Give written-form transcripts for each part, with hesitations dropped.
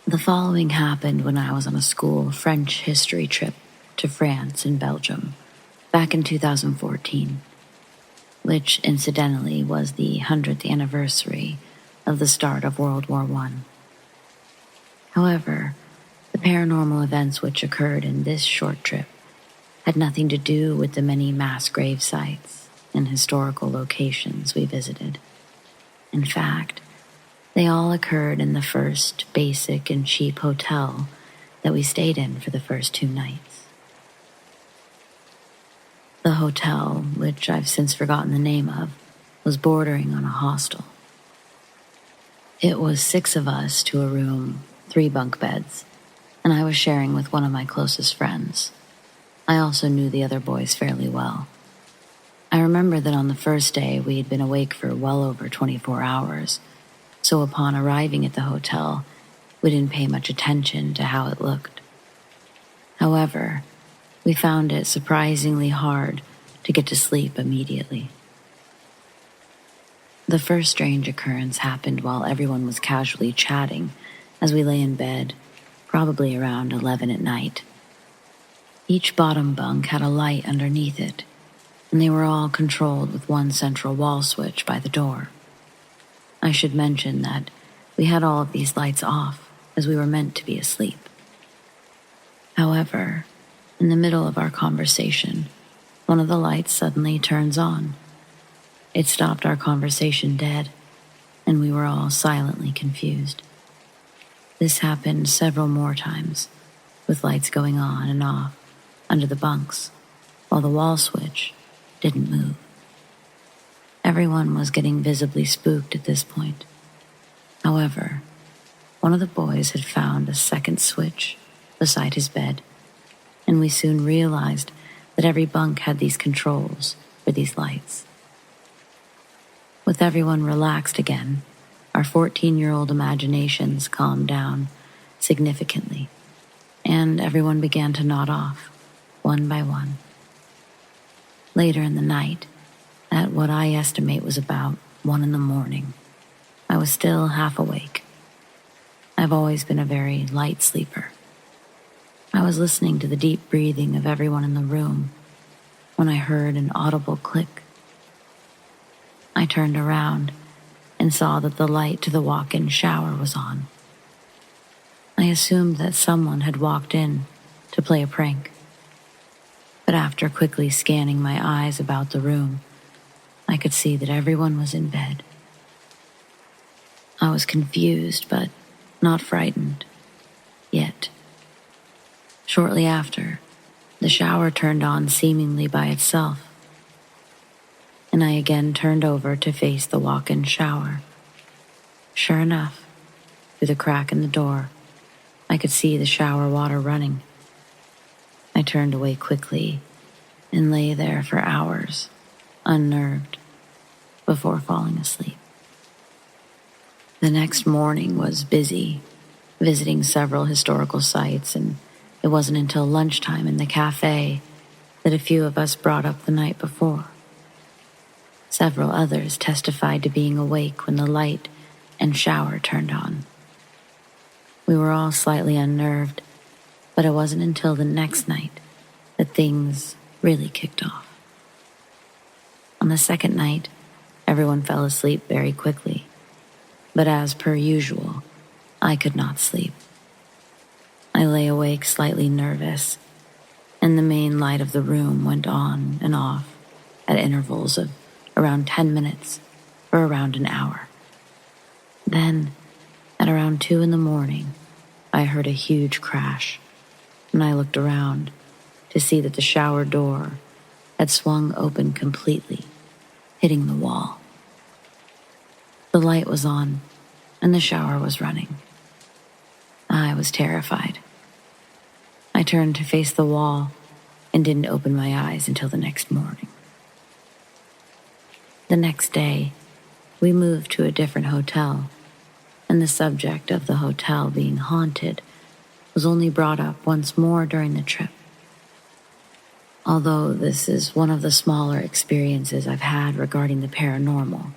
The following happened when I was on a school French history trip to France and Belgium back in 2014, which incidentally was the 100th anniversary of the start of World War I. However, the paranormal events which occurred in this short trip had nothing to do with the many mass grave sites and historical locations we visited. In fact, they all occurred in the first basic and cheap hotel that we stayed in for the first 2 nights. The hotel, which I've since forgotten the name of, was bordering on a hostel. It was 6 of us to a room, 3 bunk beds, and I was sharing with one of my closest friends. I also knew the other boys fairly well. I remember that on the first day we had been awake for well over 24 hours, so upon arriving at the hotel, we didn't pay much attention to how it looked. However, we found it surprisingly hard to get to sleep immediately. The first strange occurrence happened while everyone was casually chatting as we lay in bed, probably around 11 at night. Each bottom bunk had a light underneath it, and they were all controlled with one central wall switch by the door. I should mention that we had all of these lights off as we were meant to be asleep. However, in the middle of our conversation, one of the lights suddenly turns on. It stopped our conversation dead, and we were all silently confused. This happened several more times, with lights going on and off under the bunks, while the wall switch didn't move. Everyone was getting visibly spooked at this point. However, one of the boys had found a second switch beside his bed, and we soon realized that every bunk had these controls for these lights. With everyone relaxed again, our 14-year-old imaginations calmed down significantly, and everyone began to nod off, one by one. Later in the night, at what I estimate was about 1 a.m, I was still half awake. I've always been a very light sleeper. I was listening to the deep breathing of everyone in the room when I heard an audible click. I turned around and saw that the light to the walk-in shower was on. I assumed that someone had walked in to play a prank. But after quickly scanning my eyes about the room, I could see that everyone was in bed. I was confused, but not frightened, yet. Shortly after, the shower turned on seemingly by itself, and I again turned over to face the walk-in shower. Sure enough, through the crack in the door, I could see the shower water running. I turned away quickly and lay there for hours, unnerved, before falling asleep. The next morning was busy, visiting several historical sites, and it wasn't until lunchtime in the cafe that a few of us brought up the night before. Several others testified to being awake when the light and shower turned on. We were all slightly unnerved, but it wasn't until the next night that things really kicked off. On the second night, everyone fell asleep very quickly, but as per usual, I could not sleep. I lay awake slightly nervous, and the main light of the room went on and off at intervals of around 10 minutes for around an hour. Then, at around 2 a.m, I heard a huge crash, and I looked around to see that the shower door had swung open completely, hitting the wall. The light was on, and the shower was running. I was terrified. I turned to face the wall and didn't open my eyes until the next morning. The next day, we moved to a different hotel, and the subject of the hotel being haunted was only brought up once more during the trip. Although this is one of the smaller experiences I've had regarding the paranormal,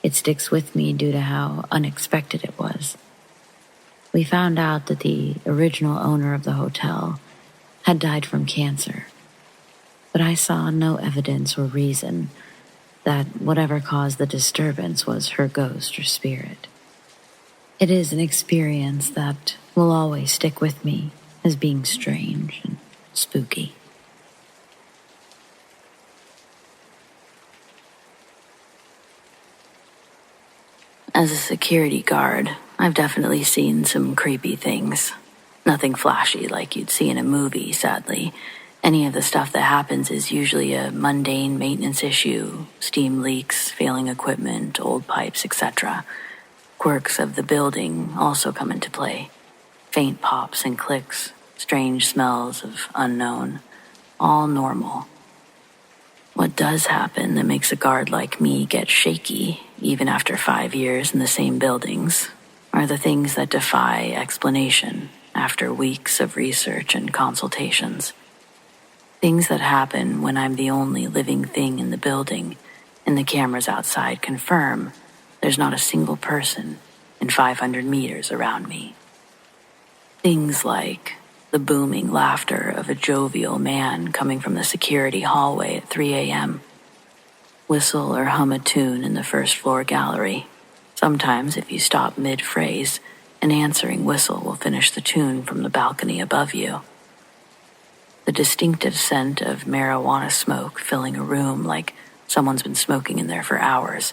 it sticks with me due to how unexpected it was. We found out that the original owner of the hotel had died from cancer, but I saw no evidence or reason that whatever caused the disturbance was her ghost or spirit. It is an experience that will always stick with me as being strange and spooky. As a security guard, I've definitely seen some creepy things. Nothing flashy like you'd see in a movie, sadly. Any of the stuff that happens is usually a mundane maintenance issue, steam leaks, failing equipment, old pipes, etc. Quirks of the building also come into play. Faint pops and clicks, strange smells of unknown, all normal. What does happen that makes a guard like me get shaky, even after 5 years in the same buildings, are the things that defy explanation after weeks of research and consultations. Things that happen when I'm the only living thing in the building, and the cameras outside confirm there's not a single person in 500 meters around me. Things like the booming laughter of a jovial man coming from the security hallway at 3 a.m. Whistle or hum a tune in the first floor gallery. Sometimes, if you stop mid-phrase, an answering whistle will finish the tune from the balcony above you. The distinctive scent of marijuana smoke filling a room like someone's been smoking in there for hours.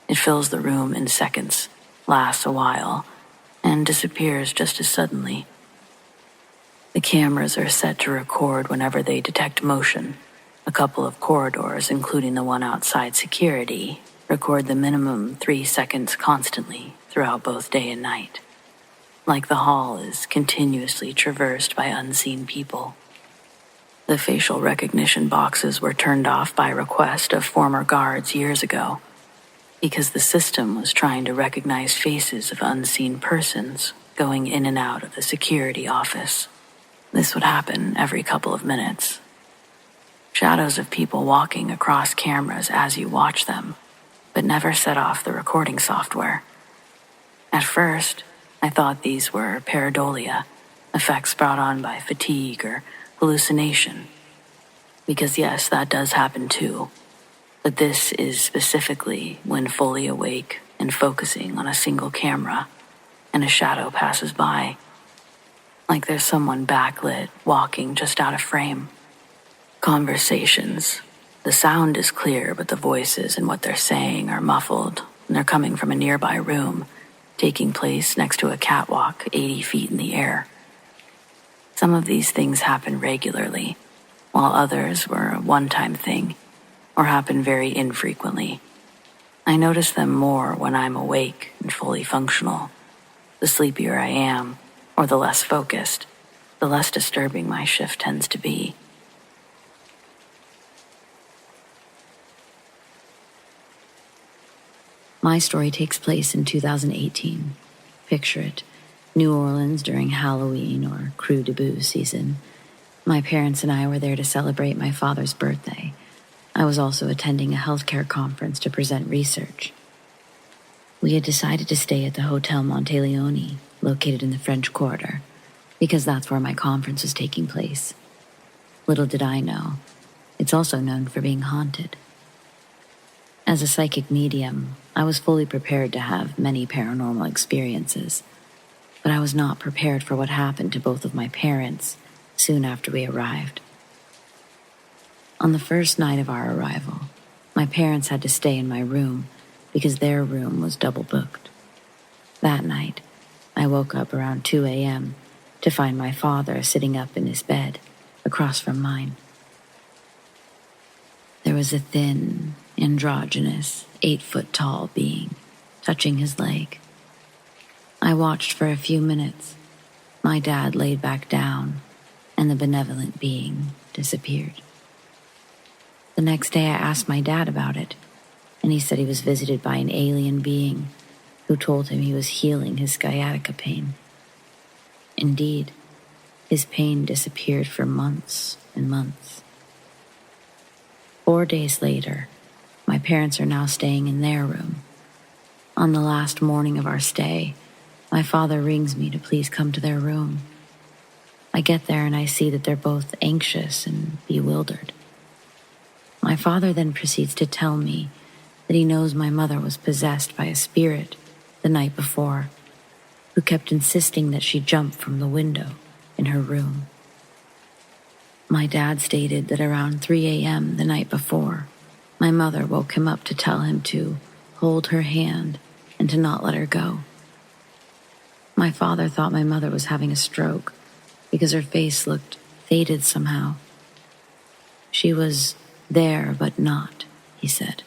It fills the room in seconds, lasts a while, and disappears just as suddenly. The cameras are set to record whenever they detect motion. A couple of corridors, including the one outside security, record the minimum 3 seconds constantly throughout both day and night. Like the hall is continuously traversed by unseen people. The facial recognition boxes were turned off by request of former guards years ago, because the system was trying to recognize faces of unseen persons going in and out of the security office. This would happen every couple of minutes. Shadows of people walking across cameras as you watch them, but never set off the recording software. At first, I thought these were pareidolia, effects brought on by fatigue or hallucination. Because yes, that does happen too. But this is specifically when fully awake and focusing on a single camera, and a shadow passes by. Like there's someone backlit, walking just out of frame. Conversations. The sound is clear, but the voices and what they're saying are muffled, and they're coming from a nearby room, taking place next to a catwalk 80 feet in the air. Some of these things happen regularly, while others were a one-time thing, or happen very infrequently. I notice them more when I'm awake and fully functional. The sleepier I am, or the less focused, the less disturbing my shift tends to be. My story takes place in 2018. Picture it, New Orleans during Halloween or Crew Debut season. My parents and I were there to celebrate my father's birthday. I was also attending a healthcare conference to present research. We had decided to stay at the Hotel Monteleone, located in the French Quarter, because that's where my conference was taking place. Little did I know, it's also known for being haunted. As a psychic medium, I was fully prepared to have many paranormal experiences, but I was not prepared for what happened to both of my parents soon after we arrived. On the first night of our arrival, my parents had to stay in my room because their room was double booked. That night, I woke up around 2 a.m. to find my father sitting up in his bed across from mine. There was a thin, androgynous, 8-foot-tall being touching his leg. I watched for a few minutes. My dad laid back down, and the benevolent being disappeared. The next day I asked my dad about it, and he said he was visited by an alien being who told him he was healing his sciatica pain. Indeed, his pain disappeared for months and months. 4 days later, my parents are now staying in their room. On the last morning of our stay, My father rings me to please come to their room. I get there and I see that they're both anxious and bewildered. My father then proceeds to tell me that he knows my mother was possessed by a spirit the night before, who kept insisting that she jump from the window in her room. My dad stated that around 3 a.m. the night before, my mother woke him up to tell him to hold her hand and to not let her go. My father thought my mother was having a stroke because her face looked faded somehow. She was there but not, he said.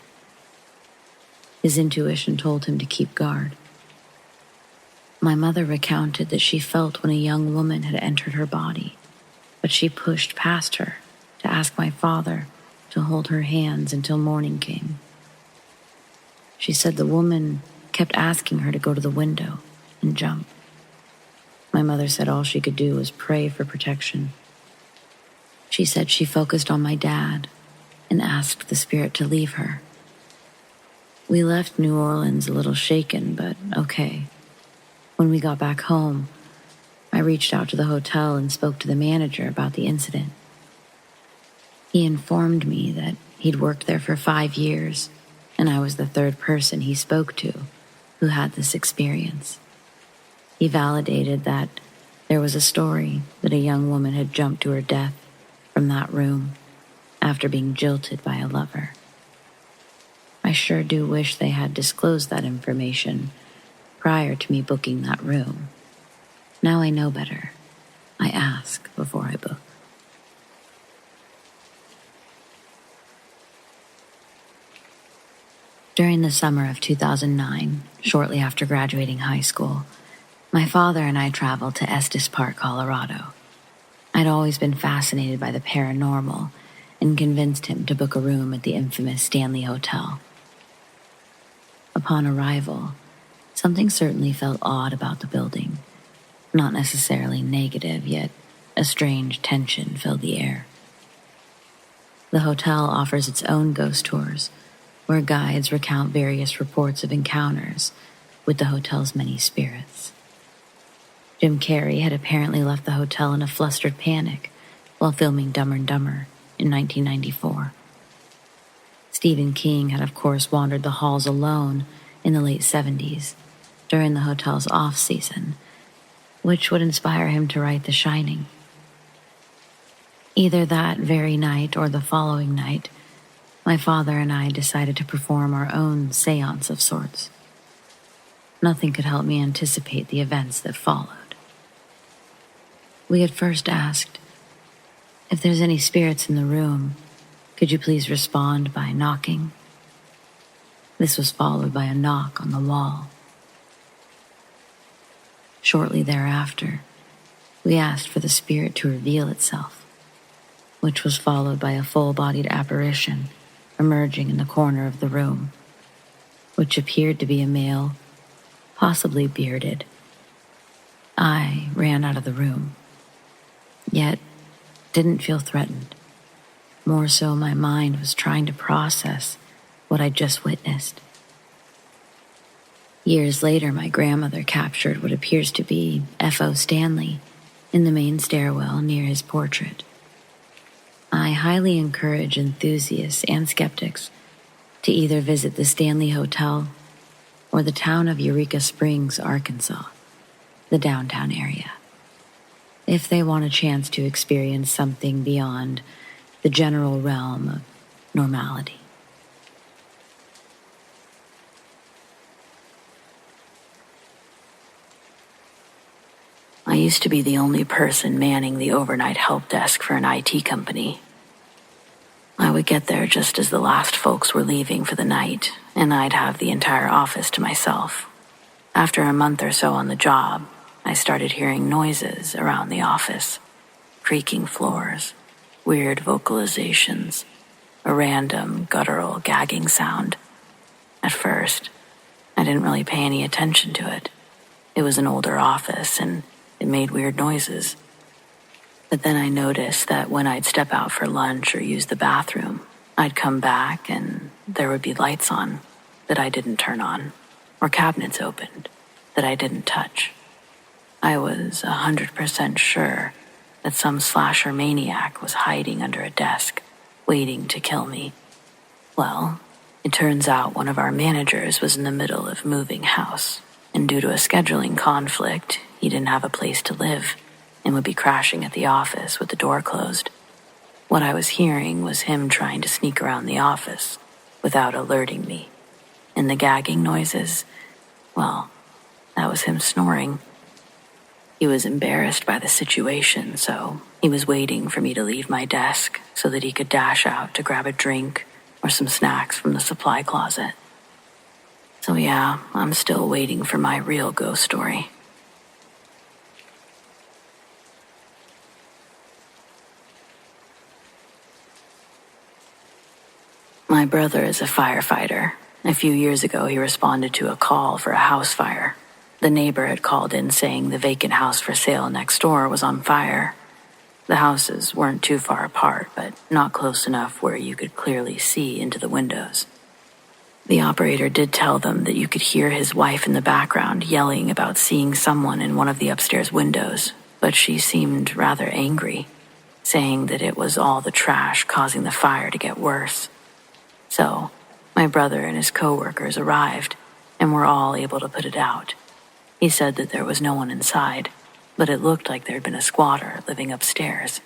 His intuition told him to keep guard. My mother recounted that she felt when a young woman had entered her body, but she pushed past her to ask my father to hold her hands until morning came. She said the woman kept asking her to go to the window and jump. My mother said all she could do was pray for protection. She said she focused on my dad and asked the spirit to leave her. We left New Orleans a little shaken, but okay. When we got back home, I reached out to the hotel and spoke to the manager about the incident. He informed me that he'd worked there for 5 years, and I was the third person he spoke to who had this experience. He validated that there was a story that a young woman had jumped to her death from that room after being jilted by a lover. I sure do wish they had disclosed that information prior to me booking that room. Now I know better. I ask before I book. During the summer of 2009, shortly after graduating high school, my father and I traveled to Estes Park, Colorado. I'd always been fascinated by the paranormal and convinced him to book a room at the infamous Stanley Hotel. Upon arrival, something certainly felt odd about the building. Not necessarily negative, yet a strange tension filled the air. The hotel offers its own ghost tours, where guides recount various reports of encounters with the hotel's many spirits. Jim Carrey had apparently left the hotel in a flustered panic while filming Dumber and Dumber in 1994. Stephen King had of course wandered the halls alone in the late 70s during the hotel's off-season, which would inspire him to write The Shining. Either that very night or the following night, my father and I decided to perform our own seance of sorts. Nothing could help me anticipate the events that followed. We had first asked, "If there's any spirits in the room, could you please respond by knocking?" This was followed by a knock on the wall. Shortly thereafter, we asked for the spirit to reveal itself, which was followed by a full-bodied apparition emerging in the corner of the room, which appeared to be a male, possibly bearded. I ran out of the room, yet didn't feel threatened. More so, my mind was trying to process what I'd just witnessed. Years later, my grandmother captured what appears to be F.O. Stanley in the main stairwell near his portrait. I highly encourage enthusiasts and skeptics to either visit the Stanley Hotel or the town of Eureka Springs, Arkansas, the downtown area, if they want a chance to experience something beyond the general realm of normality. I used to be the only person manning the overnight help desk for an IT company. I would get there just as the last folks were leaving for the night, and I'd have the entire office to myself. After a month or so on the job, I started hearing noises around the office, creaking floors, weird vocalizations, a random guttural gagging sound. At first, I didn't really pay any attention to it. It was an older office, and it made weird noises. But then I noticed that when I'd step out for lunch or use the bathroom, I'd come back and there would be lights on that I didn't turn on, or cabinets opened, that I didn't touch. I was 100% sure that some slasher maniac was hiding under a desk, waiting to kill me. Well, it turns out one of our managers was in the middle of moving house, and due to a scheduling conflict, he didn't have a place to live and would be crashing at the office with the door closed. What I was hearing was him trying to sneak around the office without alerting me. And the gagging noises, well, that was him snoring. He was embarrassed by the situation, so he was waiting for me to leave my desk so that he could dash out to grab a drink or some snacks from the supply closet. So yeah, I'm still waiting for my real ghost story. My brother is a firefighter. A few years ago, he responded to a call for a house fire. The neighbor had called in saying the vacant house for sale next door was on fire. The houses weren't too far apart, but not close enough where you could clearly see into the windows. The operator did tell them that you could hear his wife in the background yelling about seeing someone in one of the upstairs windows, but she seemed rather angry, saying that it was all the trash causing the fire to get worse. So, my brother and his co-workers arrived, and were all able to put it out. He said that there was no one inside, but it looked like there'd been a squatter living upstairs.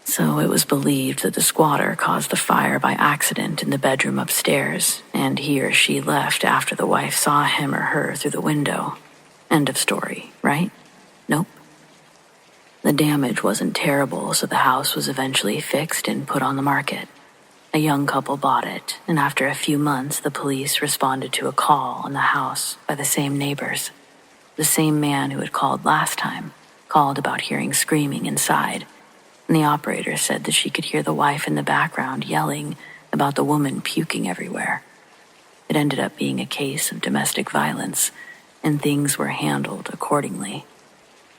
So it was believed that the squatter caused the fire by accident in the bedroom upstairs, and he or she left after the wife saw him or her through the window. End of story, right? Nope. The damage wasn't terrible, so the house was eventually fixed and put on the market. A young couple bought it, and after a few months, the police responded to a call on the house by the same neighbors. The same man who had called last time called about hearing screaming inside, and the operator said that she could hear the wife in the background yelling about the woman puking everywhere. It ended up being a case of domestic violence, and things were handled accordingly.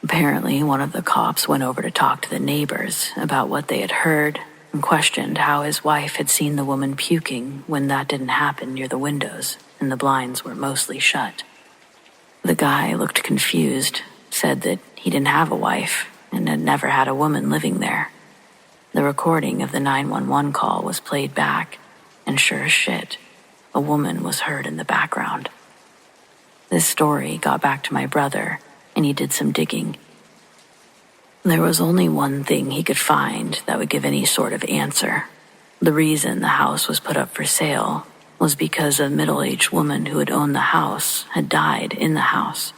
Apparently, one of the cops went over to talk to the neighbors about what they had heard and questioned how his wife had seen the woman puking when that didn't happen near the windows and the blinds were mostly shut. The guy looked confused, said that he didn't have a wife and had never had a woman living there. The recording of the 911 call was played back, and sure as shit, a woman was heard in the background. This story got back to my brother, and he did some digging. There was only one thing he could find that would give any sort of answer. The reason the house was put up for sale was because a middle-aged woman who had owned the house had died in the house.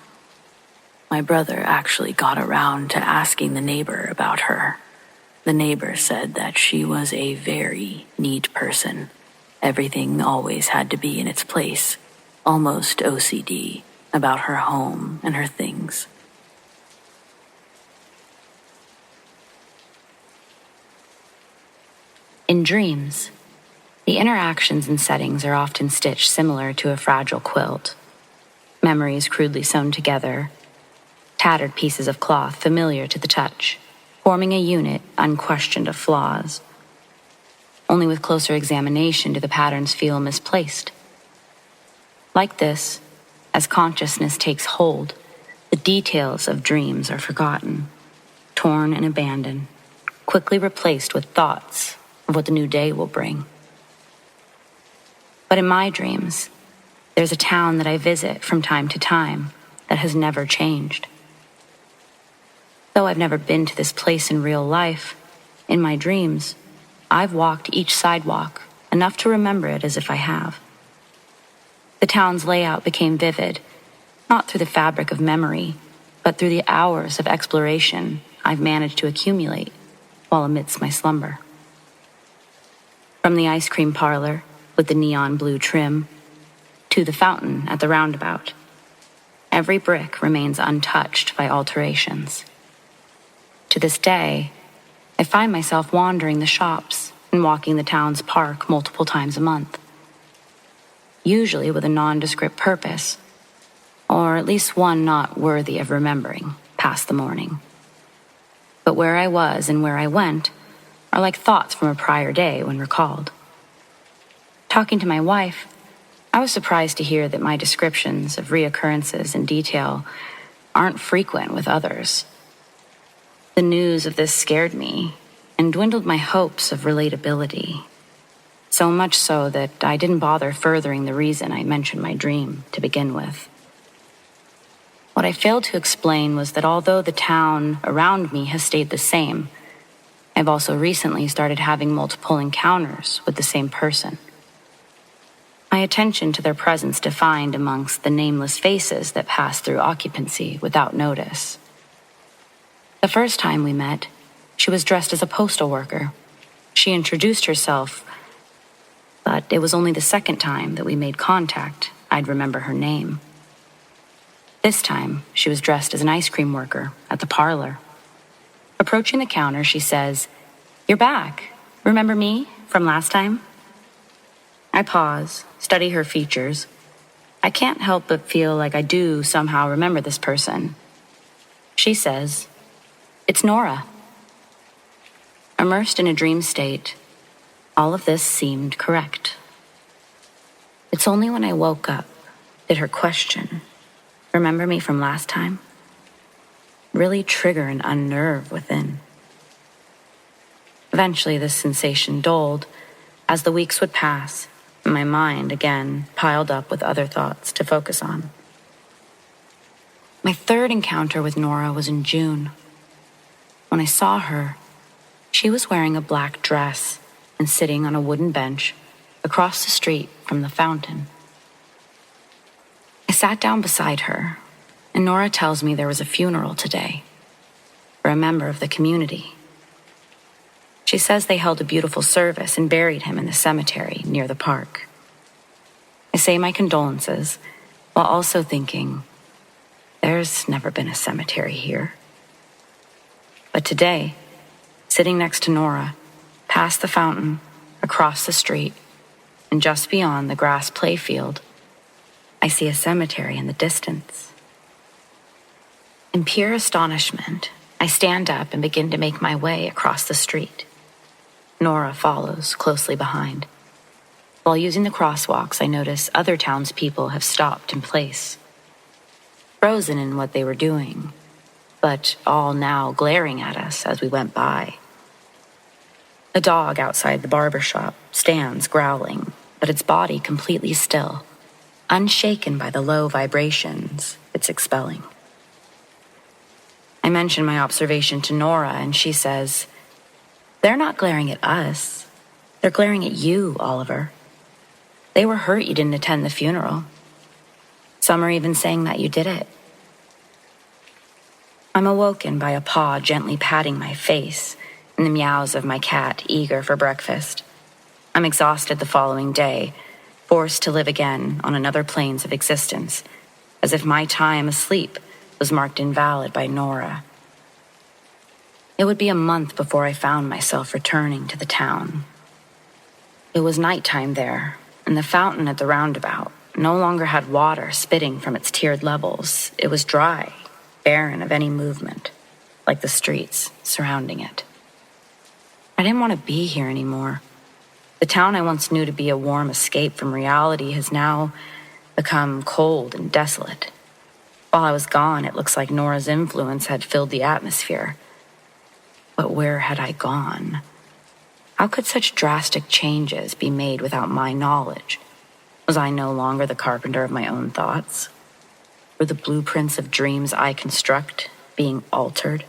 My brother actually got around to asking the neighbor about her. The neighbor said that she was a very neat person. Everything always had to be in its place, almost OCD about her home and her things. In dreams, the interactions and settings are often stitched similar to a fragile quilt. Memories crudely sewn together, tattered pieces of cloth familiar to the touch, forming a unit unquestioned of flaws. Only with closer examination do the patterns feel misplaced. Like this, as consciousness takes hold, the details of dreams are forgotten, torn and abandoned, quickly replaced with thoughts of what the new day will bring. But in my dreams, there's a town that I visit from time to time that has never changed. Though I've never been to this place in real life, in my dreams, I've walked each sidewalk enough to remember it as if I have. The town's layout became vivid, not through the fabric of memory, but through the hours of exploration I've managed to accumulate while amidst my slumber. From the ice cream parlor with the neon blue trim to the fountain at the roundabout, every brick remains untouched by alterations. To this day, I find myself wandering the shops and walking the town's park multiple times a month, usually with a nondescript purpose, or at least one not worthy of remembering past the morning. But where I was and where I went are like thoughts from a prior day when recalled. Talking to my wife, I was surprised to hear that my descriptions of reoccurrences in detail aren't frequent with others. The news of this scared me and dwindled my hopes of relatability, so much so that I didn't bother furthering the reason I mentioned my dream to begin with. What I failed to explain was that although the town around me has stayed the same, I've also recently started having multiple encounters with the same person. My attention to their presence defined amongst the nameless faces that pass through occupancy without notice. The first time we met, she was dressed as a postal worker. She introduced herself, but it was only the second time that we made contact I'd remember her name. This time, she was dressed as an ice cream worker at the parlor. Approaching the counter, she says, "You're back. Remember me from last time?" I pause, study her features. I can't help but feel like I do somehow remember this person. She says, "It's Nora." Immersed in a dream state, all of this seemed correct. It's only when I woke up did her question, "Remember me from last time?" really trigger an unnerve within. Eventually, this sensation dulled as the weeks would pass, and my mind again piled up with other thoughts to focus on. My third encounter with Nora was in June. When I saw her, she was wearing a black dress and sitting on a wooden bench across the street from the fountain. I sat down beside her, and Nora tells me there was a funeral today for a member of the community. She says they held a beautiful service and buried him in the cemetery near the park. I say my condolences while also thinking, there's never been a cemetery here. But today, sitting next to Nora, past the fountain, across the street, and just beyond the grass playfield, I see a cemetery in the distance. In pure astonishment, I stand up and begin to make my way across the street. Nora follows closely behind. While using the crosswalks, I notice other townspeople have stopped in place, frozen in what they were doing, but all now glaring at us as we went by. A dog outside the barber shop stands growling, but its body completely still, unshaken by the low vibrations it's expelling. I mention my observation to Nora, and she says, "They're not glaring at us. They're glaring at you, Oliver. They were hurt you didn't attend the funeral. Some are even saying that you did it." I'm awoken by a paw gently patting my face and the meows of my cat eager for breakfast. I'm exhausted the following day, forced to live again on another planes of existence, as if my time asleep was marked invalid by Nora. It would be a month before I found myself returning to the town. It was nighttime there, and the fountain at the roundabout no longer had water spitting from its tiered levels. It was dry, barren of any movement, like the streets surrounding it. I didn't want to be here anymore. The town I once knew to be a warm escape from reality has now become cold and desolate. While I was gone, it looks like Nora's influence had filled the atmosphere. But where had I gone? How could such drastic changes be made without my knowledge? Was I no longer the carpenter of my own thoughts? Were the blueprints of dreams I construct being altered?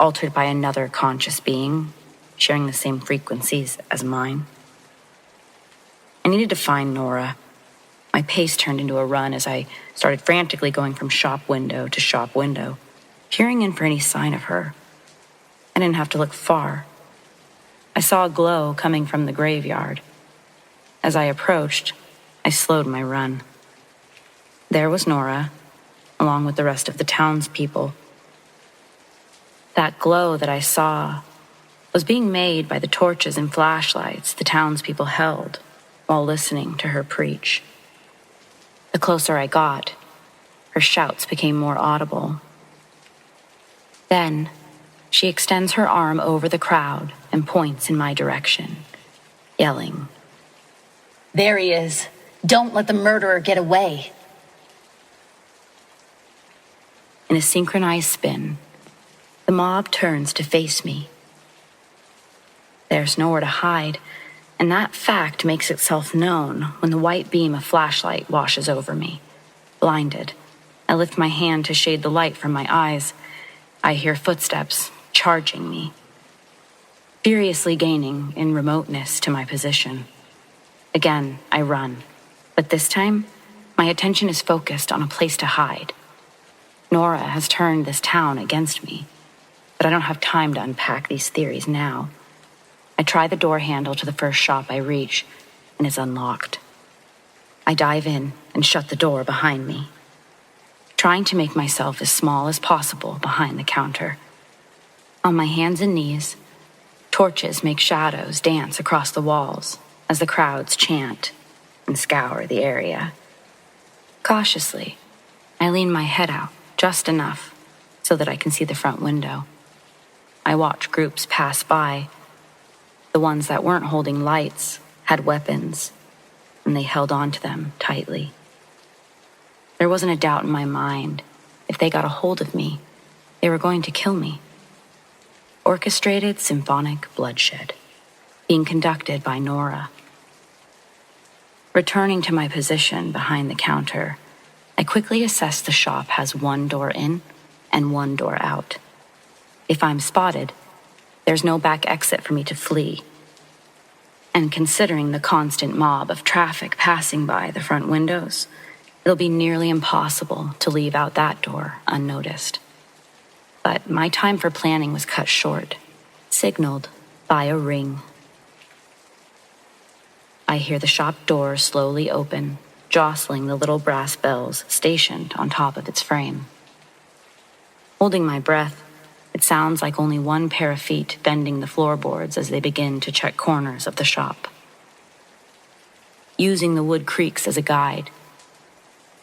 Altered by another conscious being, sharing the same frequencies as mine? I needed to find Nora. My pace turned into a run as I started frantically going from shop window to shop window, peering in for any sign of her. I didn't have to look far. I saw a glow coming from the graveyard. As I approached, I slowed my run. There was Nora, along with the rest of the townspeople. That glow that I saw was being made by the torches and flashlights the townspeople held while listening to her preach. The closer I got, her shouts became more audible. Then, she extends her arm over the crowd and points in my direction, yelling, "There he is! Don't let the murderer get away. In a synchronized spin, the mob turns to face me. There's nowhere to hide, and that fact makes itself known when the white beam of flashlight washes over me. Blinded, I lift my hand to shade the light from my eyes. I hear footsteps charging me, furiously gaining in remoteness to my position. Again, I run, but this time, my attention is focused on a place to hide. Nora has turned this town against me, but I don't have time to unpack these theories now. I try the door handle to the first shop I reach, and it's unlocked. I dive in and shut the door behind me, trying to make myself as small as possible behind the counter. On my hands and knees, torches make shadows dance across the walls as the crowds chant and scour the area. Cautiously, I lean my head out just enough so that I can see the front window. I watch groups pass by. The ones that weren't holding lights had weapons, and they held on to them tightly. There wasn't a doubt in my mind. If they got a hold of me, they were going to kill me. Orchestrated symphonic bloodshed, being conducted by Nora. Returning to my position behind the counter, I quickly assess the shop has one door in and one door out. If I'm spotted, there's no back exit for me to flee. And considering the constant mob of traffic passing by the front windows, it'll be nearly impossible to leave out that door unnoticed. But my time for planning was cut short, signaled by a ring. I hear the shop door slowly open, jostling the little brass bells stationed on top of its frame. Holding my breath, it sounds like only one pair of feet bending the floorboards as they begin to check corners of the shop. Using the wood creaks as a guide,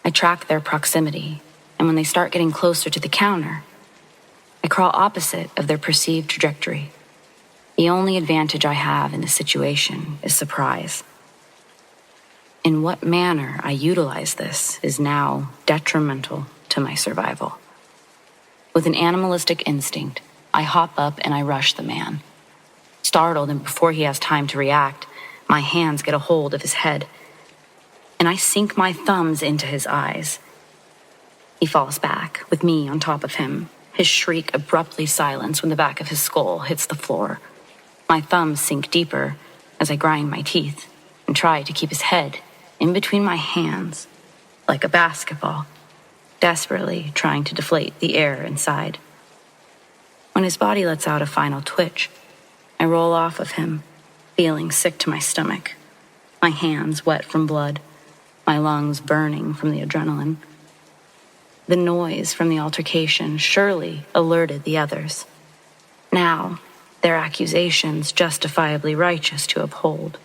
I track their proximity, and when they start getting closer to the counter, I crawl opposite of their perceived trajectory. The only advantage I have in this situation is surprise. In what manner I utilize this is now detrimental to my survival. With an animalistic instinct, I hop up and I rush the man. Startled, and before he has time to react, my hands get a hold of his head, and I sink my thumbs into his eyes. He falls back, with me on top of him, his shriek abruptly silenced when the back of his skull hits the floor. My thumbs sink deeper as I grind my teeth and try to keep his head in between my hands, like a basketball, desperately trying to deflate the air inside. When his body lets out a final twitch, I roll off of him, feeling sick to my stomach, my hands wet from blood, my lungs burning from the adrenaline. The noise from the altercation surely alerted the others. Now, their accusations justifiably righteous to uphold.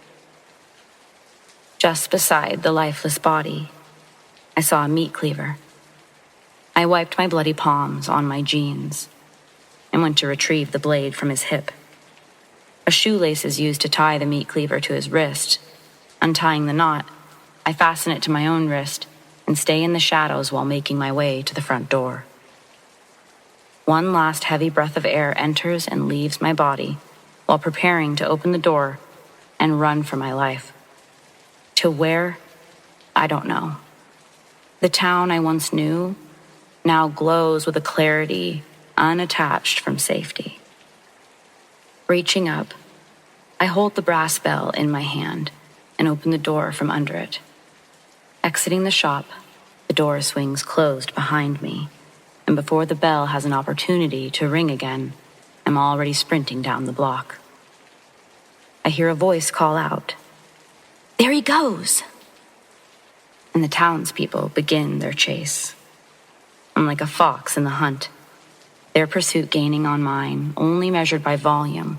Just beside the lifeless body, I saw a meat cleaver. I wiped my bloody palms on my jeans and went to retrieve the blade from his hip. A shoelace is used to tie the meat cleaver to his wrist. Untying the knot, I fasten it to my own wrist and stay in the shadows while making my way to the front door. One last heavy breath of air enters and leaves my body while preparing to open the door and run for my life. To where? I don't know. The town I once knew now glows with a clarity unattached from safety. Reaching up, I hold the brass bell in my hand and open the door from under it. Exiting the shop, the door swings closed behind me, and before the bell has an opportunity to ring again, I'm already sprinting down the block. I hear a voice call out, "There he goes!" And the townspeople begin their chase. I'm like a fox in the hunt, their pursuit gaining on mine, only measured by volume,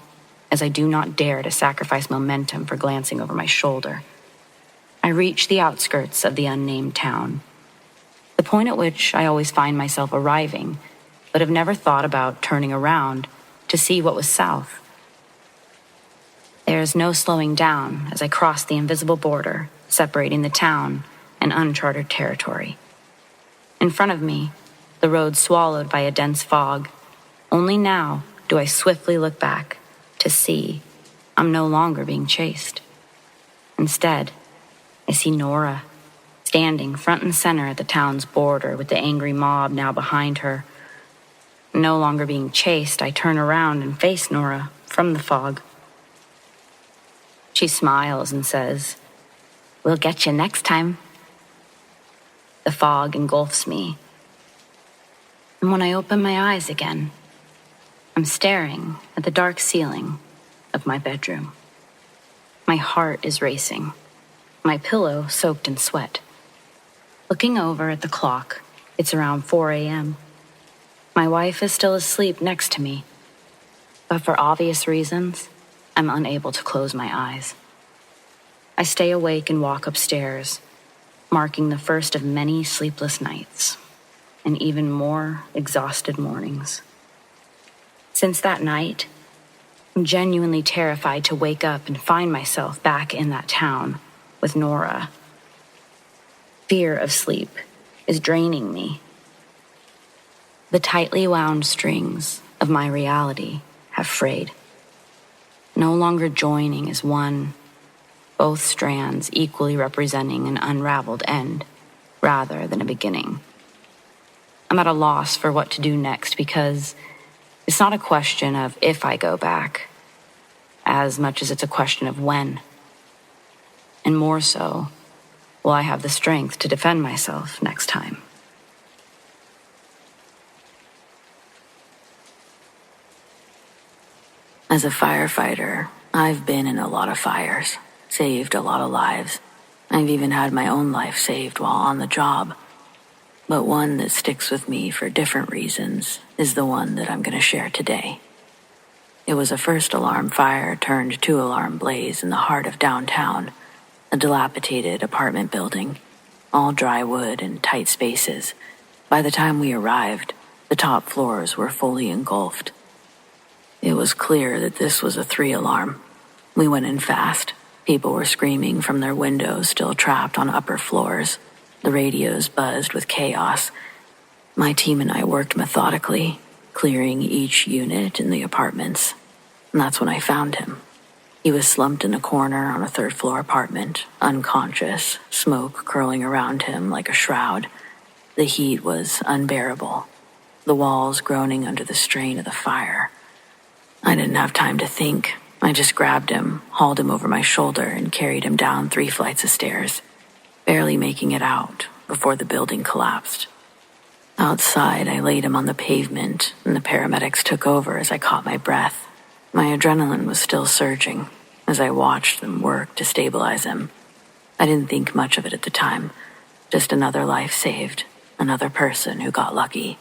as I do not dare to sacrifice momentum for glancing over my shoulder. I reach the outskirts of the unnamed town, the point at which I always find myself arriving, but have never thought about turning around to see what was south. There is no slowing down as I cross the invisible border, separating the town and uncharted territory. In front of me, the road swallowed by a dense fog. Only now do I swiftly look back to see I'm no longer being chased. Instead, I see Nora, standing front and center at the town's border with the angry mob now behind her. No longer being chased, I turn around and face Nora from the fog. She smiles and says, "We'll get you next time." The fog engulfs me. And when I open my eyes again, I'm staring at the dark ceiling of my bedroom. My heart is racing, my pillow soaked in sweat. Looking over at the clock, it's around 4 a.m. My wife is still asleep next to me, but for obvious reasons, I'm unable to close my eyes. I stay awake and walk upstairs, marking the first of many sleepless nights and even more exhausted mornings. Since that night, I'm genuinely terrified to wake up and find myself back in that town with Nora. Fear of sleep is draining me. The tightly wound strings of my reality have frayed, no longer joining as one, both strands equally representing an unraveled end rather than a beginning. I'm at a loss for what to do next because it's not a question of if I go back, as much as it's a question of when. And more so, will I have the strength to defend myself next time? As a firefighter, I've been in a lot of fires, saved a lot of lives. I've even had my own life saved while on the job. But one that sticks with me for different reasons is the one that I'm going to share today. It was a first alarm fire turned two alarm blaze in the heart of downtown, a dilapidated apartment building, all dry wood and tight spaces. By the time we arrived, the top floors were fully engulfed. It was clear that this was a 3-alarm. We went in fast. People were screaming from their windows, still trapped on upper floors. The radios buzzed with chaos. My team and I worked methodically, clearing each unit in the apartments. And that's when I found him. He was slumped in a corner on a third-floor apartment, unconscious, smoke curling around him like a shroud. The heat was unbearable, the walls groaning under the strain of the fire. I didn't have time to think. I just grabbed him, hauled him over my shoulder, and carried him down 3 flights of stairs, barely making it out before the building collapsed. Outside, I laid him on the pavement, and the paramedics took over as I caught my breath. My adrenaline was still surging as I watched them work to stabilize him. I didn't think much of it at the time, just another life saved, another person who got lucky.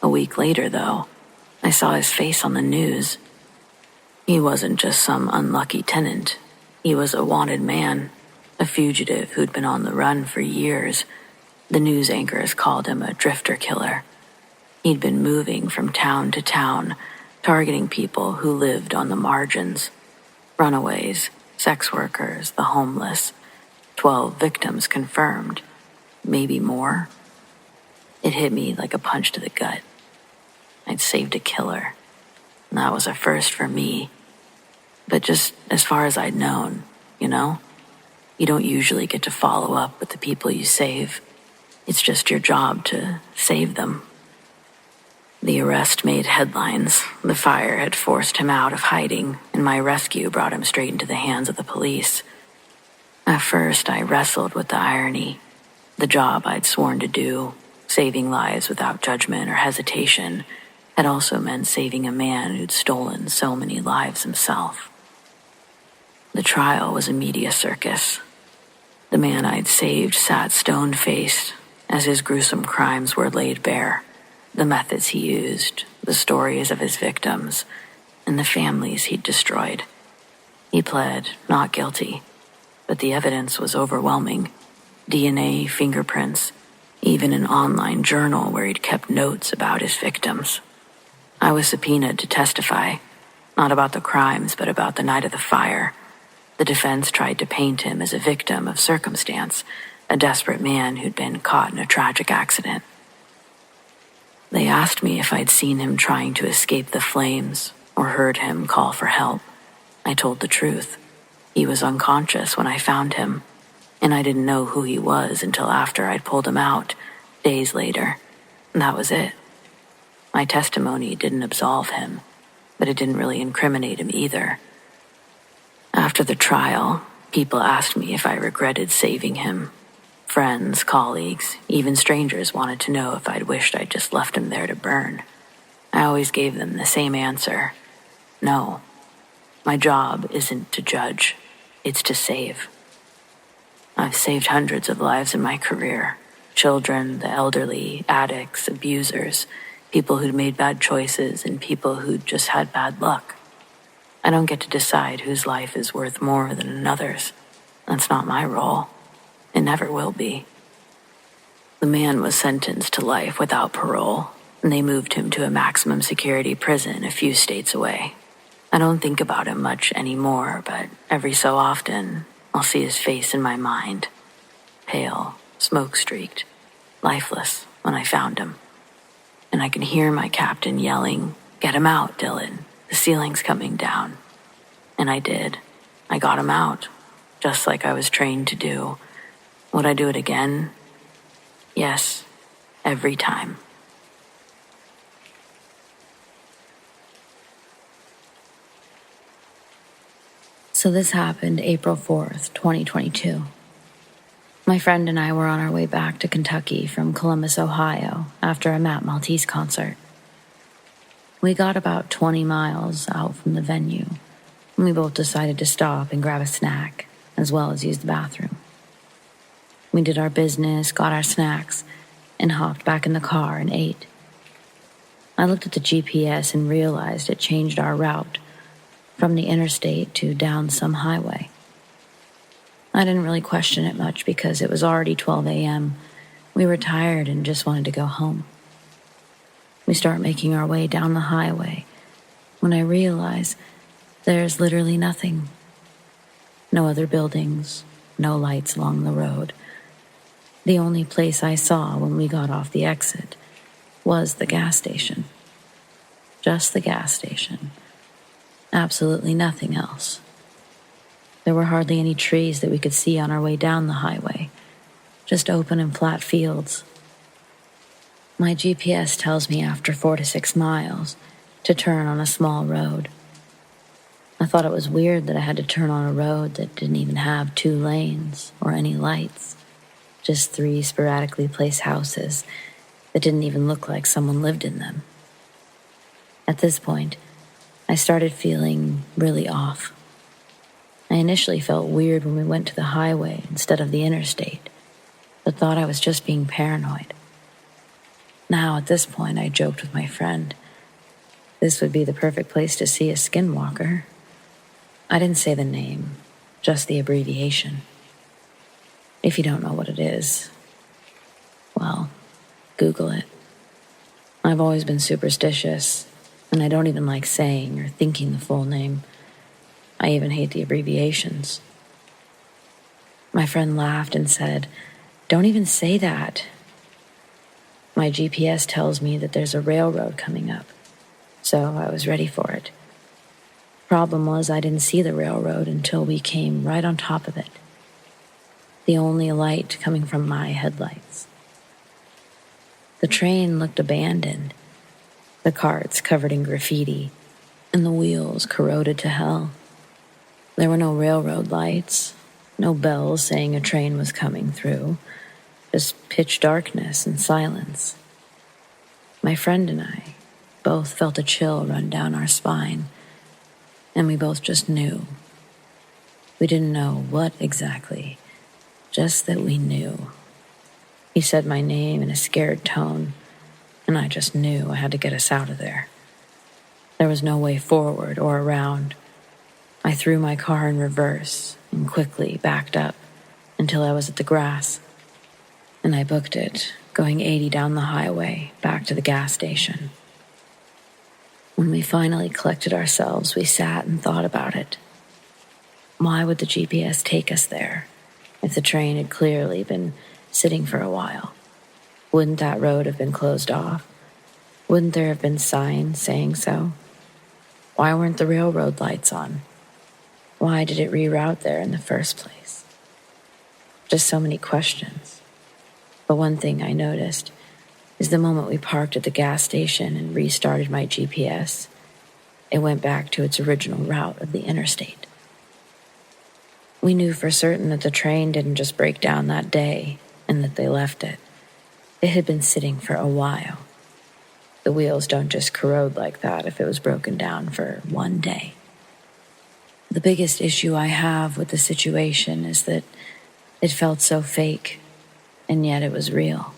A week later, though, I saw his face on the news. He wasn't just some unlucky tenant. He was a wanted man, a fugitive who'd been on the run for years. The news anchors called him a drifter killer. He'd been moving from town to town, targeting people who lived on the margins. Runaways, sex workers, the homeless. 12 victims confirmed. Maybe more. It hit me like a punch to the gut. I'd saved a killer. And that was a first for me. But just as far as I'd known, you know? You don't usually get to follow up with the people you save. It's just your job to save them. The arrest made headlines. The fire had forced him out of hiding, and my rescue brought him straight into the hands of the police. At first, I wrestled with the irony. The job I'd sworn to do, saving lives without judgment or hesitation, had also meant saving a man who'd stolen so many lives himself. The trial was a media circus. The man I'd saved sat stone-faced as his gruesome crimes were laid bare. The methods he used, the stories of his victims, and the families he'd destroyed. He pled not guilty, but the evidence was overwhelming. DNA, fingerprints, even an online journal where he'd kept notes about his victims. I was subpoenaed to testify, not about the crimes, but about the night of the fire. The defense tried to paint him as a victim of circumstance, a desperate man who'd been caught in a tragic accident. They asked me if I'd seen him trying to escape the flames or heard him call for help. I told the truth. He was unconscious when I found him, and I didn't know who he was until after I'd pulled him out, days later. And that was it. My testimony didn't absolve him, but it didn't really incriminate him either. After the trial, people asked me if I regretted saving him. Friends, colleagues, even strangers wanted to know if I'd wished I'd just left him there to burn. I always gave them the same answer. No. My job isn't to judge. It's to save. I've saved hundreds of lives in my career. Children, the elderly, addicts, abusers, people who'd made bad choices, and people who'd just had bad luck. I don't get to decide whose life is worth more than another's. That's not my role. It never will be. The man was sentenced to life without parole, and they moved him to a maximum security prison a few states away. I don't think about him much anymore, but every so often, I'll see his face in my mind. Pale, smoke-streaked, lifeless when I found him. And I can hear my captain yelling, "Get him out, Dylan. The ceiling's coming down." And I did. I got him out, just like I was trained to do. Would I do it again? Yes, every time. So this happened April 4th, 2022. My friend and I were on our way back to Kentucky from Columbus, Ohio, after a Matt Maltese concert. We got about 20 miles out from the venue, and we both decided to stop and grab a snack, as well as use the bathroom. We did our business, got our snacks, and hopped back in the car and ate. I looked at the GPS and realized it changed our route from the interstate to down some highway. I didn't really question it much because it was already 12 a.m. We were tired and just wanted to go home. We start making our way down the highway when I realize there's literally nothing. No other buildings, no lights along the road. The only place I saw when we got off the exit was the gas station. Just the gas station. Absolutely nothing else. There were hardly any trees that we could see on our way down the highway. Just open and flat fields. My GPS tells me after 4 to 6 miles to turn on a small road. I thought it was weird that I had to turn on a road that didn't even have 2 lanes or any lights. Just 3 sporadically placed houses that didn't even look like someone lived in them. At this point, I started feeling really off. I initially felt weird when we went to the highway instead of the interstate, but thought I was just being paranoid. Now, at this point, I joked with my friend. This would be the perfect place to see a skinwalker. I didn't say the name, just the abbreviation. If you don't know what it is, well, Google it. I've always been superstitious, and I don't even like saying or thinking the full name. I even hate the abbreviations. My friend laughed and said, "Don't even say that." My GPS tells me that there's a railroad coming up, so I was ready for it. Problem was, I didn't see the railroad until we came right on top of it. The only light coming from my headlights. The train looked abandoned, the carts covered in graffiti, and the wheels corroded to hell. There were no railroad lights, no bells saying a train was coming through, just pitch darkness and silence. My friend and I both felt a chill run down our spine, and we both just knew. We didn't know what exactly, just that we knew. He said my name in a scared tone, and I just knew I had to get us out of there. There was no way forward or around. I threw my car in reverse and quickly backed up until I was at the grass. And I booked it, going 80 down the highway back to the gas station. When we finally collected ourselves, we sat and thought about it. Why would the GPS take us there if the train had clearly been sitting for a while? Wouldn't that road have been closed off? Wouldn't there have been signs saying so? Why weren't the railroad lights on? Why did it reroute there in the first place? Just so many questions. But one thing I noticed is the moment we parked at the gas station and restarted my GPS, it went back to its original route of the interstate. We knew for certain that the train didn't just break down that day and that they left it. It had been sitting for a while. The wheels don't just corrode like that if it was broken down for one day. The biggest issue I have with the situation is that it felt so fake, and yet it was real.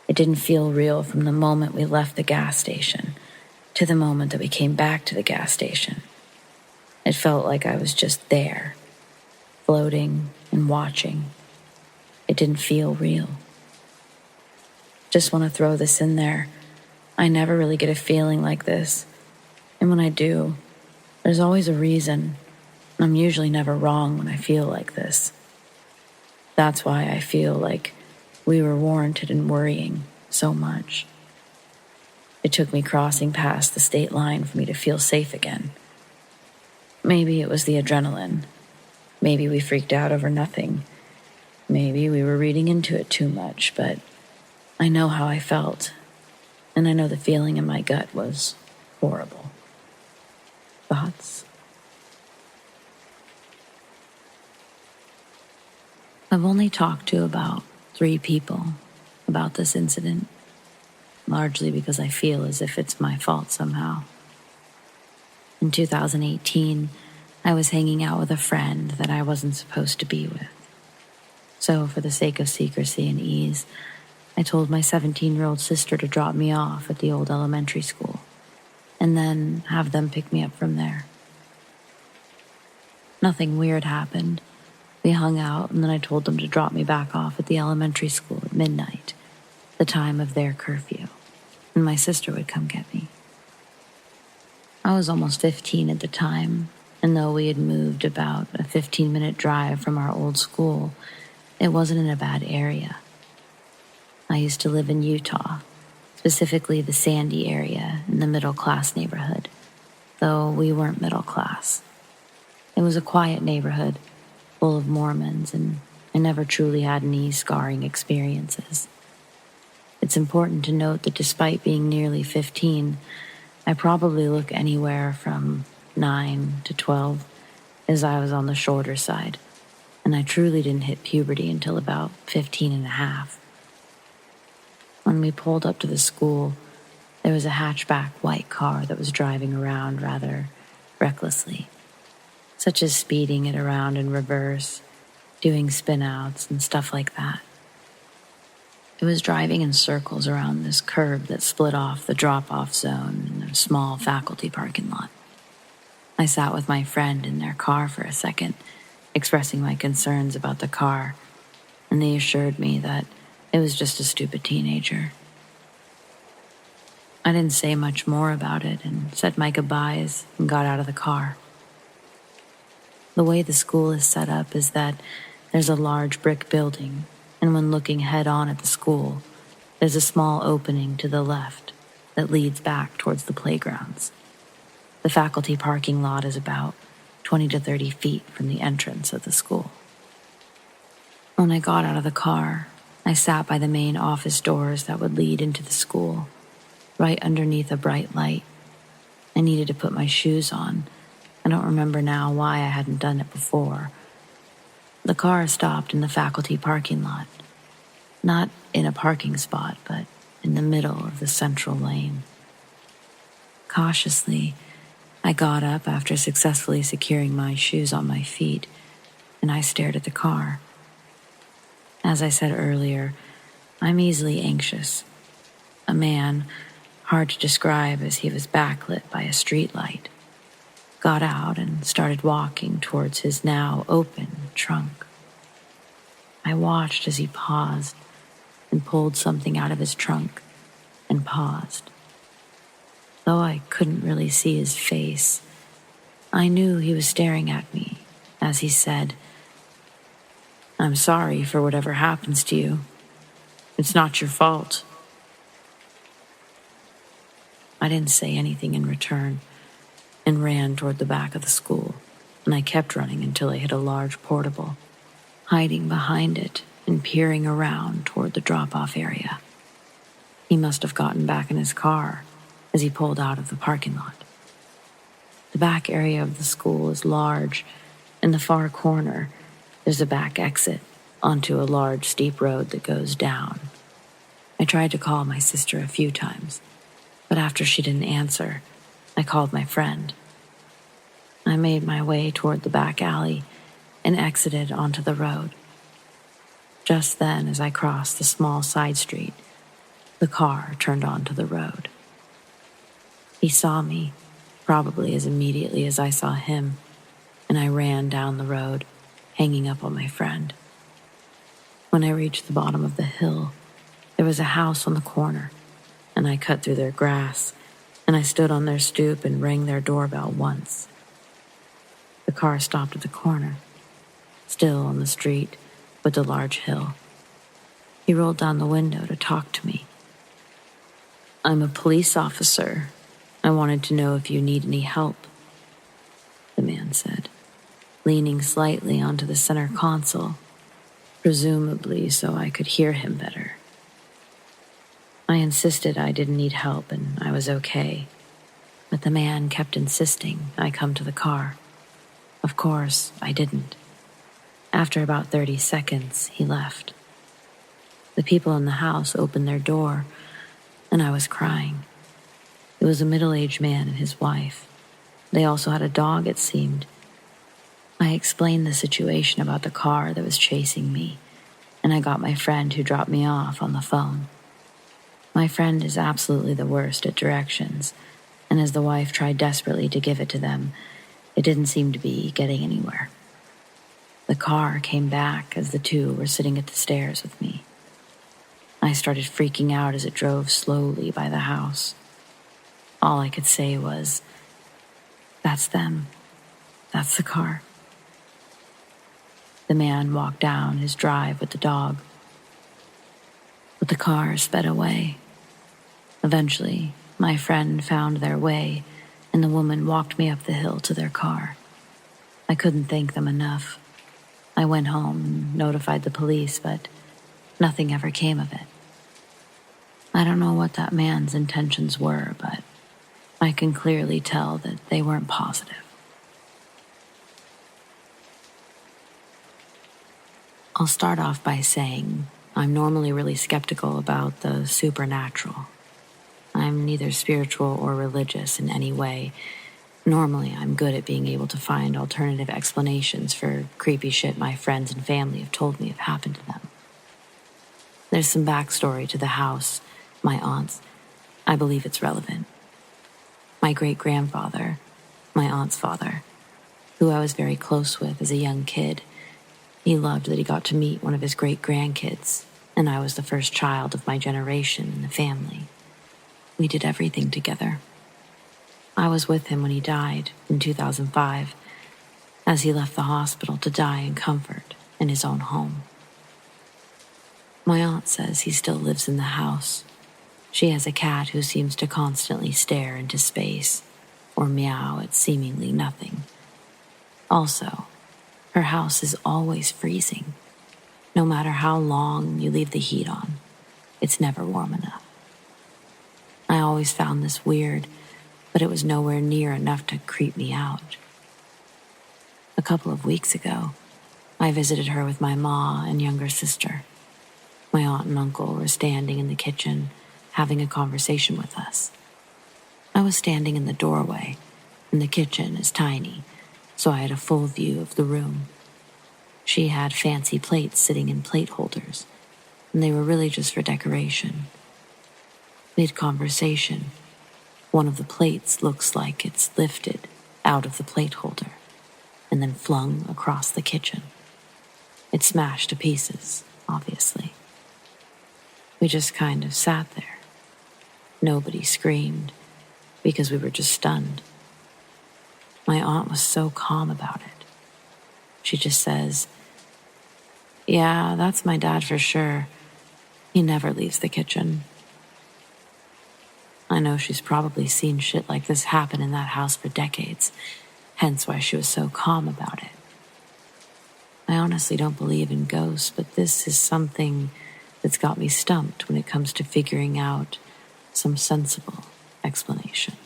It didn't feel real from the moment we left the gas station to the moment that we came back to the gas station. It felt like I was just there, floating and watching. It didn't feel real. Just want to throw this in there. I never really get a feeling like this. And when I do, there's always a reason. I'm usually never wrong when I feel like this. That's why I feel like we were warranted in worrying so much. It took me crossing past the state line for me to feel safe again. Maybe it was the adrenaline. Maybe we freaked out over nothing. Maybe we were reading into it too much, but I know how I felt. And I know the feeling in my gut was horrible. Thoughts? I've only talked to about 3 people about this incident, largely because I feel as if it's my fault somehow. In 2018, I was hanging out with a friend that I wasn't supposed to be with. So for the sake of secrecy and ease, I told my 17-year-old sister to drop me off at the old elementary school, and then have them pick me up from there. Nothing weird happened. We hung out, and then I told them to drop me back off at the elementary school at midnight, the time of their curfew, and my sister would come get me. I was almost 15 at the time, and though we had moved about a 15-minute drive from our old school, it wasn't in a bad area. I used to live in Utah, specifically the Sandy area in the middle-class neighborhood, though we weren't middle class. It was a quiet neighborhood, full of Mormons, and I never truly had any scarring experiences. It's important to note that despite being nearly 15, I probably look anywhere from 9 to 12, as I was on the shorter side, and I truly didn't hit puberty until about 15 and a half. When we pulled up to the school, there was a hatchback white car that was driving around rather recklessly, such as speeding it around in reverse, doing spin-outs and stuff like that. It was driving in circles around this curb that split off the drop-off zone in a small faculty parking lot. I sat with my friend in their car for a second, expressing my concerns about the car, and they assured me that it was just a stupid teenager. I didn't say much more about it and said my goodbyes and got out of the car. The way the school is set up is that there's a large brick building, and when looking head-on at the school, there's a small opening to the left that leads back towards the playgrounds. The faculty parking lot is about 20 to 30 feet from the entrance of the school. When I got out of the car, I sat by the main office doors that would lead into the school, right underneath a bright light. I needed to put my shoes on. I don't remember now why I hadn't done it before. The car stopped in the faculty parking lot, not in a parking spot, but in the middle of the central lane. Cautiously, I got up after successfully securing my shoes on my feet, and I stared at the car. As I said earlier, I'm easily anxious. A man, hard to describe as he was backlit by a street light, got out and started walking towards his now open trunk. I watched as he paused and pulled something out of his trunk and paused. Though I couldn't really see his face, I knew he was staring at me as he said, "I'm sorry for whatever happens to you. It's not your fault." I didn't say anything in return and ran toward the back of the school, and I kept running until I hit a large portable, hiding behind it and peering around toward the drop-off area. He must have gotten back in his car as he pulled out of the parking lot. The back area of the school is large. In the far corner, there's a back exit onto a large, steep road that goes down. I tried to call my sister a few times, but after she didn't answer, I called my friend. I made my way toward the back alley and exited onto the road. Just then, as I crossed the small side street, the car turned onto the road. He saw me, probably as immediately as I saw him, and I ran down the road, hanging up on my friend. When I reached the bottom of the hill, there was a house on the corner, and I cut through their grass, and I stood on their stoop and rang their doorbell once. The car stopped at the corner, still on the street with the large hill. He rolled down the window to talk to me. "I'm a police officer. I wanted to know if you need any help," the man said, leaning slightly onto the center console, presumably so I could hear him better. I insisted I didn't need help and I was okay, but the man kept insisting I come to the car. Of course, I didn't. After about 30 seconds, he left. The people in the house opened their door, and I was crying. It was a middle-aged man and his wife. They also had a dog, it seemed. I explained the situation about the car that was chasing me, and I got my friend who dropped me off on the phone. My friend is absolutely the worst at directions, and as the wife tried desperately to give it to them, it didn't seem to be getting anywhere. The car came back as the two were sitting at the stairs with me. I started freaking out as it drove slowly by the house. All I could say was, "That's them. That's the car." The man walked down his drive with the dog, but the car sped away. Eventually, my friend found their way, and the woman walked me up the hill to their car. I couldn't thank them enough. I went home and notified the police, but nothing ever came of it. I don't know what that man's intentions were, but I can clearly tell that they weren't positive. I'll start off by saying I'm normally really skeptical about the supernatural. I'm neither spiritual or religious in any way. Normally, I'm good at being able to find alternative explanations for creepy shit my friends and family have told me have happened to them. There's some backstory to the house, my aunts. I believe it's relevant. My great-grandfather, my aunt's father, who I was very close with as a young kid, he loved that he got to meet one of his great-grandkids, and I was the first child of my generation in the family. We did everything together. I was with him when he died in 2005, as he left the hospital to die in comfort in his own home. My aunt says he still lives in the house. She has a cat who seems to constantly stare into space or meow at seemingly nothing. Also, her house is always freezing. No matter how long you leave the heat on, it's never warm enough. I always found this weird, but it was nowhere near enough to creep me out. A couple of weeks ago, I visited her with my ma and younger sister. My aunt and uncle were standing in the kitchen, having a conversation with us. I was standing in the doorway, and the kitchen is tiny, so I had a full view of the room. She had fancy plates sitting in plate holders, and they were really just for decoration. Mid-conversation, one of the plates looks like it's lifted out of the plate holder and then flung across the kitchen. It smashed to pieces, obviously. We just kind of sat there. Nobody screamed because we were just stunned. My aunt was so calm about it. She just says, "Yeah, that's my dad for sure. He never leaves the kitchen." I know she's probably seen shit like this happen in that house for decades, hence why she was so calm about it. I honestly don't believe in ghosts, but this is something that's got me stumped when it comes to figuring out some sensible explanation.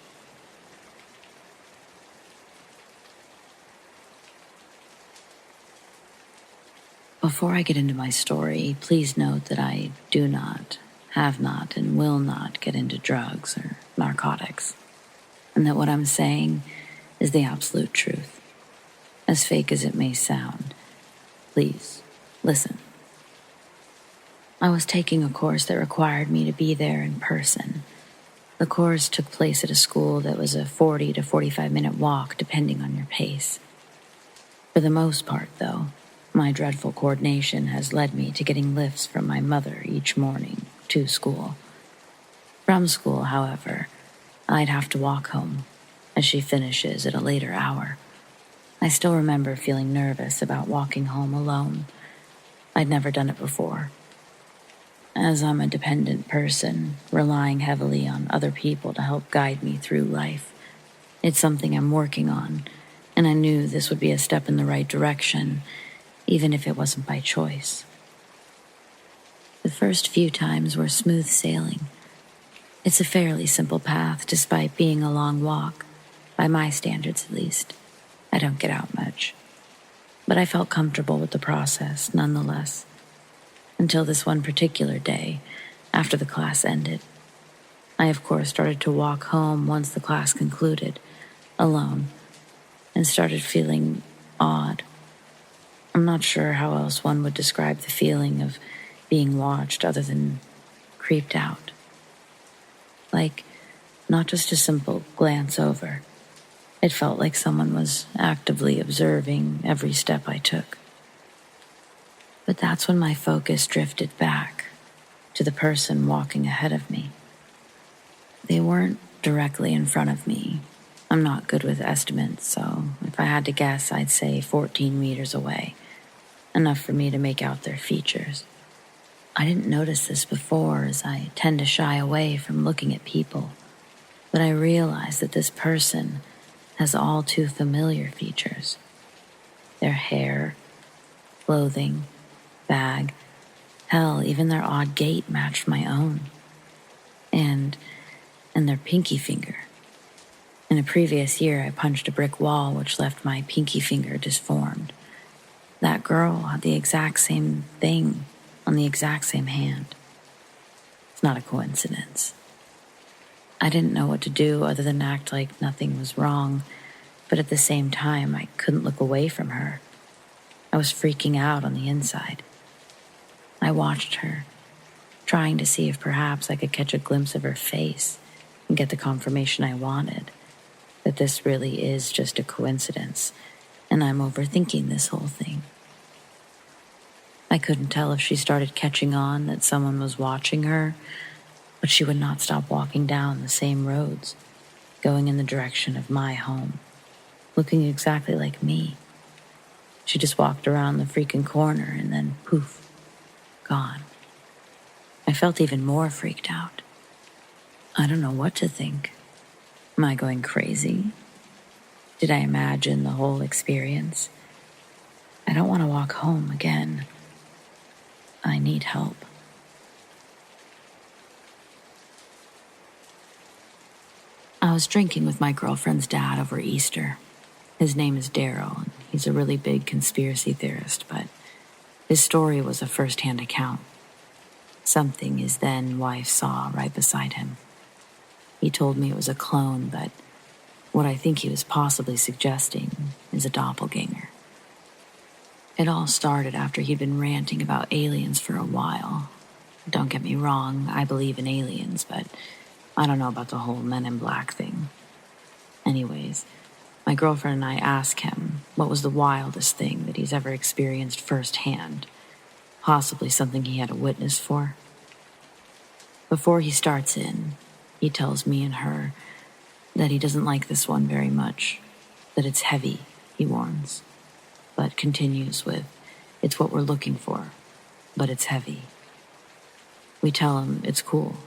Before I get into my story, please note that I do not, have not, and will not get into drugs or narcotics, and that what I'm saying is the absolute truth. As fake as it may sound, please listen. I was taking a course that required me to be there in person. The course took place at a school that was a 40 to 45-minute walk, depending on your pace. For the most part, though, my dreadful coordination has led me to getting lifts from my mother each morning to school. From school, however, I'd have to walk home, as she finishes at a later hour. I still remember feeling nervous about walking home alone. I'd never done it before. As I'm a dependent person, relying heavily on other people to help guide me through life, it's something I'm working on, and I knew this would be a step in the right direction, even if it wasn't by choice. The first few times were smooth sailing. It's a fairly simple path, despite being a long walk, by my standards at least. I don't get out much. But I felt comfortable with the process, nonetheless, until this one particular day, after the class ended. I, of course, started to walk home once the class concluded, alone, and started feeling odd. I'm not sure how else one would describe the feeling of being watched other than creeped out. Like, not just a simple glance over. It felt like someone was actively observing every step I took. But that's when my focus drifted back to the person walking ahead of me. They weren't directly in front of me. I'm not good with estimates, so if I had to guess, I'd say 14 meters away. Enough for me to make out their features. I didn't notice this before, as I tend to shy away from looking at people, but I realized that this person has all too familiar features. Their hair, clothing, bag, hell, even their odd gait matched my own. And their pinky finger. In a previous year, I punched a brick wall which left my pinky finger disformed. That girl had the exact same thing on the exact same hand. It's not a coincidence. I didn't know what to do other than act like nothing was wrong, but at the same time, I couldn't look away from her. I was freaking out on the inside. I watched her, trying to see if perhaps I could catch a glimpse of her face and get the confirmation I wanted, that this really is just a coincidence, and I'm overthinking this whole thing. I couldn't tell if she started catching on that someone was watching her, but she would not stop walking down the same roads, going in the direction of my home, looking exactly like me. She just walked around the freaking corner and then poof, gone. I felt even more freaked out. I don't know what to think. Am I going crazy? Did I imagine the whole experience? I don't want to walk home again. I need help. I was drinking with my girlfriend's dad over Easter. His name is Daryl, and he's a really big conspiracy theorist, but his story was a first-hand account. Something his then-wife saw right beside him. He told me it was a clone, but what I think he was possibly suggesting is a doppelganger. It all started after he'd been ranting about aliens for a while. Don't get me wrong, I believe in aliens, but I don't know about the whole Men in Black thing. Anyways, my girlfriend and I asked him what was the wildest thing that he's ever experienced firsthand, possibly something he had a witness for. Before he starts in, he tells me and her that he doesn't like this one very much, that it's heavy, he warns. but continues with, "It's what we're looking for, but it's heavy." We tell him it's cool.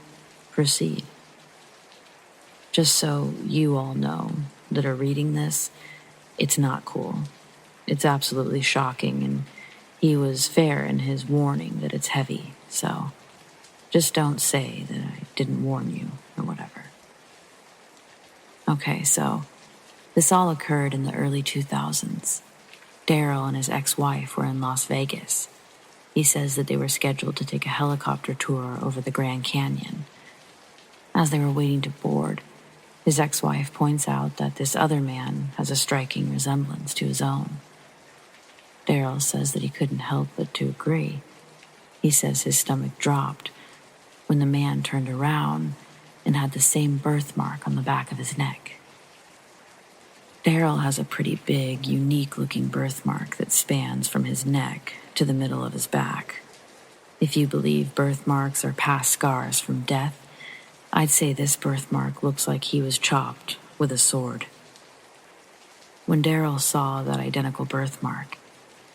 Proceed. Just so you all know that are reading this, it's not cool. It's absolutely shocking, and he was fair in his warning that it's heavy, so just don't say that I didn't warn you or whatever. Okay, so this all occurred in the early 2000s. Daryl and his ex-wife were in Las Vegas. He says that they were scheduled to take a helicopter tour over the Grand Canyon. As they were waiting to board, his ex-wife points out that this other man has a striking resemblance to his own. Daryl says that he couldn't help but to agree. He says his stomach dropped when the man turned around and had the same birthmark on the back of his neck. Daryl has a pretty big, unique-looking birthmark that spans from his neck to the middle of his back. If you believe birthmarks are past scars from death, I'd say this birthmark looks like he was chopped with a sword. When Daryl saw that identical birthmark,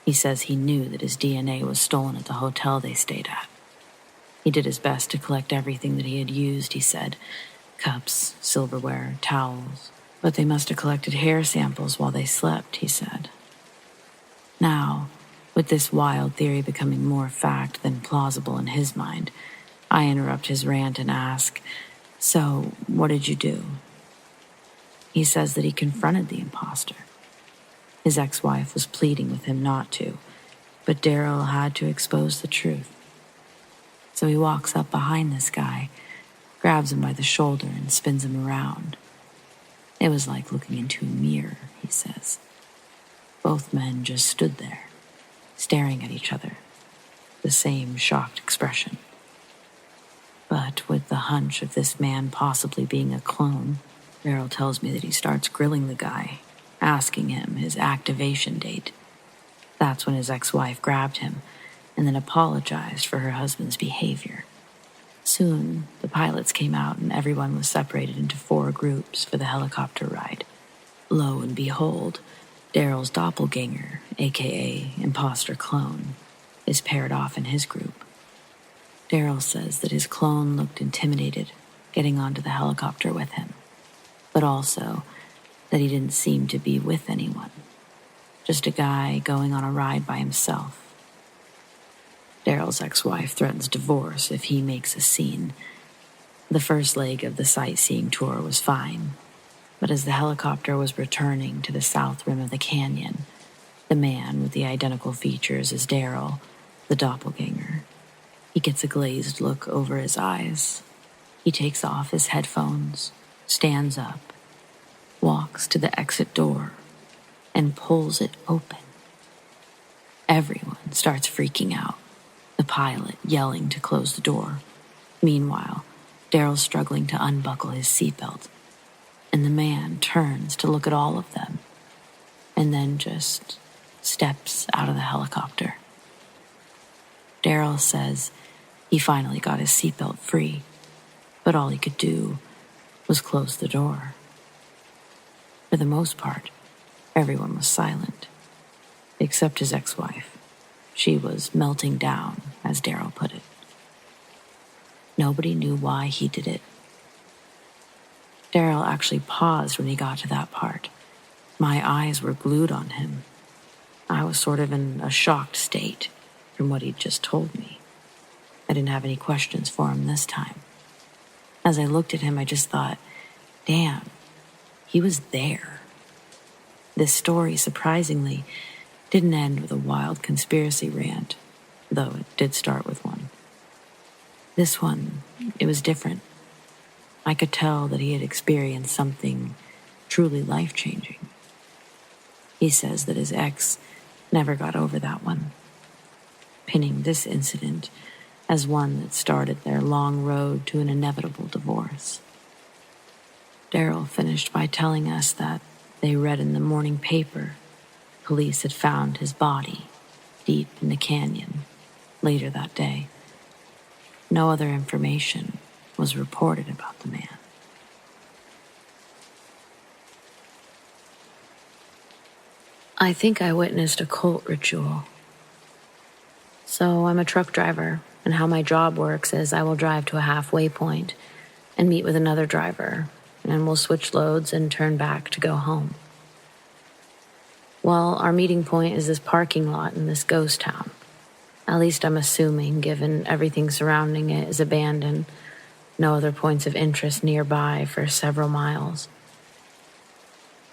he says he knew that his DNA was stolen at the hotel they stayed at. He did his best to collect everything that he had used, he said. Cups, silverware, towels. But they must have collected hair samples while they slept, he said. Now, with this wild theory becoming more fact than plausible in his mind, I interrupt his rant and ask, "So, what did you do?" He says that he confronted the imposter. His ex-wife was pleading with him not to, but Daryl had to expose the truth. So he walks up behind this guy, grabs him by the shoulder and spins him around. It was like looking into a mirror, he says. Both men just stood there, staring at each other, the same shocked expression. But with the hunch of this man possibly being a clone, Daryl tells me that he starts grilling the guy, asking him his activation date. That's when his ex-wife grabbed him and then apologized for her husband's behavior. Soon, the pilots came out and everyone was separated into 4 groups for the helicopter ride. Lo and behold, Daryl's doppelganger, aka imposter clone, is paired off in his group. Daryl says that his clone looked intimidated getting onto the helicopter with him, but also that he didn't seem to be with anyone, just a guy going on a ride by himself. Daryl's ex-wife threatens divorce if he makes a scene. The first leg of the sightseeing tour was fine, but as the helicopter was returning to the south rim of the canyon, the man with the identical features as Daryl, the doppelganger, he gets a glazed look over his eyes. He takes off his headphones, stands up, walks to the exit door, and pulls it open. Everyone starts freaking out, the pilot yelling to close the door. Meanwhile, Daryl's struggling to unbuckle his seatbelt, and the man turns to look at all of them, and then just steps out of the helicopter. Daryl says he finally got his seatbelt free, but all he could do was close the door. For the most part, everyone was silent, except his ex-wife. She was melting down, as Daryl put it. Nobody knew why he did it. Daryl actually paused when he got to that part. My eyes were glued on him. I was sort of in a shocked state from what he'd just told me. I didn't have any questions for him this time. As I looked at him, I just thought, damn, he was there. This story, surprisingly, didn't end with a wild conspiracy rant, though it did start with one. This one, it was different. I could tell that he had experienced something truly life-changing. He says that his ex never got over that one, pinning this incident as one that started their long road to an inevitable divorce. Daryl finished by telling us that they read in the morning paper police had found his body deep in the canyon later that day. No other information was reported about the man. I think I witnessed a cult ritual. So I'm a truck driver, and how my job works is I will drive to a halfway point and meet with another driver, and we'll switch loads and turn back to go home. Well, our meeting point is this parking lot in this ghost town. At least I'm assuming, given everything surrounding it is abandoned, no other points of interest nearby for several miles.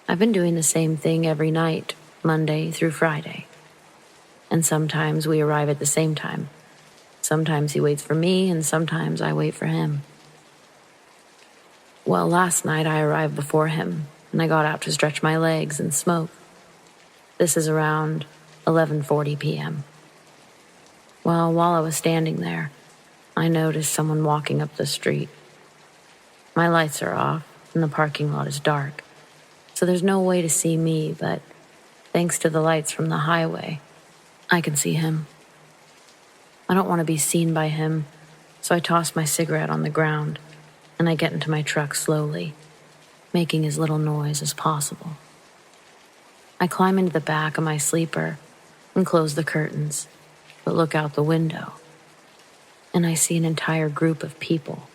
I've been doing the same thing every night, Monday through Friday. And sometimes we arrive at the same time. Sometimes he waits for me, and sometimes I wait for him. Well, last night I arrived before him, and I got out to stretch my legs and smoke. This is around 11:40 p.m. Well, while I was standing there, I noticed someone walking up the street. My lights are off, and the parking lot is dark, so there's no way to see me, but thanks to the lights from the highway, I can see him. I don't want to be seen by him, so I toss my cigarette on the ground, and I get into my truck slowly, making as little noise as possible. I climb into the back of my sleeper and close the curtains, but look out the window, and I see an entire group of people,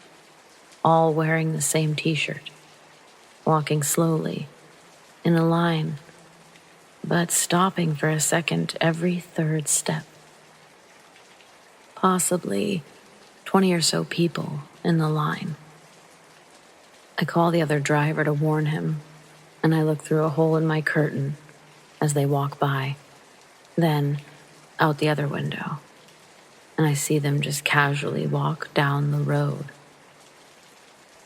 all wearing the same t-shirt, walking slowly, in a line, but stopping for a second every third step. Possibly 20 or so people in the line. I call the other driver to warn him, and I look through a hole in my curtain as they walk by, then out the other window, and I see them just casually walk down the road.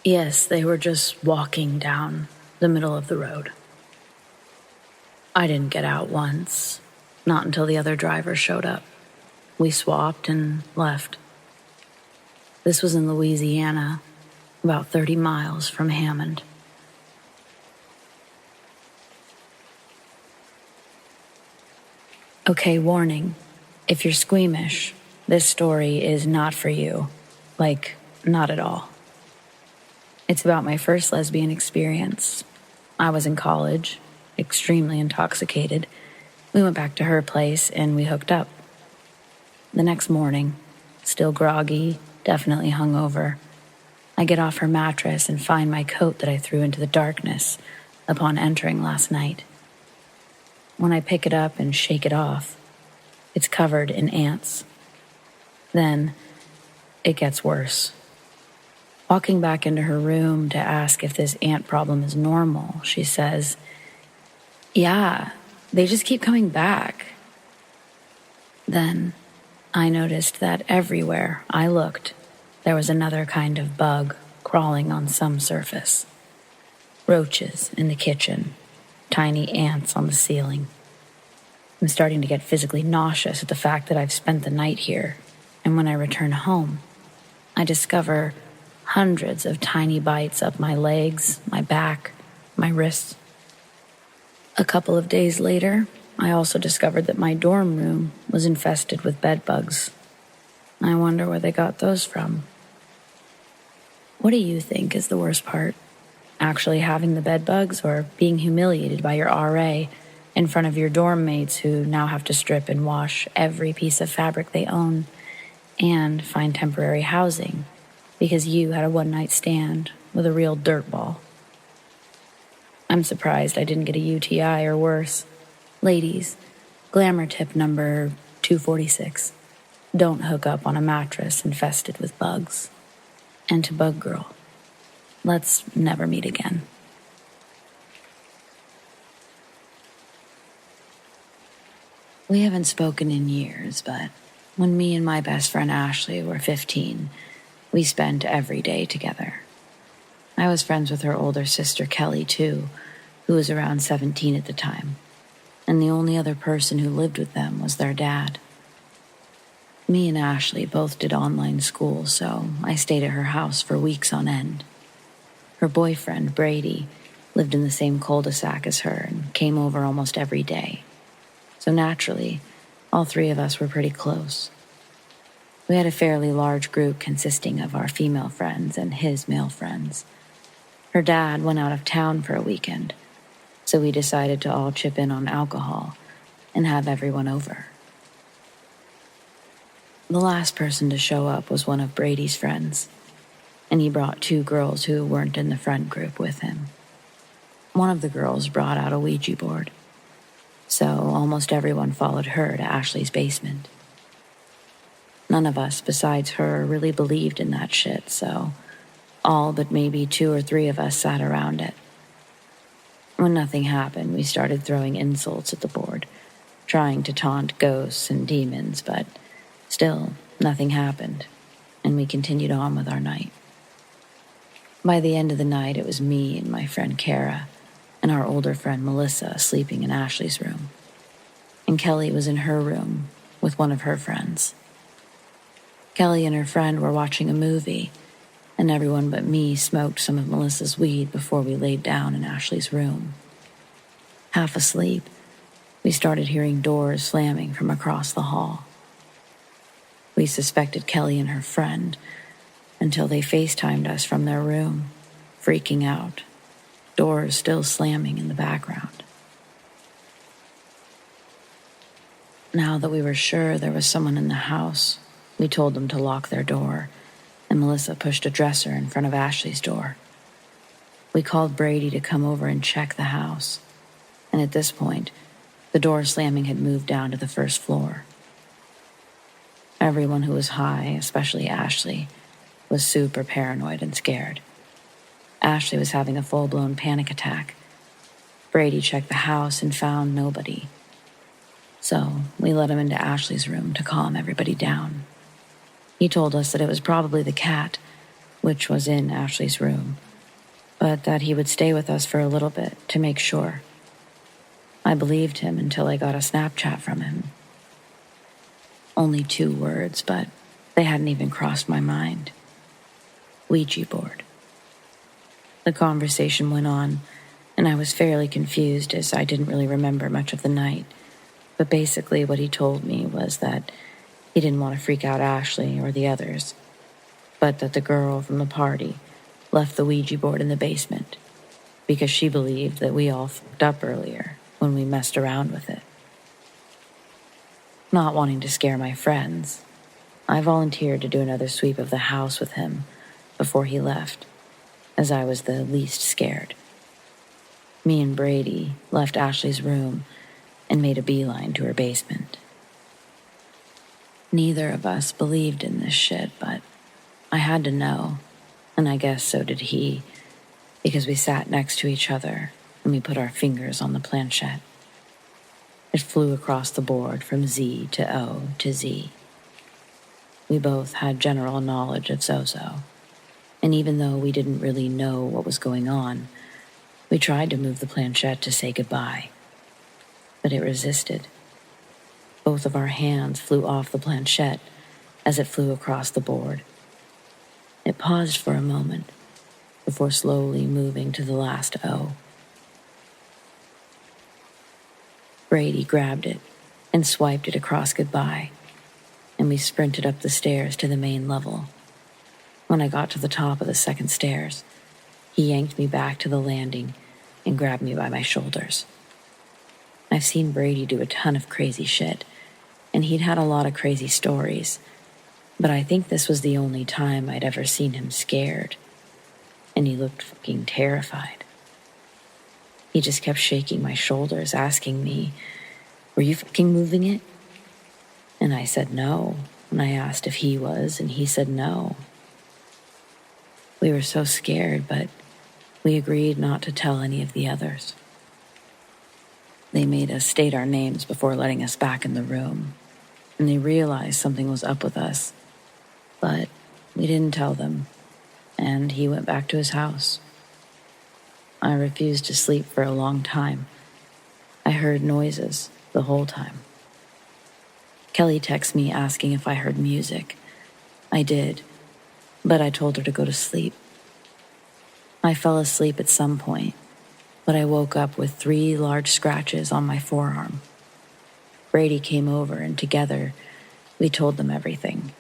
Yes, they were just walking down the middle of the road. I didn't get out once, not until the other driver showed up. We swapped and left. This was in Louisiana, about 30 miles from Hammond. Okay, warning. If you're squeamish, this story is not for you. Like, not at all. It's about my first lesbian experience. I was in college, extremely intoxicated. We went back to her place and we hooked up. The next morning, still groggy, definitely hungover, I get off her mattress and find my coat that I threw into the darkness upon entering last night. When I pick it up and shake it off, it's covered in ants. Then it gets worse. Walking back into her room to ask if this ant problem is normal, she says, "Yeah, they just keep coming back." Then I noticed that everywhere I looked, there was another kind of bug crawling on some surface. Roaches in the kitchen, tiny ants on the ceiling. I'm starting to get physically nauseous at the fact that I've spent the night here, and when I return home, I discover hundreds of tiny bites up my legs, my back, my wrists. A couple of days later, I also discovered that my dorm room was infested with bed bugs. I wonder where they got those from. What do you think is the worst part? Actually having the bed bugs, or being humiliated by your RA in front of your dorm mates who now have to strip and wash every piece of fabric they own and find temporary housing because you had a one-night stand with a real dirtball? I'm surprised I didn't get a UTI or worse. Ladies, glamour tip number 246. Don't hook up on a mattress infested with bugs. And to Bug Girl, let's never meet again. We haven't spoken in years, but when me and my best friend Ashley were 15, we spent every day together. I was friends with her older sister Kelly, too, who was around 17 at the time, and the only other person who lived with them was their dad. Me and Ashley both did online school, so I stayed at her house for weeks on end. Her boyfriend, Brady, lived in the same cul-de-sac as her and came over almost every day. So naturally, all three of us were pretty close. We had a fairly large group consisting of our female friends and his male friends. Her dad went out of town for a weekend, so we decided to all chip in on alcohol and have everyone over. The last person to show up was one of Brady's friends, and he brought 2 girls who weren't in the friend group with him. One of the girls brought out a Ouija board, so almost everyone followed her to Ashley's basement. None of us besides her really believed in that shit, so all but maybe 2 or 3 of us sat around it. When nothing happened, we started throwing insults at the board, trying to taunt ghosts and demons, but still, nothing happened, and we continued on with our night. By the end of the night, it was me and my friend Kara and our older friend Melissa sleeping in Ashley's room, and Kelly was in her room with one of her friends. Kelly and her friend were watching a movie, and everyone but me smoked some of Melissa's weed before we laid down in Ashley's room. Half asleep, we started hearing doors slamming from across the hall. We suspected Kelly and her friend until they FaceTimed us from their room, freaking out, doors still slamming in the background. Now that we were sure there was someone in the house, we told them to lock their door, and Melissa pushed a dresser in front of Ashley's door. We called Brady to come over and check the house, and at this point, the door slamming had moved down to the first floor. Everyone who was high, especially Ashley, was super paranoid and scared. Ashley was having a full-blown panic attack. Brady checked the house and found nobody. So we let him into Ashley's room to calm everybody down. He told us that it was probably the cat, which was in Ashley's room, but that he would stay with us for a little bit to make sure. I believed him until I got a Snapchat from him. Only 2 words, but they hadn't even crossed my mind. Ouija board. The conversation went on, and I was fairly confused as I didn't really remember much of the night, but basically what he told me was that he didn't want to freak out Ashley or the others, but that the girl from the party left the Ouija board in the basement because she believed that we all fucked up earlier when we messed around with it. Not wanting to scare my friends, I volunteered to do another sweep of the house with him before he left, as I was the least scared. Me and Brady left Ashley's room and made a beeline to her basement. Neither of us believed in this shit, but I had to know, and I guess so did he, because we sat next to each other and we put our fingers on the planchette. It flew across the board from Z to O to Z. We both had general knowledge of Zozo, and even though we didn't really know what was going on, we tried to move the planchette to say goodbye, but it resisted. Both of our hands flew off the planchette as it flew across the board. It paused for a moment before slowly moving to the last O. Brady grabbed it and swiped it across goodbye, and we sprinted up the stairs to the main level. When I got to the top of the second stairs, he yanked me back to the landing and grabbed me by my shoulders. I've seen Brady do a ton of crazy shit, and he'd had a lot of crazy stories, but I think this was the only time I'd ever seen him scared, and he looked fucking terrified. He just kept shaking my shoulders, asking me, "Were you fucking moving it?" And I said no, and I asked if he was, and he said no. We were so scared, but we agreed not to tell any of the others. They made us state our names before letting us back in the room, and they realized something was up with us, but we didn't tell them, and he went back to his house. I refused to sleep for a long time. I heard noises the whole time. Kelly texted me asking if I heard music. I did, but I told her to go to sleep. I fell asleep at some point, but I woke up with 3 large scratches on my forearm. Brady came over, and together, we told them everything.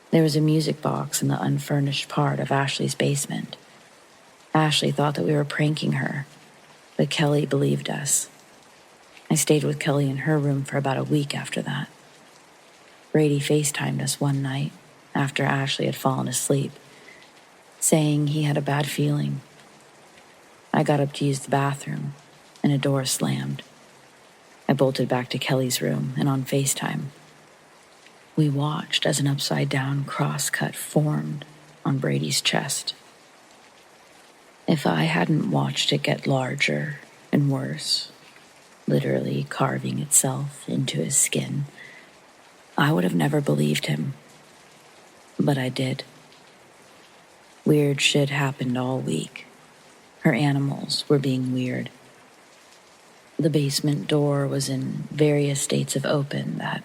There was a music box in the unfurnished part of Ashley's basement. Ashley thought that we were pranking her, but Kelly believed us. I stayed with Kelly in her room for about a week after that. Brady FaceTimed us one night after Ashley had fallen asleep, saying he had a bad feeling. I got up to use the bathroom, and a door slammed. I bolted back to Kelly's room, and on FaceTime, we watched as an upside-down cross-cut formed on Brady's chest. If I hadn't watched it get larger and worse, literally carving itself into his skin, I would have never believed him. But I did. Weird shit happened all week. Her animals were being weird. The basement door was in various states of open that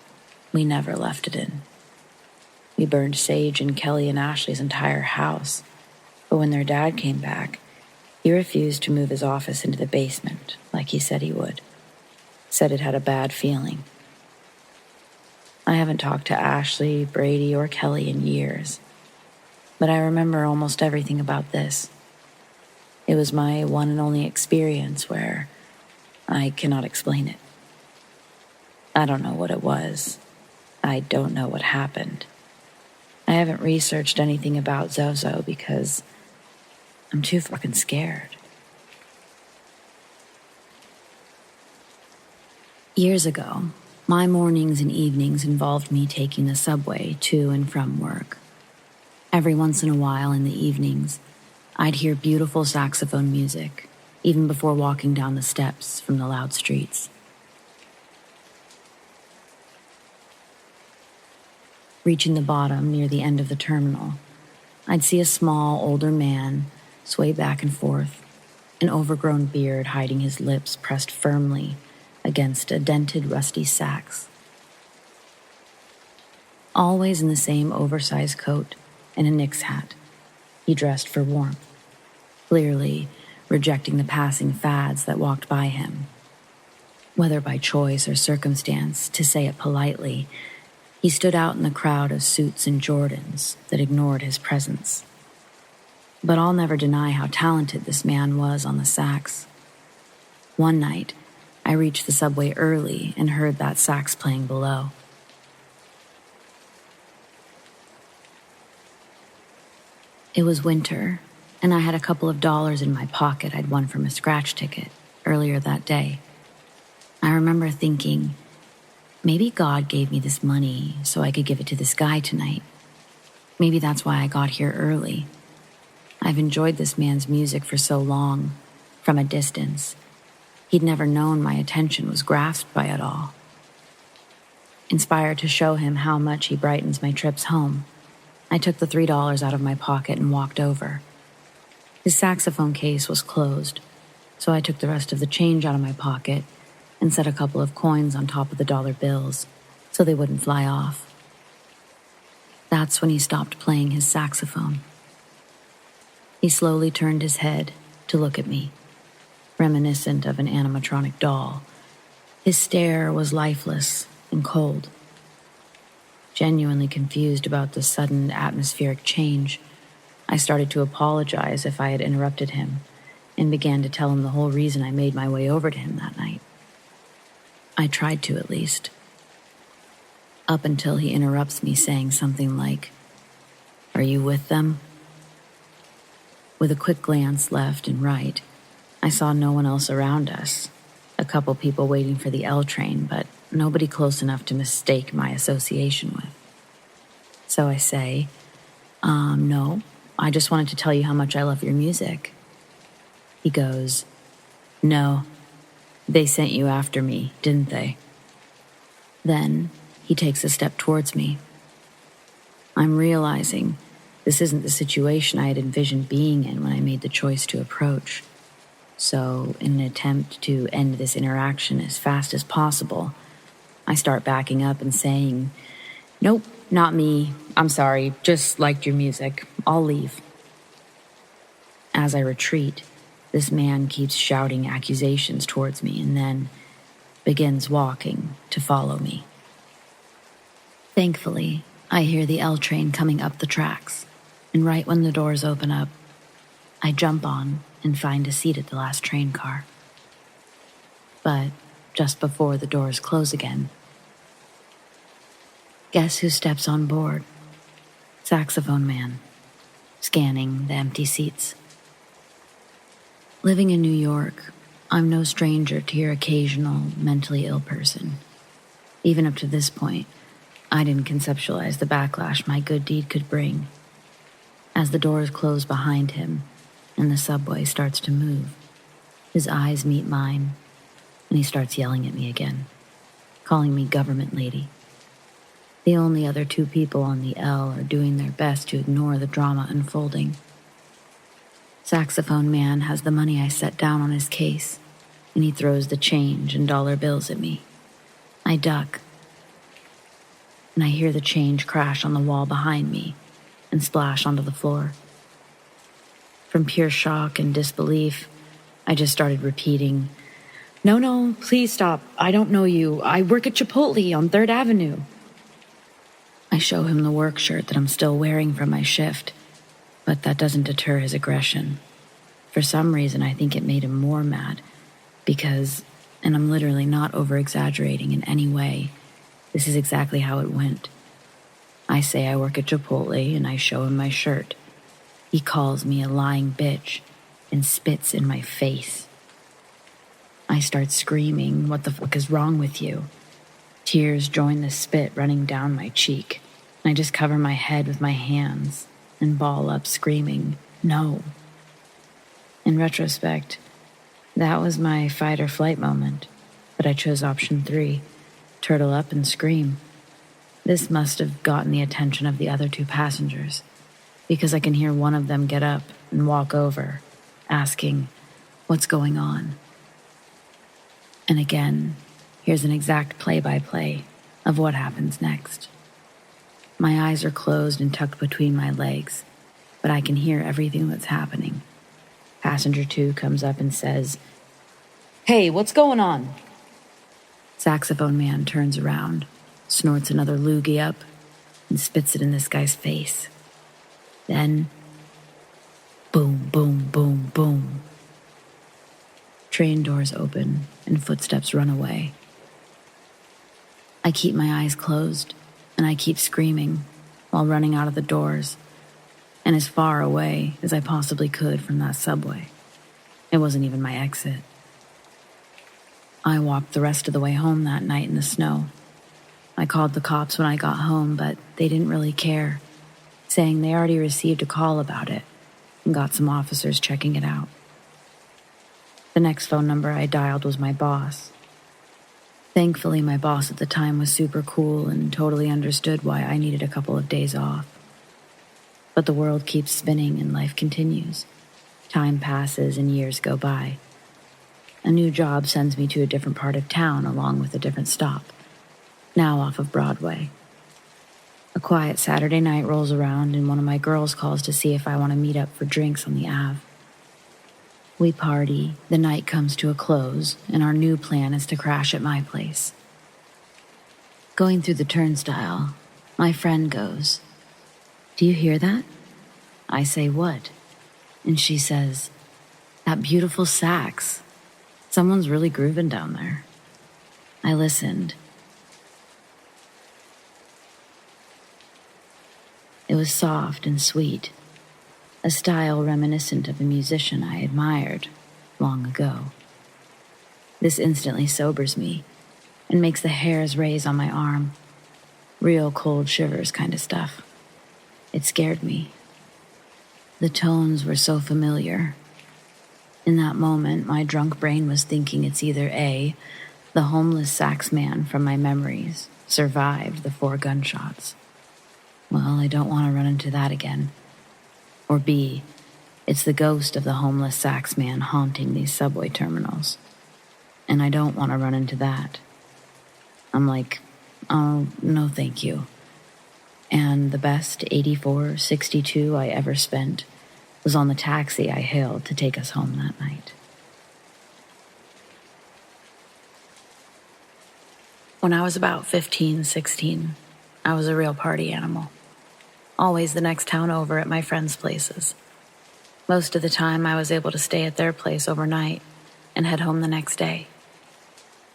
we never left it in. We burned sage in Kelly and Ashley's entire house, but when their dad came back, he refused to move his office into the basement like he said he would. Said it had a bad feeling. I haven't talked to Ashley, Brady, or Kelly in years, but I remember almost everything about this. It was my one and only experience where I cannot explain it. I don't know what it was. I don't know what happened. I haven't researched anything about Zozo because I'm too fucking scared. Years ago, my mornings and evenings involved me taking the subway to and from work. Every once in a while in the evenings, I'd hear beautiful saxophone music, even before walking down the steps from the loud streets. Reaching the bottom near the end of the terminal, I'd see a small, older man sway back and forth, an overgrown beard hiding his lips pressed firmly against a dented, rusty sax. Always in the same oversized coat and a Knicks hat, he dressed for warmth, clearly rejecting the passing fads that walked by him. Whether by choice or circumstance, to say it politely, he stood out in the crowd of suits and Jordans that ignored his presence. But I'll never deny how talented this man was on the sax. One night, I reached the subway early and heard that sax playing below. It was winter, and I had a couple of dollars in my pocket I'd won from a scratch ticket earlier that day. I remember thinking, maybe God gave me this money so I could give it to this guy tonight. Maybe that's why I got here early. I've enjoyed this man's music for so long, from a distance. He'd never known my attention was grasped by it all. Inspired to show him how much he brightens my trips home, I took the $3 out of my pocket and walked over. His saxophone case was closed, so I took the rest of the change out of my pocket and set a couple of coins on top of the dollar bills so they wouldn't fly off. That's when he stopped playing his saxophone. He slowly turned his head to look at me, reminiscent of an animatronic doll. His stare was lifeless and cold. Genuinely confused about the sudden atmospheric change, I started to apologize if I had interrupted him and began to tell him the whole reason I made my way over to him that night. I tried to, at least. Up until he interrupts me saying something like, "Are you with them?" With a quick glance left and right, I saw no one else around us. A couple people waiting for the L train, but nobody close enough to mistake my association with. So I say, no, I just wanted to tell you how much I love your music. He goes, "No, they sent you after me, didn't they?" Then he takes a step towards me. I'm realizing this isn't the situation I had envisioned being in when I made the choice to approach. So, in an attempt to end this interaction as fast as possible, I start backing up and saying, "Nope, not me. I'm sorry, just liked your music. I'll leave." As I retreat, this man keeps shouting accusations towards me and then begins walking to follow me. Thankfully, I hear the L train coming up the tracks, and right when the doors open up, I jump on and find a seat at the last train car. but just before the doors close again, guess who steps on board? Saxophone man, scanning the empty seats. Living in New York, I'm no stranger to your occasional mentally ill person. Even up to this point, I didn't conceptualize the backlash my good deed could bring. As the doors close behind him and the subway starts to move, his eyes meet mine, and he starts yelling at me again, calling me government lady. The only other two people on the L are doing their best to ignore the drama unfolding. Saxophone man has the money I set down on his case, and he throws the change and dollar bills at me. I duck, and I hear the change crash on the wall behind me and splash onto the floor. From pure shock and disbelief, I just started repeating, No, please stop. I don't know you. I work at Chipotle on 3rd Avenue. I show him the work shirt that I'm still wearing from my shift, but that doesn't deter his aggression. For some reason, I think it made him more mad because, and I'm literally not over-exaggerating in any way, this is exactly how it went. I say I work at Chipotle and I show him my shirt. He calls me a lying bitch and spits in my face. I start screaming, what the fuck is wrong with you? Tears join the spit running down my cheek, and I just cover my head with my hands and ball up screaming, no. In retrospect, that was my fight or flight moment, but I chose option 3, turtle up and scream. This must have gotten the attention of the other 2 passengers, because I can hear one of them get up and walk over, asking, what's going on? And again, here's an exact play-by-play of what happens next. My eyes are closed and tucked between my legs, but I can hear everything that's happening. Passenger 2 comes up and says, Hey, what's going on? Saxophone man turns around, snorts another loogie up, and spits it in this guy's face. Then, boom, boom, boom, boom. Train doors open and footsteps run away. I keep my eyes closed and I keep screaming while running out of the doors and as far away as I possibly could from that subway. It wasn't even my exit. I walked the rest of the way home that night in the snow. I called the cops when I got home, but they didn't really care, saying they already received a call about it and got some officers checking it out. The next phone number I dialed was my boss. Thankfully, my boss at the time was super cool and totally understood why I needed a couple of days off. But the world keeps spinning and life continues. Time passes and years go by. A new job sends me to a different part of town along with a different stop, now off of Broadway. A quiet Saturday night rolls around and one of my girls calls to see if I want to meet up for drinks on the Ave. We party, the night comes to a close, and our new plan is to crash at my place. Going through the turnstile, my friend goes, Do you hear that? I say, what? And she says, That beautiful sax. Someone's really grooving down there. I listened. It was soft and sweet, a style reminiscent of a musician I admired long ago. This instantly sobers me and makes the hairs raise on my arm. Real cold shivers kind of stuff. It scared me. The tones were so familiar. In that moment, my drunk brain was thinking it's either A, the homeless sax man from my memories survived the 4 gunshots. Well, I don't want to run into that again. Or B, it's the ghost of the homeless sax man haunting these subway terminals. And I don't want to run into that. I'm like, oh, no thank you. And the best $84.62 I ever spent was on the taxi I hailed to take us home that night. When I was about 15, 16, I was a real party animal. Always the next town over at my friends' places. Most of the time I was able to stay at their place overnight and head home the next day.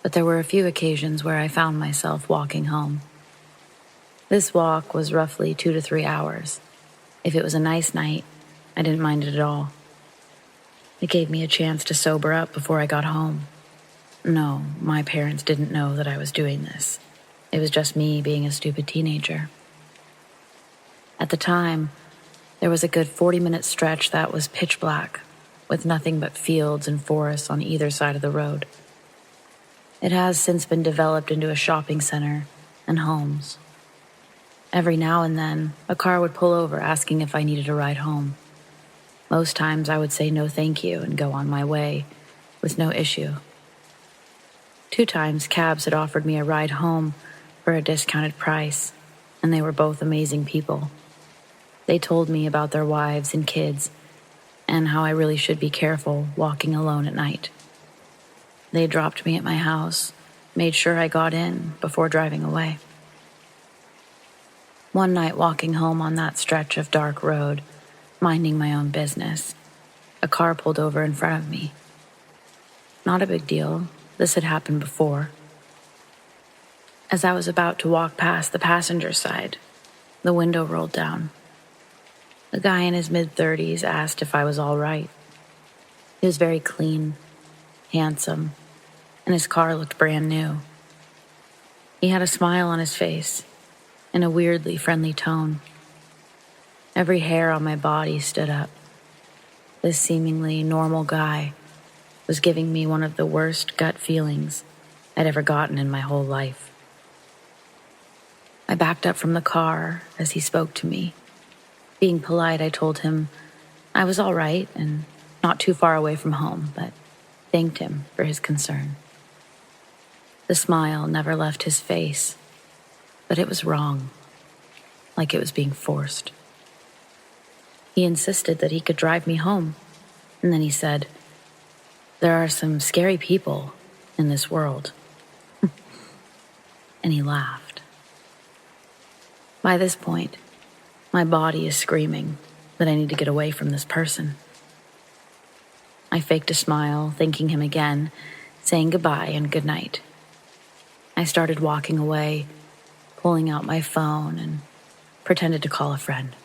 but there were a few occasions where I found myself walking home. This walk was roughly 2 to 3 hours. If it was a nice night, I didn't mind it at all. It gave me a chance to sober up before I got home. No, my parents didn't know that I was doing this. It was just me being a stupid teenager. At the time, there was a good 40-minute stretch that was pitch black, with nothing but fields and forests on either side of the road. It has since been developed into a shopping center and homes. Every now and then, a car would pull over asking if I needed a ride home. Most times I would say no thank you and go on my way, with no issue. 2 times cabs had offered me a ride home for a discounted price, and they were both amazing people. They told me about their wives and kids, and how I really should be careful walking alone at night. They dropped me at my house, made sure I got in before driving away. One night walking home on that stretch of dark road, minding my own business, a car pulled over in front of me. Not a big deal. This had happened before. As I was about to walk past the passenger side, the window rolled down. A guy in his mid-30s asked if I was all right. He was very clean, handsome, and his car looked brand new. He had a smile on his face and a weirdly friendly tone. Every hair on my body stood up. This seemingly normal guy was giving me one of the worst gut feelings I'd ever gotten in my whole life. I backed up from the car as he spoke to me. Being polite, I told him I was all right and not too far away from home, but thanked him for his concern. The smile never left his face, but it was wrong, like it was being forced. He insisted that he could drive me home, and then he said, "There are some scary people in this world." And he laughed. By this point, my body is screaming that I need to get away from this person. I faked a smile, thanking him again, saying goodbye and good night. I started walking away, pulling out my phone, and pretended to call a friend.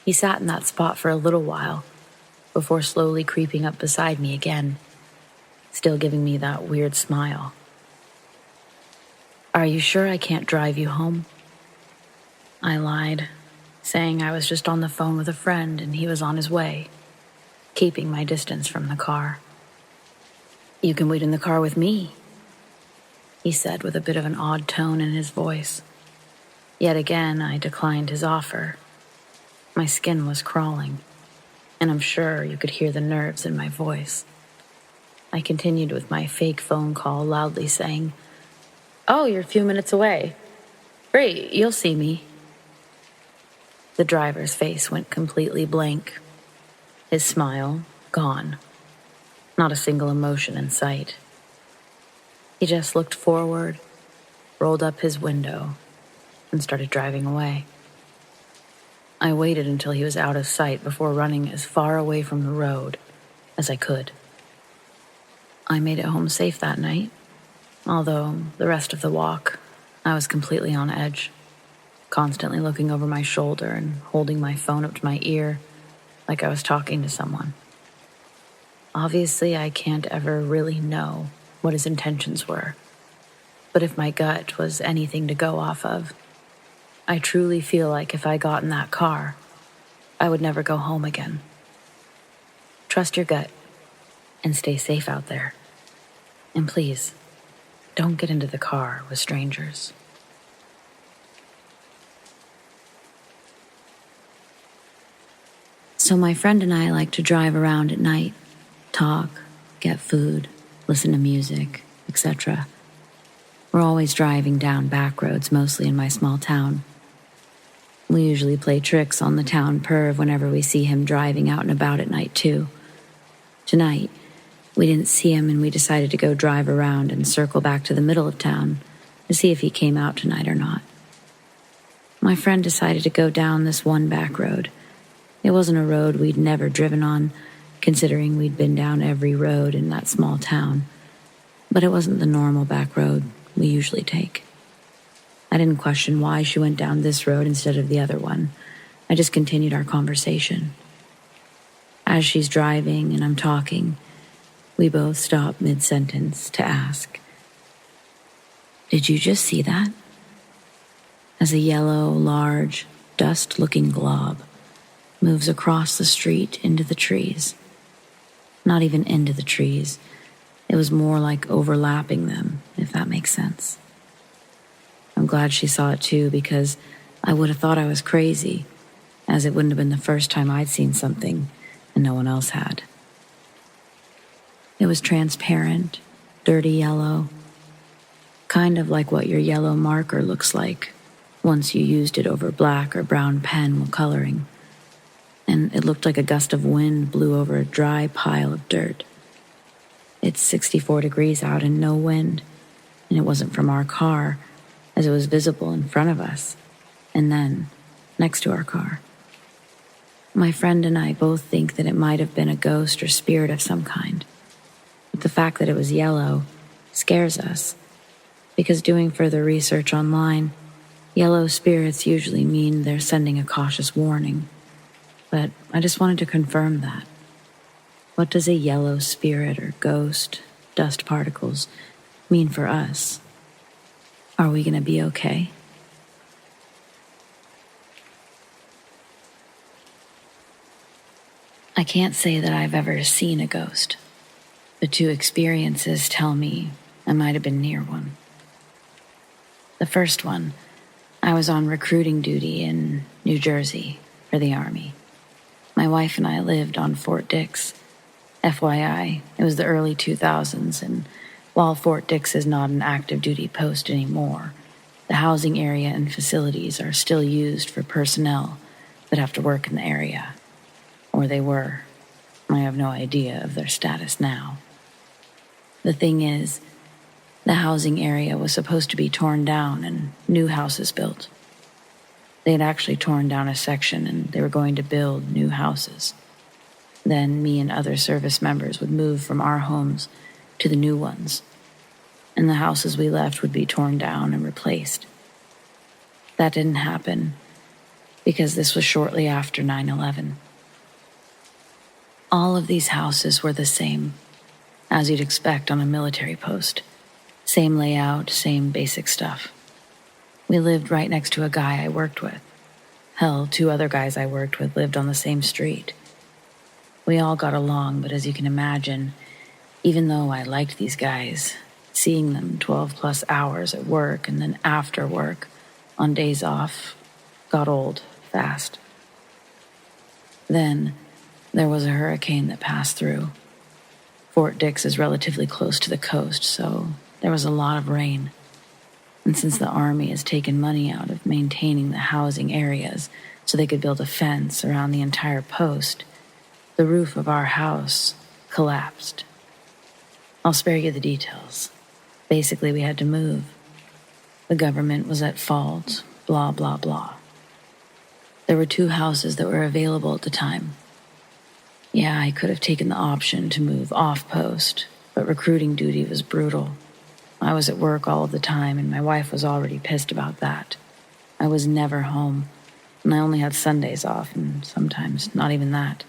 He sat in that spot for a little while before slowly creeping up beside me again, still giving me that weird smile. "Are you sure I can't drive you home?" I lied, saying I was just on the phone with a friend and he was on his way, keeping my distance from the car. "You can wait in the car with me," he said with a bit of an odd tone in his voice. Yet again, I declined his offer. My skin was crawling, and I'm sure you could hear the nerves in my voice. I continued with my fake phone call, loudly saying, "Oh, you're a few minutes away. Great, you'll see me." The driver's face went completely blank. His smile gone. Not a single emotion in sight. He just looked forward, rolled up his window, and started driving away. I waited until he was out of sight before running as far away from the road as I could. I made it home safe that night, although the rest of the walk, I was completely on edge, constantly looking over my shoulder and holding my phone up to my ear like I was talking to someone. Obviously, I can't ever really know what his intentions were, but if my gut was anything to go off of, I truly feel like if I got in that car, I would never go home again. Trust your gut and stay safe out there. And please, don't get into the car with strangers. So my friend and I like to drive around at night, talk, get food, listen to music, etc. We're always driving down back roads, mostly in my small town. We usually play tricks on the town perv whenever we see him driving out and about at night too. Tonight, we didn't see him and we decided to go drive around and circle back to the middle of town to see if he came out tonight or not. My friend decided to go down this one back road. It wasn't a road we'd never driven on, considering we'd been down every road in that small town. But it wasn't the normal back road we usually take. I didn't question why she went down this road instead of the other one. I just continued our conversation. As she's driving and I'm talking, we both stop mid-sentence to ask, "Did you just see that?" As a yellow, large, dust-looking glob moves across the street into the trees. Not even into the trees. It was more like overlapping them, if that makes sense. I'm glad she saw it too, because I would have thought I was crazy, as it wouldn't have been the first time I'd seen something and no one else had. It was transparent, dirty yellow, kind of like what your yellow marker looks like once you used it over black or brown pen while coloring. And it looked like a gust of wind blew over a dry pile of dirt. It's 64 degrees out and no wind, and it wasn't from our car, as it was visible in front of us, and then next to our car. My friend and I both think that it might have been a ghost or spirit of some kind. But the fact that it was yellow scares us, because doing further research online, yellow spirits usually mean they're sending a cautious warning. But I just wanted to confirm that. What does a yellow spirit or ghost, dust particles, mean for us? Are we going to be okay? I can't say that I've ever seen a ghost, but two experiences tell me I might have been near one. The first one, I was on recruiting duty in New Jersey for the Army. My wife and I lived on Fort Dix. FYI, it was the early 2000s, and while Fort Dix is not an active duty post anymore, the housing area and facilities are still used for personnel that have to work in the area. Or they were. I have no idea of their status now. The thing is, the housing area was supposed to be torn down and new houses built. They had actually torn down a section and they were going to build new houses. Then me and other service members would move from our homes to the new ones, and the houses we left would be torn down and replaced. That didn't happen because this was shortly after 9/11. All of these houses were the same, as you'd expect on a military post. Same layout, same basic stuff. We lived right next to a guy I worked with. Hell, two other guys I worked with lived on the same street. We all got along, but as you can imagine, even though I liked these guys, seeing them 12 plus hours at work and then after work, on days off, got old fast. Then there was a hurricane that passed through. Fort Dix is relatively close to the coast, so there was a lot of rain. And since the Army has taken money out of maintaining the housing areas so they could build a fence around the entire post, the roof of our house collapsed. I'll spare you the details. Basically, we had to move. The government was at fault, blah, blah, blah. There were two houses that were available at the time. Yeah, I could have taken the option to move off post, but recruiting duty was brutal. I was at work all of the time, and my wife was already pissed about that. I was never home, and I only had Sundays off, and sometimes not even that.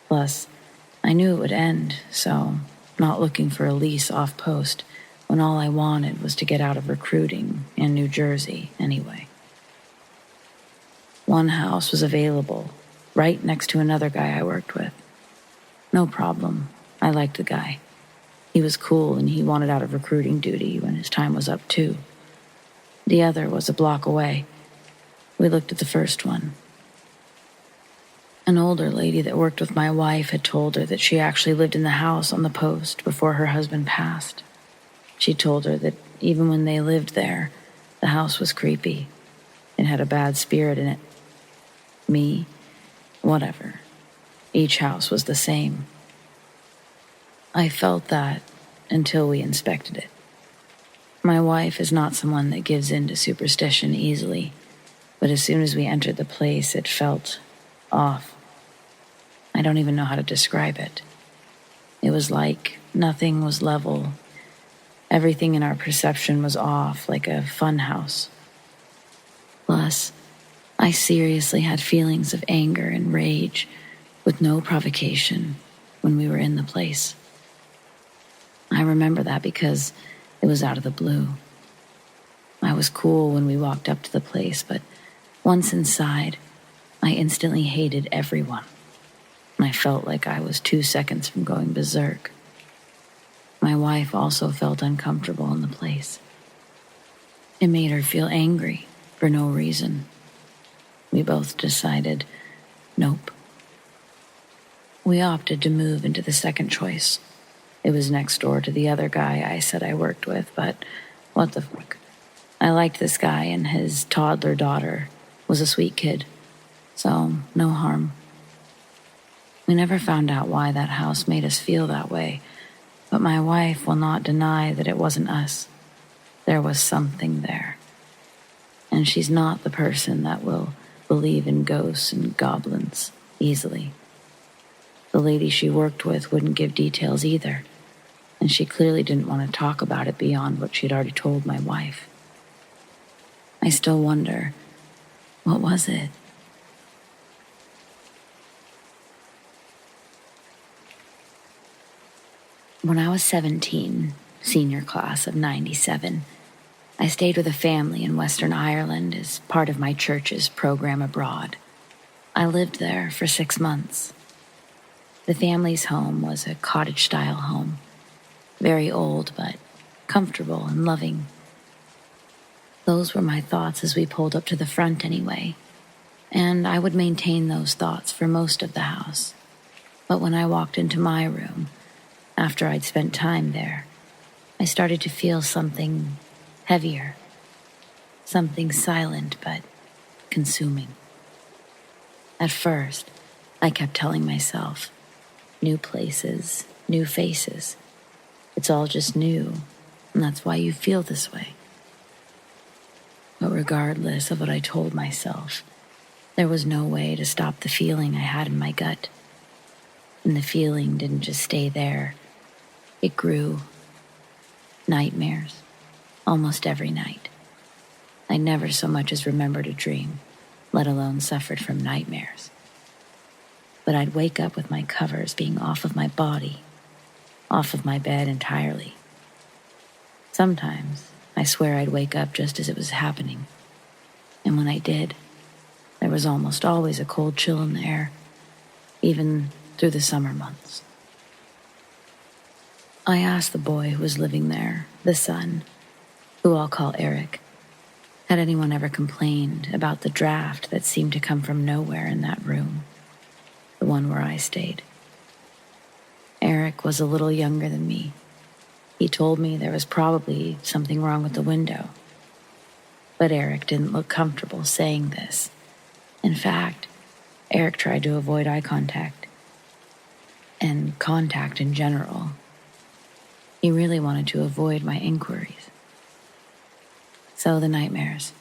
Plus, I knew it would end, so not looking for a lease off post when all I wanted was to get out of recruiting in New Jersey anyway. One house was available, right next to another guy I worked with. No problem. I liked the guy. He was cool and he wanted out of recruiting duty when his time was up too. The other was a block away. We looked at the first one. An older lady that worked with my wife had told her that she actually lived in the house on the post before her husband passed. She told her that even when they lived there, the house was creepy. It had a bad spirit in it. Me, whatever. Each house was the same. I felt that until we inspected it. My wife is not someone that gives in to superstition easily, but as soon as we entered the place, it felt off. I don't even know how to describe it. It was like nothing was level, Everything in our perception was off, like a fun house. Plus, I seriously had feelings of anger and rage with no provocation when we were in the place. I remember that because it was out of the blue. I was cool when we walked up to the place, but once inside, I instantly hated everyone. And I felt like I was 2 seconds from going berserk. My wife also felt uncomfortable in the place. It made her feel angry for no reason. We both decided, nope. We opted to move into the second choice. It was next door to the other guy I said I worked with, but what the fuck. I liked this guy, and his toddler daughter was a sweet kid, so no harm. We never found out why that house made us feel that way, but my wife will not deny that it wasn't us. There was something there. And she's not the person that will believe in ghosts and goblins easily. The lady she worked with wouldn't give details either, and she clearly didn't want to talk about it beyond what she'd already told my wife. I still wonder, what was it? When I was 17, senior class of 97, I stayed with a family in Western Ireland as part of my church's program abroad. I lived there for 6 months. The family's home was a cottage-style home, very old but comfortable and loving. Those were my thoughts as we pulled up to the front anyway, and I would maintain those thoughts for most of the house. But when I walked into my room, after I'd spent time there, I started to feel something heavier, something silent but consuming. At first, I kept telling myself, new places, new faces. It's all just new, and that's why you feel this way. But regardless of what I told myself, there was no way to stop the feeling I had in my gut. And the feeling didn't just stay there. It grew. Nightmares, almost every night. I never so much as remembered a dream, let alone suffered from nightmares. But I'd wake up with my covers being off of my body, off of my bed entirely. Sometimes, I swear I'd wake up just as it was happening. And when I did, there was almost always a cold chill in the air, even through the summer months. I asked the boy who was living there, the son, who I'll call Eric, had anyone ever complained about the draft that seemed to come from nowhere in that room, the one where I stayed. Eric was a little younger than me. He told me there was probably something wrong with the window. But Eric didn't look comfortable saying this. In fact, Eric tried to avoid eye contact. And contact in general. He really wanted to avoid my inquiries. So the nightmares.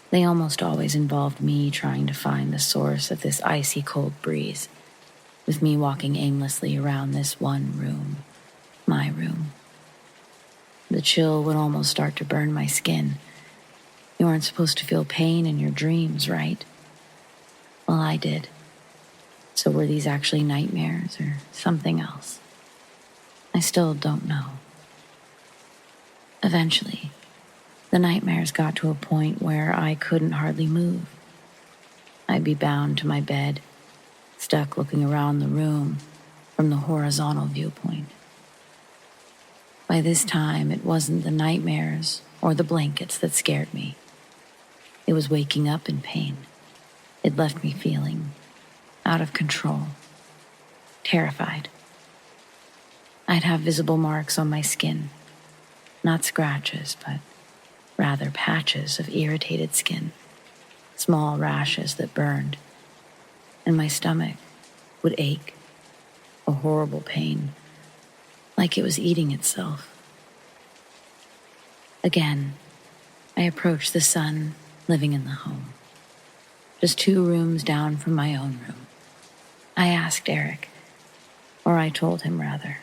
They almost always involved me trying to find the source of this icy cold breeze, with me walking aimlessly around this one room, my room. The chill would almost start to burn my skin. You aren't supposed to feel pain in your dreams, right? Well, I did. So were these actually nightmares or something else? I still don't know. Eventually, the nightmares got to a point where I couldn't hardly move. I'd be bound to my bed, stuck looking around the room from the horizontal viewpoint. By this time, it wasn't the nightmares or the blankets that scared me. It was waking up in pain. It left me feeling out of control, terrified. I'd have visible marks on my skin, not scratches, but rather patches of irritated skin, small rashes that burned, and my stomach would ache, a horrible pain, like it was eating itself. Again, I approached the son living in the home, just 2 rooms down from my own room. I asked Eric, or I told him rather,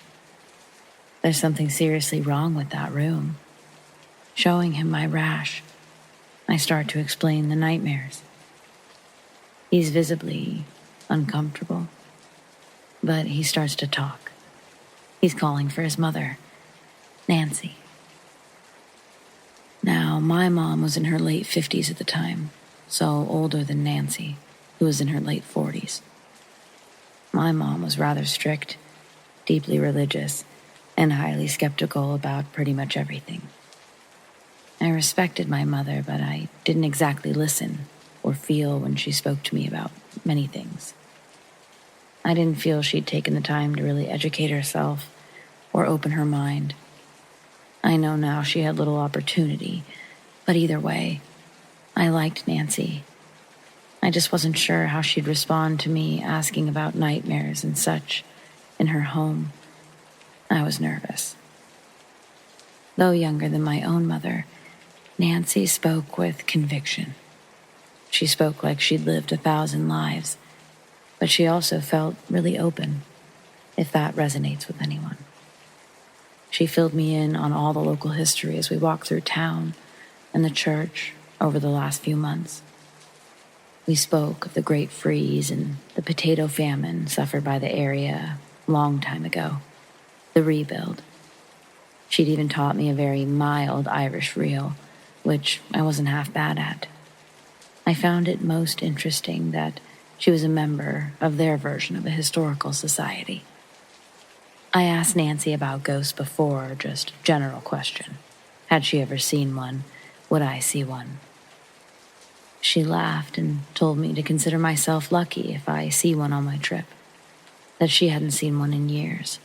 there's something seriously wrong with that room. Showing him my rash, I start to explain the nightmares. He's visibly uncomfortable, but he starts to talk. He's calling for his mother, Nancy. Now, my mom was in her late 50s at the time, so older than Nancy, who was in her late 40s. My mom was rather strict, deeply religious, and highly skeptical about pretty much everything. I respected my mother, but I didn't exactly listen or feel when she spoke to me about many things. I didn't feel she'd taken the time to really educate herself or open her mind. I know now she had little opportunity, but either way, I liked Nancy. I just wasn't sure how she'd respond to me asking about nightmares and such in her home. I was nervous. Though younger than my own mother, Nancy spoke with conviction. She spoke like she'd lived 1,000 lives, but she also felt really open, if that resonates with anyone. She filled me in on all the local history as we walked through town and the church over the last few months. We spoke of the Great Freeze and the potato famine suffered by the area a long time ago, the rebuild. She'd even taught me a very mild Irish reel, which I wasn't half bad at. I found it most interesting that she was a member of their version of a historical society. I asked Nancy about ghosts before, just a general question. Had she ever seen one? Would I see one? She laughed and told me to consider myself lucky if I see one on my trip, that she hadn't seen one in years.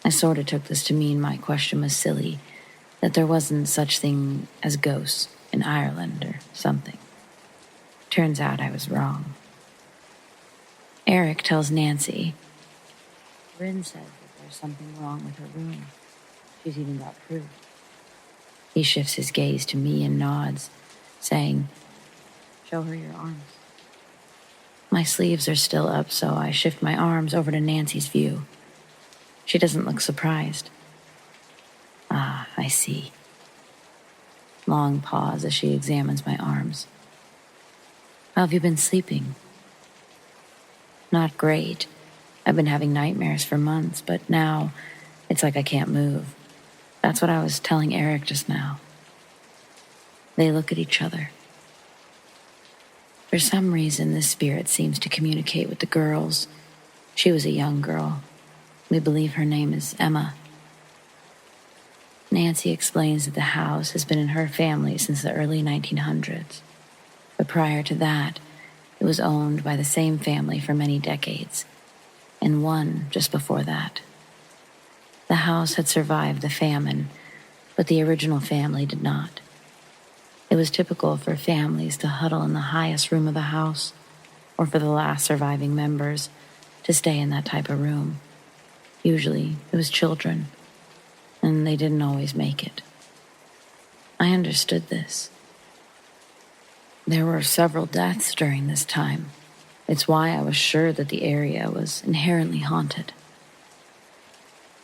I sort of took this to mean my question was silly, that there wasn't such thing as ghosts in Ireland or something. Turns out I was wrong. Eric tells Nancy, Bryn says that there's something wrong with her room. She's even got proof. He shifts his gaze to me and nods, saying, show her your arms. My sleeves are still up, so I shift my arms over to Nancy's view. She doesn't look surprised. Ah, I see. Long pause as she examines my arms. How have you been sleeping? Not great. I've been having nightmares for months, but now it's like I can't move. That's what I was telling Eric just now. They look at each other. For some reason, this spirit seems to communicate with the girls. She was a young girl. We believe her name is Emma. Nancy explains that the house has been in her family since the early 1900s. But prior to that, it was owned by the same family for many decades, and one just before that. The house had survived the famine, but the original family did not. It was typical for families to huddle in the highest room of the house, or for the last surviving members to stay in that type of room. Usually, it was children, and they didn't always make it. I understood this. There were several deaths during this time. It's why I was sure that the area was inherently haunted.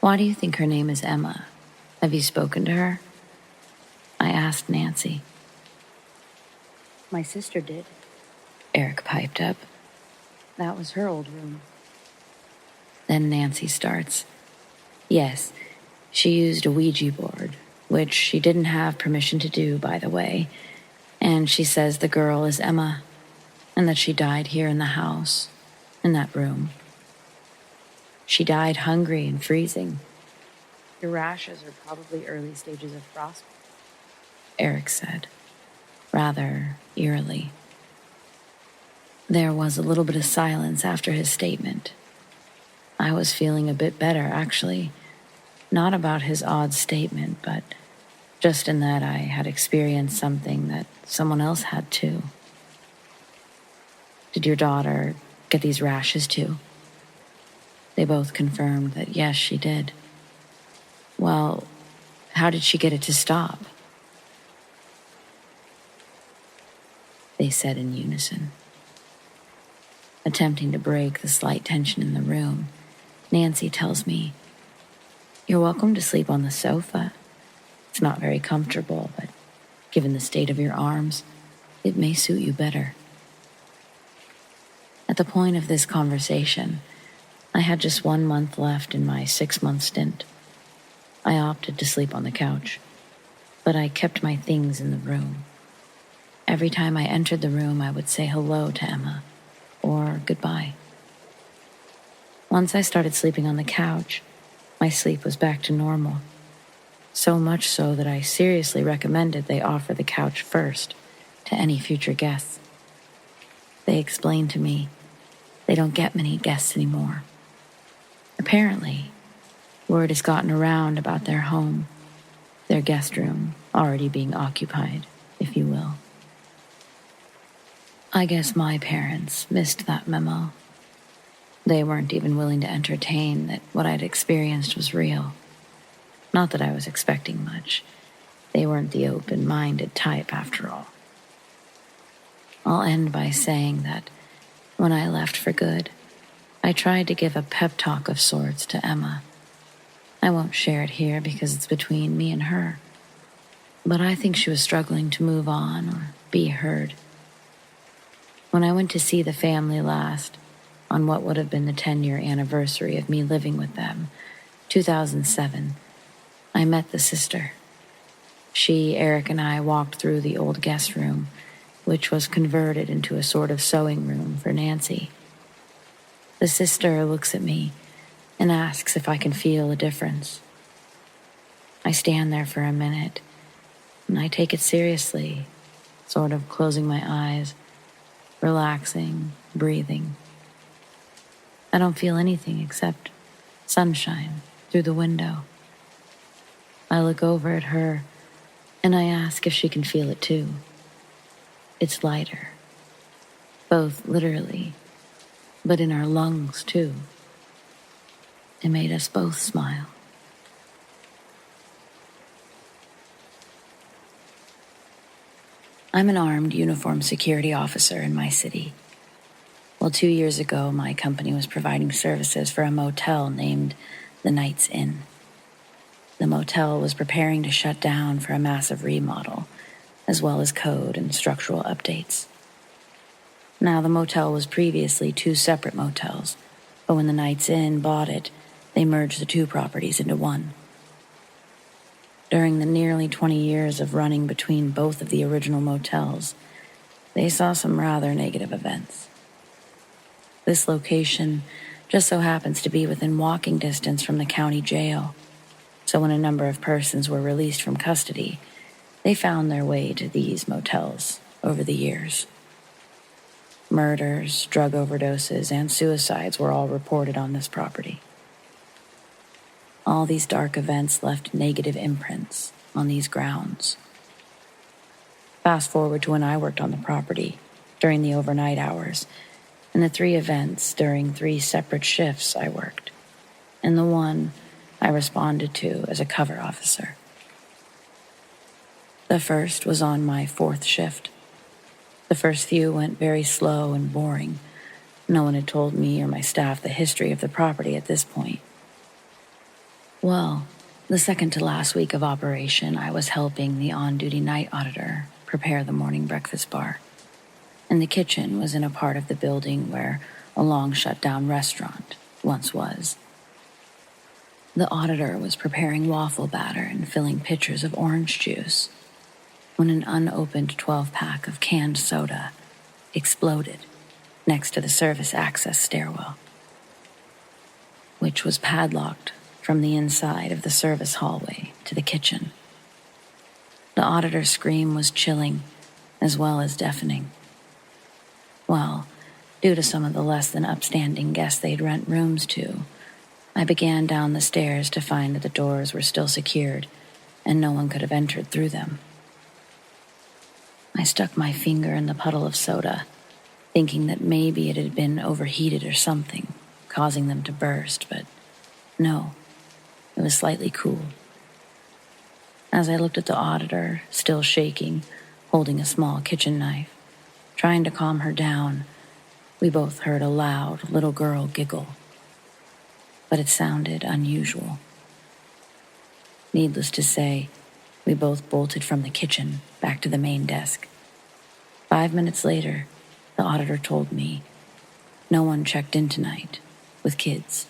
Why do you think her name is Emma? Have you spoken to her? I asked Nancy. My sister did, Eric piped up. That was her old room. Then Nancy starts. Yes, she used a Ouija board, which she didn't have permission to do, by the way, and she says the girl is Emma, and that she died here in the house, in that room. She died hungry and freezing. Your rashes are probably early stages of frostbite, Eric said, rather eerily. There was a little bit of silence after his statement. I was feeling a bit better, actually. Not about his odd statement, but just in that I had experienced something that someone else had too. Did your daughter get these rashes too? They both confirmed that yes, she did. Well, how did she get it to stop? They said in unison. Attempting to break the slight tension in the room, Nancy tells me, You're welcome to sleep on the sofa. It's not very comfortable, but given the state of your arms, it may suit you better. At the point of this conversation, I had just 1 month left in my 6-month stint. I opted to sleep on the couch, but I kept my things in the room. Every time I entered the room, I would say hello to Emma, or goodbye. Once I started sleeping on the couch, my sleep was back to normal. So much so that I seriously recommended they offer the couch first to any future guests. They explained to me they don't get many guests anymore. Apparently, word has gotten around about their home, their guest room already being occupied, if you will. I guess my parents missed that memo. They weren't even willing to entertain that what I'd experienced was real. Not that I was expecting much. They weren't the open-minded type, after all. I'll end by saying that when I left for good, I tried to give a pep talk of sorts to Emma. I won't share it here because it's between me and her, but I think she was struggling to move on or be heard. When I went to see the family last, on what would have been the 10-year anniversary of me living with them, 2007, I met the sister. She, Eric, and I walked through the old guest room, which was converted into a sort of sewing room for Nancy. The sister looks at me and asks if I can feel a difference. I stand there for a minute, and I take it seriously, sort of closing my eyes, relaxing, breathing. I don't feel anything except sunshine through the window. I look over at her, and I ask if she can feel it too. It's lighter, both literally, but in our lungs too. It made us both smile. I'm an armed uniformed security officer in my city. Well, 2 years ago, my company was providing services for a motel named the Knights Inn. The motel was preparing to shut down for a massive remodel, as well as code and structural updates. Now, the motel was previously 2 separate motels, but when the Knights Inn bought it, they merged the 2 properties into one. During the nearly 20 years of running between both of the original motels, they saw some rather negative events. This location just so happens to be within walking distance from the county jail, so when a number of persons were released from custody, they found their way to these motels over the years. Murders, drug overdoses, and suicides were all reported on this property. All these dark events left negative imprints on these grounds. Fast forward to when I worked on the property during the overnight hours, and the 3 events during 3 separate shifts I worked, and the one I responded to as a cover officer. The first was on my 4th shift. The first few went very slow and boring. No one had told me or my staff the history of the property at this point. Well, the second to last week of operation, I was helping the on-duty night auditor prepare the morning breakfast bar, and the kitchen was in a part of the building where a long shut-down restaurant once was. The auditor was preparing waffle batter and filling pitchers of orange juice when an unopened 12-pack of canned soda exploded next to the service access stairwell, which was padlocked from the inside of the service hallway to the kitchen. The auditor's scream was chilling as well as deafening. Well, due to some of the less than upstanding guests they'd rent rooms to, I began down the stairs to find that the doors were still secured and no one could have entered through them. I stuck my finger in the puddle of soda, thinking that maybe it had been overheated or something, causing them to burst, but no, it was slightly cool. As I looked at the auditor, still shaking, holding a small kitchen knife, trying to calm her down, we both heard a loud little girl giggle. But it sounded unusual. Needless to say, we both bolted from the kitchen back to the main desk. 5 minutes later, the auditor told me no one checked in tonight with kids.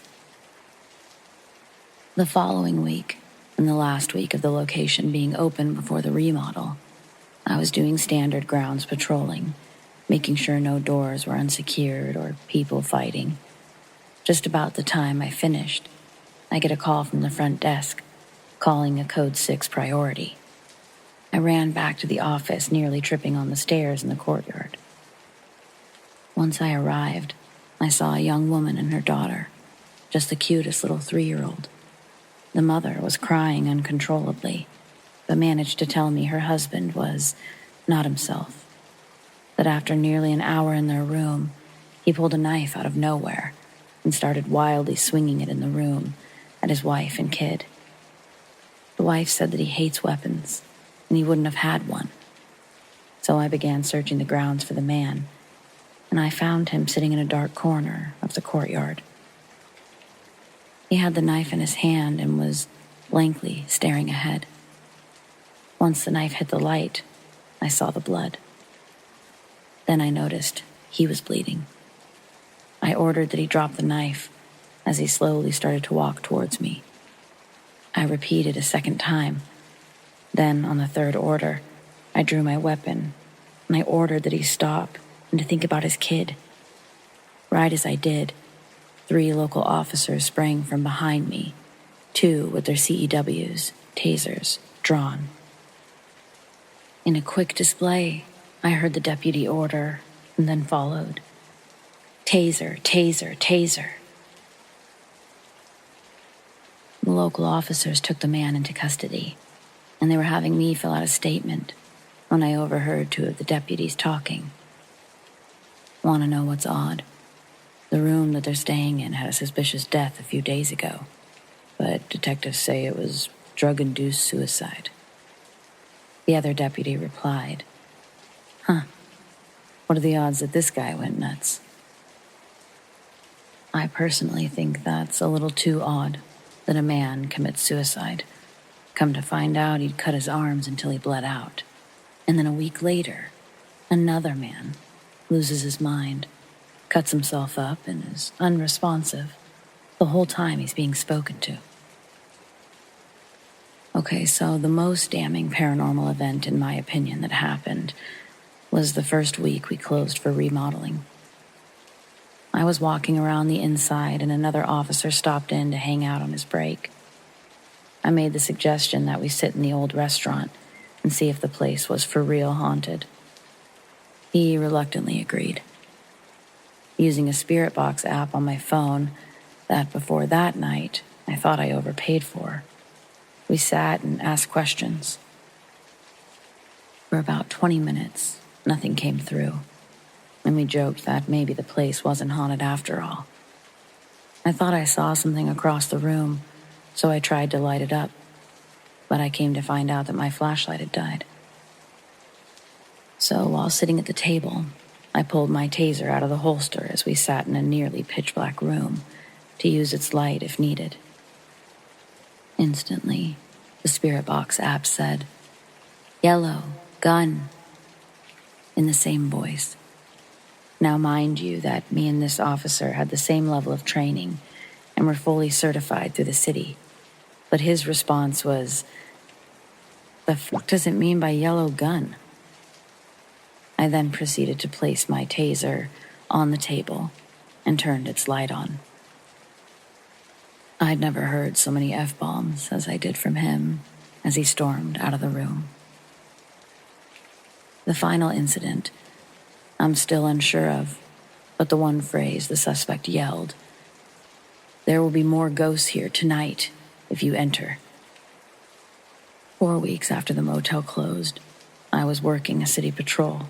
The following week, and the last week of the location being open before the remodel, I was doing standard grounds patrolling, making sure no doors were unsecured or people fighting. Just about the time I finished, I get a call from the front desk, calling a Code 6 priority. I ran back to the office, nearly tripping on the stairs in the courtyard. Once I arrived, I saw a young woman and her daughter, just the cutest little 3-year-old. The mother was crying uncontrollably, but managed to tell me her husband was not himself. That after nearly an hour in their room, he pulled a knife out of nowhere and started wildly swinging it in the room at his wife and kid. The wife said that he hates weapons, and he wouldn't have had one. So I began searching the grounds for the man, and I found him sitting in a dark corner of the courtyard. He had the knife in his hand and was blankly staring ahead. Once the knife hit the light, I saw the blood. Then I noticed he was bleeding. I ordered that he drop the knife as he slowly started to walk towards me. I repeated a second time. Then, on the third order, I drew my weapon, and I ordered that he stop and to think about his kid. Right as I did, 3 local officers sprang from behind me, 2 with their CEWs, tasers, drawn. In a quick display, I heard the deputy order, and then followed. Taser, taser, taser. The local officers took the man into custody, and they were having me fill out a statement when I overheard 2 of the deputies talking. Want to know what's odd? The room that they're staying in had a suspicious death a few days ago, but detectives say it was drug-induced suicide. The other deputy replied, What are the odds that this guy went nuts? I personally think that's a little too odd that a man commits suicide. Come to find out, he'd cut his arms until he bled out. And then a week later, another man loses his mind, cuts himself up, and is unresponsive the whole time he's being spoken to. Okay, so the most damning paranormal event, in my opinion, that happened was the first week we closed for remodeling. I was walking around the inside and another officer stopped in to hang out on his break. I made the suggestion that we sit in the old restaurant and see if the place was for real haunted. He reluctantly agreed. Using a spirit box app on my phone that before that night I thought I overpaid for, we sat and asked questions. For about 20 minutes, nothing came through, and we joked that maybe the place wasn't haunted after all. I thought I saw something across the room, so I tried to light it up, but I came to find out that my flashlight had died. So while sitting at the table, I pulled my taser out of the holster as we sat in a nearly pitch-black room to use its light if needed. Instantly, the Spirit Box app said, "Yellow, gun," in the same voice. Now mind you that me and this officer had the same level of training and were fully certified through the city, but his response was, "The fuck does it mean by yellow gun?" I then proceeded to place my taser on the table and turned its light on. I'd never heard so many F-bombs as I did from him as he stormed out of the room. The final incident, I'm still unsure of, but the one phrase the suspect yelled, "There will be more ghosts here tonight if you enter." 4 weeks after the motel closed, I was working a city patrol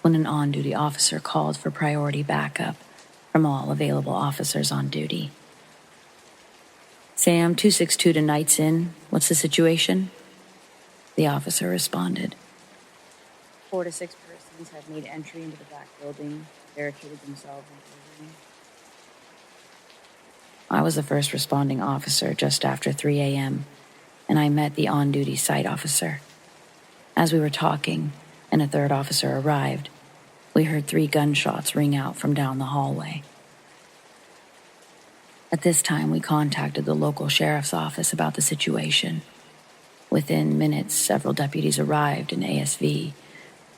when an on-duty officer called for priority backup from all available officers on duty. "Sam, 262 to Knights Inn. What's the situation?" The officer responded. 4 to 6 persons have made entry into the back building, barricaded themselves into the room. I was the first responding officer just after 3 a.m., and I met the on-duty site officer. As we were talking, and a third officer arrived, we heard 3 gunshots ring out from down the hallway. At this time, we contacted the local sheriff's office about the situation. Within minutes, several deputies arrived in ASV,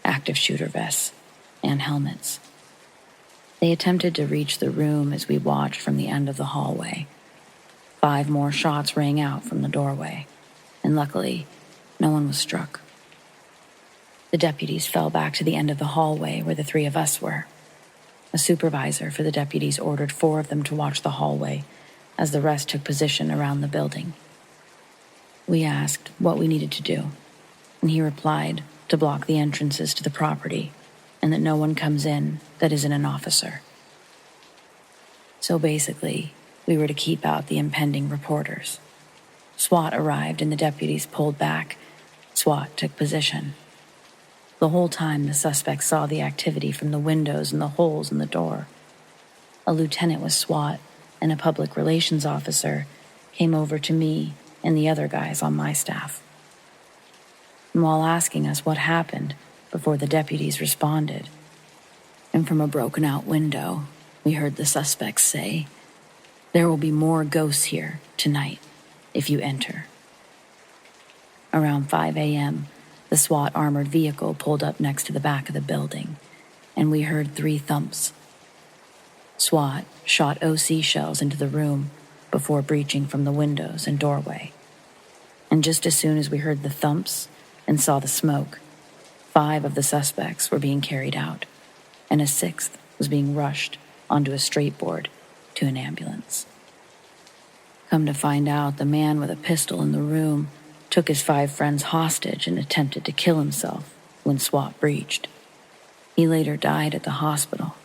active shooter vests, and helmets. They attempted to reach the room as we watched from the end of the hallway. 5 more shots rang out from the doorway, and luckily, no one was struck. The deputies fell back to the end of the hallway where the 3 of us were. A supervisor for the deputies ordered 4 of them to watch the hallway as the rest took position around the building. We asked what we needed to do, and he replied to block the entrances to the property and that no one comes in that isn't an officer. So basically, we were to keep out the impending reporters. SWAT arrived and the deputies pulled back. SWAT took position. The whole time the suspects saw the activity from the windows and the holes in the door. A lieutenant with SWAT and a public relations officer came over to me and the other guys on my staff. And while asking us what happened before the deputies responded, and from a broken-out window, we heard the suspects say, "There will be more ghosts here tonight if you enter." Around 5 a.m., the SWAT armored vehicle pulled up next to the back of the building, and we heard 3 thumps. SWAT shot OC shells into the room before breaching from the windows and doorway. And just as soon as we heard the thumps and saw the smoke, 5 of the suspects were being carried out, and a 6th was being rushed onto a straightboard to an ambulance. Come to find out, the man with a pistol in the room took his 5 friends hostage and attempted to kill himself when SWAT breached. He later died at the hospital.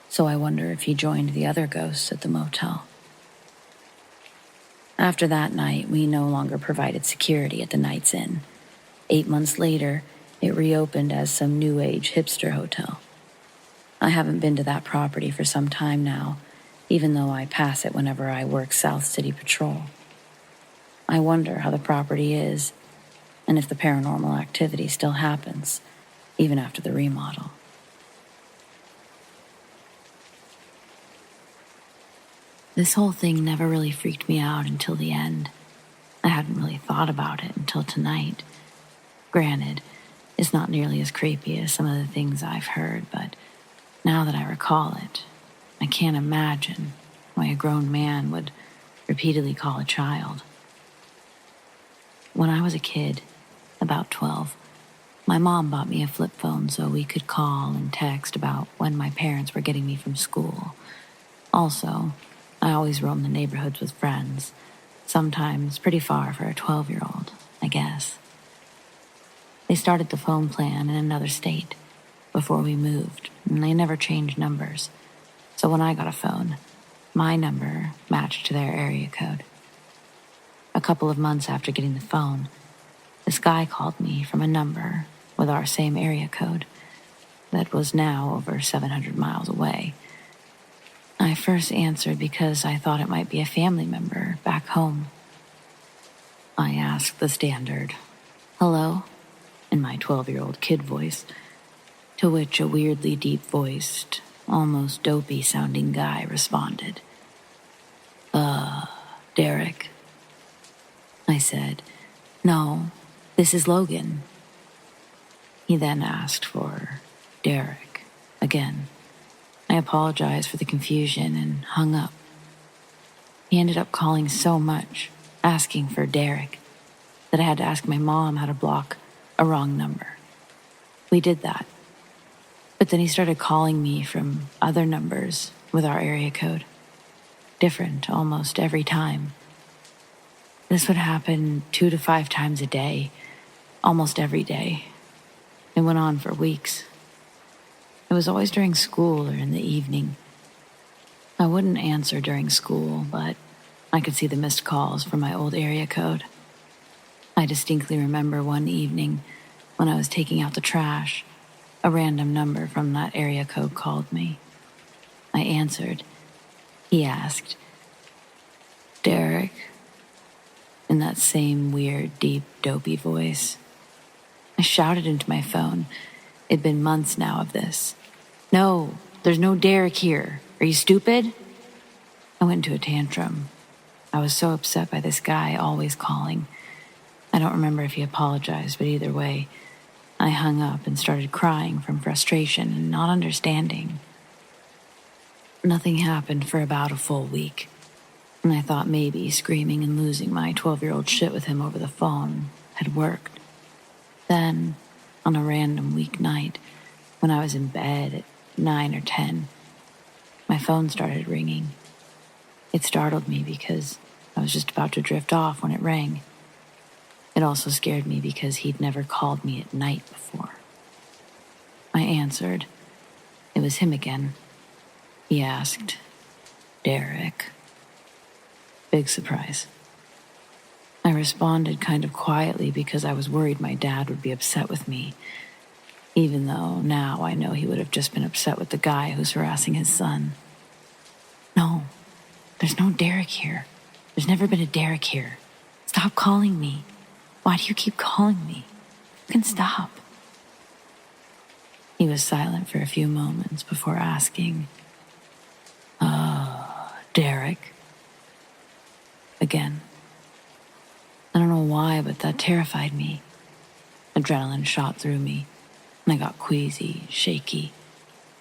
So I wonder if he joined the other ghosts at the motel. After that night, we no longer provided security at the Knights Inn. 8 months later, it reopened as some new age hipster hotel. I haven't been to that property for some time now, even though I pass it whenever I work South City Patrol. I wonder how the property is, and if the paranormal activity still happens, even after the remodel. This whole thing never really freaked me out until the end. I hadn't really thought about it until tonight. Granted, it's not nearly as creepy as some of the things I've heard, but now that I recall it, I can't imagine why a grown man would repeatedly call a child. When I was a kid, about 12, my mom bought me a flip phone so we could call and text about when my parents were getting me from school. Also, I always roamed the neighborhoods with friends, sometimes pretty far for a 12-year-old, I guess. They started the phone plan in another state before we moved, and they never changed numbers. So when I got a phone, my number matched to their area code. A couple of months after getting the phone, this guy called me from a number with our same area code that was now over 700 miles away. I first answered because I thought it might be a family member back home. I asked the standard, "Hello?" in my 12-year-old kid voice, to which a weirdly deep-voiced, almost dopey-sounding guy responded, Derek." I said, "No, this is Logan." He then asked for Derek again. I apologized for the confusion and hung up. He ended up calling so much, asking for Derek, that I had to ask my mom how to block a wrong number. We did that. But then he started calling me from other numbers with our area code. Different almost every time. This would happen 2 to 5 times a day, almost every day. It went on for weeks. It was always during school or in the evening. I wouldn't answer during school, but I could see the missed calls from my old area code. I distinctly remember one evening when I was taking out the trash, a random number from that area code called me. I answered. He asked, "Derek?" in that same weird, deep, dopey voice. I shouted into my phone. It'd been months now of this. "No, there's no Derek here. Are you stupid?" I went into a tantrum. I was so upset by this guy always calling. I don't remember if he apologized, but either way, I hung up and started crying from frustration and not understanding. Nothing happened for about a full week, and I thought maybe screaming and losing my 12-year-old shit with him over the phone had worked. Then, on a random weeknight, when I was in bed at 9 or 10, my phone started ringing. It startled me because I was just about to drift off when it rang. It also scared me because he'd never called me at night before. I answered. It was him again. He asked, "Derek?" Big surprise. I responded kind of quietly because I was worried my dad would be upset with me, even though now I know he would have just been upset with the guy who's harassing his son. "No, there's no Derek here. There's never been a Derek here. Stop calling me. Why do you keep calling me? You can stop." He was silent for a few moments before asking, "Derek?" Again. I don't know why, but that terrified me. Adrenaline shot through me, and I got queasy, shaky.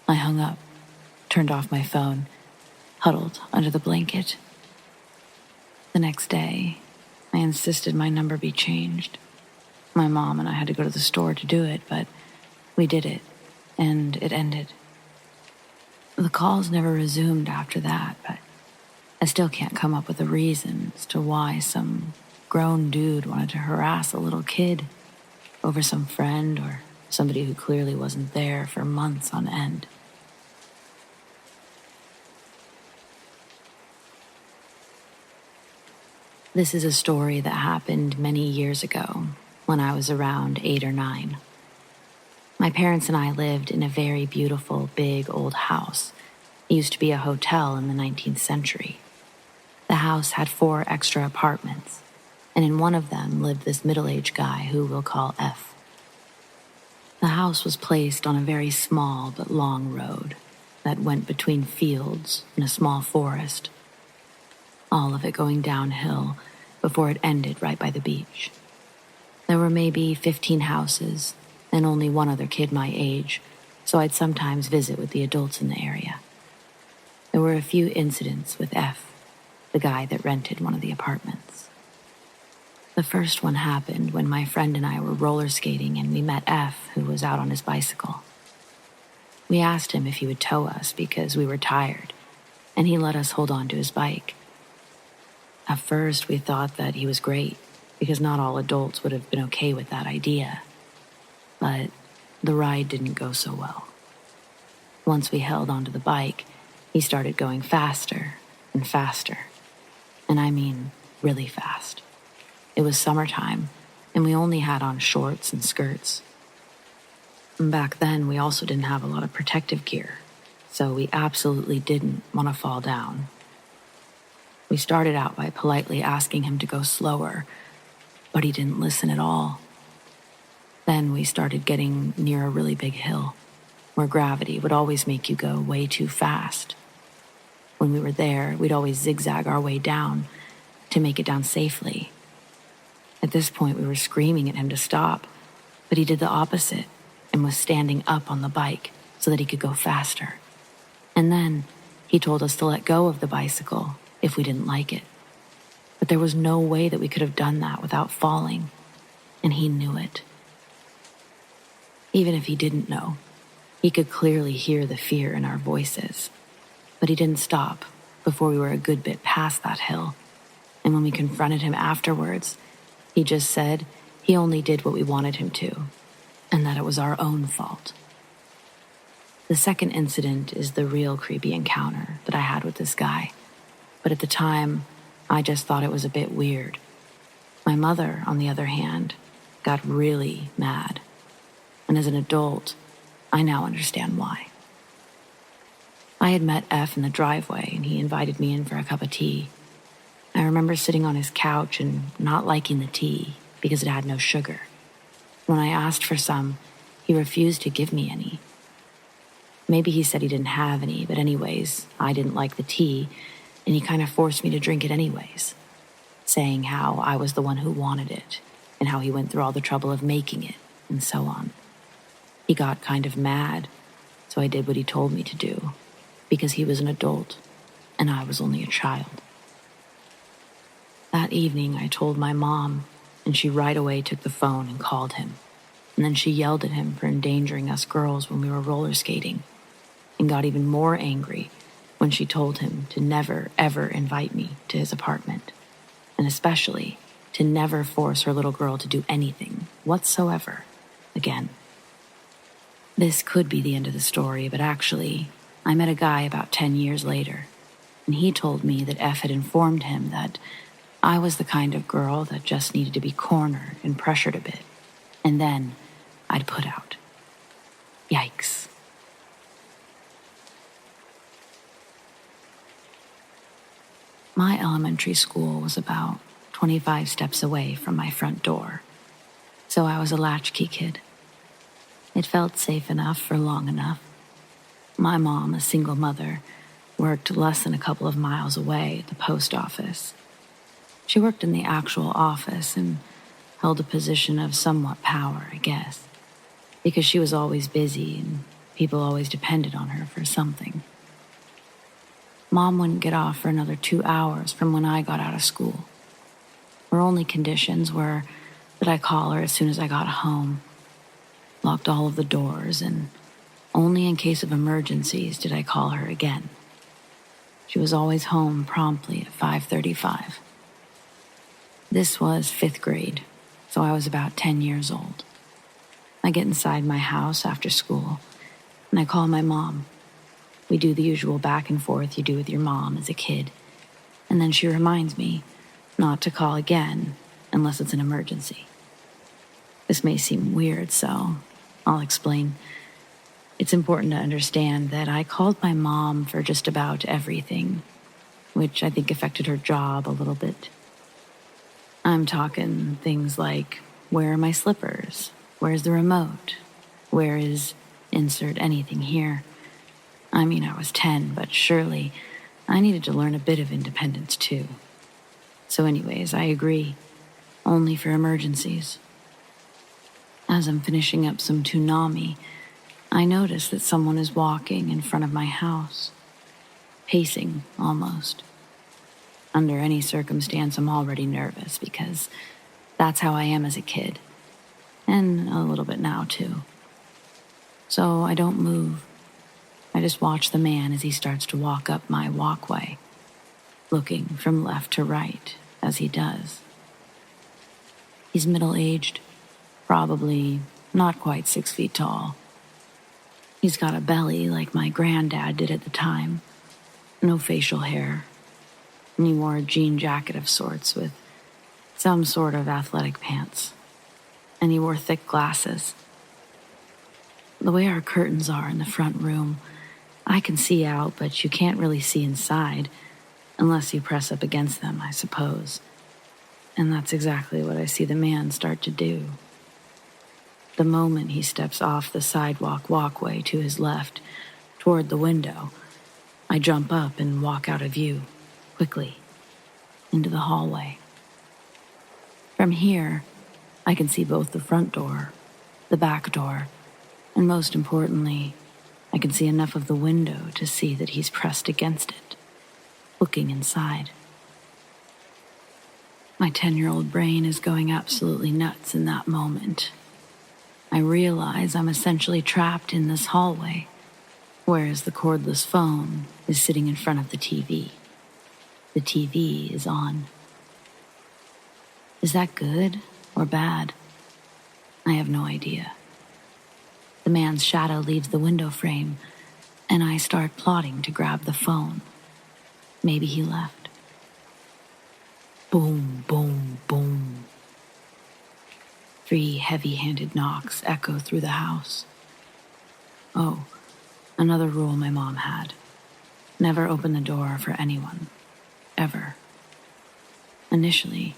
I hung up, turned off my phone, huddled under the blanket. The next day, I insisted my number be changed. My mom and I had to go to the store to do it, but we did it, and it ended. The calls never resumed after that, but I still can't come up with a reason as to why some grown dude wanted to harass a little kid over some friend or somebody who clearly wasn't there for months on end. This is a story that happened many years ago when I was around 8 or 9. My parents and I lived in a very beautiful, big old house. It used to be a hotel in the 19th century. The house had 4 extra apartments, and in one of them lived this middle-aged guy who we'll call F. The house was placed on a very small but long road that went between fields and a small forest, all of it going downhill before it ended right by the beach. There were maybe 15 houses and only one other kid my age, so I'd sometimes visit with the adults in the area. There were a few incidents with F, the guy that rented one of the apartments. The first one happened when my friend and I were roller skating and we met F, who was out on his bicycle. We asked him if he would tow us because we were tired, and he let us hold on to his bike. At first, we thought that he was great because not all adults would have been okay with that idea. But the ride didn't go so well. Once we held onto the bike, he started going faster and faster. And I mean really fast. It was summertime, and we only had on shorts and skirts. And back then, we also didn't have a lot of protective gear, so we absolutely didn't want to fall down. We started out by politely asking him to go slower, but he didn't listen at all. Then we started getting near a really big hill, where gravity would always make you go way too fast. When we were there, we'd always zigzag our way down to make it down safely. At this point, we were screaming at him to stop, but he did the opposite and was standing up on the bike so that he could go faster. And then he told us to let go of the bicycle if we didn't like it. But there was no way that we could have done that without falling, and he knew it. Even if he didn't know, he could clearly hear the fear in our voices. But he didn't stop before we were a good bit past that hill. And when we confronted him afterwards, he just said he only did what we wanted him to, and that it was our own fault. The second incident is the real creepy encounter that I had with this guy. But at the time, I just thought it was a bit weird. My mother, on the other hand, got really mad. And as an adult, I now understand why. I had met F in the driveway, and he invited me in for a cup of tea. I remember sitting on his couch and not liking the tea because it had no sugar. When I asked for some, he refused to give me any. Maybe he said he didn't have any, but anyways, I didn't like the tea, and he kind of forced me to drink it anyways, saying how I was the one who wanted it, and how he went through all the trouble of making it, and so on. He got kind of mad, so I did what he told me to do, because he was an adult, and I was only a child. That evening, I told my mom, and she right away took the phone and called him, and then she yelled at him for endangering us girls when we were roller skating, and got even more angry when she told him to never, ever invite me to his apartment, and especially to never force her little girl to do anything whatsoever again. This could be the end of the story, but actually, I met a guy about 10 years later, and he told me that F had informed him that I was the kind of girl that just needed to be cornered and pressured a bit, and then I'd put out. Yikes. My elementary school was about 25 steps away from my front door, so I was a latchkey kid. It felt safe enough for long enough. My mom, a single mother, worked less than a couple of miles away at the post office. She worked in the actual office and held a position of somewhat power, I guess, because she was always busy and people always depended on her for something. Mom wouldn't get off for another 2 hours from when I got out of school. Her only conditions were that I call her as soon as I got home, locked all of the doors, and only in case of emergencies did I call her again. She was always home promptly at 5:35. This was 5th grade, so I was about 10 years old. I get inside my house after school, and I call my mom. We do the usual back and forth you do with your mom as a kid, and then she reminds me not to call again unless it's an emergency. This may seem weird, so I'll explain. It's important to understand that I called my mom for just about everything, which I think affected her job a little bit. I'm talking things like, where are my slippers? Where's the remote? Where is insert anything here? I mean, I was 10, but surely I needed to learn a bit of independence too. So anyways, I agree. Only for emergencies. As I'm finishing up some tsunami, I notice that someone is walking in front of my house. Pacing, almost. Under any circumstance, I'm already nervous because that's how I am as a kid. And a little bit now, too. So I don't move. I just watch the man as he starts to walk up my walkway, looking from left to right as he does. He's middle-aged, probably not quite 6 feet tall. He's got a belly like my granddad did at the time, no facial hair, and he wore a jean jacket of sorts with some sort of athletic pants, and he wore thick glasses. The way our curtains are in the front room, I can see out, but you can't really see inside unless you press up against them, I suppose. And that's exactly what I see the man start to do. The moment he steps off the sidewalk walkway to his left, toward the window, I jump up and walk out of view, quickly, into the hallway. From here, I can see both the front door, the back door, and most importantly, I can see enough of the window to see that he's pressed against it, looking inside. My 10-year-old brain is going absolutely nuts in that moment. I realize I'm essentially trapped in this hallway, whereas the cordless phone is sitting in front of the TV. The TV is on. Is that good or bad? I have no idea. The man's shadow leaves the window frame, and I start plotting to grab the phone. Maybe he left. Boom, boom, boom. 3 heavy-handed knocks echo through the house. Oh, another rule my mom had. Never open the door for anyone. Ever. Initially,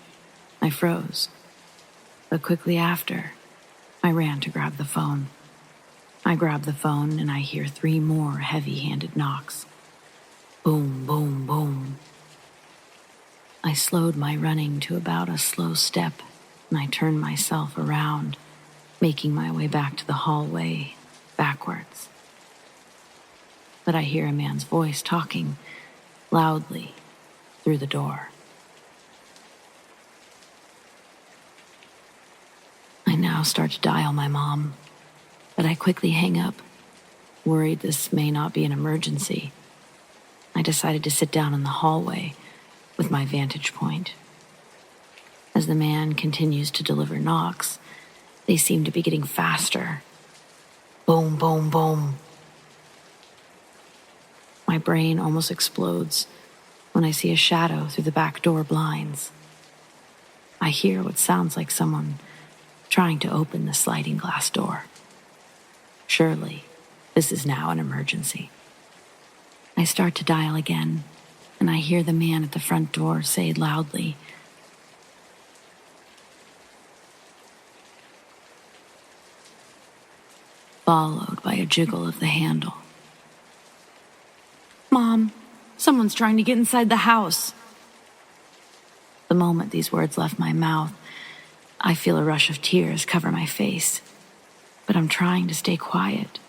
I froze, but quickly after, I ran to grab the phone. I grab the phone and I hear 3 more heavy-handed knocks. Boom, boom, boom. I slowed my running to about a slow step, and I turned myself around, making my way back to the hallway, backwards. But I hear a man's voice talking loudly through the door. I now start to dial my mom, but I quickly hang up, worried this may not be an emergency. I decided to sit down in the hallway with my vantage point. As the man continues to deliver knocks, they seem to be getting faster. Boom, boom, boom. My brain almost explodes when I see a shadow through the back door blinds. I hear what sounds like someone trying to open the sliding glass door. Surely, this is now an emergency. I start to dial again, and I hear the man at the front door say loudly, followed by a jiggle of the handle. "Mom, someone's trying to get inside the house." The moment these words left my mouth, I feel a rush of tears cover my face, but I'm trying to stay quiet.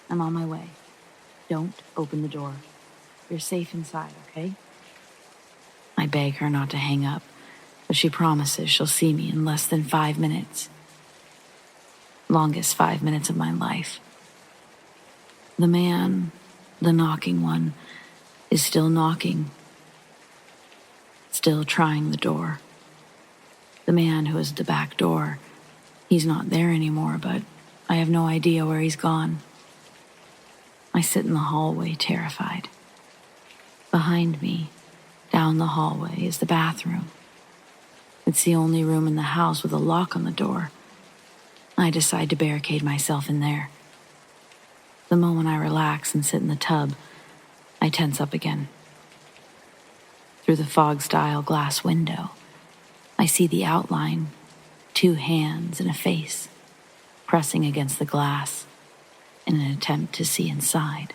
"I'm on my way. Don't open the door. You're safe inside, okay?" I beg her not to hang up, but she promises she'll see me in less than 5 minutes. Longest 5 minutes of my life. The man, the knocking one, is still knocking, still trying the door. The man who is at the back door, he's not there anymore, but I have no idea where he's gone. I sit in the hallway, terrified. Behind me, down the hallway, is the bathroom. It's the only room in the house with a lock on the door. I decide to barricade myself in there. The moment I relax and sit in the tub, I tense up again. Through the fog-style glass window, I see the outline, 2 hands and a face, pressing against the glass in an attempt to see inside.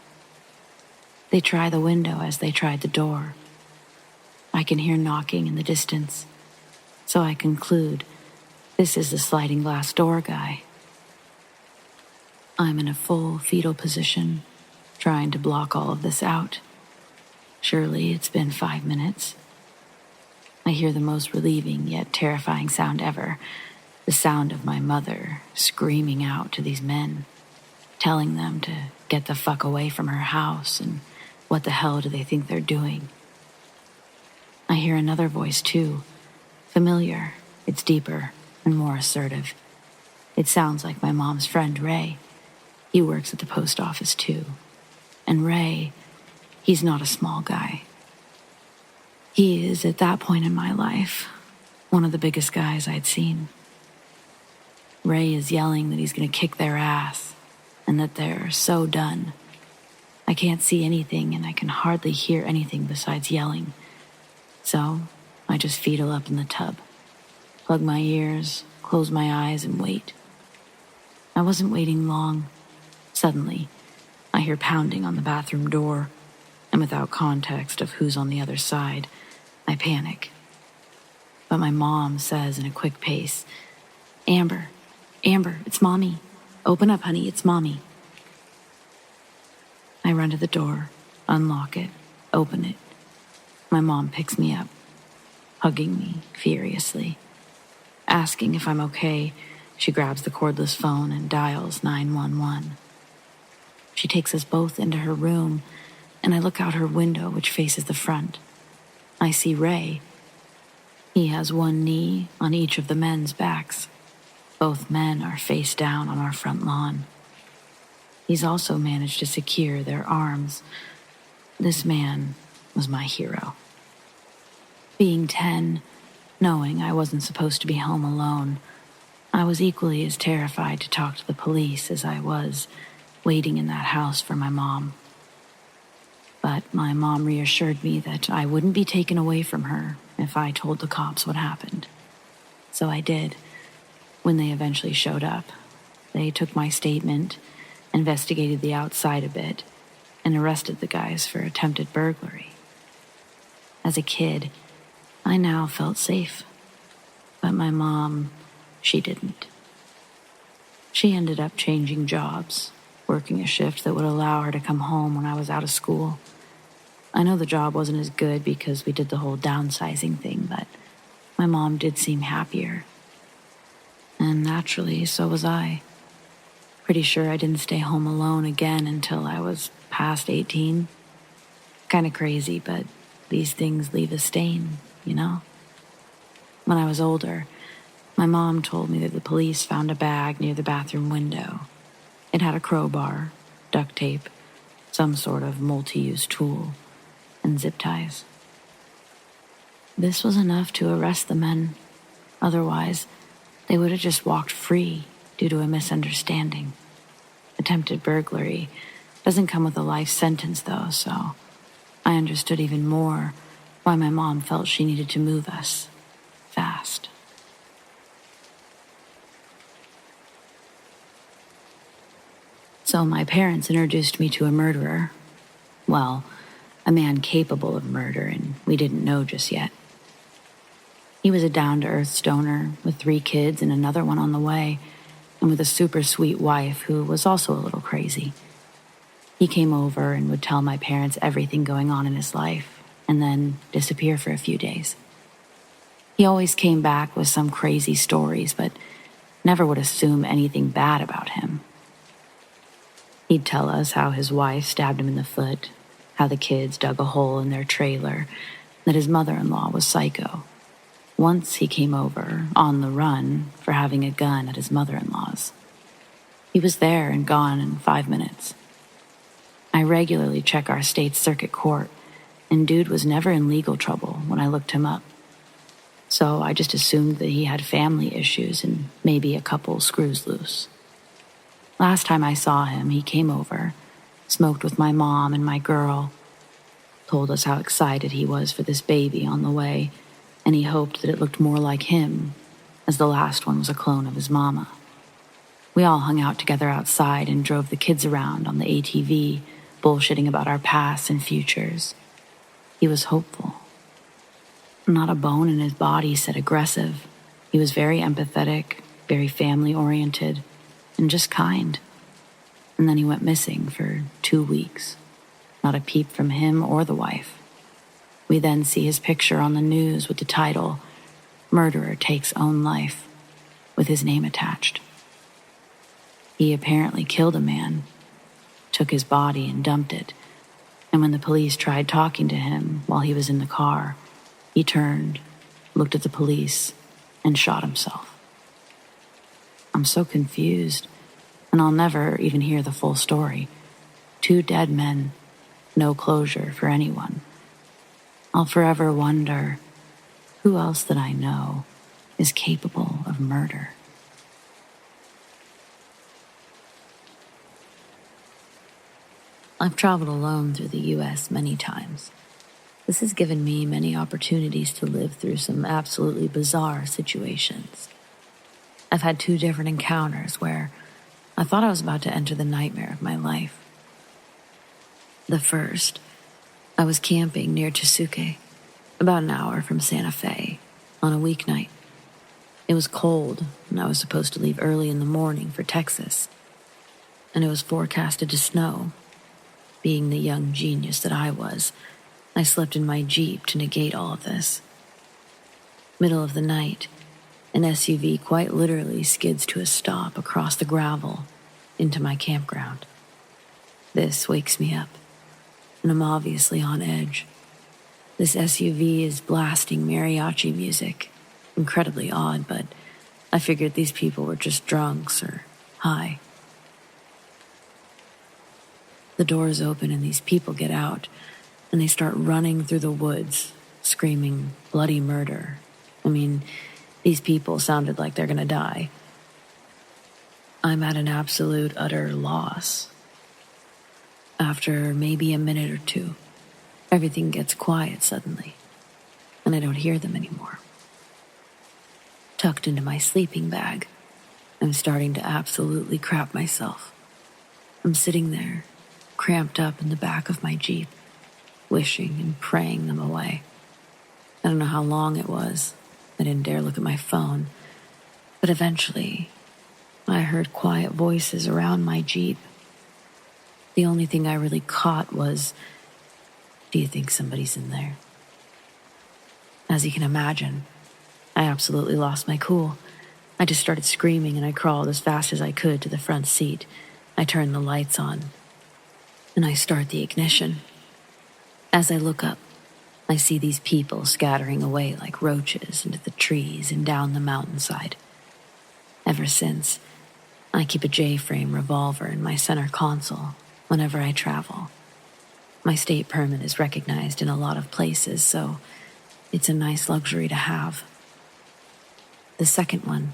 They try the window as they tried the door. I can hear knocking in the distance, so I conclude this is the sliding glass door guy. I'm in a full fetal position, trying to block all of this out. Surely it's been 5 minutes. I hear the most relieving yet terrifying sound ever, the sound of my mother screaming out to these men, telling them to get the fuck away from her house, and what the hell do they think they're doing? I hear another voice too, familiar. It's deeper and more assertive. It sounds like my mom's friend Ray. He works at the post office too. And Ray, he's not a small guy. He is, at that point in my life, one of the biggest guys I'd seen. Ray is yelling that he's going to kick their ass and that they're so done. I can't see anything and I can hardly hear anything besides yelling. So I just fetal up in the tub, plug my ears, close my eyes, and wait. I wasn't waiting long. Suddenly, I hear pounding on the bathroom door, and without context of who's on the other side, I panic. But my mom says in a quick pace, Amber, it's Mommy. Open up, honey, it's Mommy." I run to the door, unlock it, open it. My mom picks me up, hugging me furiously. Asking if I'm okay, she grabs the cordless phone and dials 911. She takes us both into her room, and I look out her window, which faces the front. I see Ray. He has one knee on each of the men's backs. Both men are face down on our front lawn. He's also managed to secure their arms. This man was my hero. Being 10, knowing I wasn't supposed to be home alone, I was equally as terrified to talk to the police as I was waiting in that house for my mom. But my mom reassured me that I wouldn't be taken away from her if I told the cops what happened. So I did. When they eventually showed up, they took my statement, investigated the outside a bit, and arrested the guys for attempted burglary. As a kid, I now felt safe. But my mom, she didn't. She ended up changing jobs, working a shift that would allow her to come home when I was out of school. I know the job wasn't as good because we did the whole downsizing thing, but my mom did seem happier. And naturally, so was I. Pretty sure I didn't stay home alone again until I was past 18. Kind of crazy, but these things leave a stain, you know? When I was older, my mom told me that the police found a bag near the bathroom window. It had a crowbar, duct tape, some sort of multi-use tool, and zip ties. This was enough to arrest the men. Otherwise, they would have just walked free due to a misunderstanding. Attempted burglary doesn't come with a life sentence, though, so I understood even more why my mom felt she needed to move us fast. So my parents introduced me to a murderer. Well, a man capable of murder, and we didn't know just yet. He was a down-to-earth stoner with 3 kids and another one on the way, and with a super sweet wife who was also a little crazy. He came over and would tell my parents everything going on in his life, and then disappear for a few days. He always came back with some crazy stories, but never would assume anything bad about him. He'd tell us how his wife stabbed him in the foot, how the kids dug a hole in their trailer, that his mother-in-law was psycho. Once he came over, on the run, for having a gun at his mother-in-law's. He was there and gone in 5 minutes. I regularly check our state's circuit court, and dude was never in legal trouble when I looked him up. So I just assumed that he had family issues and maybe a couple screws loose. Last time I saw him, he came over, smoked with my mom and my girl, told us how excited he was for this baby on the way, and he hoped that it looked more like him, as the last one was a clone of his mama. We all hung out together outside and drove the kids around on the ATV, bullshitting about our pasts and futures. He was hopeful. Not a bone in his body said aggressive. He was very empathetic, very family-oriented, and just kind. And then he went missing for 2 weeks. Not a peep from him or the wife. We then see his picture on the news with the title, "Murderer Takes Own Life," with his name attached. He apparently killed a man, took his body and dumped it, and when the police tried talking to him while he was in the car, he turned, looked at the police, and shot himself. I'm so confused, and I'll never even hear the full story. 2 dead men, no closure for anyone. I'll forever wonder, who else that I know is capable of murder? I've traveled alone through the U.S. many times. This has given me many opportunities to live through some absolutely bizarre situations. I've had 2 different encounters where I thought I was about to enter the nightmare of my life. The first, I was camping near Tsuke, about an hour from Santa Fe, on a weeknight. It was cold, and I was supposed to leave early in the morning for Texas, and it was forecasted to snow. Being the young genius that I was, I slept in my Jeep to negate all of this. Middle of the night, an SUV quite literally skids to a stop across the gravel into my campground. This wakes me up, and I'm obviously on edge. This SUV is blasting mariachi music, incredibly odd, but I figured these people were just drunks or high. The doors open and these people get out, and they start running through the woods, screaming bloody murder. I mean, these people sounded like they're gonna die. I'm at an absolute, utter loss. After maybe a minute or 2, Everything gets quiet suddenly, and I don't hear them anymore. Tucked into my sleeping bag, I'm starting to absolutely crap myself. I'm sitting there, cramped up in the back of my Jeep, wishing and praying them away. I don't know how long it was. I didn't dare look at my phone. But eventually, I heard quiet voices around my Jeep. The only thing I really caught was, "Do you think somebody's in there?" As you can imagine, I absolutely lost my cool. I just started screaming and I crawled as fast as I could to the front seat. I turned the lights on and I start the ignition. As I look up, I see these people scattering away like roaches into the trees and down the mountainside. Ever since, I keep a J-frame revolver in my center console whenever I travel. My state permit is recognized in a lot of places, so it's a nice luxury to have. The second one,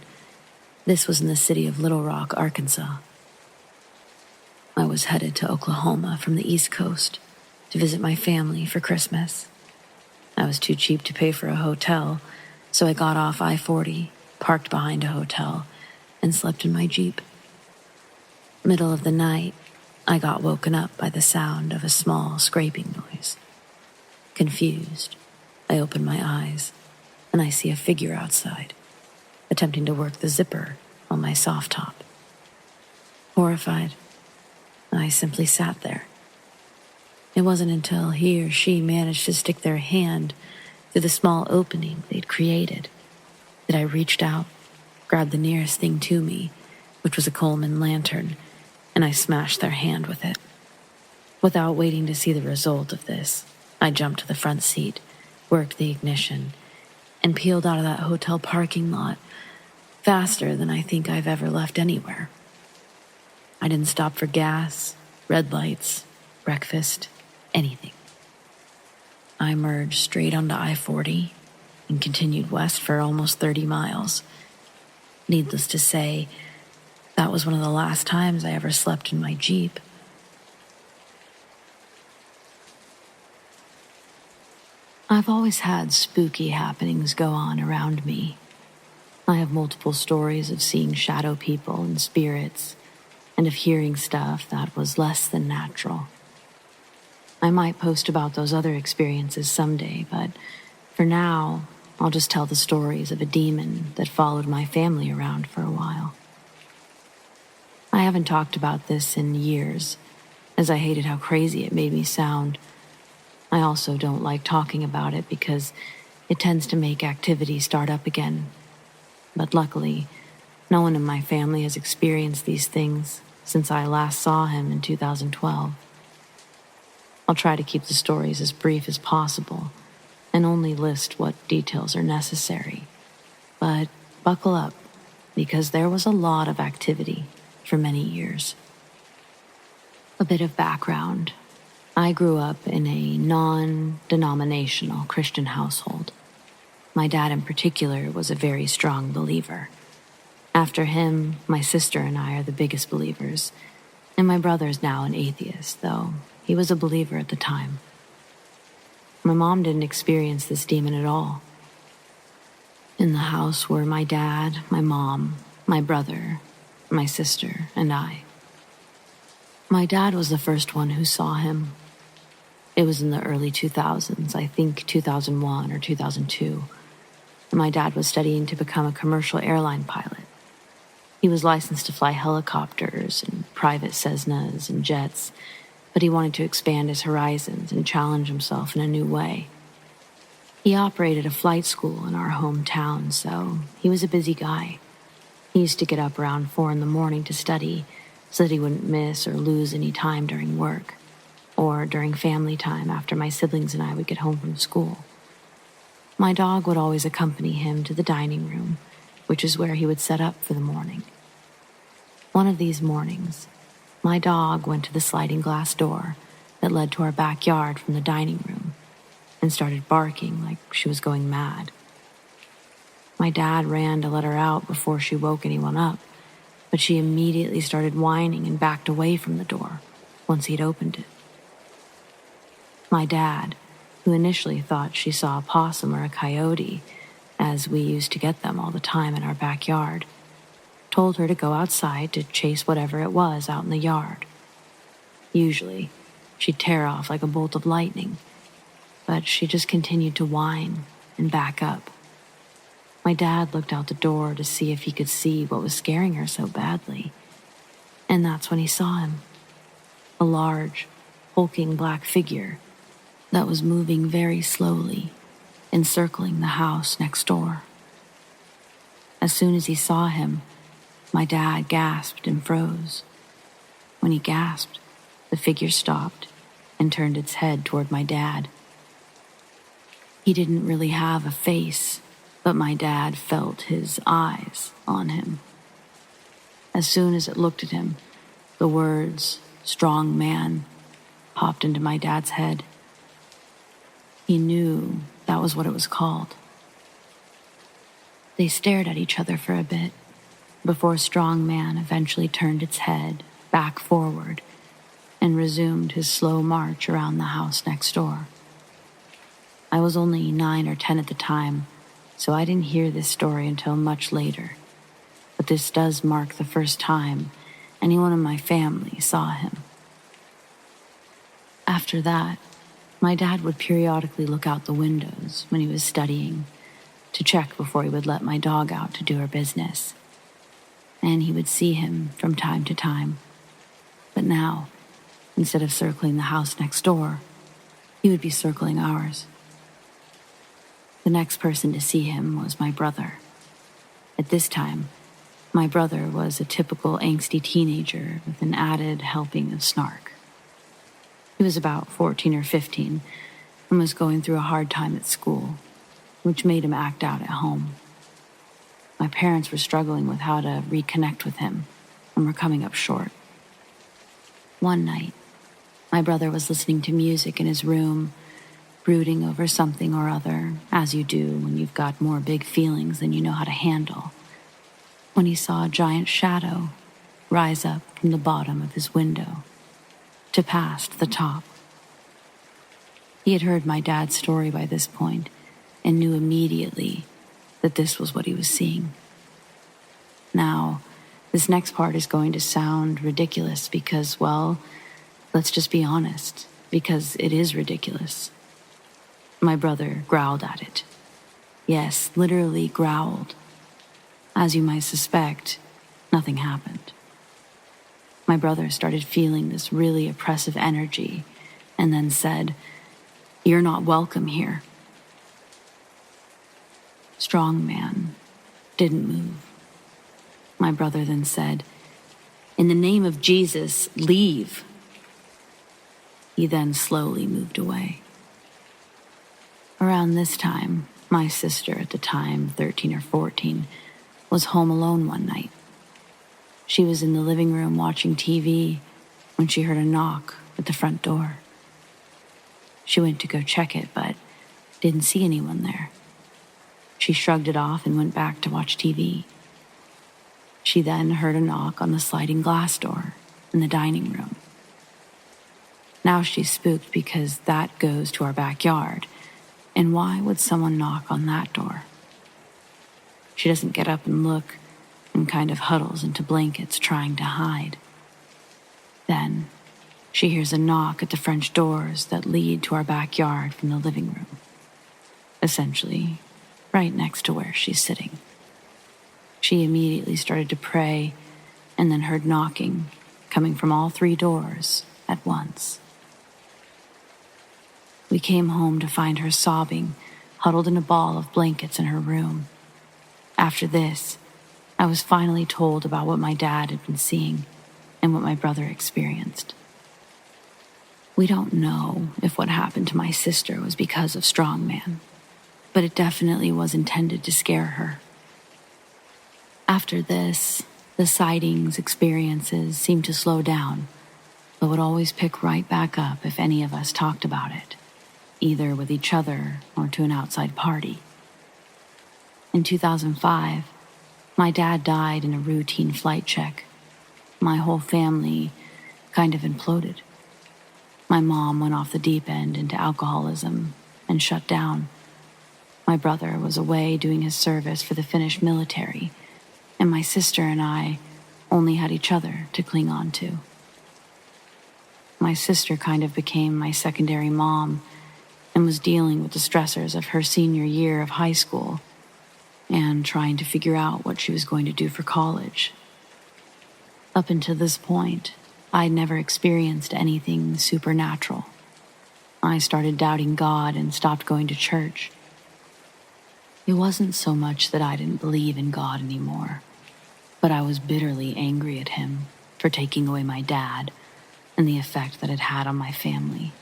this was in the city of Little Rock, Arkansas. I was headed to Oklahoma from the East Coast to visit my family for Christmas. I was too cheap to pay for a hotel, so I got off I-40, parked behind a hotel, and slept in my Jeep. Middle of the night, I got woken up by the sound of a small scraping noise. Confused, I open my eyes, and I see a figure outside, attempting to work the zipper on my soft top. Horrified, I simply sat there. It wasn't until he or she managed to stick their hand through the small opening they'd created that I reached out, grabbed the nearest thing to me, which was a Coleman lantern, and I smashed their hand with it. Without waiting to see the result of this, I jumped to the front seat, worked the ignition, and peeled out of that hotel parking lot faster than I think I've ever left anywhere. I didn't stop for gas, red lights, breakfast, anything. I merged straight onto I-40 and continued west for almost 30 miles. Needless to say, that was one of the last times I ever slept in my Jeep. I've always had spooky happenings go on around me. I have multiple stories of seeing shadow people and spirits, and of hearing stuff that was less than natural. I might post about those other experiences someday, but for now, I'll just tell the stories of a demon that followed my family around for a while. I haven't talked about this in years, as I hated how crazy it made me sound. I also don't like talking about it because it tends to make activity start up again. But luckily, no one in my family has experienced these things since I last saw him in 2012. I'll try to keep the stories as brief as possible and only list what details are necessary. But buckle up, because there was a lot of activity for many years. A bit of background. I grew up in a non-denominational Christian household. My dad in particular was a very strong believer. After him, my sister and I are the biggest believers, and my brother's now an atheist, though he was a believer at the time. My mom didn't experience this demon at all. In the house were my dad, my mom, my brother, my sister, and I. My dad was the first one who saw him. It was in the early 2000s, I think 2001 or 2002. My dad was studying to become a commercial airline pilot. He was licensed to fly helicopters and private Cessnas and jets, but he wanted to expand his horizons and challenge himself in a new way. He operated a flight school in our hometown, so he was a busy guy. He used to get up around 4 a.m. to study so that he wouldn't miss or lose any time during work, or during family time after my siblings and I would get home from school. My dog would always accompany him to the dining room, which is where he would set up for the morning. One of these mornings, my dog went to the sliding glass door that led to our backyard from the dining room and started barking like she was going mad. My dad ran to let her out before she woke anyone up, but she immediately started whining and backed away from the door once he'd opened it. My dad, who initially thought she saw a possum or a coyote, as we used to get them all the time in our backyard, told her to go outside to chase whatever it was out in the yard. Usually, she'd tear off like a bolt of lightning, but she just continued to whine and back up. My dad looked out the door to see if he could see what was scaring her so badly, and that's when he saw him. A large, hulking black figure that was moving very slowly, encircling the house next door. As soon as he saw him, my dad gasped and froze. When he gasped, the figure stopped and turned its head toward my dad. He didn't really have a face, but my dad felt his eyes on him. As soon as it looked at him, the words, "strong man," popped into my dad's head. He knew that was what it was called. They stared at each other for a bit, before strong man eventually turned its head back forward and resumed his slow march around the house next door. I was only 9 or 10 at the time, so I didn't hear this story until much later, but this does mark the first time anyone in my family saw him. After that, my dad would periodically look out the windows when he was studying to check before he would let my dog out to do her business, and he would see him from time to time. But now, instead of circling the house next door, he would be circling ours. The next person to see him was my brother. At this time, my brother was a typical angsty teenager with an added helping of snark. He was about 14 or 15 and was going through a hard time at school, which made him act out at home. My parents were struggling with how to reconnect with him and were coming up short. One night, my brother was listening to music in his room, brooding over something or other, as you do when you've got more big feelings than you know how to handle, when he saw a giant shadow rise up from the bottom of his window to past the top. He had heard my dad's story by this point and knew immediately that this was what he was seeing. Now, this next part is going to sound ridiculous because, well, let's just be honest, because it is ridiculous. My brother growled at it. Yes, literally growled. As you might suspect, nothing happened. My brother started feeling this really oppressive energy and then said, "You're not welcome here." Strong man didn't move. My brother then said, "In the name of Jesus, leave." He then slowly moved away. Around this time, my sister, at the time 13 or 14, was home alone one night. She was in the living room watching TV when she heard a knock at the front door. She went to go check it, but didn't see anyone there. She shrugged it off and went back to watch TV. She then heard a knock on the sliding glass door in the dining room. Now she's spooked because that goes to our backyard, and why would someone knock on that door? She doesn't get up and look and kind of huddles into blankets trying to hide. Then she hears a knock at the French doors that lead to our backyard from the living room, essentially right next to where she's sitting. She immediately started to pray and then heard knocking coming from all 3 doors at once. We came home to find her sobbing, huddled in a ball of blankets in her room. After this, I was finally told about what my dad had been seeing and what my brother experienced. We don't know if what happened to my sister was because of strongman, but it definitely was intended to scare her. After this, the sightings experiences seemed to slow down, but would always pick right back up if any of us talked about it, either with each other or to an outside party. In 2005, my dad died in a routine flight check. My whole family kind of imploded. My mom went off the deep end into alcoholism, and shut down. My brother was away doing his service for the Finnish military, and my sister and I only had each other to cling on to. My sister kind of became my secondary mom and was dealing with the stressors of her senior year of high school and trying to figure out what she was going to do for college. Up until this point, I'd never experienced anything supernatural. I started doubting God and stopped going to church. It wasn't so much that I didn't believe in God anymore, but I was bitterly angry at him for taking away my dad and the effect that it had on my family.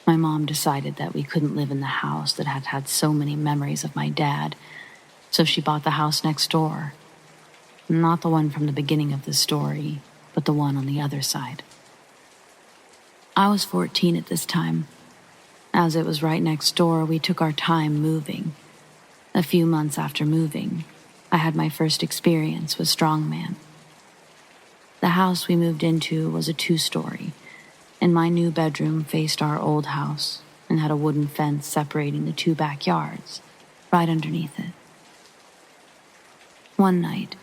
My mom decided that we couldn't live in the house that had had so many memories of my dad, so she bought the house next door. Not the one from the beginning of the story, but the one on the other side. I was 14 at this time. As it was right next door, we took our time moving. A few months after moving, I had my first experience with strongman. The house we moved into was a 2-story, and my new bedroom faced our old house and had a wooden fence separating the 2 backyards right underneath it. One night,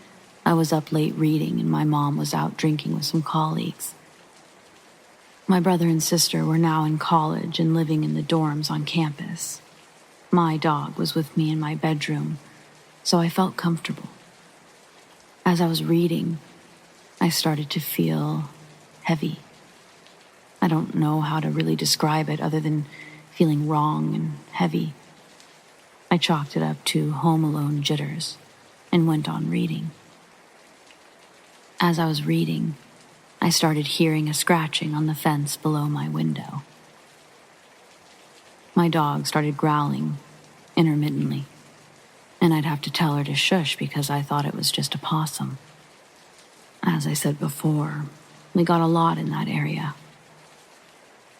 I was up late reading and my mom was out drinking with some colleagues. My brother and sister were now in college and living in the dorms on campus. My dog was with me in my bedroom, so I felt comfortable. As I was reading, I started to feel heavy. I don't know how to really describe it other than feeling wrong and heavy. I chalked it up to Home Alone jitters and went on reading. As I was reading, I started hearing a scratching on the fence below my window. My dog started growling intermittently, and I'd have to tell her to shush because I thought it was just a possum. As I said before, we got a lot in that area.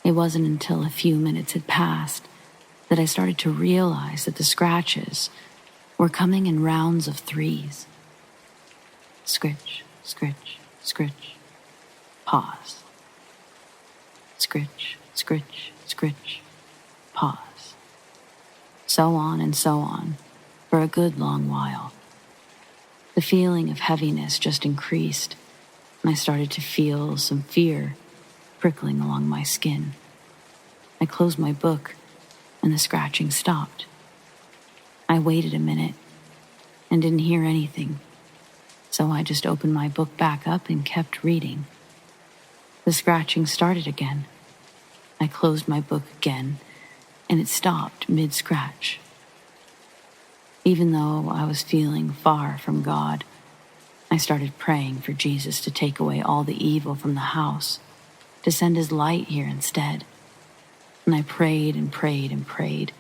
It wasn't until a few minutes had passed that I started to realize that the scratches were coming in rounds of 3s. Scritch, scritch, scritch. Pause. Scritch, scritch, scritch. Pause. So on and so on for a good long while. The feeling of heaviness just increased, and I started to feel some fear prickling along my skin. I closed my book, and the scratching stopped. I waited a minute and didn't hear anything, so I just opened my book back up and kept reading. The scratching started again. I closed my book again, and it stopped mid-scratch. Even though I was feeling far from God, I started praying for Jesus to take away all the evil from the house, to send his light here instead. And I prayed and prayed and prayed.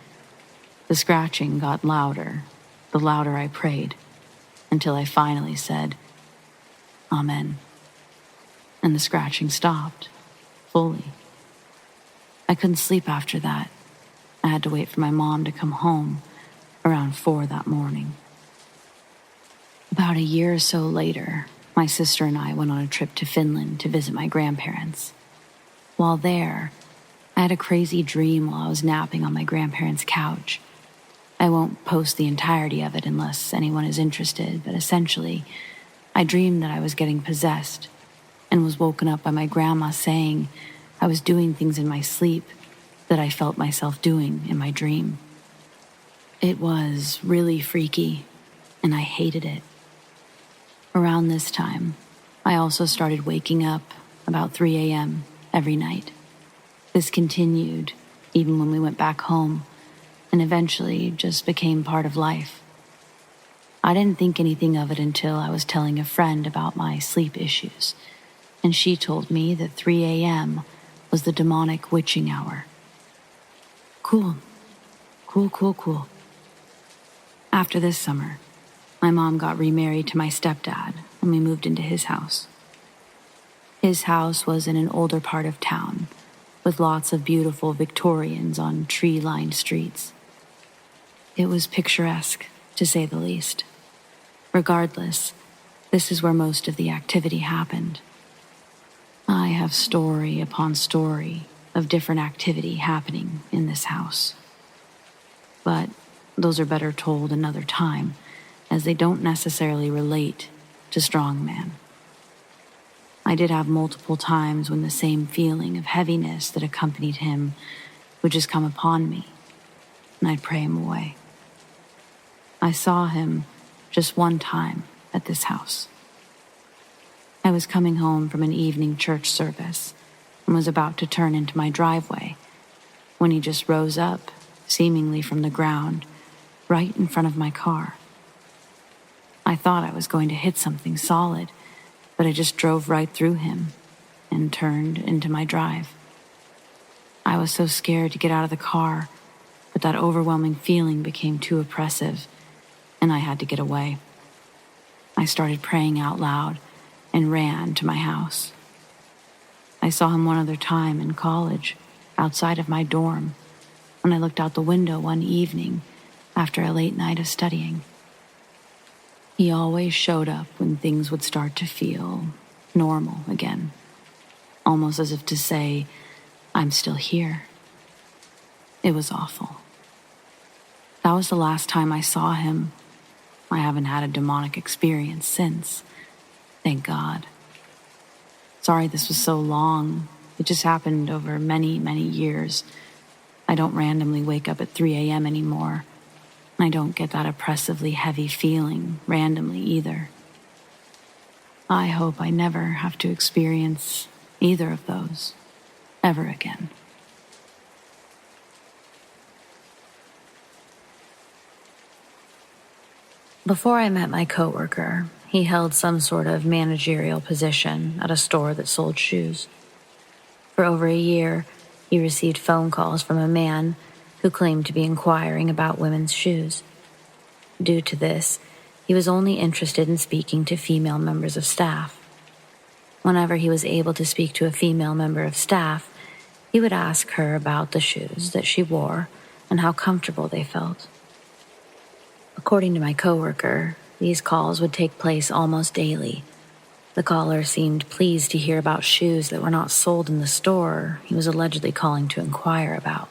The scratching got louder, the louder I prayed, until I finally said, Amen. And the scratching stopped, fully. I couldn't sleep after that. I had to wait for my mom to come home around 4 that morning. About a year or so later, my sister and I went on a trip to Finland to visit my grandparents. While there, I had a crazy dream while I was napping on my grandparents' couch. I won't post the entirety of it unless anyone is interested, but essentially, I dreamed that I was getting possessed and was woken up by my grandma saying I was doing things in my sleep that I felt myself doing in my dream. It was really freaky, and I hated it. Around this time, I also started waking up about 3 a.m. every night. This continued even when we went back home, and eventually just became part of life. I didn't think anything of it until I was telling a friend about my sleep issues, and she told me that 3 a.m. was the demonic witching hour. Cool. After this summer, my mom got remarried to my stepdad, and we moved into his house. His house was in an older part of town, with lots of beautiful Victorians on tree-lined streets. It was picturesque, to say the least. Regardless, this is where most of the activity happened. I have story upon story of different activity happening in this house. But those are better told another time, as they don't necessarily relate to strongman. I did have multiple times when the same feeling of heaviness that accompanied him would just come upon me, and I'd pray him away. I saw him just one time at this house. I was coming home from an evening church service and was about to turn into my driveway when he just rose up, seemingly from the ground, right in front of my car. I thought I was going to hit something solid, but I just drove right through him and turned into my drive. I was so scared to get out of the car, but that overwhelming feeling became too oppressive, and I had to get away. I started praying out loud and ran to my house. I saw him one other time in college, outside of my dorm, when I looked out the window one evening after a late night of studying. He always showed up when things would start to feel normal again, almost as if to say, I'm still here. It was awful. That was the last time I saw him. I haven't had a demonic experience since. Thank God. Sorry this was so long. It just happened over many, many years. I don't randomly wake up at 3 a.m. anymore. I don't get that oppressively heavy feeling randomly either. I hope I never have to experience either of those ever again. Before I met my coworker, he held some sort of managerial position at a store that sold shoes. For over a year, he received phone calls from a man who claimed to be inquiring about women's shoes. Due to this, he was only interested in speaking to female members of staff. Whenever he was able to speak to a female member of staff, he would ask her about the shoes that she wore and how comfortable they felt. According to my coworker, these calls would take place almost daily. The caller seemed pleased to hear about shoes that were not sold in the store he was allegedly calling to inquire about.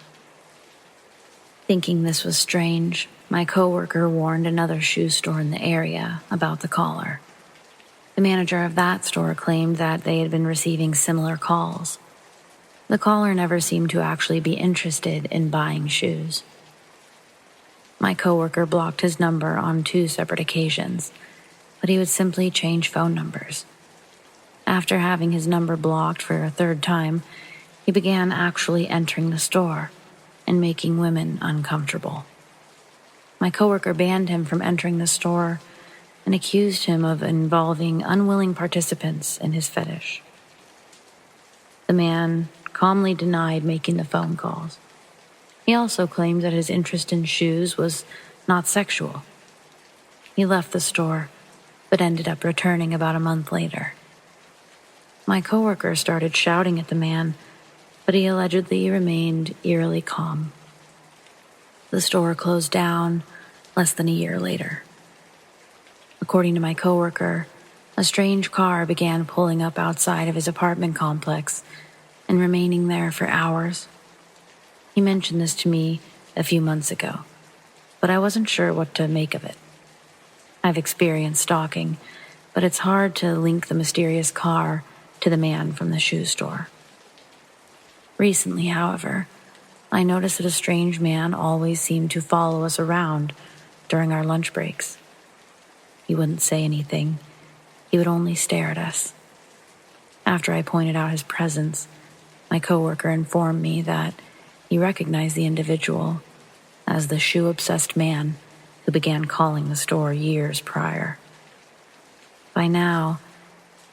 Thinking this was strange, my coworker warned another shoe store in the area about the caller. The manager of that store claimed that they had been receiving similar calls. The caller never seemed to actually be interested in buying shoes. My coworker blocked his number on 2 separate occasions, but he would simply change phone numbers. After having his number blocked for a 3rd time, he began actually entering the store and making women uncomfortable. My coworker banned him from entering the store and accused him of involving unwilling participants in his fetish. The man calmly denied making the phone calls. He also claimed that his interest in shoes was not sexual. He left the store, but ended up returning about a month later. My coworker started shouting at the man, but he allegedly remained eerily calm. The store closed down less than a year later. According to my coworker, a strange car began pulling up outside of his apartment complex and remaining there for hours. He mentioned this to me a few months ago, but I wasn't sure what to make of it. I've experienced stalking, but it's hard to link the mysterious car to the man from the shoe store. Recently, however, I noticed that a strange man always seemed to follow us around during our lunch breaks. He wouldn't say anything. He would only stare at us. After I pointed out his presence, my coworker informed me that he recognized the individual as the shoe-obsessed man who began calling the store years prior. By now,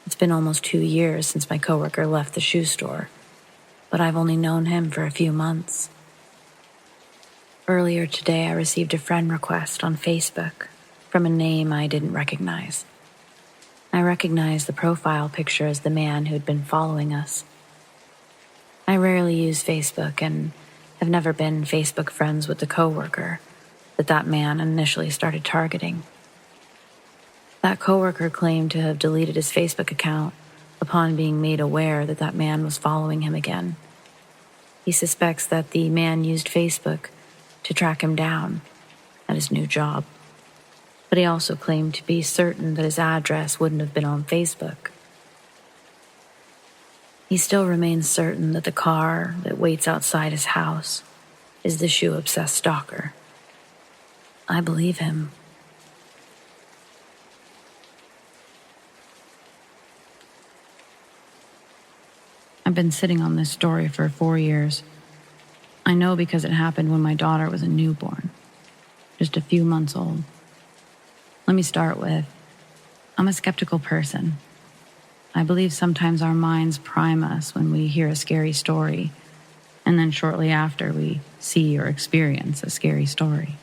it's been almost 2 years since my coworker left the shoe store, but I've only known him for a few months. Earlier today, I received a friend request on Facebook from a name I didn't recognize. I recognized the profile picture as the man who had been following us. I rarely use Facebook and have never been Facebook friends with the coworker that man initially started targeting. That coworker claimed to have deleted his Facebook account upon being made aware that man was following him again. He suspects that the man used Facebook to track him down at his new job. But he also claimed to be certain that his address wouldn't have been on Facebook. He still remains certain that the car that waits outside his house is the shoe-obsessed stalker. I believe him. I've been sitting on this story for 4 years. I know because it happened when my daughter was a newborn, just a few months old. Let me start with, I'm a skeptical person. I believe sometimes our minds prime us when we hear a scary story, and then shortly after we see or experience a scary story.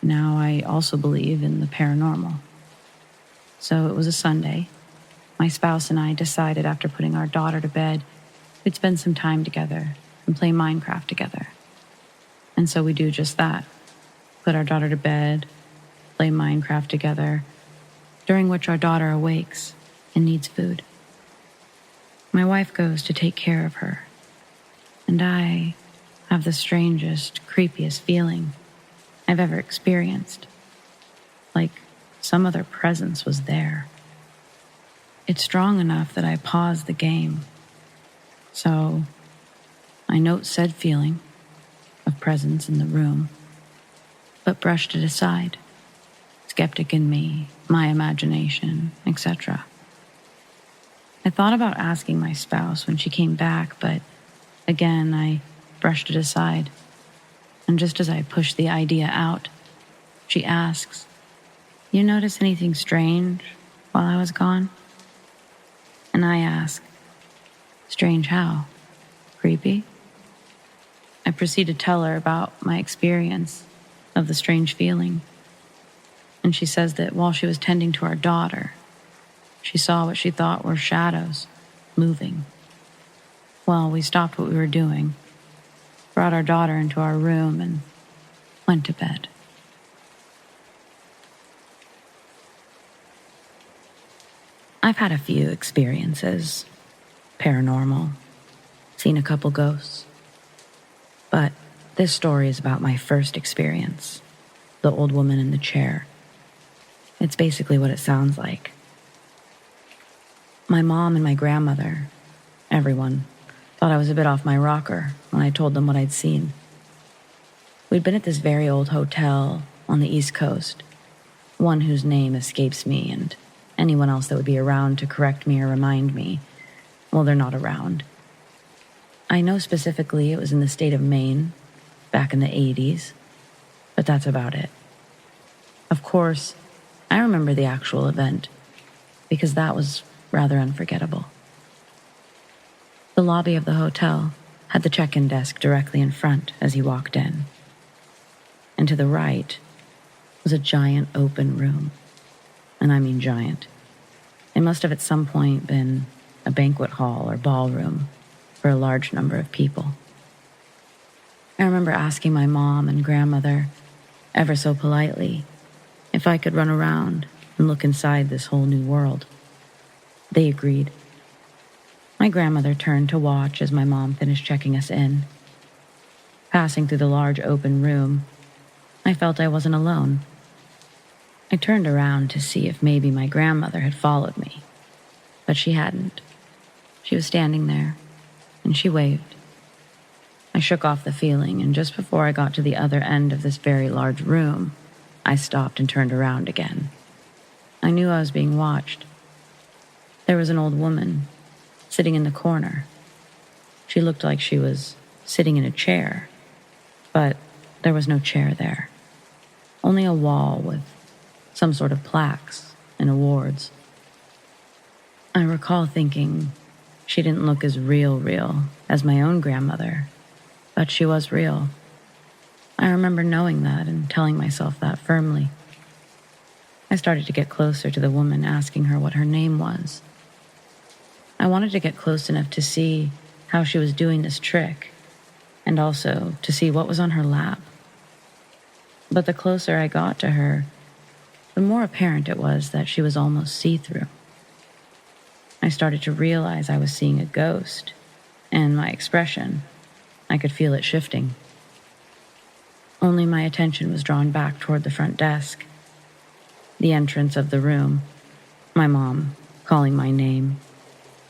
Now I also believe in the paranormal. So it was a Sunday. My spouse and I decided after putting our daughter to bed, we'd spend some time together and play Minecraft together. And so we do just that. Put our daughter to bed, play Minecraft together, during which our daughter awakes and needs food. My wife goes to take care of her, and I have the strangest, creepiest feeling I've ever experienced. Like some other presence was there. It's strong enough that I pause the game. So I note said feeling of presence in the room, but brushed it aside. Skeptic in me, my imagination, etc. I thought about asking my spouse when she came back, but again, I brushed it aside. And just as I pushed the idea out, she asks, "You notice anything strange while I was gone?" And I ask, "Strange how? Creepy?" I proceed to tell her about my experience of the strange feeling. And she says that while she was tending to our daughter, she saw what she thought were shadows moving. Well, we stopped what we were doing, brought our daughter into our room, and went to bed. I've had a few experiences, paranormal, seen a couple ghosts. But this story is about my first experience, the old woman in the chair. It's basically what it sounds like. My mom and my grandmother, everyone, thought I was a bit off my rocker when I told them what I'd seen. We'd been at this very old hotel on the East Coast, one whose name escapes me, and anyone else that would be around to correct me or remind me, well, they're not around. I know specifically it was in the state of Maine, back in the 80s, but that's about it. Of course, I remember the actual event, because that was rather unforgettable. The lobby of the hotel had the check-in desk directly in front as you walked in. And to the right was a giant open room. And I mean giant. It must have at some point been a banquet hall or ballroom for a large number of people. I remember asking my mom and grandmother, ever so politely, if I could run around and look inside this whole new world. They agreed. My grandmother turned to watch as my mom finished checking us in. Passing through the large open room, I felt I wasn't alone. I turned around to see if maybe my grandmother had followed me, but she hadn't. She was standing there, and she waved. I shook off the feeling, and just before I got to the other end of this very large room, I stopped and turned around again. I knew I was being watched. There was an old woman sitting in the corner. She looked like she was sitting in a chair, but there was no chair there. Only a wall with some sort of plaques and awards. I recall thinking she didn't look as real as my own grandmother, but she was real. I remember knowing that and telling myself that firmly. I started to get closer to the woman, asking her what her name was. I wanted to get close enough to see how she was doing this trick, and also to see what was on her lap. But the closer I got to her, the more apparent it was that she was almost see-through. I started to realize I was seeing a ghost, and my expression I could feel it shifting. Only my attention was drawn back toward the front desk. The entrance of the room, my mom calling my name,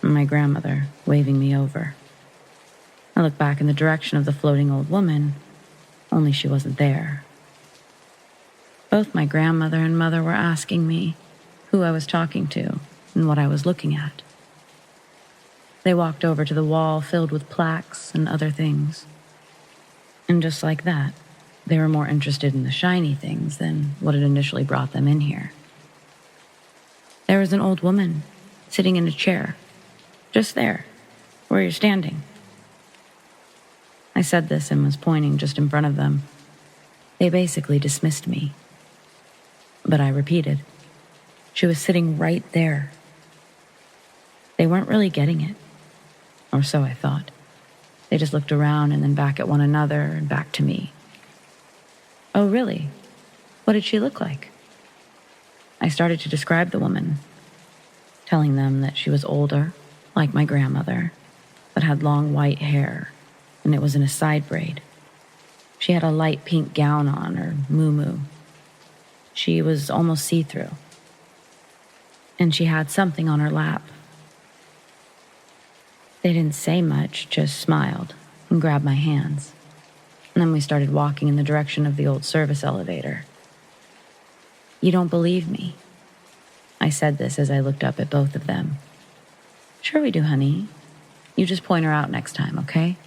and my grandmother waving me over. I looked back in the direction of the floating old woman, only she wasn't there. Both my grandmother and mother were asking me who I was talking to and what I was looking at. They walked over to the wall filled with plaques and other things. And just like that, they were more interested in the shiny things than what had initially brought them in here. There was an old woman sitting in a chair, just there, where you're standing. I said this and was pointing just in front of them. They basically dismissed me. But I repeated, she was sitting right there. They weren't really getting it, or so I thought. They just looked around and then back at one another and back to me. Oh, really? What did she look like? I started to describe the woman, telling them that she was older, like my grandmother, but had long white hair, and it was in a side braid. She had a light pink gown on, or muumuu. She was almost see-through. And she had something on her lap. They didn't say much, just smiled and grabbed my hands. And then we started walking in the direction of the old service elevator. You don't believe me? I said this as I looked up at both of them. Sure we do, honey. You just point her out next time, okay?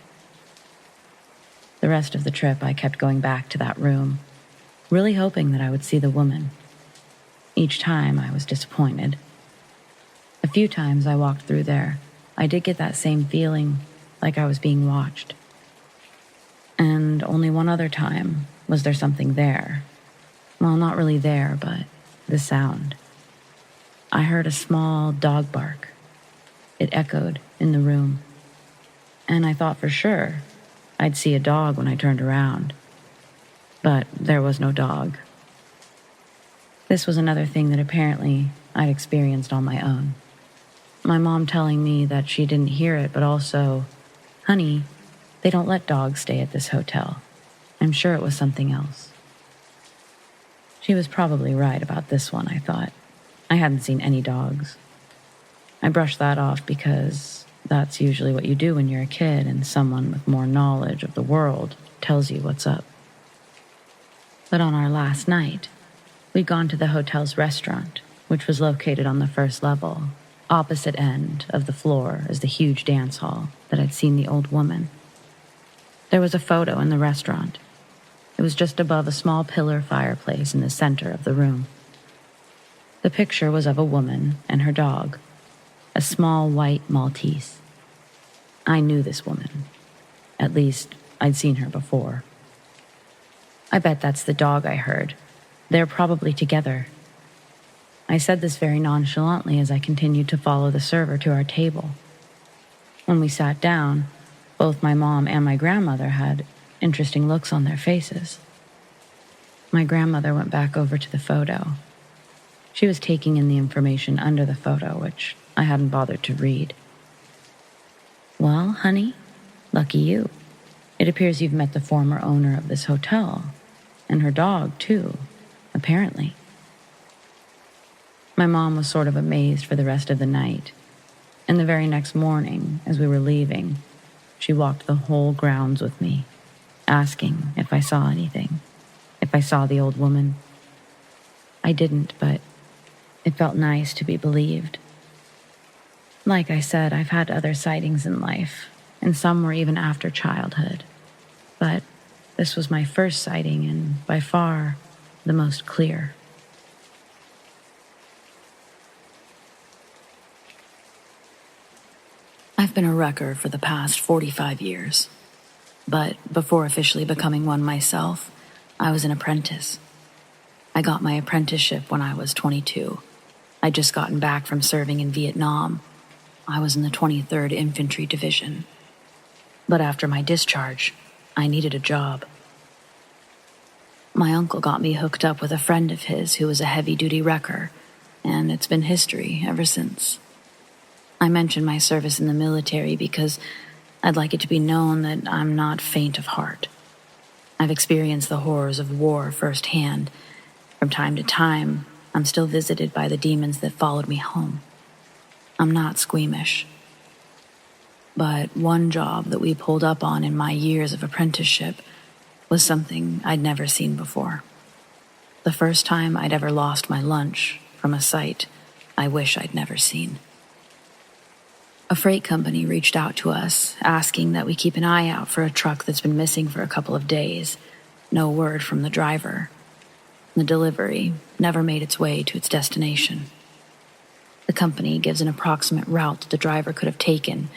The rest of the trip, I kept going back to that room, really hoping that I would see the woman. Each time, I was disappointed. A few times I walked through there, I did get that same feeling, like I was being watched. And only one other time was there something there. Well, not really there, but the sound. I heard a small dog bark. It echoed in the room. And I thought for sure I'd see a dog when I turned around. But there was no dog. This was another thing that apparently I'd experienced on my own. My mom telling me that she didn't hear it, but also, honey, they don't let dogs stay at this hotel. I'm sure it was something else. She was probably right about this one, I thought. I hadn't seen any dogs. I brushed that off because that's usually what you do when you're a kid and someone with more knowledge of the world tells you what's up. But on our last night, we'd gone to the hotel's restaurant, which was located on the first level, opposite end of the floor as the huge dance hall that I'd seen the old woman. There was a photo in the restaurant. It was just above a small pillar fireplace in the center of the room. The picture was of a woman and her dog, a small white Maltese. I knew this woman. At least, I'd seen her before. I bet that's the dog I heard. They're probably together. I said this very nonchalantly as I continued to follow the server to our table. When we sat down, both my mom and my grandmother had interesting looks on their faces. My grandmother went back over to the photo. She was taking in the information under the photo, which I hadn't bothered to read. Well, honey, lucky you. It appears you've met the former owner of this hotel, and her dog, too, apparently. My mom was sort of amazed for the rest of the night, and the very next morning, as we were leaving, she walked the whole grounds with me, asking if I saw anything, if I saw the old woman. I didn't, but it felt nice to be believed. Like I said, I've had other sightings in life, and some were even after childhood. But this was my first sighting and by far the most clear. I've been a wrecker for the past 45 years. But before officially becoming one myself, I was an apprentice. I got my apprenticeship when I was 22. I'd just gotten back from serving in Vietnam. I was in the 23rd Infantry Division. But after my discharge, I needed a job. My uncle got me hooked up with a friend of his who was a heavy-duty wrecker, and it's been history ever since. I mentioned my service in the military because I'd like it to be known that I'm not faint of heart. I've experienced the horrors of war firsthand. From time to time, I'm still visited by the demons that followed me home. I'm not squeamish. But one job that we pulled up on in my years of apprenticeship was something I'd never seen before. The first time I'd ever lost my lunch from a sight I wish I'd never seen. A freight company reached out to us, asking that we keep an eye out for a truck that's been missing for a couple of days. No word from the driver. The delivery never made its way to its destination. The company gives an approximate route that the driver could have taken,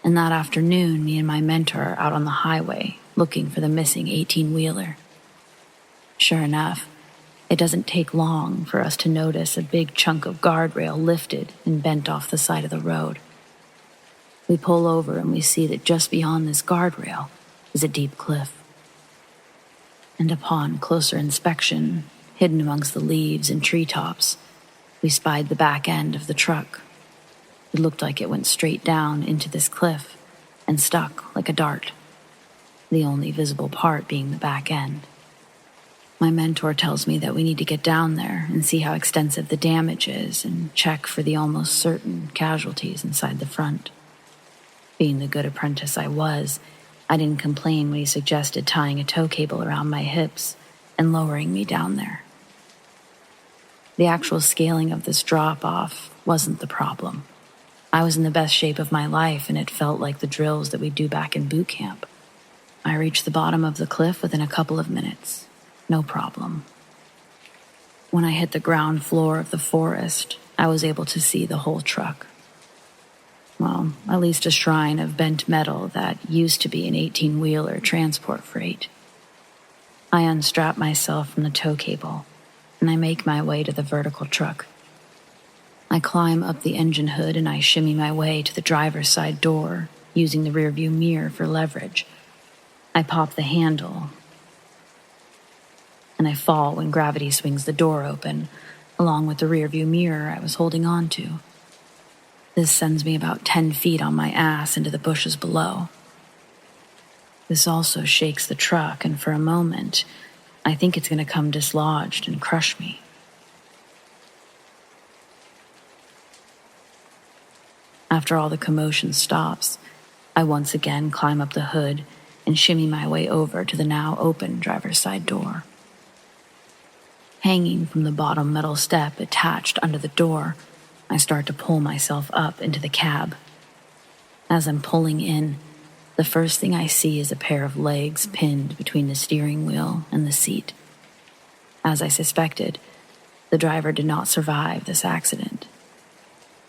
and that afternoon, me and my mentor are out on the highway looking for the missing 18-wheeler. Sure enough, it doesn't take long for us to notice a big chunk of guardrail lifted and bent off the side of the road. We pull over and we see that just beyond this guardrail is a deep cliff. And upon closer inspection, hidden amongst the leaves and treetops, we spied the back end of the truck. It looked like it went straight down into this cliff and stuck like a dart, the only visible part being the back end. My mentor tells me that we need to get down there and see how extensive the damage is and check for the almost certain casualties inside the front. Being the good apprentice I was, I didn't complain when he suggested tying a tow cable around my hips and lowering me down there. The actual scaling of this drop-off wasn't the problem. I was in the best shape of my life, and it felt like the drills that we do back in boot camp. I reached the bottom of the cliff within a couple of minutes. No problem. When I hit the ground floor of the forest, I was able to see the whole truck. Well, at least a shrine of bent metal that used to be an 18-wheeler transport freight. I unstrap myself from the tow cable, and I make my way to the vertical truck. I climb up the engine hood and I shimmy my way to the driver's side door, using the rearview mirror for leverage. I pop the handle, and I fall when gravity swings the door open, along with the rearview mirror I was holding on to. This sends me about 10 feet on my ass into the bushes below. This also shakes the truck, and for a moment, I think it's going to come dislodged and crush me. After all the commotion stops, I once again climb up the hood and shimmy my way over to the now open driver's side door. Hanging from the bottom metal step attached under the door, I start to pull myself up into the cab. As I'm pulling in, the first thing I see is a pair of legs pinned between the steering wheel and the seat. As I suspected, the driver did not survive this accident.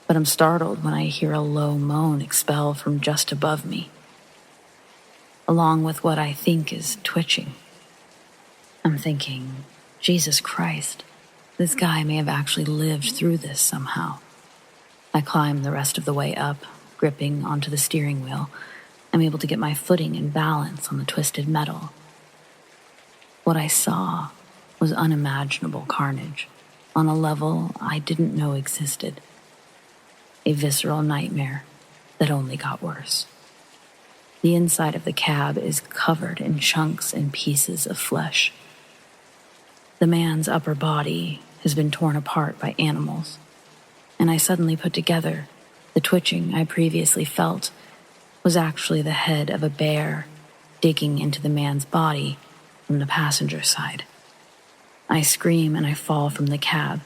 But I'm startled when I hear a low moan expel from just above me, along with what I think is twitching. I'm thinking, Jesus Christ, this guy may have actually lived through this somehow. I climb the rest of the way up, gripping onto the steering wheel. I'm able to get my footing and balance on the twisted metal. What I saw was unimaginable carnage on a level I didn't know existed. A visceral nightmare that only got worse. The inside of the cab is covered in chunks and pieces of flesh. The man's upper body has been torn apart by animals, and I suddenly put together the twitching I previously felt was actually the head of a bear digging into the man's body from the passenger side. I scream and I fall from the cab.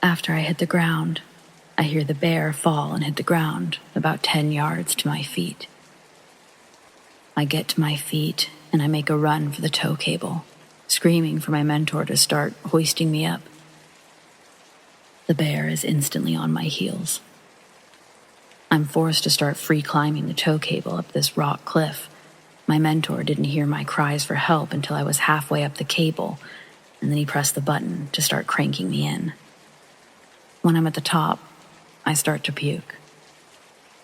After I hit the ground, I hear the bear fall and hit the ground about 10 yards to my feet. I get to my feet and I make a run for the tow cable, screaming for my mentor to start hoisting me up. The bear is instantly on my heels. I'm forced to start free climbing the tow cable up this rock cliff. My mentor didn't hear my cries for help until I was halfway up the cable, and then he pressed the button to start cranking me in. When I'm at the top, I start to puke.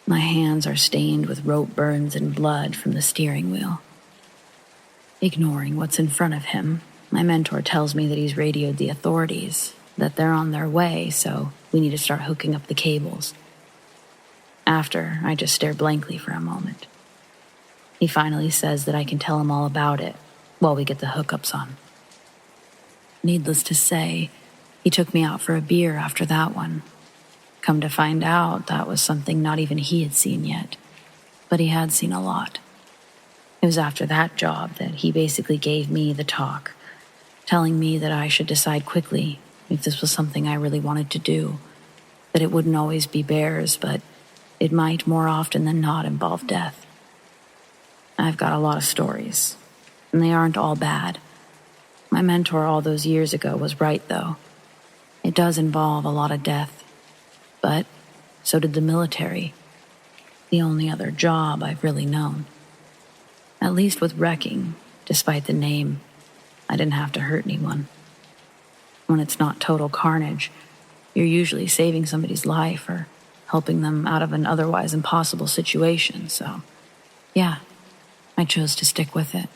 My hands are stained with rope burns and blood from the steering wheel. Ignoring what's in front of him, my mentor tells me that he's radioed the authorities, that they're on their way, so we need to start hooking up the cables. After, I just stare blankly for a moment, He finally says that I can tell him all about it while we get the hookups on. Needless to say, he took me out for a beer after that one. Come to find out, that was something not even he had seen yet, but he had seen a lot. It was after that job that he basically gave me the talk, telling me that I should decide quickly if this was something I really wanted to do, that it wouldn't always be bears, but it might more often than not involve death. I've got a lot of stories, and they aren't all bad. My mentor all those years ago was right, though. It does involve a lot of death, but so did the military, the only other job I've really known. At least with wrecking, despite the name, I didn't have to hurt anyone. When it's not total carnage, you're usually saving somebody's life or helping them out of an otherwise impossible situation, so yeah, I chose to stick with it.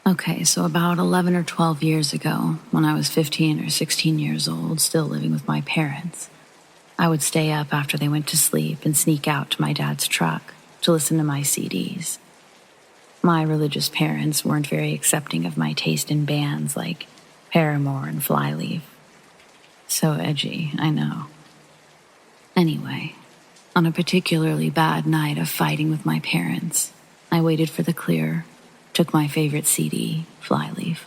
Okay, so about 11 or 12 years ago, when I was 15 or 16 years old, still living with my parents, I would stay up after they went to sleep and sneak out to my dad's truck to listen to my CDs. My religious parents weren't very accepting of my taste in bands like Paramore and Flyleaf. So edgy, I know. Anyway, on a particularly bad night of fighting with my parents, I waited for the clear, took my favorite CD, Flyleaf,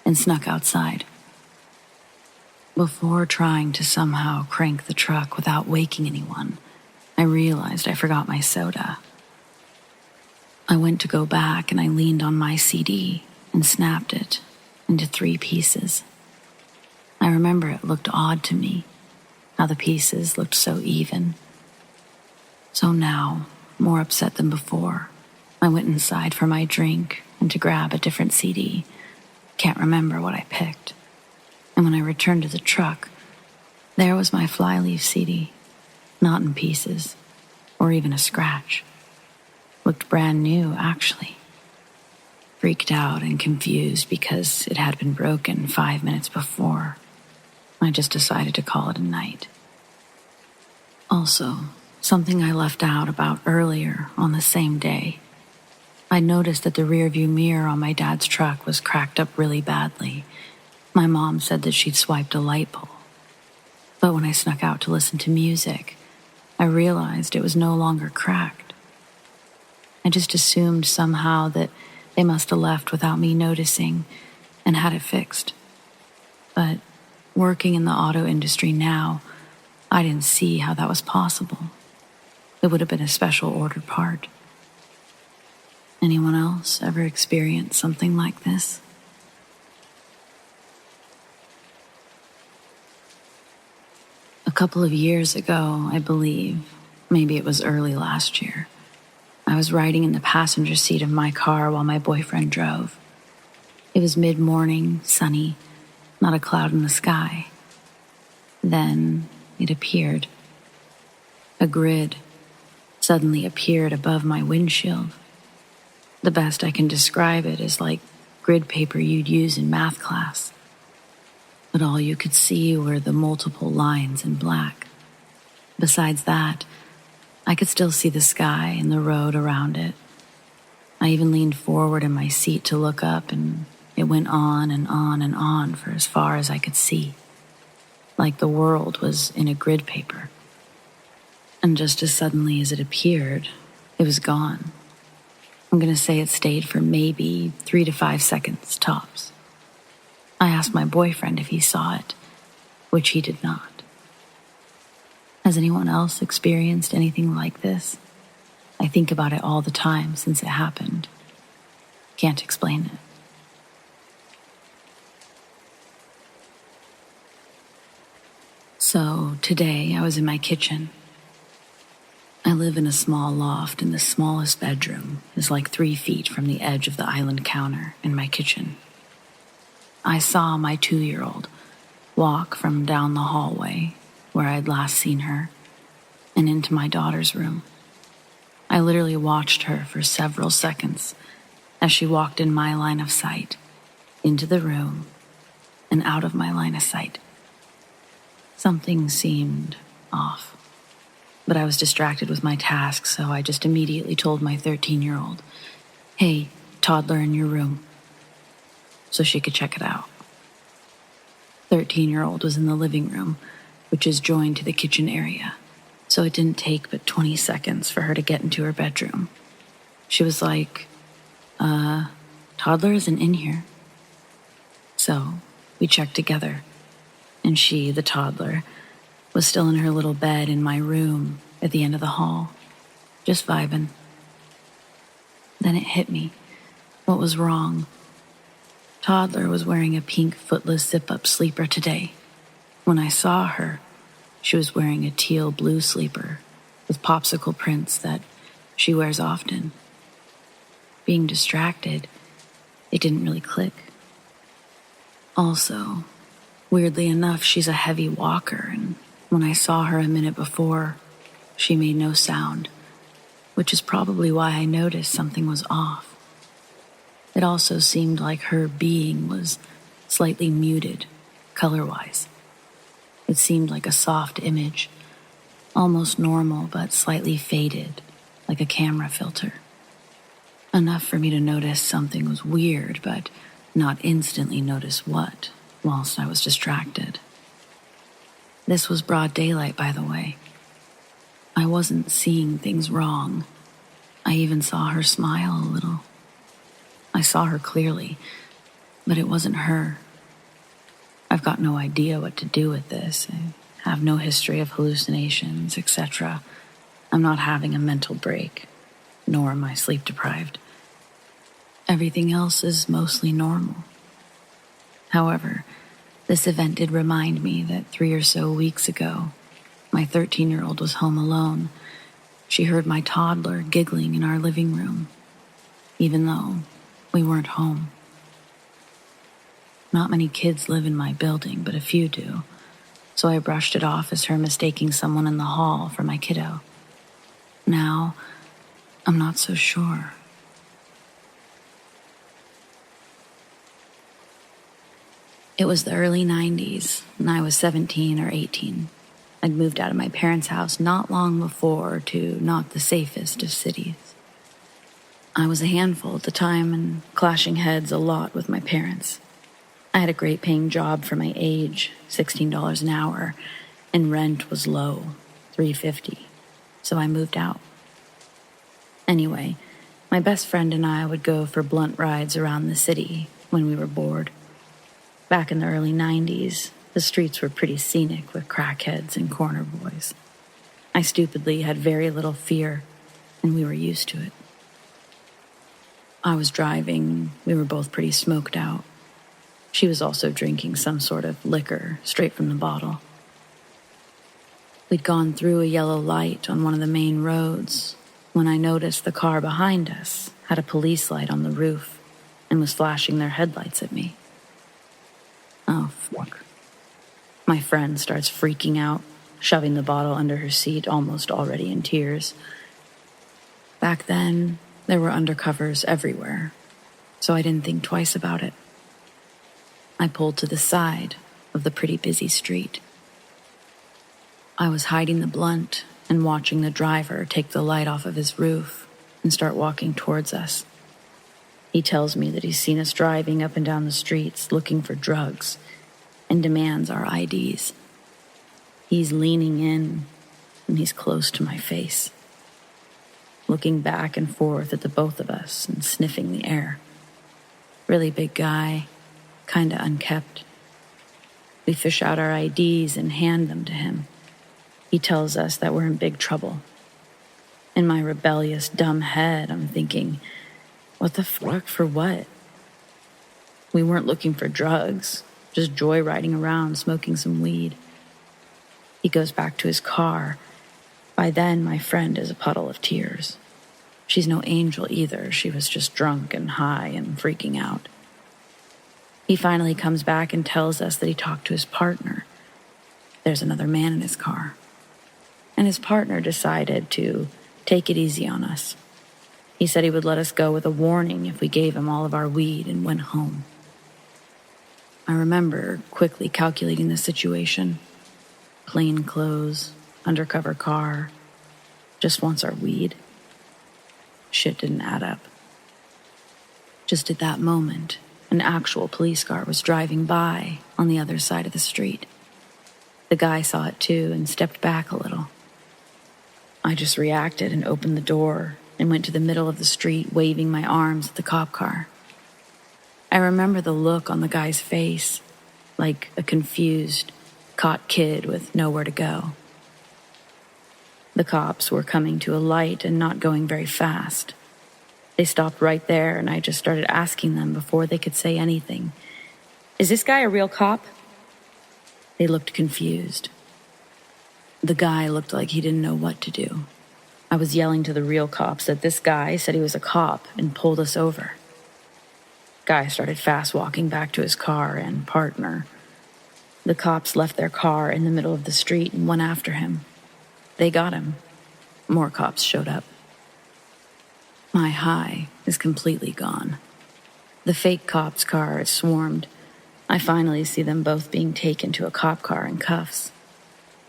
and snuck outside. Before trying to somehow crank the truck without waking anyone, I realized I forgot my soda. I went to go back and I leaned on my CD and snapped it into 3 pieces. I remember it looked odd to me, how the pieces looked so even. So now, more upset than before, I went inside for my drink and to grab a different CD. Can't remember what I picked. And when I returned to the truck, there was my Flyleaf CD, not in pieces, or even a scratch. Looked brand new, actually. Freaked out and confused because it had been broken 5 minutes before. I just decided to call it a night. Also, something I left out about earlier on the same day. I noticed that the rearview mirror on my dad's truck was cracked up really badly. My mom said that she'd swiped a light pole. But when I snuck out to listen to music, I realized it was no longer cracked. I just assumed somehow that they must have left without me noticing and had it fixed. But working in the auto industry now, I didn't see how that was possible. It would have been a special ordered part. Anyone else ever experienced something like this? A couple of years ago, I believe, maybe it was early last year, I was riding in the passenger seat of my car while my boyfriend drove. It was mid-morning, sunny, not a cloud in the sky. Then it appeared. A grid suddenly appeared above my windshield. The best I can describe it is like grid paper you'd use in math class. But all you could see were the multiple lines in black. Besides that, I could still see the sky and the road around it. I even leaned forward in my seat to look up, and it went on and on and on for as far as I could see, like the world was in a grid paper. And just as suddenly as it appeared, it was gone. I'm going to say it stayed for maybe 3 to 5 seconds tops. I asked my boyfriend if he saw it, which he did not. Has anyone else experienced anything like this? I think about it all the time since it happened. Can't explain it. So today I was in my kitchen. I live in a small loft, and the smallest bedroom is like 3 feet from the edge of the island counter in my kitchen. I saw my 2-year-old walk from down the hallway where I'd last seen her and into my daughter's room. I literally watched her for several seconds as she walked in my line of sight, into the room, and out of my line of sight. Something seemed off. but I was distracted with my task, so I just immediately told my 13-year-old, "Hey, toddler in your room," so she could check it out. 13-year-old was in the living room, which is joined to the kitchen area, so it didn't take but 20 seconds for her to get into her bedroom. She was like, toddler isn't in here. So we checked together, and she, the toddler, was still in her little bed in my room at the end of the hall, just vibing. Then it hit me. What was wrong? Toddler was wearing a pink footless zip-up sleeper today. When I saw her, she was wearing a teal blue sleeper with popsicle prints that she wears often. Being distracted, it didn't really click. Also, weirdly enough, she's a heavy walker, and when I saw her a minute before, she made no sound, which is probably why I noticed something was off. It also seemed like her being was slightly muted, color-wise. It seemed like a soft image, almost normal but slightly faded, like a camera filter. Enough for me to notice something was weird, but not instantly notice what, whilst I was distracted. This was broad daylight, by the way. I wasn't seeing things wrong. I even saw her smile a little. I saw her clearly, but it wasn't her. I've got no idea what to do with this. I have no history of hallucinations, etc. I'm not having a mental break, nor am I sleep deprived. Everything else is mostly normal. However, this event did remind me that 3 or so weeks ago, my 13-year-old was home alone. She heard my toddler giggling in our living room, even though we weren't home. Not many kids live in my building, but a few do, so I brushed it off as her mistaking someone in the hall for my kiddo. Now, I'm not so sure. It was the early 90s, and I was 17 or 18. I'd moved out of my parents' house not long before to not the safest of cities. I was a handful at the time and clashing heads a lot with my parents. I had a great paying job for my age, $16 an hour, and rent was low, $3.50, so I moved out. Anyway, my best friend and I would go for blunt rides around the city when we were bored. Back in the early 90s, the streets were pretty scenic with crackheads and corner boys. I stupidly had very little fear, and we were used to it. I was driving, we were both pretty smoked out. She was also drinking some sort of liquor straight from the bottle. We'd gone through a yellow light on one of the main roads when I noticed the car behind us had a police light on the roof and was flashing their headlights at me. Oh, fuck. My friend starts freaking out, shoving the bottle under her seat, almost already in tears. Back then, there were undercovers everywhere, so I didn't think twice about it. I pulled to the side of the pretty busy street. I was hiding the blunt and watching the driver take the light off of his roof and start walking towards us. He tells me that he's seen us driving up and down the streets looking for drugs and demands our IDs. He's leaning in and he's close to my face, looking back and forth at the both of us and sniffing the air. Really big guy, kinda unkept. We fish out our IDs and hand them to him. He tells us that we're in big trouble. In my rebellious, dumb head, I'm thinking, what the fuck for what? We weren't looking for drugs, just joyriding around smoking some weed. He goes back to his car. By then, my friend is a puddle of tears. She's no angel either. She was just drunk and high and freaking out. He finally comes back and tells us that he talked to his partner. There's another man in his car. And his partner decided to take it easy on us. He said he would let us go with a warning if we gave him all of our weed and went home. I remember quickly calculating the situation. Plain clothes, undercover car, Just wants our weed. Shit didn't add up. Just at that moment, an actual police car was driving by on the other side of the street. The guy saw it too and stepped back a little. I just reacted and opened the door and went to the middle of the street waving my arms at the cop car. I remember the look on the guy's face, like a confused, caught kid with nowhere to go. The cops were coming to a light and not going very fast. They stopped right there, and I just started asking them before they could say anything. "Is this guy a real cop?" They looked confused. The guy looked like he didn't know what to do. I was yelling to the real cops that this guy said he was a cop and pulled us over. Guy started fast walking back to his car and partner. The cops left their car in the middle of the street and went after him. They got him. More cops showed up. My high is completely gone. The fake cops' car is swarmed. I finally see them both being taken to a cop car in cuffs.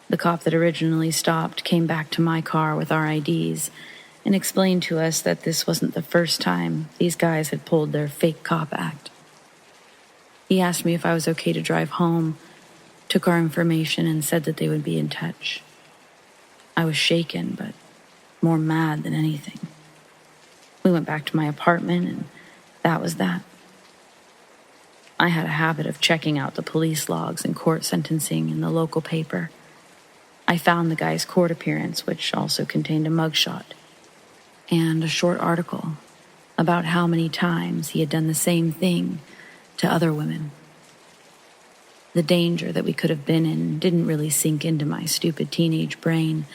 The cop that originally stopped came back to my car with our IDs and explained to us that this wasn't the first time these guys had pulled their fake cop act. He asked me if I was okay to drive home, took our information, and said that they would be in touch. I was shaken, but more mad than anything. We went back to my apartment, and that was that. I had a habit of checking out the police logs and court sentencing in the local paper. I found the guy's court appearance, which also contained a mugshot, and a short article about how many times he had done the same thing to other women. The danger that we could have been in didn't really sink into my stupid teenage brain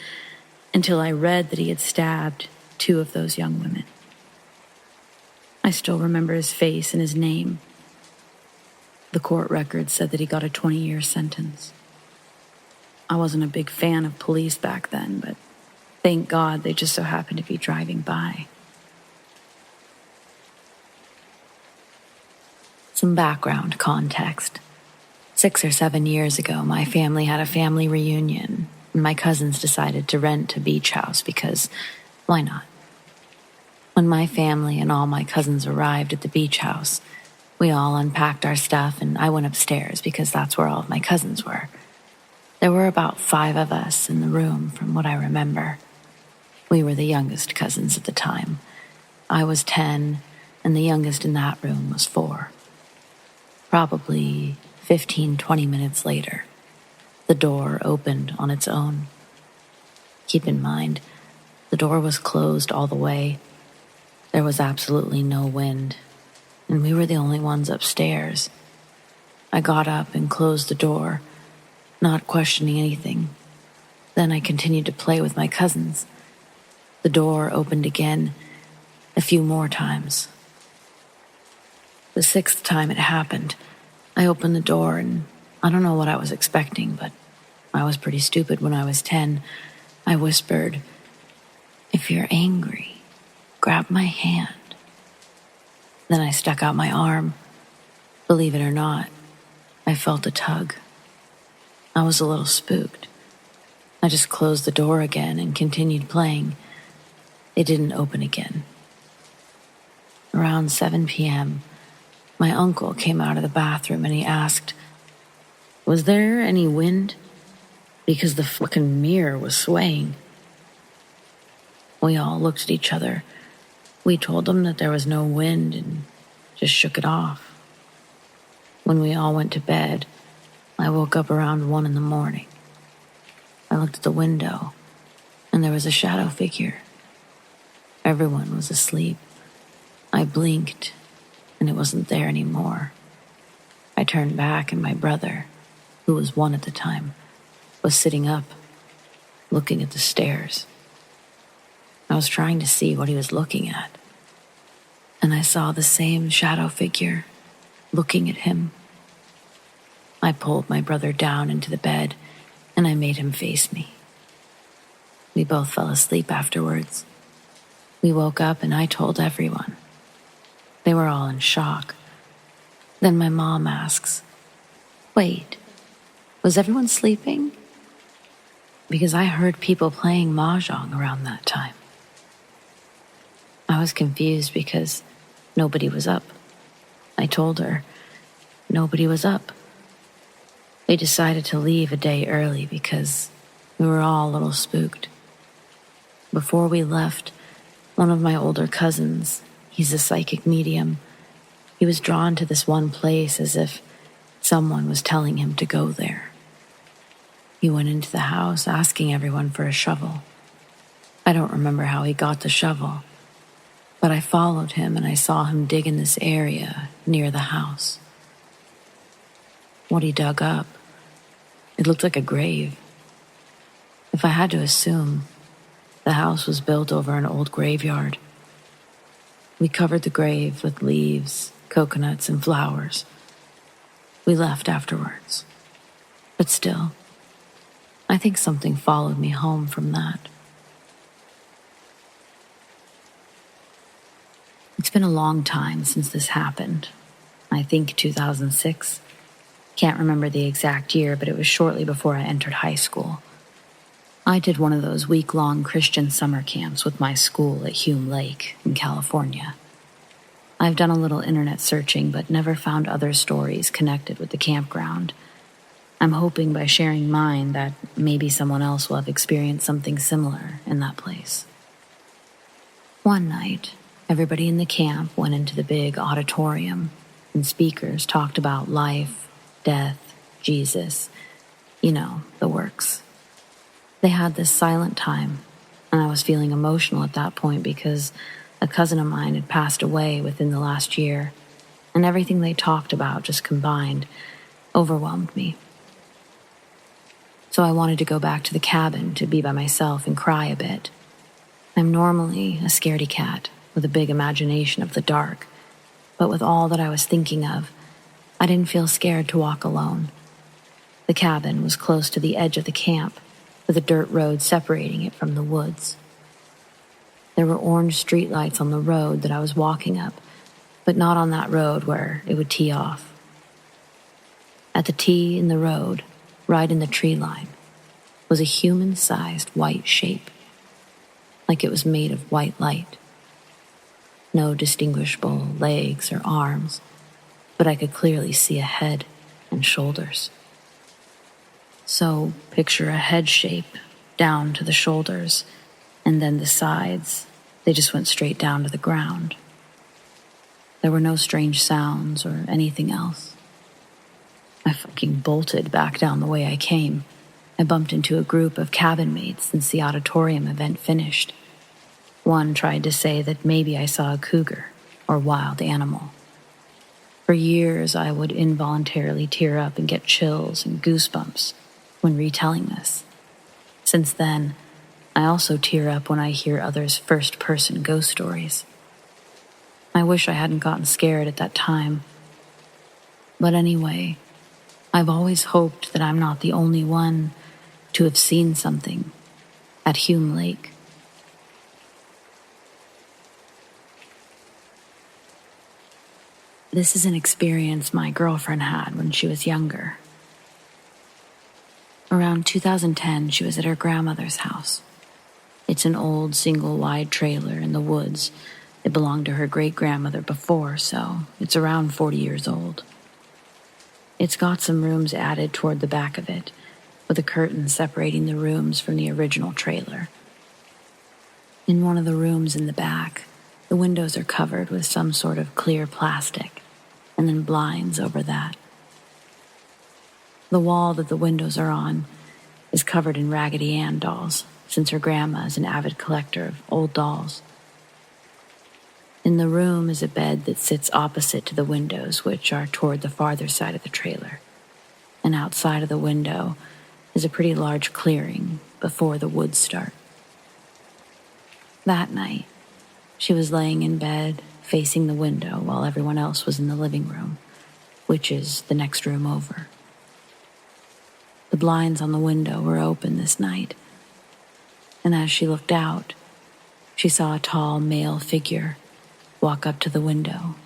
until I read that he had stabbed 2 of those young women. I still remember his face and his name. The court record said that he got a 20-year sentence. I wasn't a big fan of police back then, but thank God they just so happened to be driving by. Some background context. 6 or 7 years ago, my family had a family reunion, and my cousins decided to rent a beach house because, why not? When my family and all my cousins arrived at the beach house, we all unpacked our stuff and I went upstairs because that's where all of my cousins were. There were about 5 of us in the room from what I remember. We were the youngest cousins at the time. I was 10 and the youngest in that room was 4. Probably 15-20 minutes later, the door opened on its own. Keep in mind, the door was closed all the way. There was absolutely no wind, and we were the only ones upstairs. I got up and closed the door, not questioning anything. Then I continued to play with my cousins. The door opened again, a few more times. The 6th time it happened, I opened the door and I don't know what I was expecting, but I was pretty stupid when I was 10. I whispered, "If you're angry, grab my hand." Then I stuck out my arm. Believe it or not, I felt a tug. I was a little spooked. I just closed the door again and continued playing. It didn't open again. Around 7 p.m., my uncle came out of the bathroom and he asked, "Was there any wind?" Because the fucking mirror was swaying. We all looked at each other. We told him that there was no wind and just shook it off. When we all went to bed, I woke up around 1 in the morning. I looked at the window and there was a shadow figure. Everyone was asleep. I blinked and it wasn't there anymore. I turned back and my brother, who was 1 at the time, was sitting up, looking at the stairs. I was trying to see what he was looking at, and I saw the same shadow figure looking at him. I pulled my brother down into the bed and I made him face me. We both fell asleep afterwards. We woke up and I told everyone. They were all in shock. Then my mom asks, "Wait, was everyone sleeping?" because I heard people playing mahjong around that time. I was confused because nobody was up. I told her nobody was up. We decided to leave a day early because we were all a little spooked. Before we left, one of my older cousins, he's a psychic medium, he was drawn to this one place as if someone was telling him to go there. He went into the house asking everyone for a shovel. I don't remember how he got the shovel, but I followed him and I saw him dig in this area near the house. What he dug up, it looked like a grave. If I had to assume, the house was built over an old graveyard. We covered the grave with leaves, coconuts, and flowers. We left afterwards. But still, I think something followed me home from that. It's been a long time since this happened. I think 2006. Can't remember the exact year, but it was shortly before I entered high school. I did one of those week-long Christian summer camps with my school at Hume Lake in California. I've done a little internet searching, but never found other stories connected with the campground. I'm hoping by sharing mine that maybe someone else will have experienced something similar in that place. One night, everybody in the camp went into the big auditorium, and speakers talked about life, death, Jesus, the works. They had this silent time, and I was feeling emotional at that point because a cousin of mine had passed away within the last year, and everything they talked about just combined overwhelmed me. So I wanted to go back to the cabin to be by myself and cry a bit. I'm normally a scaredy cat with a big imagination of the dark, but with all that I was thinking of, I didn't feel scared to walk alone. The cabin was close to the edge of the camp, with a dirt road separating it from the woods. There were orange streetlights on the road that I was walking up, but not on that road where it would tee off. At the T in the road, right in the tree line, was a human-sized white shape, like it was made of white light. No distinguishable legs or arms, but I could clearly see a head and shoulders. So picture a head shape down to the shoulders, and then the sides, they just went straight down to the ground. There were no strange sounds or anything else. I fucking bolted back down the way I came. I bumped into a group of cabin mates since the auditorium event finished. One tried to say that maybe I saw a cougar or wild animal. For years, I would involuntarily tear up and get chills and goosebumps when retelling this. Since then, I also tear up when I hear others' first-person ghost stories. I wish I hadn't gotten scared at that time. But anyway, I've always hoped that I'm not the only one to have seen something at Hume Lake. This is an experience my girlfriend had when she was younger. Around 2010, she was at her grandmother's house. It's an old single-wide trailer in the woods. It belonged to her great-grandmother before, so it's around 40 years old. It's got some rooms added toward the back of it, with a curtain separating the rooms from the original trailer. In one of the rooms in the back, the windows are covered with some sort of clear plastic, and then blinds over that. The wall that the windows are on is covered in Raggedy Ann dolls, since her grandma is an avid collector of old dolls. In the room is a bed that sits opposite to the windows, which are toward the farther side of the trailer. And outside of the window is a pretty large clearing before the woods start. That night, she was laying in bed, facing the window while everyone else was in the living room, which is the next room over. The blinds on the window were open this night, and as she looked out, she saw a tall male figure walk up to the window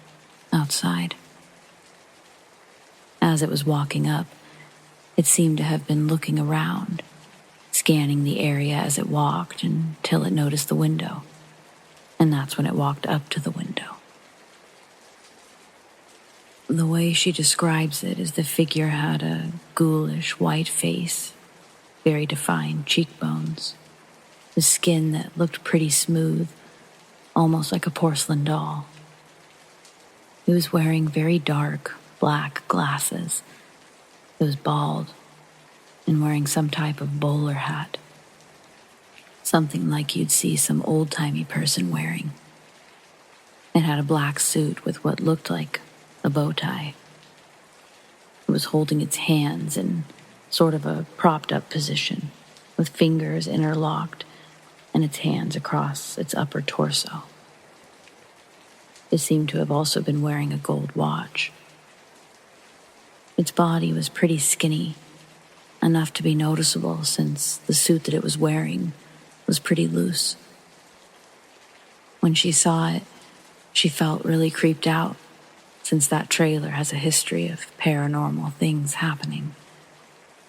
outside. As it was walking up, it seemed to have been looking around, scanning the area as it walked until it noticed the window, and that's when it walked up to the window. The way she describes it is the figure had a ghoulish white face, very defined cheekbones, the skin that looked pretty smooth, almost like a porcelain doll. He was wearing very dark black glasses. He was bald and wearing some type of bowler hat, something like you'd see some old-timey person wearing. It had a black suit with what looked like a bow tie. It was holding its hands in sort of a propped-up position, with fingers interlocked and its hands across its upper torso. It seemed to have also been wearing a gold watch. Its body was pretty skinny, enough to be noticeable since the suit that it was wearing was pretty loose. When she saw it, she felt really creeped out, since that trailer has a history of paranormal things happening,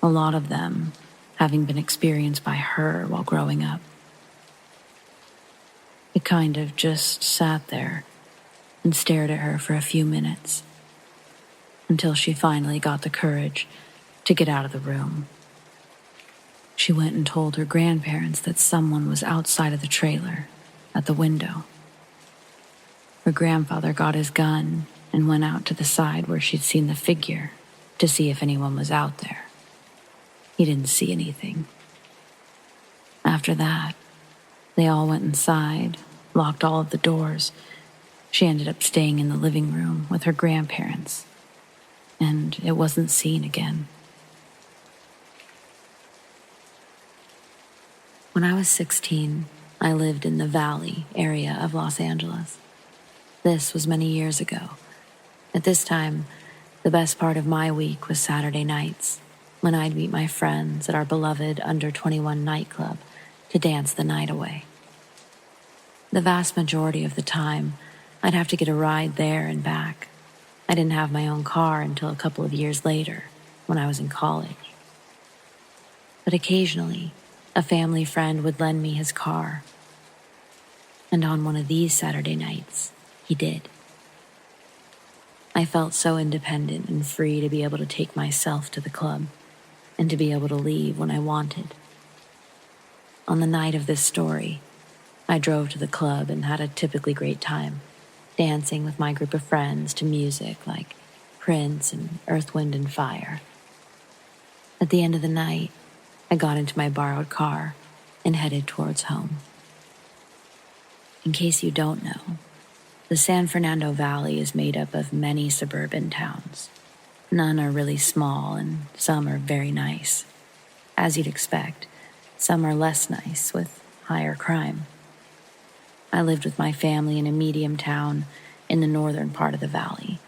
a lot of them having been experienced by her while growing up. It kind of just sat there and stared at her for a few minutes until she finally got the courage to get out of the room. She went and told her grandparents that someone was outside of the trailer at the window. Her grandfather got his gun and went out to the side where she'd seen the figure to see if anyone was out there. He didn't see anything. After that, they all went inside, locked all of the doors. She ended up staying in the living room with her grandparents, and it wasn't seen again. When I was 16, I lived in the Valley area of Los Angeles. This was many years ago. At this time, the best part of my week was Saturday nights, when I'd meet my friends at our beloved under 21 nightclub to dance the night away. The vast majority of the time, I'd have to get a ride there and back. I didn't have my own car until a couple of years later, when I was in college. But occasionally, a family friend would lend me his car. And on one of these Saturday nights, he did. I felt so independent and free to be able to take myself to the club and to be able to leave when I wanted. On the night of this story, I drove to the club and had a typically great time, dancing with my group of friends to music like Prince and Earth, Wind and Fire. At the end of the night, I got into my borrowed car and headed towards home. In case you don't know, the San Fernando Valley is made up of many suburban towns. None are really small and some are very nice. As you'd expect, some are less nice with higher crime. I lived with my family in a medium town in the northern part of the valley.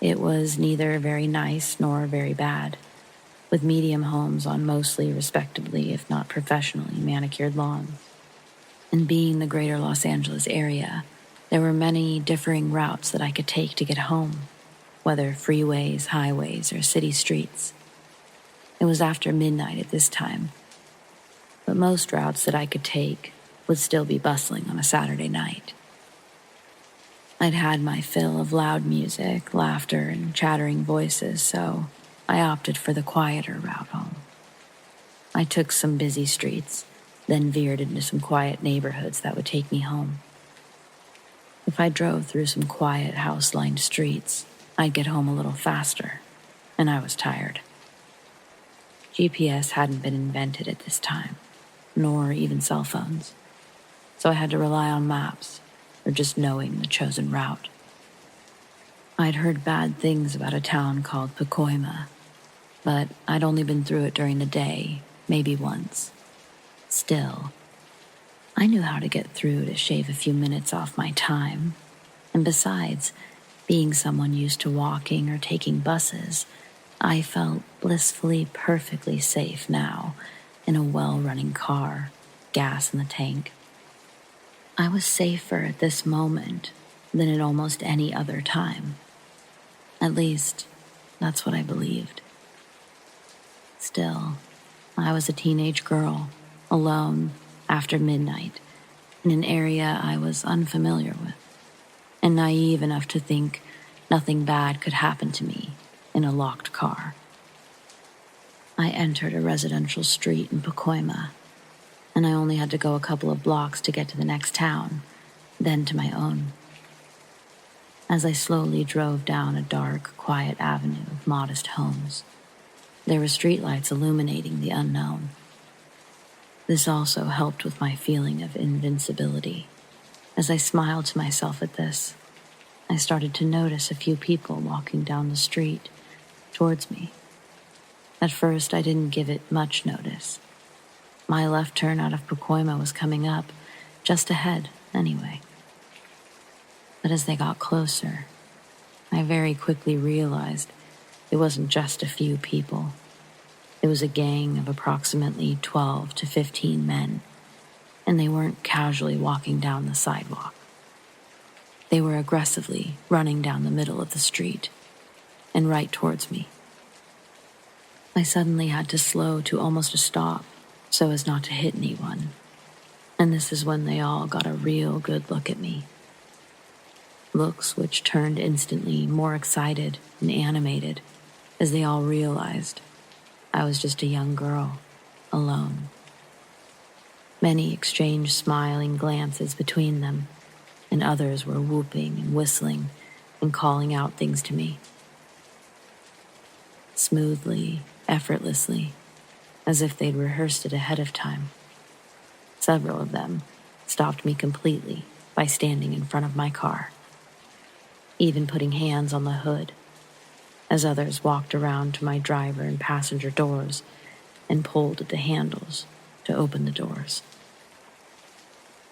It was neither very nice nor very bad, with medium homes on mostly respectably, if not professionally, manicured lawns. And being the greater Los Angeles area, there were many differing routes that I could take to get home, whether freeways, highways, or city streets. It was after midnight at this time, but most routes that I could take would still be bustling on a Saturday night. I'd had my fill of loud music, laughter, and chattering voices, so I opted for the quieter route home. I took some busy streets, then veered into some quiet neighborhoods that would take me home. If I drove through some quiet, house-lined streets, I'd get home a little faster, and I was tired. GPS hadn't been invented at this time, nor even cell phones, so I had to rely on maps or just knowing the chosen route. I'd heard bad things about a town called Pacoima, but I'd only been through it during the day, maybe once. Still, I knew how to get through to shave a few minutes off my time, and besides, being someone used to walking or taking buses, I felt blissfully perfectly safe now in a well-running car, gas in the tank. I was safer at this moment than at almost any other time. At least, that's what I believed. Still, I was a teenage girl, alone, after midnight, in an area I was unfamiliar with, and naive enough to think nothing bad could happen to me in a locked car. I entered a residential street in Pacoima, and I only had to go a couple of blocks to get to the next town, then to my own. As I slowly drove down a dark, quiet avenue of modest homes, there were streetlights illuminating the unknown. This also helped with my feeling of invincibility. As I smiled to myself at this, I started to notice a few people walking down the street towards me. At first, I didn't give it much notice. My left turn out of Pacoima was coming up, just ahead, anyway. But as they got closer, I very quickly realized it wasn't just a few people. It was a gang of approximately 12 to 15 men, and they weren't casually walking down the sidewalk. They were aggressively running down the middle of the street and right towards me. I suddenly had to slow to almost a stop so as not to hit anyone, and this is when they all got a real good look at me. Looks which turned instantly more excited and animated as they all realized I was just a young girl, alone. Many exchanged smiling glances between them, and others were whooping and whistling and calling out things to me. Smoothly, effortlessly, as if they'd rehearsed it ahead of time. Several of them stopped me completely by standing in front of my car, even putting hands on the hood, as others walked around to my driver and passenger doors and pulled at the handles to open the doors.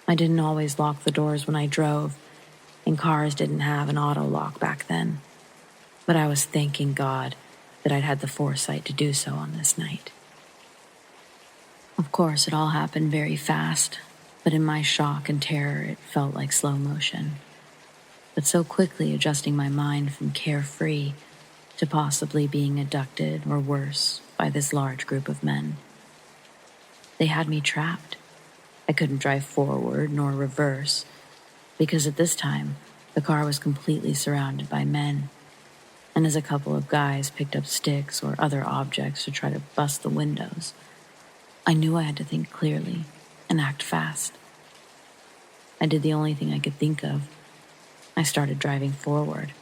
I didn't always lock the doors when I drove, and cars didn't have an auto lock back then, but I was thanking God that I'd had the foresight to do so on this night. Of course, it all happened very fast, but in my shock and terror, it felt like slow motion. But so quickly adjusting my mind from carefree to possibly being abducted or worse by this large group of men. They had me trapped. I couldn't drive forward nor reverse, because at this time, the car was completely surrounded by men, and as a couple of guys picked up sticks or other objects to try to bust the windows, I knew I had to think clearly and act fast. I did the only thing I could think of. I started driving forward.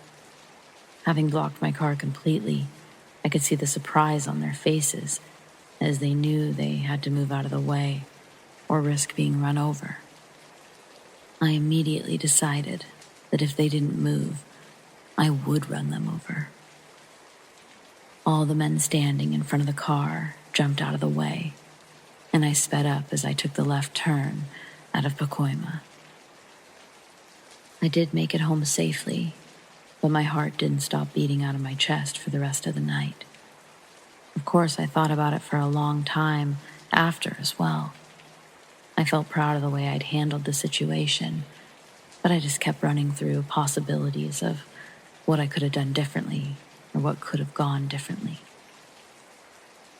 Having blocked my car completely, I could see the surprise on their faces as they knew they had to move out of the way or risk being run over. I immediately decided that if they didn't move, I would run them over. All the men standing in front of the car jumped out of the way, and I sped up as I took the left turn out of Pacoima. I did make it home safely, but my heart didn't stop beating out of my chest for the rest of the night. Of course, I thought about it for a long time after as well. I felt proud of the way I'd handled the situation, but I just kept running through possibilities of what I could have done differently or what could have gone differently.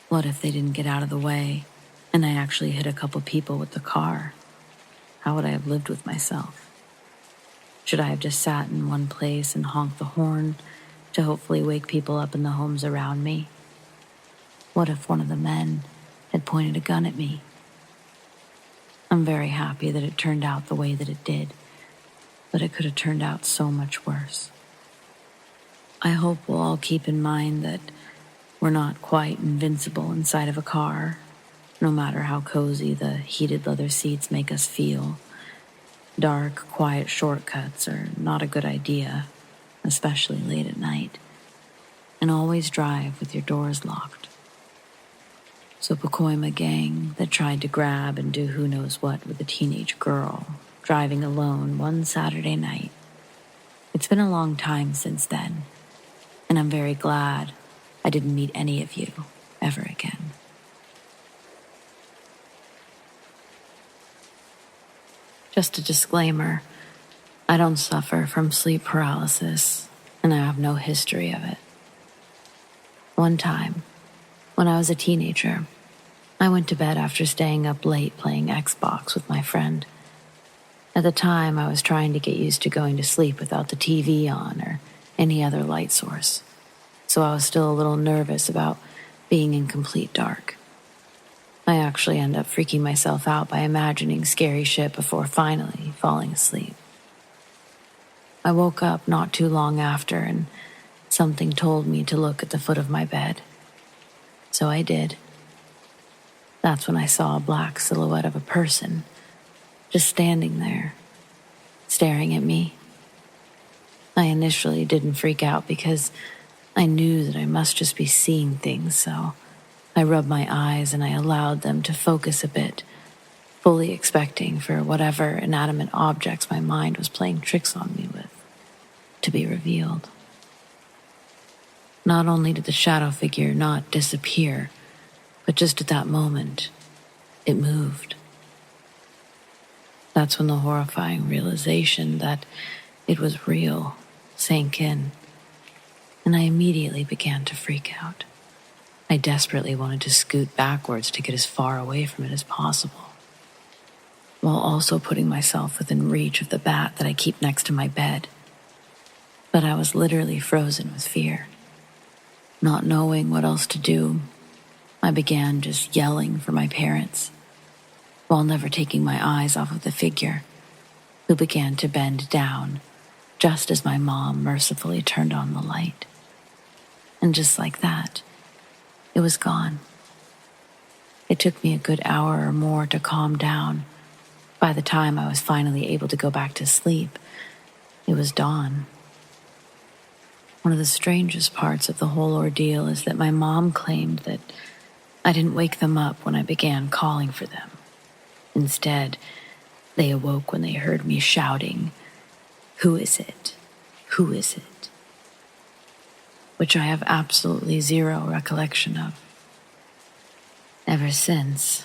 What if they didn't get out of the way and I actually hit a couple people with the car? How would I have lived with myself? Should I have just sat in one place and honked the horn to hopefully wake people up in the homes around me? What if one of the men had pointed a gun at me? I'm very happy that it turned out the way that it did, but it could have turned out so much worse. I hope we'll all keep in mind that we're not quite invincible inside of a car, no matter how cozy the heated leather seats make us feel. Dark, quiet shortcuts are not a good idea, especially late at night. And always drive with your doors locked. So Pacoima gang that tried to grab and do who knows what with a teenage girl driving alone one Saturday night. It's been a long time since then, and I'm very glad I didn't meet any of you ever again. Just a disclaimer, I don't suffer from sleep paralysis, and I have no history of it. One time, when I was a teenager, I went to bed after staying up late playing Xbox with my friend. At the time, I was trying to get used to going to sleep without the TV on or any other light source, so I was still a little nervous about being in complete dark. I actually ended up freaking myself out by imagining scary shit before finally falling asleep. I woke up not too long after, and something told me to look at the foot of my bed. So I did. That's when I saw a black silhouette of a person just standing there, staring at me. I initially didn't freak out because I knew that I must just be seeing things, so I rubbed my eyes and I allowed them to focus a bit, fully expecting for whatever inanimate objects my mind was playing tricks on me with to be revealed. Not only did the shadow figure not disappear, but just at that moment, it moved. That's when the horrifying realization that it was real sank in, and I immediately began to freak out. I desperately wanted to scoot backwards to get as far away from it as possible, while also putting myself within reach of the bat that I keep next to my bed. But I was literally frozen with fear. Not knowing what else to do, I began just yelling for my parents, while never taking my eyes off of the figure, who began to bend down just as my mom mercifully turned on the light. And just like that, it was gone. It took me a good hour or more to calm down. By the time I was finally able to go back to sleep, it was dawn. One of the strangest parts of the whole ordeal is that my mom claimed that I didn't wake them up when I began calling for them. Instead, they awoke when they heard me shouting, "Who is it? Who is it?" Which I have absolutely zero recollection of. Ever since,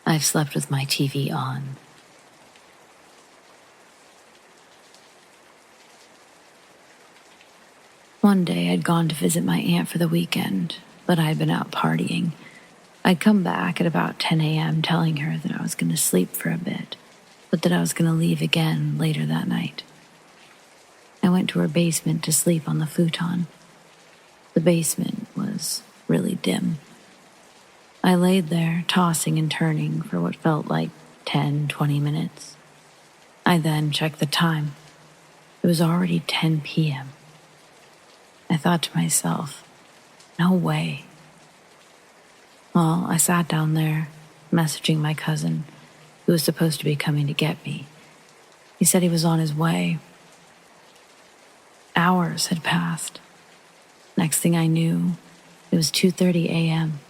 I've slept with my TV on. One day I'd gone to visit my aunt for the weekend, but I'd been out partying. I'd come back at about 10 a.m. telling her that I was going to sleep for a bit, but that I was going to leave again later that night. I went to her basement to sleep on the futon. The basement was really dim. I laid there, tossing and turning for what felt like 10, 20 minutes. I then checked the time. It was already 10 p.m. I thought to myself, no way. Well, I sat down there, messaging my cousin, who was supposed to be coming to get me. He said he was on his way. Hours had passed. Next thing I knew, it was 2:30 a.m.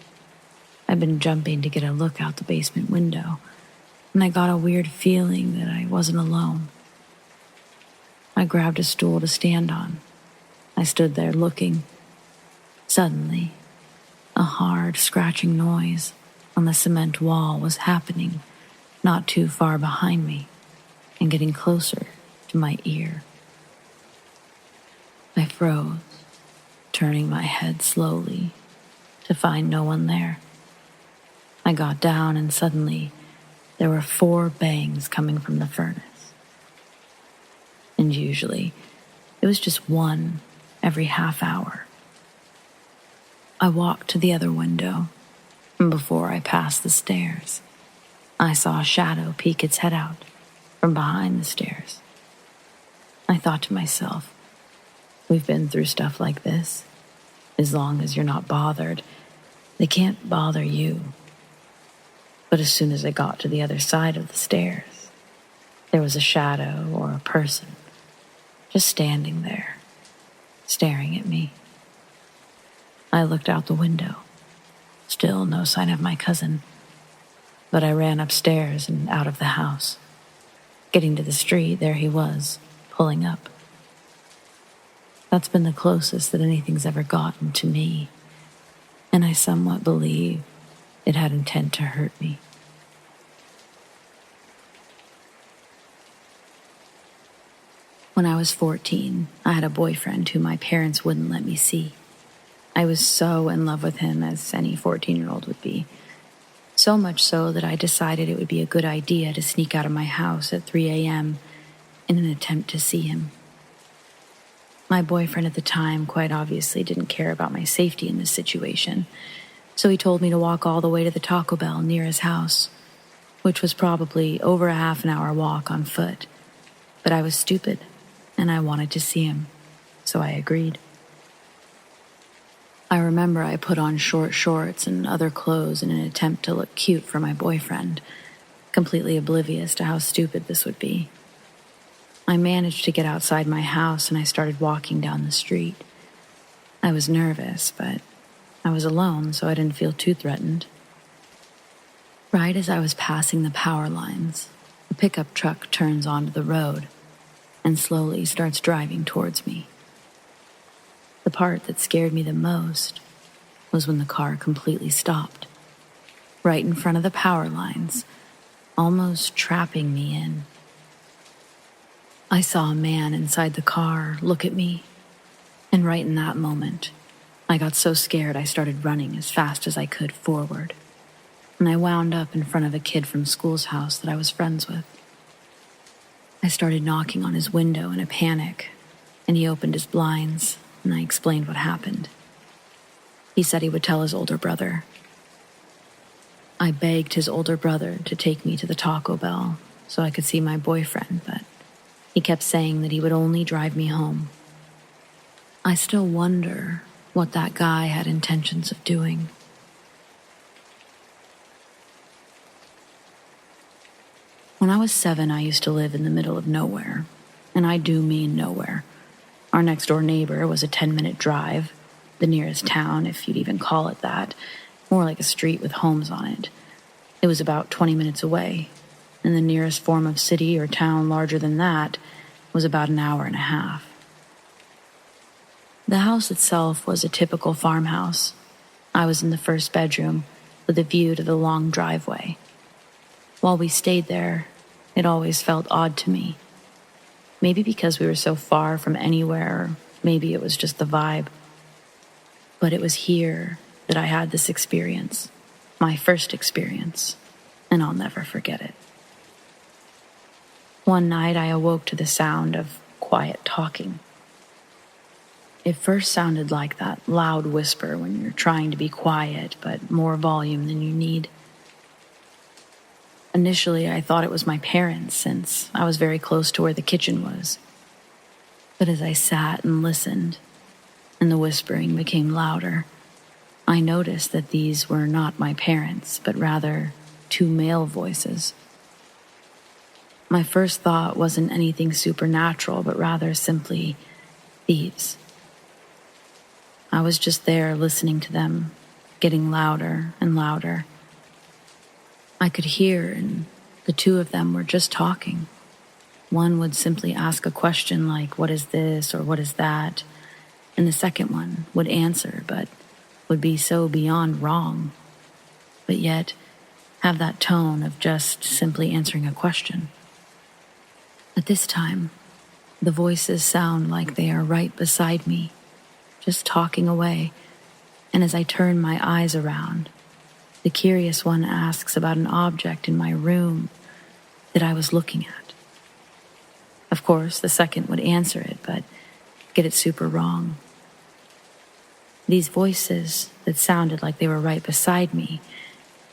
I'd been jumping to get a look out the basement window, and I got a weird feeling that I wasn't alone. I grabbed a stool to stand on. I stood there looking. Suddenly, a hard, scratching noise on the cement wall was happening not too far behind me and getting closer to my ear. I froze, turning my head slowly to find no one there. I got down and suddenly there were 4 bangs coming from the furnace. And usually it was just one every half hour. I walked to the other window, and before I passed the stairs, I saw a shadow peek its head out from behind the stairs. I thought to myself, we've been through stuff like this. As long as you're not bothered, they can't bother you. But as soon as I got to the other side of the stairs, there was a shadow or a person just standing there, staring at me. I looked out the window. Still no sign of my cousin, but I ran upstairs and out of the house. Getting to the street, there he was, pulling up. That's been the closest that anything's ever gotten to me, and I somewhat believe it had intent to hurt me. When I was 14, I had a boyfriend who my parents wouldn't let me see. I was so in love with him, as any 14-year-old would be. So much so that I decided it would be a good idea to sneak out of my house at 3 a.m. in an attempt to see him. My boyfriend at the time quite obviously didn't care about my safety in this situation, so he told me to walk all the way to the Taco Bell near his house, which was probably over a half an hour walk on foot. But I was stupid, and I wanted to see him, so I agreed. I remember I put on short shorts and other clothes in an attempt to look cute for my boyfriend, completely oblivious to how stupid this would be. I managed to get outside my house and I started walking down the street. I was nervous, but I was alone, so I didn't feel too threatened. Right as I was passing the power lines, a pickup truck turns onto the road and slowly starts driving towards me. The part that scared me the most was when the car completely stopped, right in front of the power lines, almost trapping me in. I saw a man inside the car look at me, and right in that moment, I got so scared I started running as fast as I could forward, and I wound up in front of a kid from school's house that I was friends with. I started knocking on his window in a panic, and he opened his blinds, and I explained what happened. He said he would tell his older brother. I begged his older brother to take me to the Taco Bell so I could see my boyfriend, but he kept saying that he would only drive me home. I still wonder what that guy had intentions of doing. When I was 7, I used to live in the middle of nowhere, and I do mean nowhere. Our next-door neighbor was a 10-minute drive, the nearest town, if you'd even call it that, more like a street with homes on it. It was about 20 minutes away, and the nearest form of city or town larger than that was about an hour and a half. The house itself was a typical farmhouse. I was in the first bedroom with a view to the long driveway. While we stayed there, it always felt odd to me. Maybe because we were so far from anywhere, or maybe it was just the vibe. But it was here that I had this experience, my first experience, and I'll never forget it. One night I awoke to the sound of quiet talking. It first sounded like that loud whisper when you're trying to be quiet, but more volume than you need. Initially, I thought it was my parents, since I was very close to where the kitchen was. But as I sat and listened, and the whispering became louder, I noticed that these were not my parents, but rather 2 male voices. My first thought wasn't anything supernatural, but rather simply thieves. I was just there listening to them, getting louder and louder. I could hear, and the 2 of them were just talking. One would simply ask a question like, "What is this?" or "What is that?" And the second one would answer, but would be so beyond wrong, but yet have that tone of just simply answering a question. At this time, the voices sound like they are right beside me, just talking away, and as I turn my eyes around, the curious one asks about an object in my room that I was looking at. Of course, the second would answer it, but get it super wrong. These voices that sounded like they were right beside me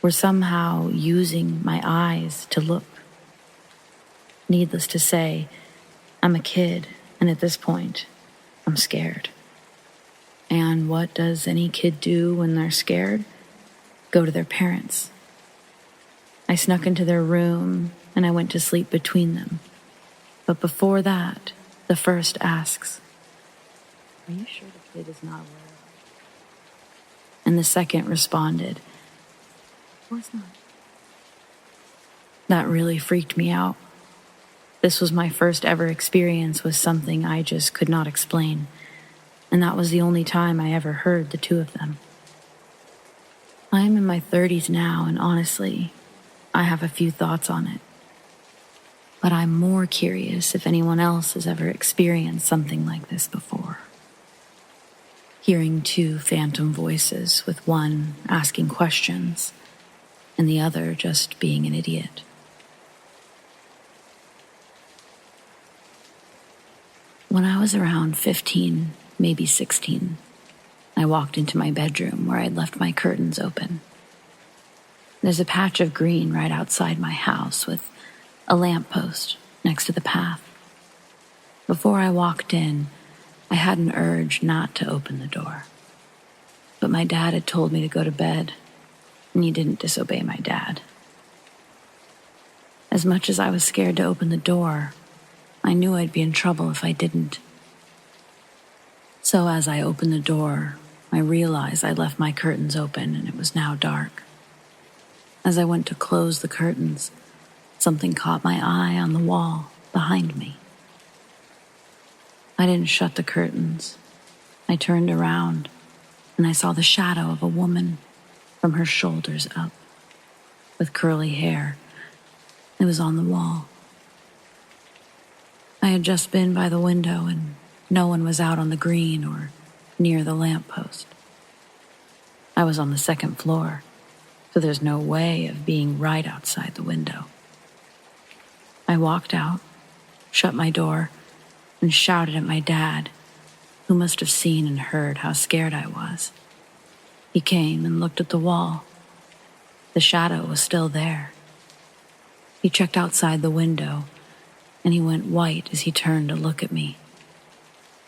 were somehow using my eyes to look. Needless to say, I'm a kid, and at this point, I'm scared. And what does any kid do when they're scared? Go to their parents. I snuck into their room, and I went to sleep between them. But before that, the first asks, "Are you sure the kid is not aware of it?" And the second responded, "Of course not." That really freaked me out. This was my first ever experience with something I just could not explain, and that was the only time I ever heard the 2 of them. I am in my 30s now, and honestly, I have a few thoughts on it. But I'm more curious if anyone else has ever experienced something like this before. Hearing 2 phantom voices with one asking questions, and the other just being an idiot. When I was around 15, maybe 16, I walked into my bedroom where I'd left my curtains open. There's a patch of green right outside my house with a lamppost next to the path. Before I walked in, I had an urge not to open the door. But my dad had told me to go to bed, and you didn't disobey my dad. As much as I was scared to open the door, I knew I'd be in trouble if I didn't. So as I opened the door, I realized I'd left my curtains open and it was now dark. As I went to close the curtains, something caught my eye on the wall behind me. I didn't shut the curtains. I turned around and I saw the shadow of a woman from her shoulders up, with curly hair. It was on the wall. I had just been by the window and no one was out on the green or near the lamppost. I was on the second floor, so there's no way of being right outside the window. I walked out, shut my door, and shouted at my dad, who must have seen and heard how scared I was. He came and looked at the wall. The shadow was still there. He checked outside the window, and he went white as he turned to look at me.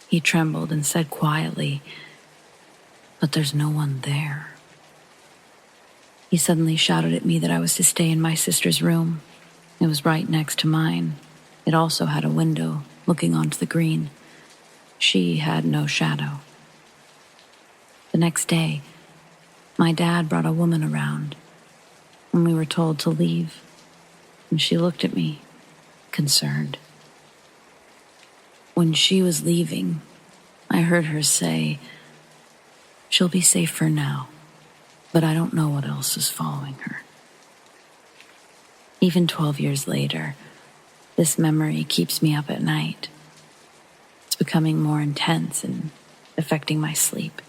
He trembled and said quietly, "But there's no one there." He suddenly shouted at me that I was to stay in my sister's room. It was right next to mine. It also had a window looking onto the green. She had no shadow. The next day, my dad brought a woman around, and we were told to leave, and she looked at me, concerned. When she was leaving, I heard her say, "She'll be safe for now, but I don't know what else is following her." Even 12 years later, this memory keeps me up at night. It's becoming more intense and affecting my sleep.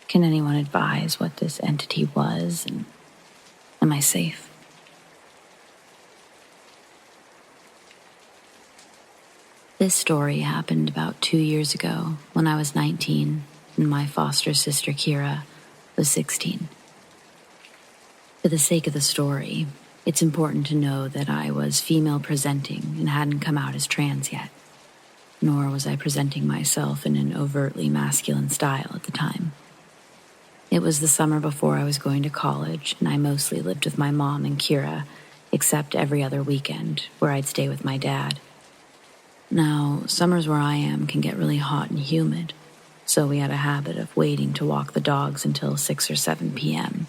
Can anyone advise what this entity was, and am I safe? This story happened about 2 years ago when I was 19 and my foster sister Kira was 16. For the sake of the story, it's important to know that I was female presenting and hadn't come out as trans yet, nor was I presenting myself in an overtly masculine style at the time. It was the summer before I was going to college, and I mostly lived with my mom and Kira, except every other weekend where I'd stay with my dad. Now, summers where I am can get really hot and humid, so we had a habit of waiting to walk the dogs until 6 or 7 p.m.,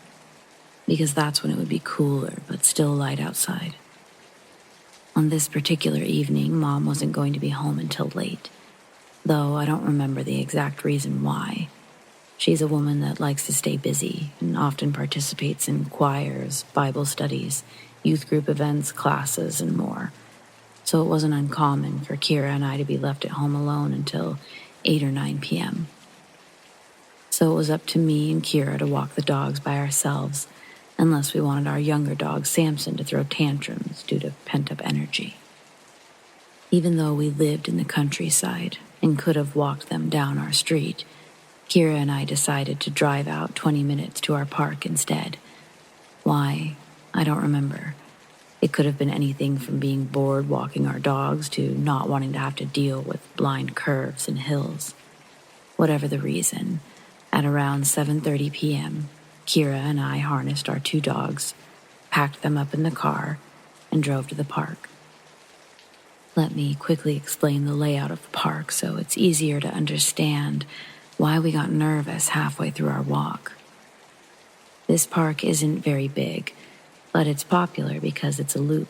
because that's when it would be cooler but still light outside. On this particular evening, Mom wasn't going to be home until late, though I don't remember the exact reason why. She's a woman that likes to stay busy and often participates in choirs, Bible studies, youth group events, classes, and more. So it wasn't uncommon for Kira and I to be left at home alone until 8 or 9 p.m. So it was up to me and Kira to walk the dogs by ourselves, unless we wanted our younger dog, Samson, to throw tantrums due to pent-up energy. Even though we lived in the countryside and could have walked them down our street, Kira and I decided to drive out 20 minutes to our park instead. Why? I don't remember. It could have been anything from being bored walking our dogs to not wanting to have to deal with blind curves and hills. Whatever the reason, at around 7:30 p.m., Kira and I harnessed our 2 dogs, packed them up in the car, and drove to the park. Let me quickly explain the layout of the park so it's easier to understand why we got nervous halfway through our walk. This park isn't very big, but it's popular because it's a loop.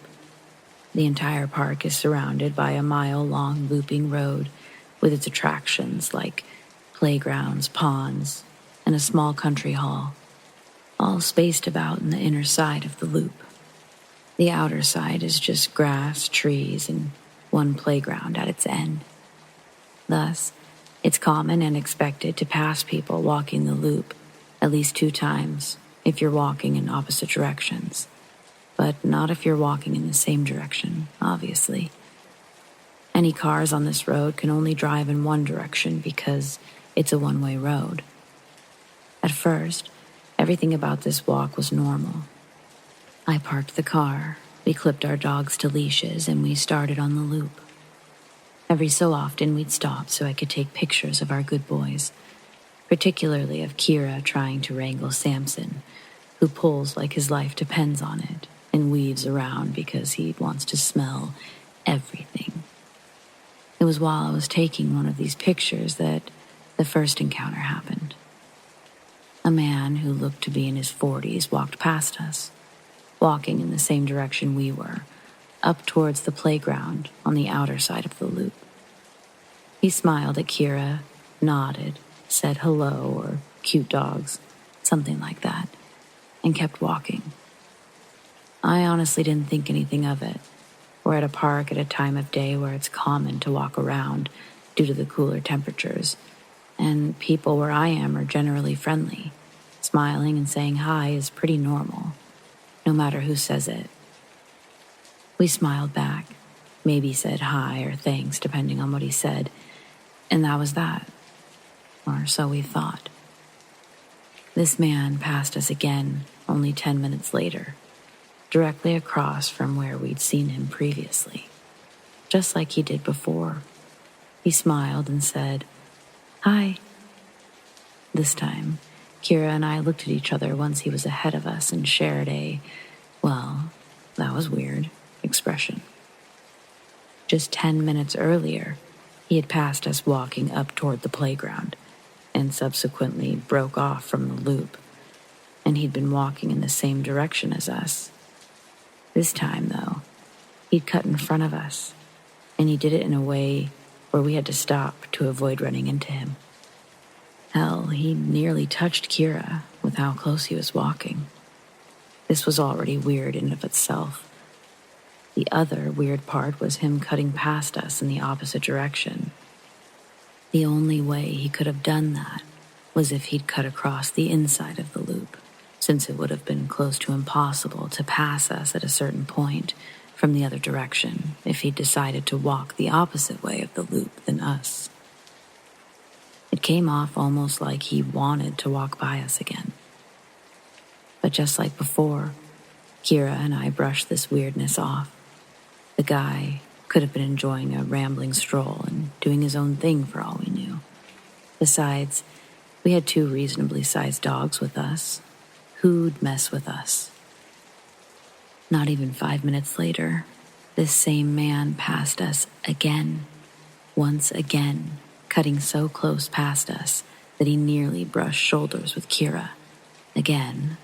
The entire park is surrounded by a mile-long looping road with its attractions like playgrounds, ponds, and a small country hall, all spaced about in the inner side of the loop. The outer side is just grass, trees, and one playground at its end. Thus, it's common and expected to pass people walking the loop at least 2 times, if you're walking in opposite directions, but not if you're walking in the same direction, obviously. Any cars on this road can only drive in one direction because it's a one-way road. At first, everything about this walk was normal. I parked the car, we clipped our dogs to leashes, and we started on the loop. Every so often, we'd stop so I could take pictures of our good boys, particularly of Kira trying to wrangle Samson, who pulls like his life depends on it and weaves around because he wants to smell everything. It was while I was taking one of these pictures that the first encounter happened. A man who looked to be in his 40s walked past us, walking in the same direction we were, up towards the playground on the outer side of the loop. He smiled at Kira, nodded, said hello or cute dogs, something like that, and kept walking. I honestly didn't think anything of it. We're at a park at a time of day where it's common to walk around due to the cooler temperatures, and people where I am are generally friendly. Smiling and saying hi is pretty normal, no matter who says it. We smiled back, maybe said hi or thanks depending on what he said, and that was that. Or so we thought. This man passed us again only 10 minutes later, directly across from where we'd seen him previously, just like he did before. He smiled and said, "Hi." This time, Kira and I looked at each other once he was ahead of us and shared a, well, that was weird, expression. Just 10 minutes earlier, he had passed us walking up toward the playground and subsequently broke off from the loop, and he'd been walking in the same direction as us. This time, though, he'd cut in front of us, and he did it in a way where we had to stop to avoid running into him. Hell, he nearly touched Kira with how close he was walking. This was already weird in and of itself. The other weird part was him cutting past us in the opposite direction. The only way he could have done that was if he'd cut across the inside of the loop, since it would have been close to impossible to pass us at a certain point from the other direction if he'd decided to walk the opposite way of the loop than us. It came off almost like he wanted to walk by us again. But just like before, Kira and I brushed this weirdness off. The guy could have been enjoying a rambling stroll and doing his own thing for all we knew. Besides, we had 2 reasonably sized dogs with us. Who'd mess with us? Not even 5 minutes later, this same man passed us again, once again, cutting so close past us that he nearly brushed shoulders with Kira. Again,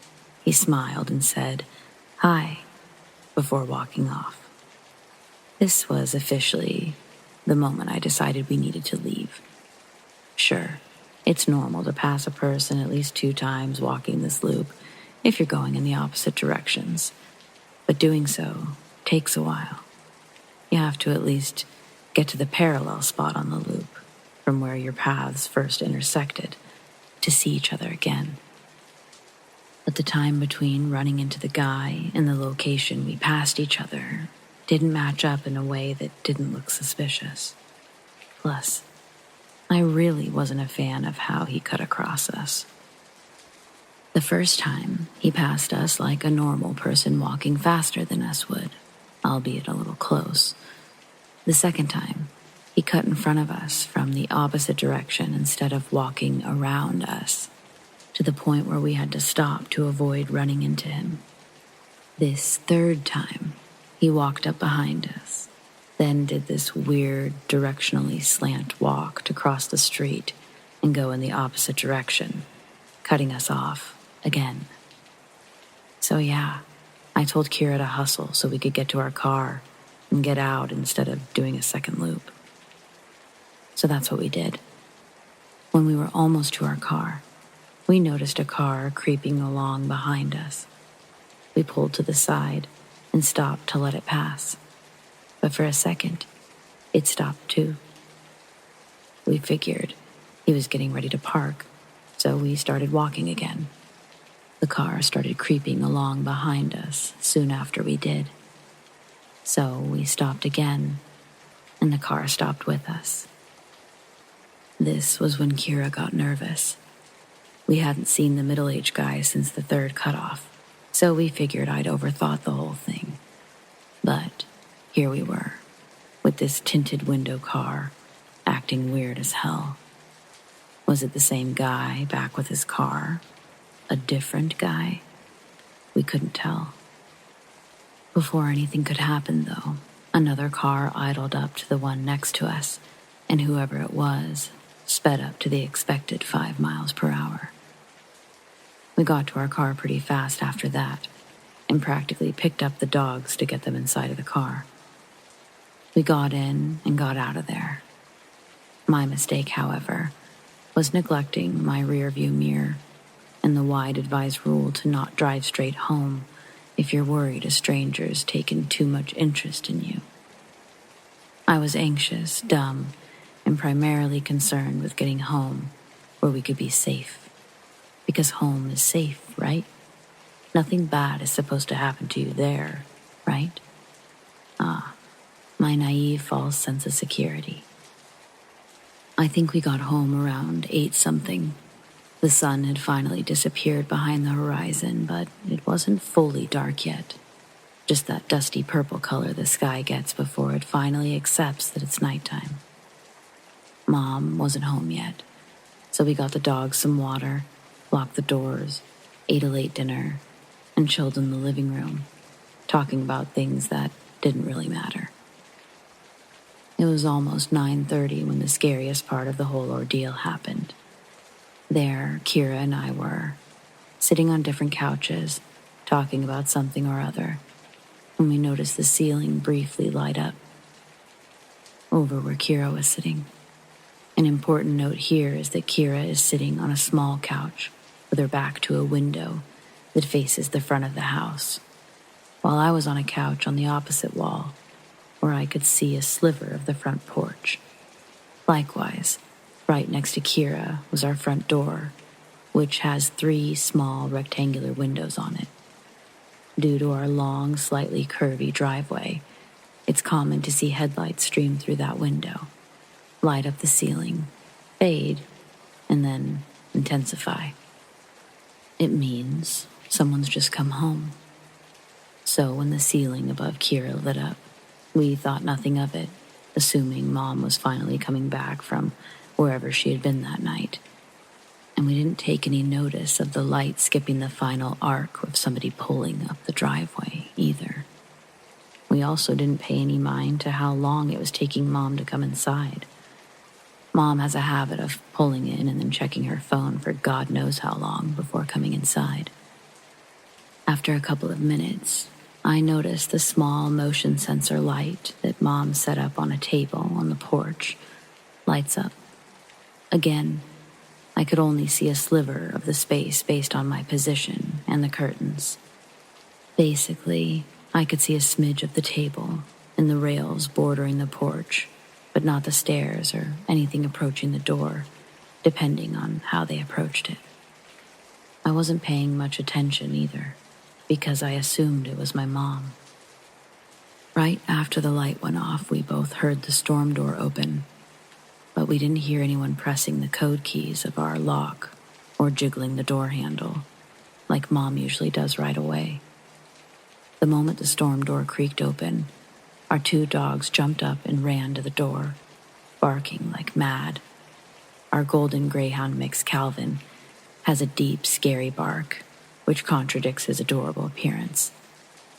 he smiled and said, "Hi," before walking off. This was officially the moment I decided we needed to leave. Sure, it's normal to pass a person at least 2 times walking this loop if you're going in the opposite directions, but doing so takes a while. You have to at least get to the parallel spot on the loop from where your paths first intersected to see each other again. But the time between running into the guy and the location we passed each other didn't match up in a way that didn't look suspicious. Plus, I really wasn't a fan of how he cut across us. The first time, he passed us like a normal person walking faster than us would, albeit a little close. The second time, he cut in front of us from the opposite direction instead of walking around us, to the point where we had to stop to avoid running into him. This third time, he walked up behind us, then did this weird directionally slant walk to cross the street and go in the opposite direction, cutting us off again. So yeah, I told Kira to hustle so we could get to our car and get out instead of doing a second loop. So that's what we did. When we were almost to our car, we noticed a car creeping along behind us. We pulled to the side and stopped to let it pass. But for a second, it stopped too. We figured he was getting ready to park, so we started walking again. The car started creeping along behind us soon after we did. So we stopped again, and the car stopped with us. This was when Kira got nervous. We hadn't seen the middle-aged guy since the third cutoff, so we figured I'd overthought the whole thing. But here we were, with this tinted window car, acting weird as hell. Was it the same guy back with his car? A different guy? We couldn't tell. Before anything could happen, though, another car idled up to the one next to us, and whoever it was sped up to the expected 5 miles per hour. We got to our car pretty fast after that, and practically picked up the dogs to get them inside of the car. We got in and got out of there. My mistake, however, was neglecting my rearview mirror and the wide advised rule to not drive straight home if you're worried a stranger's taken too much interest in you. I was anxious, dumb, and primarily concerned with getting home where we could be safe. Because home is safe, right? Nothing bad is supposed to happen to you there, right? My naive false sense of security. I think we got home around 8-something. The sun had finally disappeared behind the horizon, but it wasn't fully dark yet. Just that dusty purple color the sky gets before it finally accepts that it's nighttime. Mom wasn't home yet, so we got the dogs some water, locked the doors, ate a late dinner, and chilled in the living room, talking about things that didn't really matter. It was almost 9:30 when the scariest part of the whole ordeal happened. There, Kira and I were, sitting on different couches, talking about something or other, when we noticed the ceiling briefly light up. Over where Kira was sitting. An important note here is that Kira is sitting on a small couch with her back to a window that faces the front of the house, while I was on a couch on the opposite wall, where I could see a sliver of the front porch. Likewise, right next to Kira was our front door, which has 3 small rectangular windows on it. Due to our long, slightly curvy driveway, it's common to see headlights stream through that window, light up the ceiling, fade, and then intensify. It means someone's just come home. So when the ceiling above Kira lit up, we thought nothing of it, assuming Mom was finally coming back from wherever she had been that night. And we didn't take any notice of the light skipping the final arc of somebody pulling up the driveway either. We also didn't pay any mind to how long it was taking Mom to come inside. Mom has a habit of pulling in and then checking her phone for God knows how long before coming inside. After a couple of minutes, I noticed the small motion sensor light that Mom set up on a table on the porch lights up. Again, I could only see a sliver of the space based on my position and the curtains. Basically, I could see a smidge of the table and the rails bordering the porch, but not the stairs or anything approaching the door, depending on how they approached it. I wasn't paying much attention either, because I assumed it was my mom. Right after the light went off, we both heard the storm door open, but we didn't hear anyone pressing the code keys of our lock or jiggling the door handle, like Mom usually does right away. The moment the storm door creaked open, our 2 dogs jumped up and ran to the door, barking like mad. Our golden greyhound mix, Calvin, has a deep, scary bark, which contradicts his adorable appearance.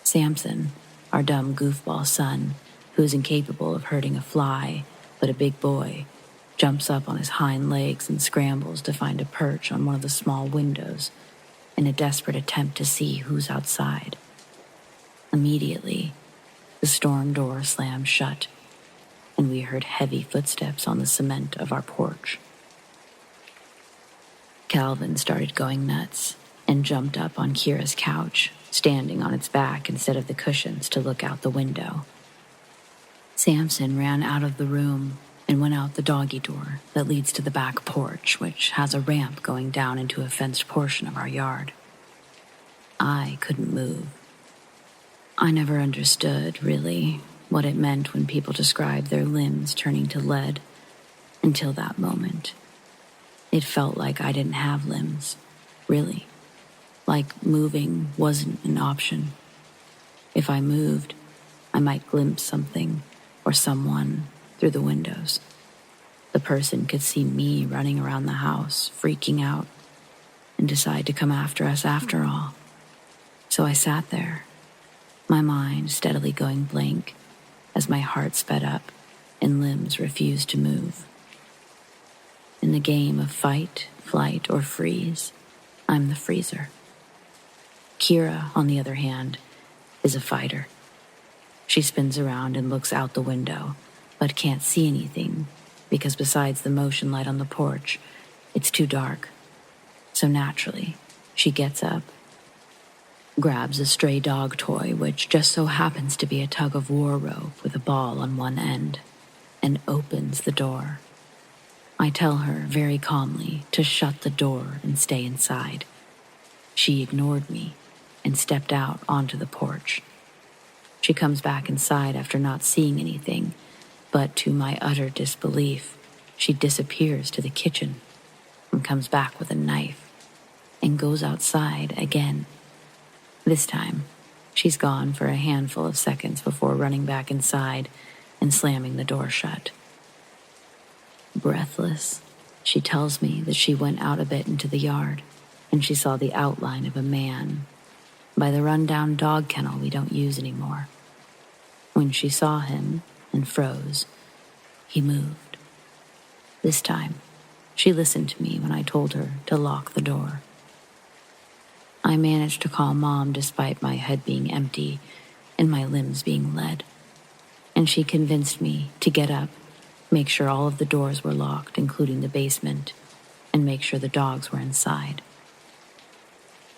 Samson, our dumb goofball son, who is incapable of hurting a fly, but a big boy, jumps up on his hind legs and scrambles to find a perch on one of the small windows in a desperate attempt to see who's outside. Immediately, the storm door slammed shut, and we heard heavy footsteps on the cement of our porch. Calvin started going nuts and jumped up on Kira's couch, standing on its back instead of the cushions to look out the window. Samson ran out of the room and went out the doggy door that leads to the back porch, which has a ramp going down into a fenced portion of our yard. I couldn't move. I never understood, really, what it meant when people described their limbs turning to lead until that moment. It felt like I didn't have limbs, really. Like moving wasn't an option. If I moved, I might glimpse something or someone through the windows. The person could see me running around the house, freaking out, and decide to come after us after all. So I sat there, my mind steadily going blank as my heart sped up and limbs refused to move. In the game of fight, flight, or freeze, I'm the freezer. Kira, on the other hand, is a fighter. She spins around and looks out the window, but can't see anything because besides the motion light on the porch, it's too dark. So naturally, she gets up, grabs a stray dog toy, which just so happens to be a tug-of-war rope with a ball on one end, and opens the door. I tell her very calmly to shut the door and stay inside. She ignored me and stepped out onto the porch. She comes back inside after not seeing anything, but to my utter disbelief, she disappears to the kitchen and comes back with a knife and goes outside again. This time, she's gone for a handful of seconds before running back inside and slamming the door shut. Breathless, she tells me that she went out a bit into the yard and she saw the outline of a man by the rundown dog kennel we don't use anymore. When she saw him and froze, he moved. This time, she listened to me when I told her to lock the door. I managed to call Mom despite my head being empty and my limbs being lead, and she convinced me to get up, make sure all of the doors were locked, including the basement, and make sure the dogs were inside.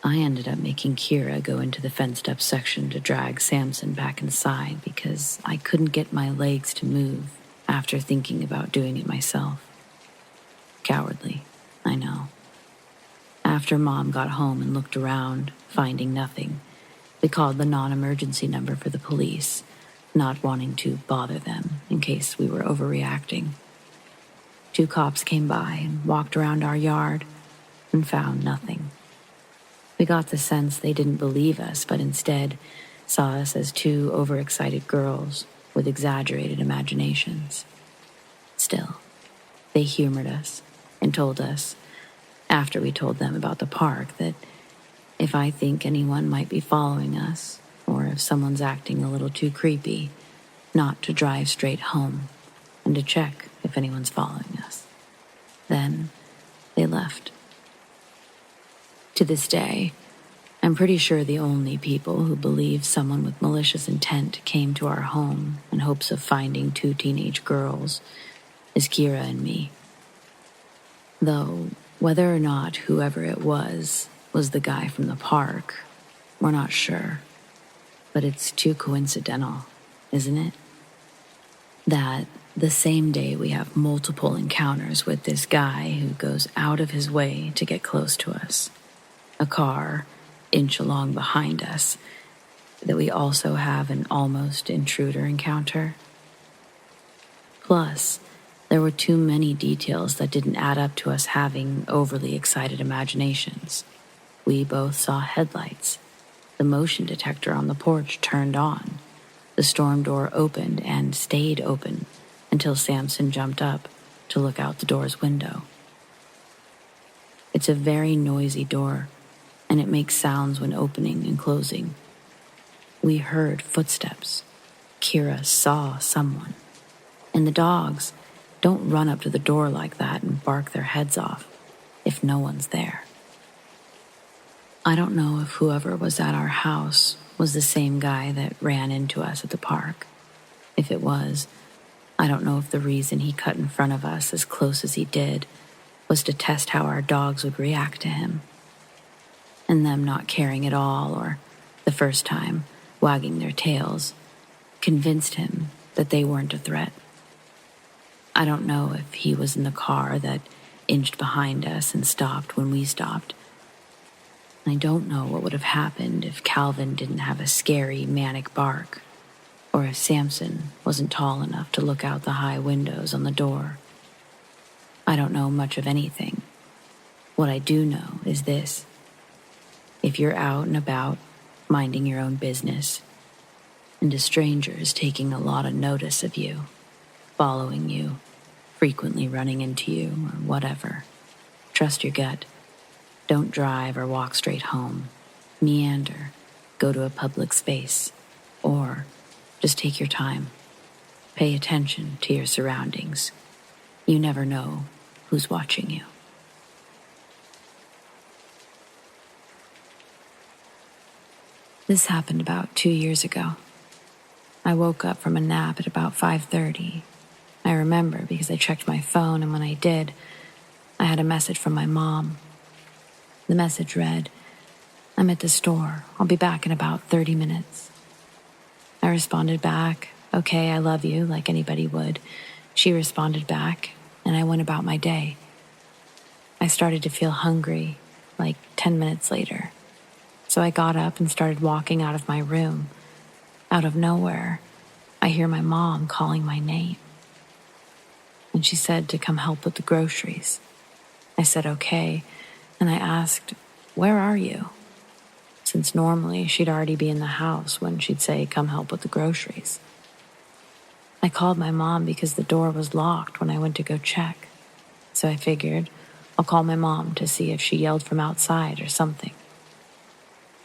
I ended up making Kira go into the fenced-up section to drag Samson back inside because I couldn't get my legs to move after thinking about doing it myself. Cowardly, I know. After Mom got home and looked around, finding nothing, we called the non-emergency number for the police, not wanting to bother them in case we were overreacting. 2 cops came by and walked around our yard and found nothing. We got the sense they didn't believe us, but instead saw us as 2 overexcited girls with exaggerated imaginations. Still, they humored us and told us, after we told them about the park, that if I think anyone might be following us, or if someone's acting a little too creepy, not to drive straight home and to check if anyone's following us. Then they left. To this day, I'm pretty sure the only people who believe someone with malicious intent came to our home in hopes of finding 2 teenage girls is Kira and me. Though, whether or not whoever it was the guy from the park, we're not sure. But it's too coincidental, isn't it? That the same day we have multiple encounters with this guy who goes out of his way to get close to us. A car inch along behind us, that we also have an almost intruder encounter. Plus, there were too many details that didn't add up to us having overly excited imaginations. We both saw headlights. The motion detector on the porch turned on. The storm door opened and stayed open until Samson jumped up to look out the door's window. It's a very noisy door, and it makes sounds when opening and closing. We heard footsteps. Kira saw someone. And the dogs don't run up to the door like that and bark their heads off if no one's there. I don't know if whoever was at our house was the same guy that ran into us at the park. If it was, I don't know if the reason he cut in front of us as close as he did was to test how our dogs would react to him. And them not caring at all, or the first time wagging their tails, convinced him that they weren't a threat. I don't know if he was in the car that inched behind us and stopped when we stopped. I don't know what would have happened if Calvin didn't have a scary, manic bark, or if Samson wasn't tall enough to look out the high windows on the door. I don't know much of anything. What I do know is this. If you're out and about, minding your own business, and a stranger is taking a lot of notice of you, following you, frequently running into you, or whatever, trust your gut. Don't drive or walk straight home. Meander, go to a public space, or just take your time. Pay attention to your surroundings. You never know who's watching you. This happened about 2 years ago. I woke up from a nap at about 5:30. I remember because I checked my phone, and when I did, I had a message from my mom. The message read, "I'm at the store. I'll be back in about 30 minutes. I responded back, "Okay, I love you," like anybody would. She responded back, and I went about my day. I started to feel hungry, like 10 minutes later. So I got up and started walking out of my room. Out of nowhere, I hear my mom calling my name. And she said to come help with the groceries. I said, "Okay," and I asked, "Where are you?" Since normally she'd already be in the house when she'd say, "Come help with the groceries." I called my mom because the door was locked when I went to go check. So I figured I'll call my mom to see if she yelled from outside or something.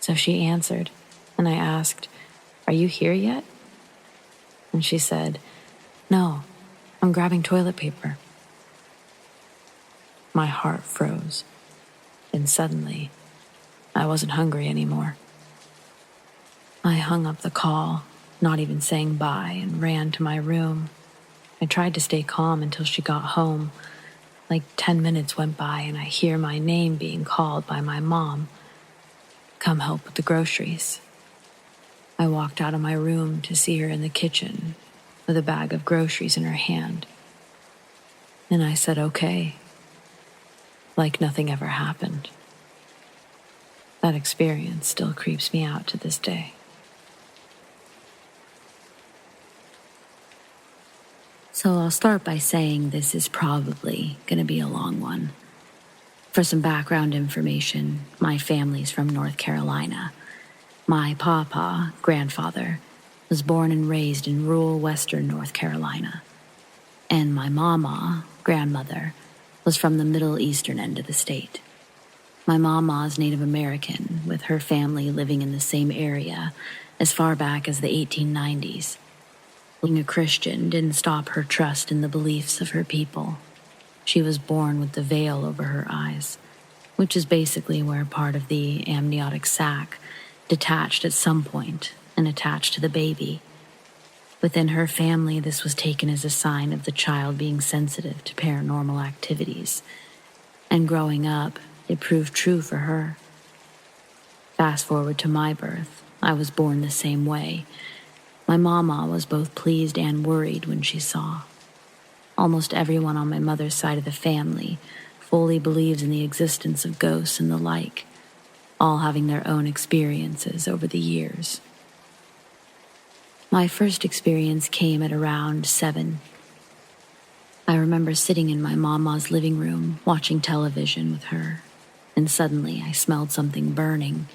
So she answered, and I asked, "Are you here yet?" And she said, "No, I'm grabbing toilet paper." My heart froze, and suddenly, I wasn't hungry anymore. I hung up the call, not even saying bye, and ran to my room. I tried to stay calm until she got home. Like 10 minutes went by, and I hear my name being called by my mom. "Come help with the groceries." I walked out of my room to see her in the kitchen with a bag of groceries in her hand. And I said, "Okay," like nothing ever happened. That experience still creeps me out to this day. So I'll start by saying this is probably going to be a long one. For some background information, my family's from North Carolina. My papa, grandfather, was born and raised in rural western North Carolina. And my mama, grandmother, was from the Middle Eastern end of the state. My mama is Native American, with her family living in the same area as far back as the 1890s. Being a Christian didn't stop her trust in the beliefs of her people. She was born with the veil over her eyes, which is basically where part of the amniotic sac detached at some point and attached to the baby. Within her family, this was taken as a sign of the child being sensitive to paranormal activities. And growing up, it proved true for her. Fast forward to my birth, I was born the same way. My mama was both pleased and worried when she saw. Almost everyone on my mother's side of the family fully believes in the existence of ghosts and the like, all having their own experiences over the years. My first experience came at around 7. I remember sitting in my mama's living room watching television with her, and suddenly I smelled something burning.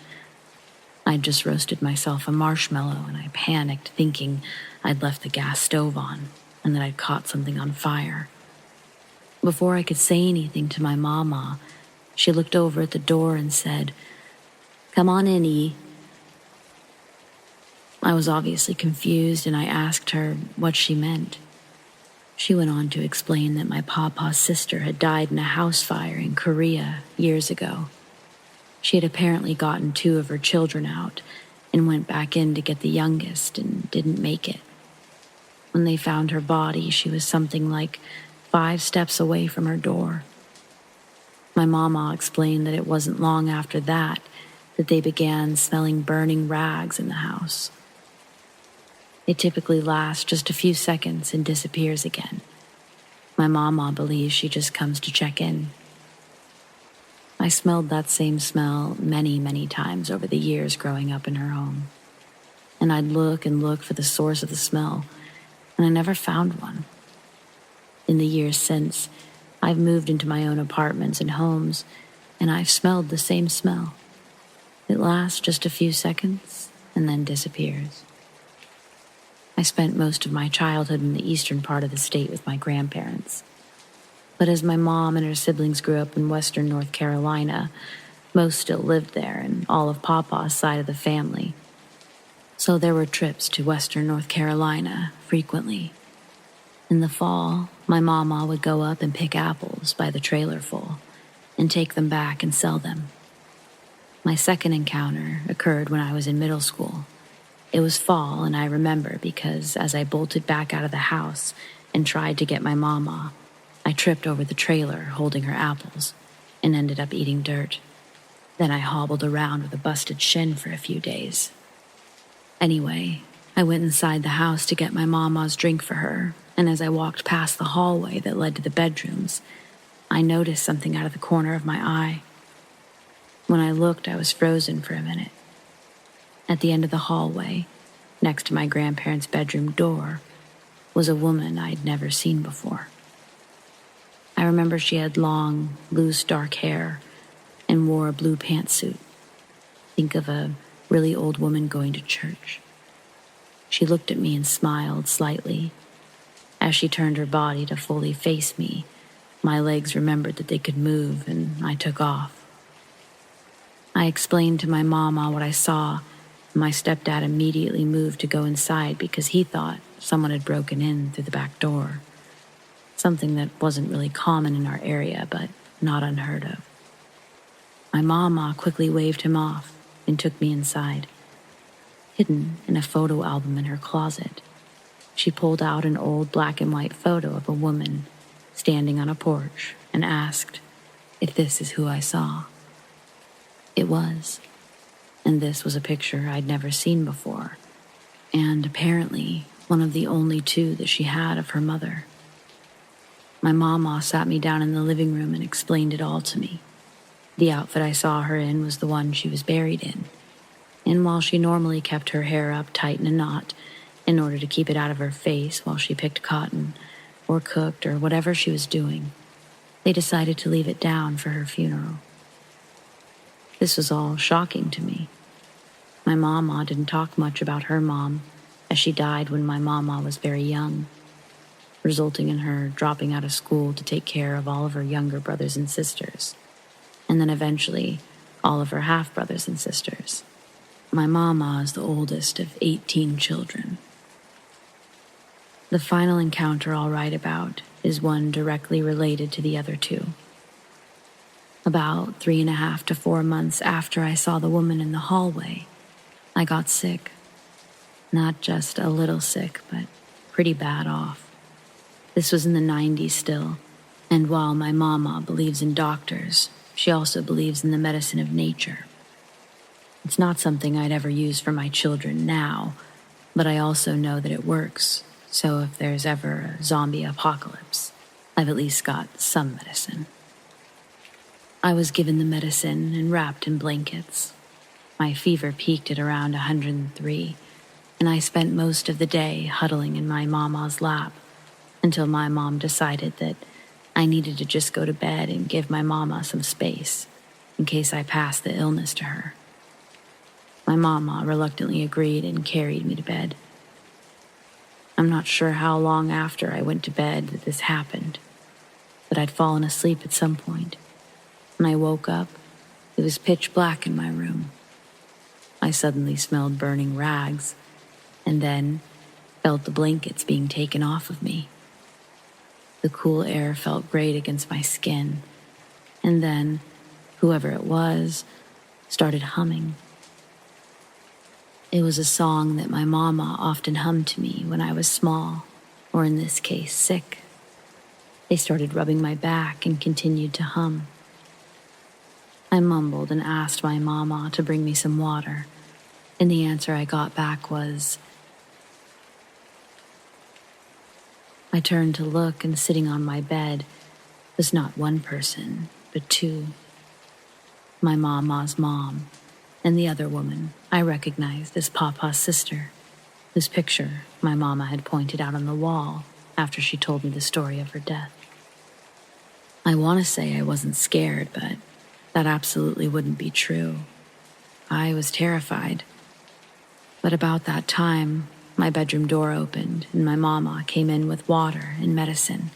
I'd just roasted myself a marshmallow, and I panicked, thinking I'd left the gas stove on and that I'd caught something on fire. Before I could say anything to my mama, she looked over at the door and said, "Come on in, E." I was obviously confused, and I asked her what she meant. She went on to explain that my papa's sister had died in a house fire in Korea years ago. She had apparently gotten 2 of her children out and went back in to get the youngest and didn't make it. When they found her body, she was something like 5 steps away from her door. My mama explained that it wasn't long after that they began smelling burning rags in the house. It typically lasts just a few seconds and disappears again. My mama believes she just comes to check in. I I smelled that same smell many, many times over the years growing up in her home. And I'd look and look for the source of the smell, and I never found one. In the years since, I've moved into my own apartments and homes, and I've smelled the same smell. It lasts just a few seconds and then disappears. I spent most of my childhood in the eastern part of the state with my grandparents. But as my mom and her siblings grew up in western North Carolina, most still lived there and all of Papa's side of the family. So there were trips to western North Carolina frequently. In the fall, my mama would go up and pick apples by the trailerful and take them back and sell them. My second encounter occurred when I was in middle school. It was fall, and I remember because as I bolted back out of the house and tried to get my mama, I tripped over the trailer holding her apples and ended up eating dirt. Then I hobbled around with a busted shin for a few days. Anyway, I went inside the house to get my mama's drink for her, and as I walked past the hallway that led to the bedrooms, I noticed something out of the corner of my eye. When I looked, I was frozen for a minute. At the end of the hallway, next to my grandparents' bedroom door, was a woman I'd never seen before. I remember she had long, loose, dark hair and wore a blue pantsuit. Think of a really old woman going to church. She looked at me and smiled slightly. As she turned her body to fully face me, my legs remembered that they could move, and I took off. I explained to my mama what I saw, and my stepdad immediately moved to go inside because he thought someone had broken in through the back door. Something that wasn't really common in our area, but not unheard of. My mama quickly waved him off and took me inside. Hidden in a photo album in her closet, she pulled out an old black and white photo of a woman standing on a porch and asked if this is who I saw. It was, and this was a picture I'd never seen before, and apparently one of the only two that she had of her mother. My mama sat me down in the living room and explained it all to me. The outfit I saw her in was the one she was buried in, and while she normally kept her hair up tight in a knot in order to keep it out of her face while she picked cotton or cooked or whatever she was doing, they decided to leave it down for her funeral. This was all shocking to me. My mama didn't talk much about her mom, as she died when my mama was very young, resulting in her dropping out of school to take care of all of her younger brothers and sisters, and then eventually all of her half-brothers and sisters. My mama is the oldest of 18 children. The final encounter I'll write about is one directly related to the other two. About 3.5 to 4 months after I saw the woman in the hallway, I got sick. Not just a little sick, but pretty bad off. This was in the 90s still, and while my mama believes in doctors, she also believes in the medicine of nature. It's not something I'd ever use for my children now, but I also know that it works, so if there's ever a zombie apocalypse, I've at least got some medicine. I was given the medicine and wrapped in blankets. My fever peaked at around 103, and I spent most of the day huddling in my mama's lap until my mom decided that I needed to just go to bed and give my mama some space in case I passed the illness to her. My mama reluctantly agreed and carried me to bed. I'm not sure how long after I went to bed that this happened, but I'd fallen asleep at some point. When I woke up, it was pitch black in my room. I suddenly smelled burning rags, and then felt the blankets being taken off of me. The cool air felt great against my skin, and then, whoever it was, started humming. It was a song that my mama often hummed to me when I was small, or in this case, sick. They started rubbing my back and continued to hum. I mumbled and asked my mama to bring me some water, and the answer I got back was, I turned to look, and sitting on my bed was not one person, but two. my mama's mom, and the other woman I recognized as Papa's sister, whose picture my mama had pointed out on the wall after she told me the story of her death. I want to say I wasn't scared, but that absolutely wouldn't be true. I was terrified. But about that time, my bedroom door opened and my mama came in with water and medicine.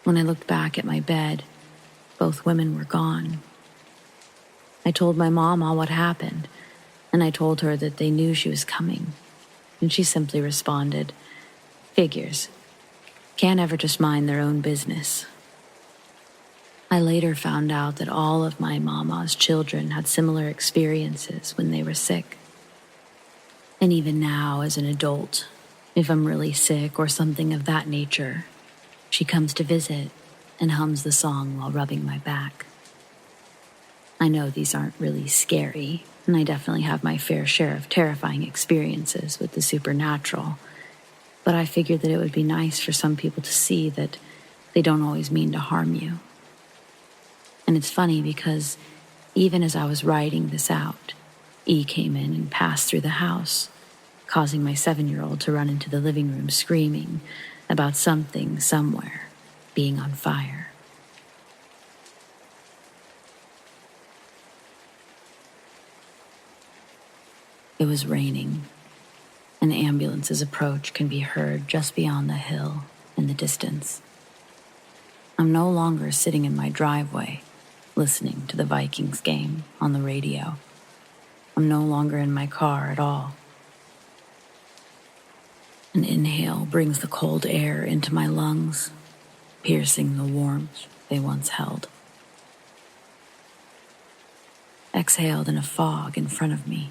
When I looked back at my bed, both women were gone. I told my mama what happened, and I told her that they knew she was coming. And she simply responded, "Figures. Can't ever just mind their own business." I later found out that all of my mama's children had similar experiences when they were sick. And even now, as an adult, if I'm really sick or something of that nature, she comes to visit and hums the song while rubbing my back. I know these aren't really scary, and I definitely have my fair share of terrifying experiences with the supernatural, but I figured that it would be nice for some people to see that they don't always mean to harm you. And it's funny because even as I was writing this out, E came in and passed through the house, causing my 7-year-old to run into the living room screaming about something somewhere being on fire. It was raining. An ambulance's approach can be heard just beyond the hill in the distance. I'm no longer sitting in my driveway, listening to the Vikings game on the radio. I'm no longer in my car at all. An inhale brings the cold air into my lungs, piercing the warmth they once held. Exhaled in a fog in front of me.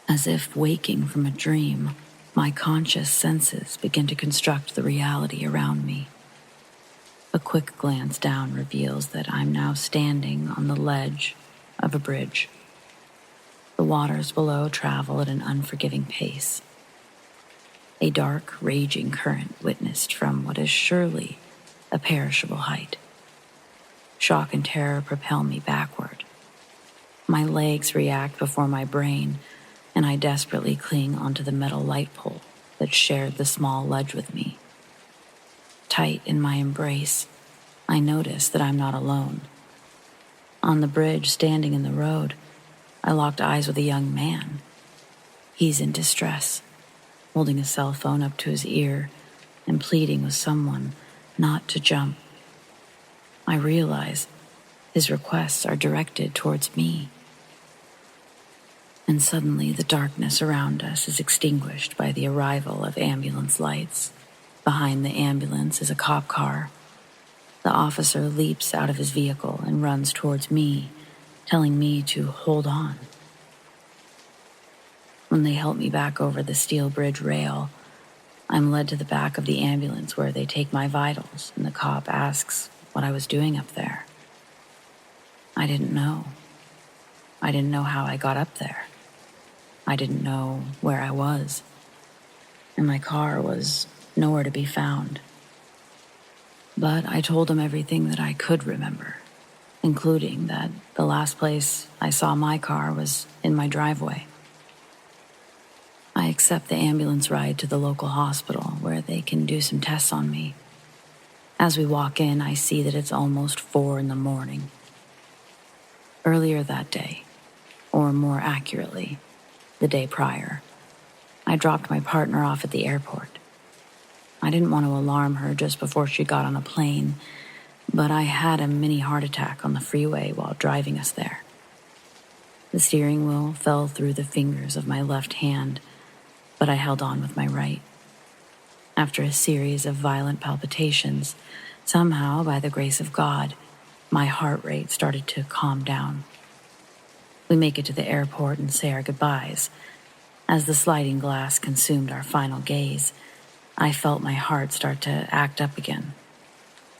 As if waking from a dream, my conscious senses begin to construct the reality around me. A quick glance down reveals that I'm now standing on the ledge of a bridge. The waters below travel at an unforgiving pace. A dark, raging current witnessed from what is surely a perishable height. Shock and terror propel me backward. My legs react before my brain, and I desperately cling onto the metal light pole that shared the small ledge with me. Tight in my embrace, I notice that I'm not alone. On the bridge, standing in the road, I locked eyes with a young man. He's in distress, holding a cell phone up to his ear and pleading with someone not to jump. I realize his requests are directed towards me. And suddenly the darkness around us is extinguished by the arrival of ambulance lights. Behind the ambulance is a cop car. The officer leaps out of his vehicle and runs towards me, telling me to hold on. When they help me back over the steel bridge rail, I'm led to the back of the ambulance where they take my vitals, and the cop asks what I was doing up there. I didn't know. I didn't know how I got up there. I didn't know where I was. And my car was nowhere to be found. But I told him everything that I could remember, including that the last place I saw my car was in my driveway. I accept the ambulance ride to the local hospital where they can do some tests on me. As we walk in, I see that it's almost 4 a.m. Earlier that day, or more accurately, the day prior, I dropped my partner off at the airport. I didn't want to alarm her just before she got on a plane, but I had a mini heart attack on the freeway while driving us there. The steering wheel fell through the fingers of my left hand, but I held on with my right. After a series of violent palpitations, somehow, by the grace of God, my heart rate started to calm down. We make it to the airport and say our goodbyes. As the sliding glass consumed our final gaze, I felt my heart start to act up again.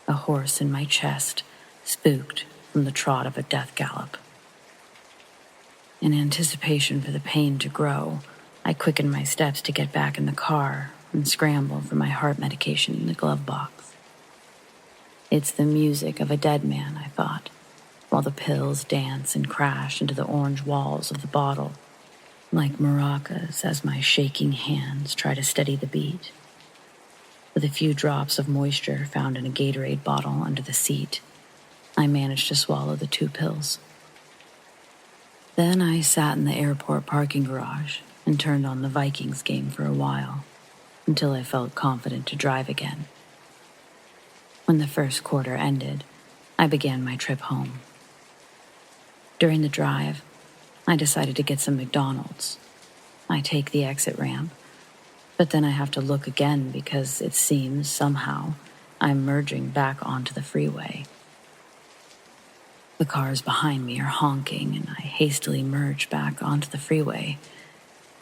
A horse in my chest, spooked from the trot of a death gallop. In anticipation for the pain to grow, I quickened my steps to get back in the car and scramble for my heart medication in the glove box. It's the music of a dead man, I thought. while the pills dance and crash into the orange walls of the bottle, like maracas as my shaking hands try to steady the beat. With a few drops of moisture found in a Gatorade bottle under the seat, I managed to swallow the 2 pills. Then I sat in the airport parking garage and turned on the Vikings game for a while, until I felt confident to drive again. When the first quarter ended, I began my trip home. During the drive, I decided to get some McDonald's. I take the exit ramp, but then I have to look again because it seems somehow I'm merging back onto the freeway. The cars behind me are honking, and I hastily merge back onto the freeway,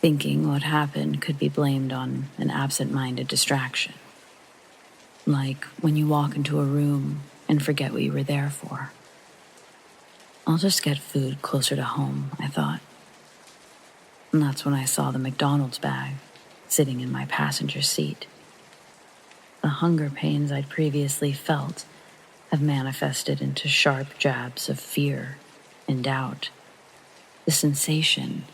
thinking what happened could be blamed on an absent-minded distraction. Like when you walk into a room and forget what you were there for. I'll just get food closer to home, I thought. And that's when I saw the McDonald's bag sitting in my passenger seat. The hunger pains I'd previously felt have manifested into sharp jabs of fear and doubt. The sensation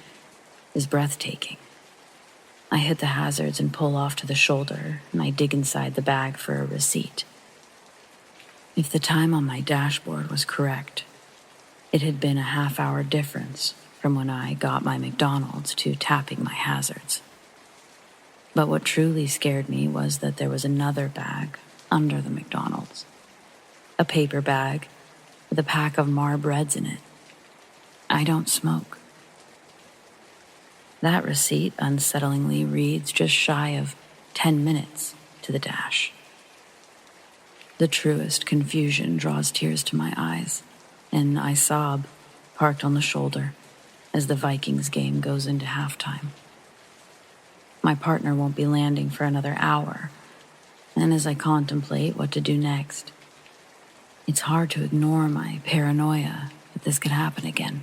is breathtaking. I hit the hazards and pull off to the shoulder, and I dig inside the bag for a receipt. If the time on my dashboard was correct, it had been a half-hour difference from when I got my McDonald's to tapping my hazards. But what truly scared me was that there was another bag under the McDonald's. A paper bag with a pack of Marbreds in it. I don't smoke. That receipt unsettlingly reads just shy of 10 minutes to the dash. The truest confusion draws tears to my eyes, and I sob, parked on the shoulder, as the Vikings game goes into halftime. My partner won't be landing for another hour, and as I contemplate what to do next, it's hard to ignore my paranoia that this could happen again.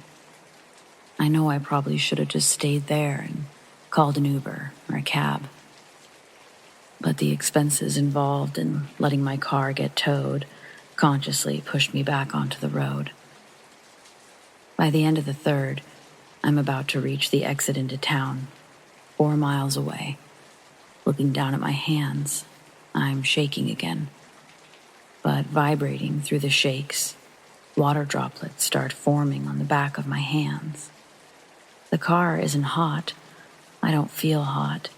I know I probably should have just stayed there and called an Uber or a cab. But the expenses involved in letting my car get towed consciously pushed me back onto the road. By the end of the third, I'm about to reach the exit into town, 4 miles away. Looking down at my hands, I'm shaking again. But vibrating through the shakes, water droplets start forming on the back of my hands. The car isn't hot. I don't feel hot,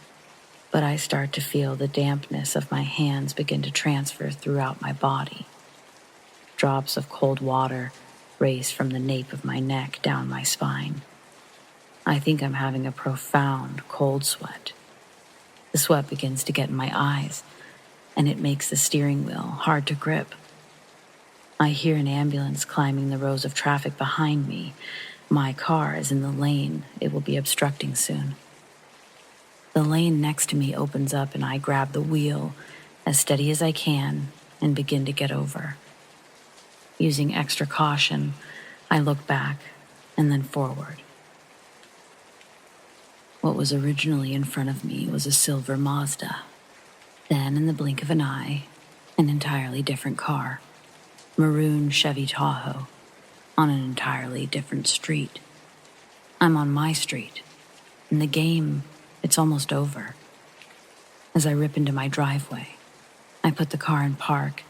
but I start to feel the dampness of my hands begin to transfer throughout my body. Drops of cold water race from the nape of my neck down my spine. I think I'm having a profound cold sweat. The sweat begins to get in my eyes, and it makes the steering wheel hard to grip. I hear an ambulance climbing the rows of traffic behind me. My car is in the lane it will be obstructing soon. The lane next to me opens up, and I grab the wheel as steady as I can and begin to get over. Using extra caution, I look back and then forward. What was originally in front of me was a silver Mazda. Then, in the blink of an eye, an entirely different car. Maroon Chevy Tahoe, on an entirely different street. I'm on my street. In the game, it's almost over. As I rip into my driveway, I put the car in park,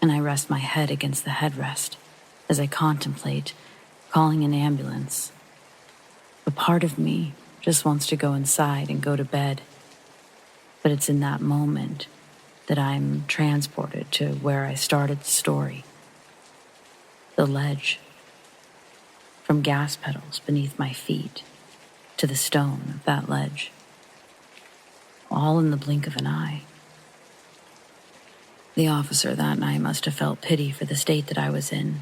and I rest my head against the headrest as I contemplate calling an ambulance. A part of me just wants to go inside and go to bed. But it's in that moment that I'm transported to where I started the story. The ledge. From gas pedals beneath my feet to the stone of that ledge. All in the blink of an eye. The officer that night must have felt pity for the state that I was in,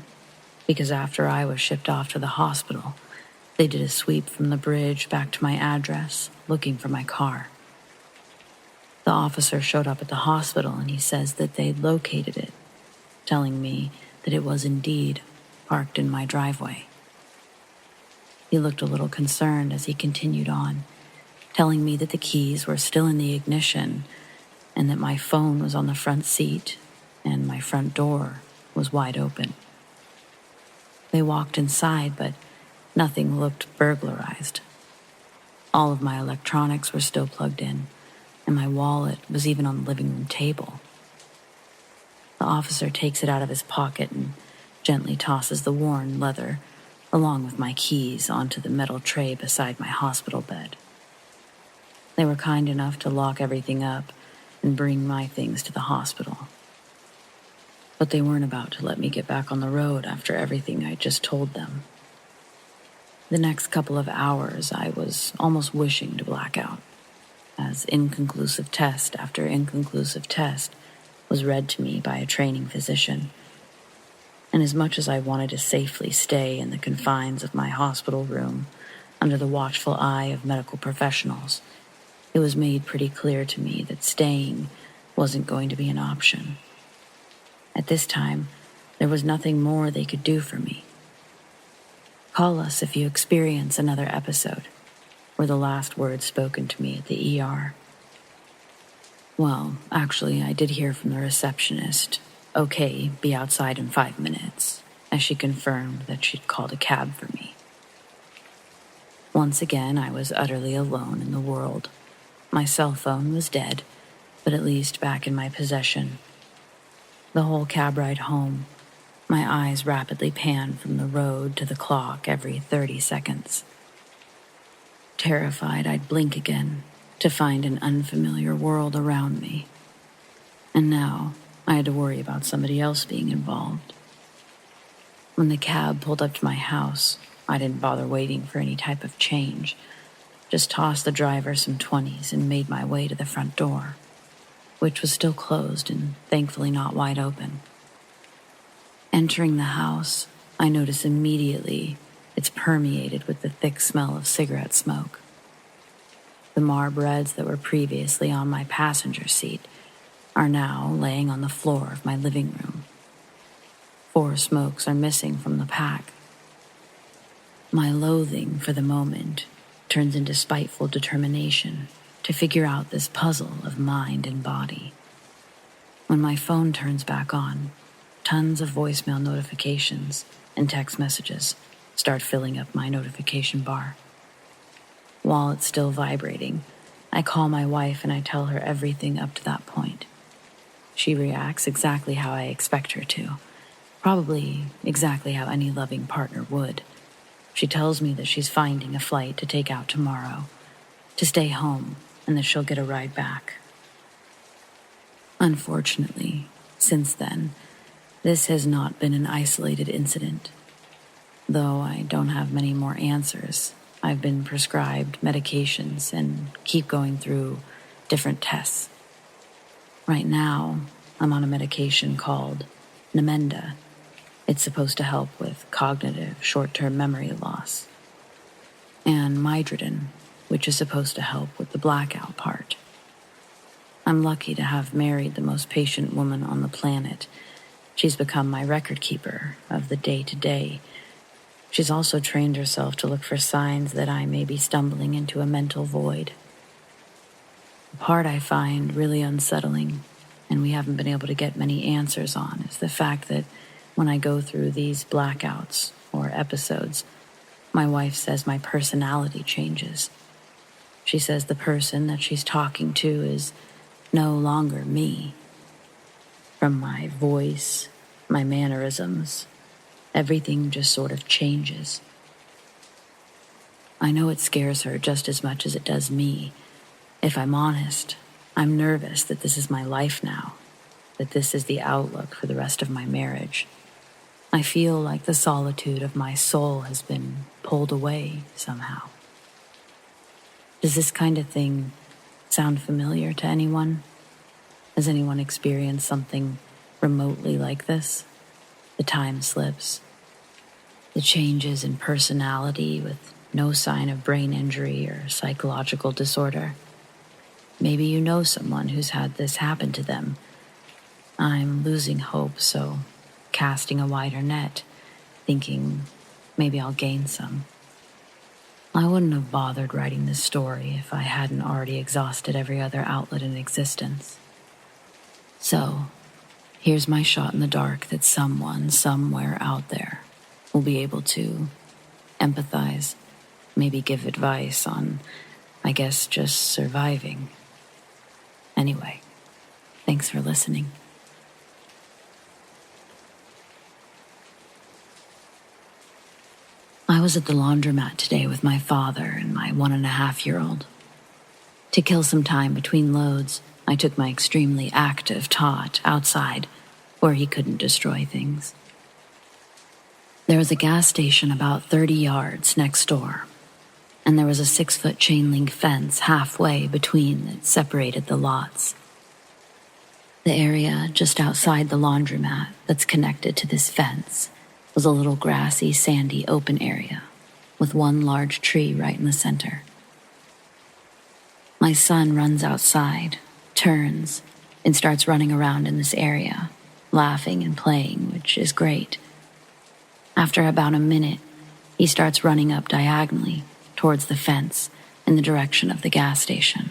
because after I was shipped off to the hospital, they did a sweep from the bridge back to my address, looking for my car. The officer showed up at the hospital, and he says that they'd located it, telling me that it was indeed parked in my driveway. He looked a little concerned as he continued on, telling me that the keys were still in the ignition and that my phone was on the front seat and my front door was wide open. They walked inside, but nothing looked burglarized. All of my electronics were still plugged in, and my wallet was even on the living room table. The officer takes it out of his pocket and gently tosses the worn leather, along with my keys, onto the metal tray beside my hospital bed. They were kind enough to lock everything up and bring my things to the hospital. But they weren't about to let me get back on the road after everything I just told them. The next couple of hours, I was almost wishing to black out, as inconclusive test after inconclusive test was read to me by a training physician. And as much as I wanted to safely stay in the confines of my hospital room, under the watchful eye of medical professionals, it was made pretty clear to me that staying wasn't going to be an option. At this time, there was nothing more they could do for me. Call us if you experience another episode, were the last words spoken to me at the ER. Well, actually, I did hear from the receptionist, "Okay, be outside in 5 minutes," as she confirmed that she'd called a cab for me. Once again, I was utterly alone in the world. My cell phone was dead, but at least back in my possession. The whole cab ride home, my eyes rapidly panned from the road to the clock every 30 seconds. Terrified, I'd blink again to find an unfamiliar world around me. And now I had to worry about somebody else being involved. When the cab pulled up to my house, I didn't bother waiting for any type of change. Just tossed the driver some 20s and made my way to the front door, which was still closed and thankfully not wide open. Entering the house, I noticed immediately it's permeated with the thick smell of cigarette smoke. The Marbreds that were previously on my passenger seat are now laying on the floor of my living room. 4 smokes are missing from the pack. My loathing for the moment turns into spiteful determination to figure out this puzzle of mind and body. When my phone turns back on, tons of voicemail notifications and text messages start filling up my notification bar. While it's still vibrating, I call my wife and I tell her everything up to that point. She reacts exactly how I expect her to, probably exactly how any loving partner would. She tells me that she's finding a flight to take out tomorrow, to stay home, and that she'll get a ride back. Unfortunately, since then, this has not been an isolated incident. Though I don't have many more answers, I've been prescribed medications and keep going through different tests. Right now, I'm on a medication called Namenda. It's supposed to help with cognitive short-term memory loss. And Midrodin, which is supposed to help with the blackout part. I'm lucky to have married the most patient woman on the planet. She's become my record keeper of the day-to-day. She's also trained herself to look for signs that I may be stumbling into a mental void. The part I find really unsettling, and we haven't been able to get many answers on, is the fact that when I go through these blackouts or episodes, my wife says my personality changes. She says the person that she's talking to is no longer me. From my voice, my mannerisms, everything just sort of changes. I know it scares her just as much as it does me. If I'm honest, I'm nervous that this is my life now, that this is the outlook for the rest of my marriage. I feel like the solitude of my soul has been pulled away somehow. Does this kind of thing sound familiar to anyone? Has anyone experienced something remotely like this? The time slips, the changes in personality with no sign of brain injury or psychological disorder. Maybe you know someone who's had this happen to them. I'm losing hope, so casting a wider net, thinking maybe I'll gain some. I wouldn't have bothered writing this story if I hadn't already exhausted every other outlet in existence. So, here's my shot in the dark that someone, somewhere out there, will be able to empathize, maybe give advice on, I guess, just surviving. Anyway, thanks for listening. I was at the laundromat today with my father and my 1.5-year-old. To kill some time between loads, I took my extremely active tot outside where he couldn't destroy things. There was a gas station about 30 yards next door, and there was a 6-foot chain link fence halfway between that separated the lots. The area just outside the laundromat that's connected to this fence was a little grassy, sandy, open area with one large tree right in the center. My son runs outside, turns, and starts running around in this area, laughing and playing, which is great. After about a minute, he starts running up diagonally towards the fence in the direction of the gas station.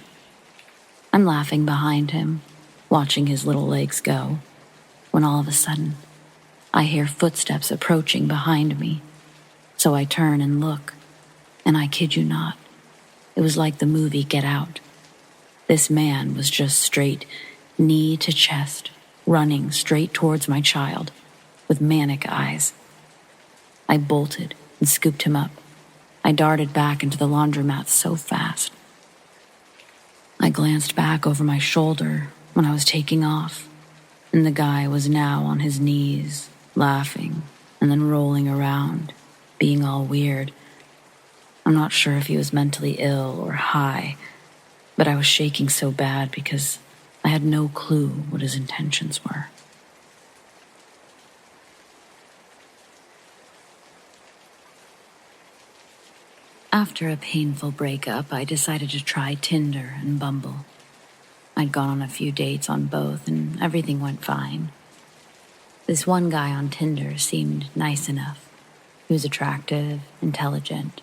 I'm laughing behind him, watching his little legs go, when all of a sudden, I hear footsteps approaching behind me. So I turn and look, and I kid you not, it was like the movie Get Out. This man was just straight, knee to chest, running straight towards my child, with manic eyes. I bolted and scooped him up. I darted back into the laundromat so fast. I glanced back over my shoulder when I was taking off, and the guy was now on his knees, laughing and then rolling around, being all weird. I'm not sure if he was mentally ill or high, but I was shaking so bad because I had no clue what his intentions were. After a painful breakup, I decided to try Tinder and Bumble. I'd gone on a few dates on both, and everything went fine. This one guy on Tinder seemed nice enough. He was attractive, intelligent,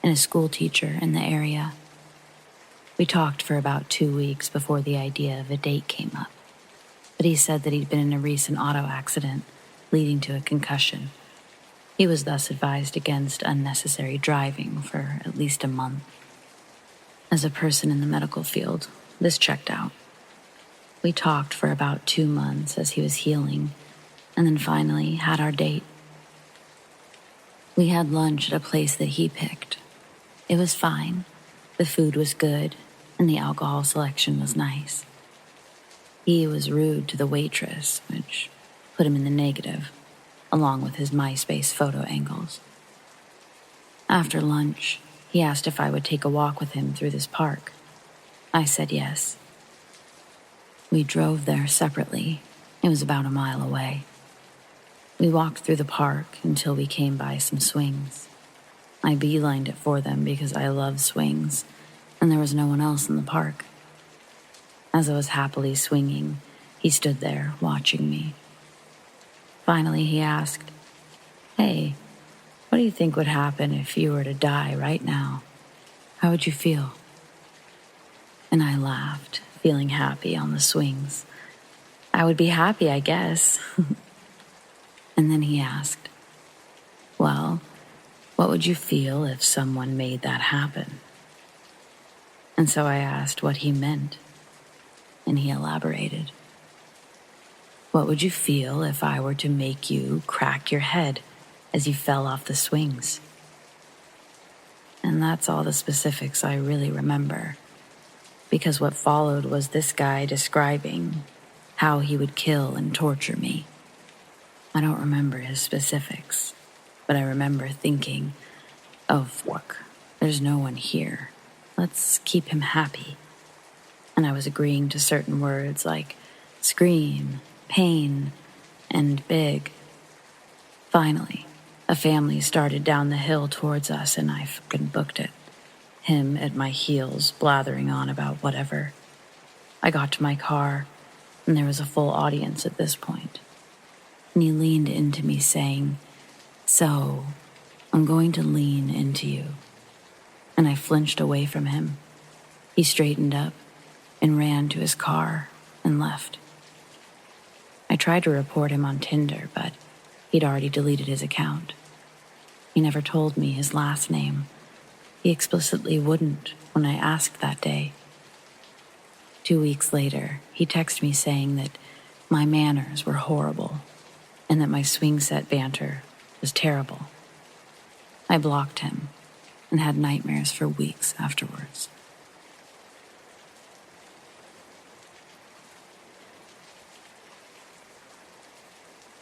and a school teacher in the area. We talked for about 2 weeks before the idea of a date came up, but he said that he'd been in a recent auto accident leading to a concussion. He was thus advised against unnecessary driving for at least a month. As a person in the medical field, this checked out. We talked for about 2 months as he was healing, and then finally had our date. We had lunch at a place that he picked. It was fine. The food was good, and the alcohol selection was nice. He was rude to the waitress, which put him in the negative, along with his MySpace photo angles. After lunch, he asked if I would take a walk with him through this park. I said yes. We drove there separately. It was about a mile away. We walked through the park until we came by some swings. I beelined it for them because I love swings, and there was no one else in the park. As I was happily swinging, he stood there watching me. Finally, he asked, "Hey, what do you think would happen if you were to die right now? How would you feel?" And I laughed, feeling happy on the swings. I would be happy, I guess. And then he asked, "Well, what would you feel if someone made that happen?" And so I asked what he meant, and he elaborated. "What would you feel if I were to make you crack your head as you fell off the swings?" And that's all the specifics I really remember, because what followed was this guy describing how he would kill and torture me. I don't remember his specifics, but I remember thinking, oh, fuck, there's no one here. Let's keep him happy. And I was agreeing to certain words like scream, pain, and big. Finally, a family started down the hill towards us, and I fucking booked it. Him at my heels, blathering on about whatever. I got to my car, and there was a full audience at this point. And he leaned into me saying, "So, I'm going to lean into you." And I flinched away from him. He straightened up and ran to his car and left. I tried to report him on Tinder, but he'd already deleted his account. He never told me his last name. He explicitly wouldn't when I asked that day. 2 weeks later, he texted me saying that my manners were horrible and that my swing set banter was terrible. I blocked him and had nightmares for weeks afterwards.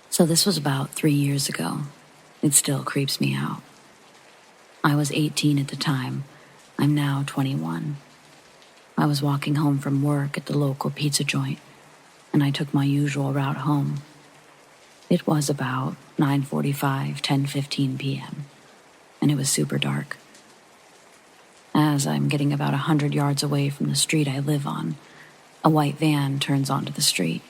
So this was about 3 years ago. It still creeps me out. I was 18 at the time. I'm now 21. I was walking home from work at the local pizza joint, and I took my usual route home. It was about 9:45, 10:15 p.m., and it was super dark. As I'm getting about 100 yards away from the street I live on, a white van turns onto the street.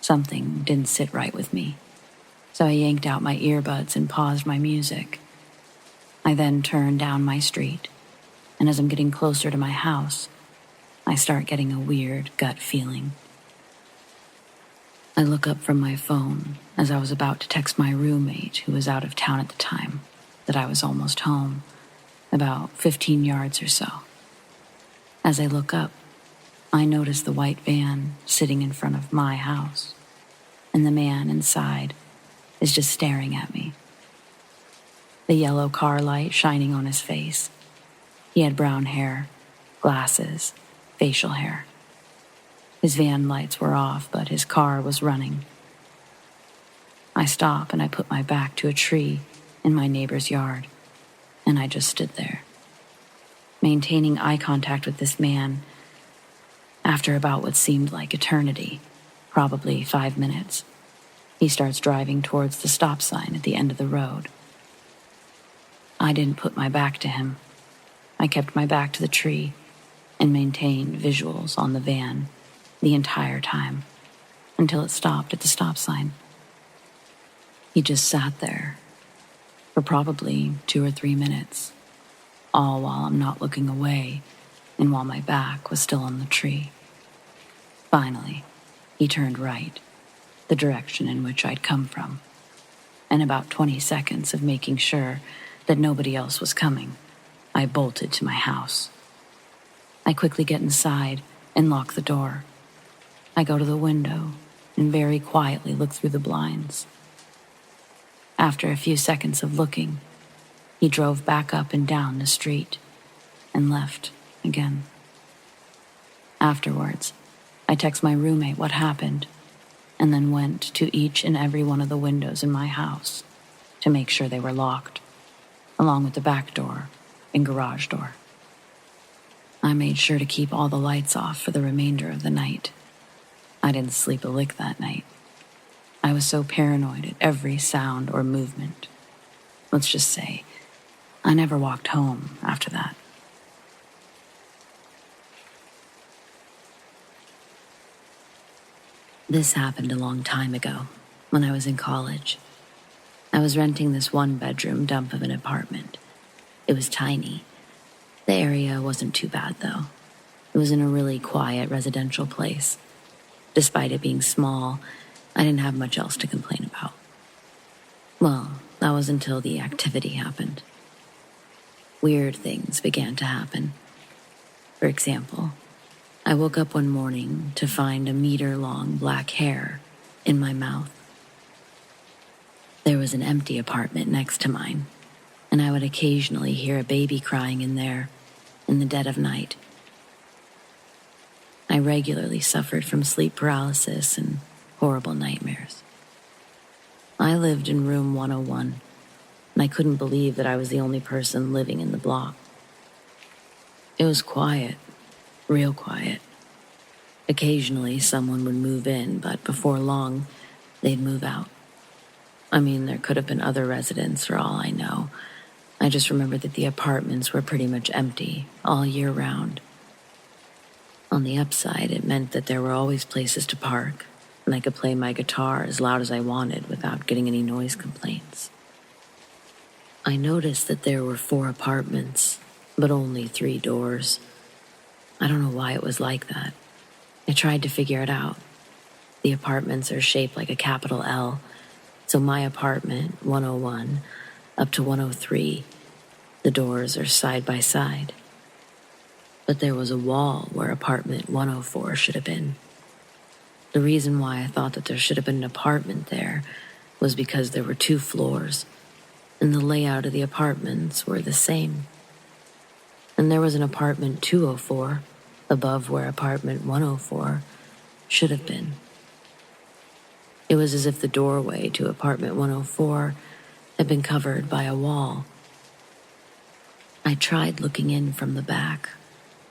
Something didn't sit right with me, so I yanked out my earbuds and paused my music. I then turned down my street, and as I'm getting closer to my house, I start getting a weird gut feeling. I look up from my phone as I was about to text my roommate, who was out of town at the time, that I was almost home, about 15 yards or so. As I look up, I notice the white van sitting in front of my house, and the man inside is just staring at me. The yellow car light shining on his face. He had brown hair, glasses, facial hair. His van lights were off, but his car was running. I stop and I put my back to a tree in my neighbor's yard, and I just stood there, maintaining eye contact with this man. After about what seemed like eternity, probably 5 minutes, he starts driving towards the stop sign at the end of the road. I didn't put my back to him. I kept my back to the tree and maintained visuals on the van the entire time until it stopped at the stop sign. He just sat there for probably 2 or 3 minutes, all while I'm not looking away and while my back was still on the tree. Finally, he turned right, the direction in which I'd come from, and about 20 seconds of making sure that nobody else was coming, I bolted to my house. I quickly get inside and lock the door. I go to the window and very quietly look through the blinds. After a few seconds of looking, he drove back up and down the street and left again. Afterwards, I text my roommate what happened and then went to each and every one of the windows in my house to make sure they were locked, along with the back door and garage door. I made sure to keep all the lights off for the remainder of the night. I didn't sleep a lick that night. I was so paranoid at every sound or movement. Let's just say, I never walked home after that. This happened a long time ago, when I was in college. I was renting this one-bedroom dump of an apartment. It was tiny. The area wasn't too bad, though. It was in a really quiet residential place. Despite it being small, I didn't have much else to complain about. Well, that was until the activity happened. Weird things began to happen. For example, I woke up one morning to find a meter-long black hair in my mouth. There was an empty apartment next to mine, and I would occasionally hear a baby crying in there in the dead of night. I regularly suffered from sleep paralysis and horrible nightmares. I lived in room 101, and I couldn't believe that I was the only person living in the block. It was quiet, real quiet. Occasionally someone would move in, but before long, they'd move out. I mean, there could have been other residents for all I know. I just remember that the apartments were pretty much empty all year round. On the upside, it meant that there were always places to park, and I could play my guitar as loud as I wanted without getting any noise complaints. I noticed that there were 4 apartments, but only 3 doors. I don't know why it was like that. I tried to figure it out. The apartments are shaped like a capital L, so my apartment, 101, up to 103. The doors are side by side. But there was a wall where apartment 104 should have been. The reason why I thought that there should have been an apartment there was because there were 2 floors, and the layout of the apartments were the same. And there was an apartment 204 above where apartment 104 should have been. It was as if the doorway to apartment 104 had been covered by a wall. I tried looking in from the back.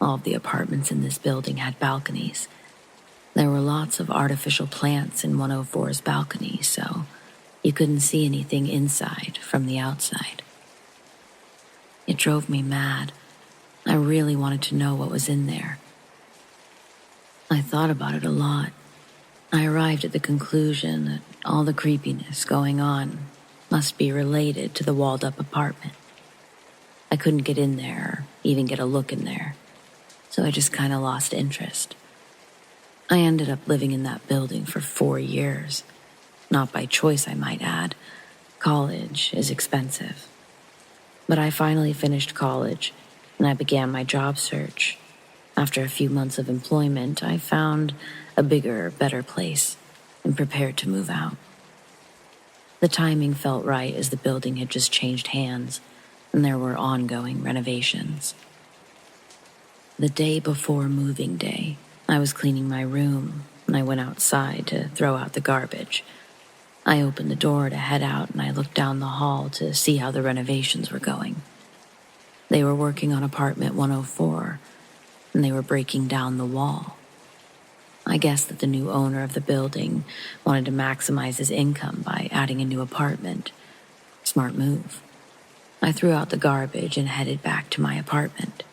All of the apartments in this building had balconies. There were lots of artificial plants in 104's balcony, so you couldn't see anything inside from the outside. It drove me mad. I really wanted to know what was in there. I thought about it a lot. I arrived at the conclusion that all the creepiness going on must be related to the walled-up apartment. I couldn't get in there or even get a look in there, so I just kind of lost interest. I ended up living in that building for 4 years. Not by choice, I might add. College is expensive. But I finally finished college, and I began my job search. After a few months of employment, I found a bigger, better place and prepared to move out. The timing felt right as the building had just changed hands, and there were ongoing renovations. The day before moving day, I was cleaning my room, and I went outside to throw out the garbage. I opened the door to head out, and I looked down the hall to see how the renovations were going. They were working on apartment 104, and they were breaking down the wall. I guess that the new owner of the building wanted to maximize his income by adding a new apartment. Smart move. I threw out the garbage and headed back to my apartment.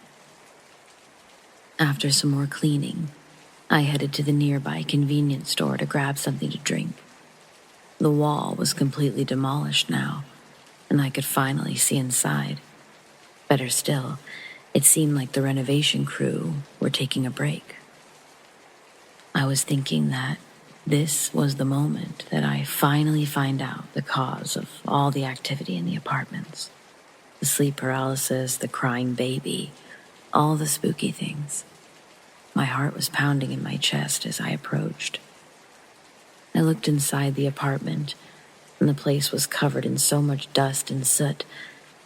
After some more cleaning, I headed to the nearby convenience store to grab something to drink. The wall was completely demolished now, and I could finally see inside. Better still, it seemed like the renovation crew were taking a break. I was thinking that this was the moment that I finally find out the cause of all the activity in the apartments. The sleep paralysis, the crying baby, all the spooky things. My heart was pounding in my chest as I approached. I looked inside the apartment, and the place was covered in so much dust and soot.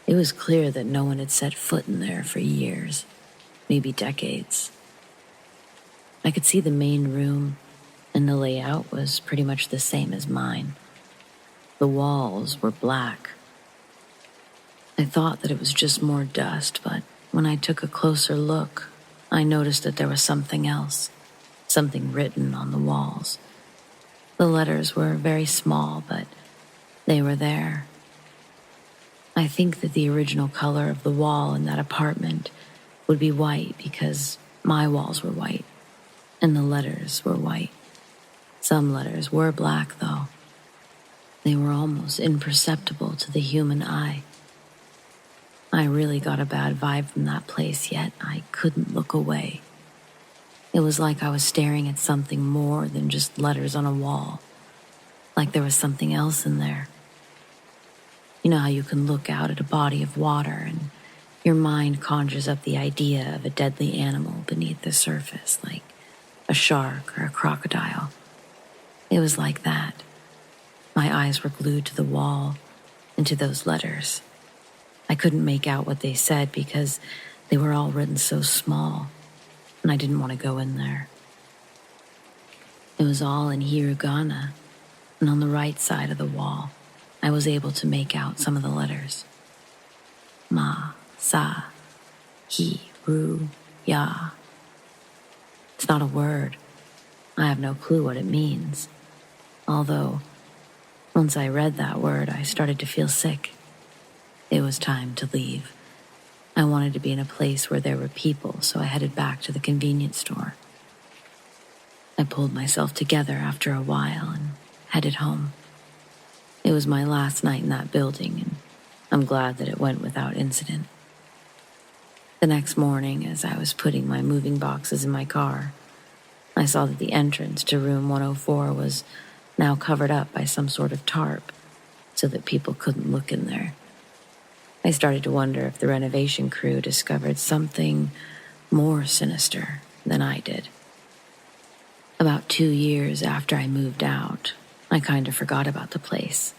It was clear that no one had set foot in there for years, maybe decades. I could see the main room, and the layout was pretty much the same as mine. The walls were black. I thought that it was just more dust, but when I took a closer look, I noticed that there was something else, something written on the walls. The letters were very small, but they were there. I think that the original color of the wall in that apartment would be white because my walls were white, and the letters were white. Some letters were black, though. They were almost imperceptible to the human eye. I really got a bad vibe from that place, yet I couldn't look away. It was like I was staring at something more than just letters on a wall, like there was something else in there. You know how you can look out at a body of water and your mind conjures up the idea of a deadly animal beneath the surface, like a shark or a crocodile. It was like that. My eyes were glued to the wall and to those letters. I couldn't make out what they said because they were all written so small, and I didn't want to go in there. It was all in hiragana, and on the right side of the wall, I was able to make out some of the letters. Ma, sa, hi, ru, ya. It's not a word. I have no clue what it means. Although, once I read that word, I started to feel sick. It was time to leave. I wanted to be in a place where there were people, so I headed back to the convenience store. I pulled myself together after a while and headed home. It was my last night in that building, and I'm glad that it went without incident. The next morning, as I was putting my moving boxes in my car, I saw that the entrance to room 104 was now covered up by some sort of tarp so that people couldn't look in there. I started to wonder if the renovation crew discovered something more sinister than I did. About 2 years after I moved out, I kind of forgot about the place.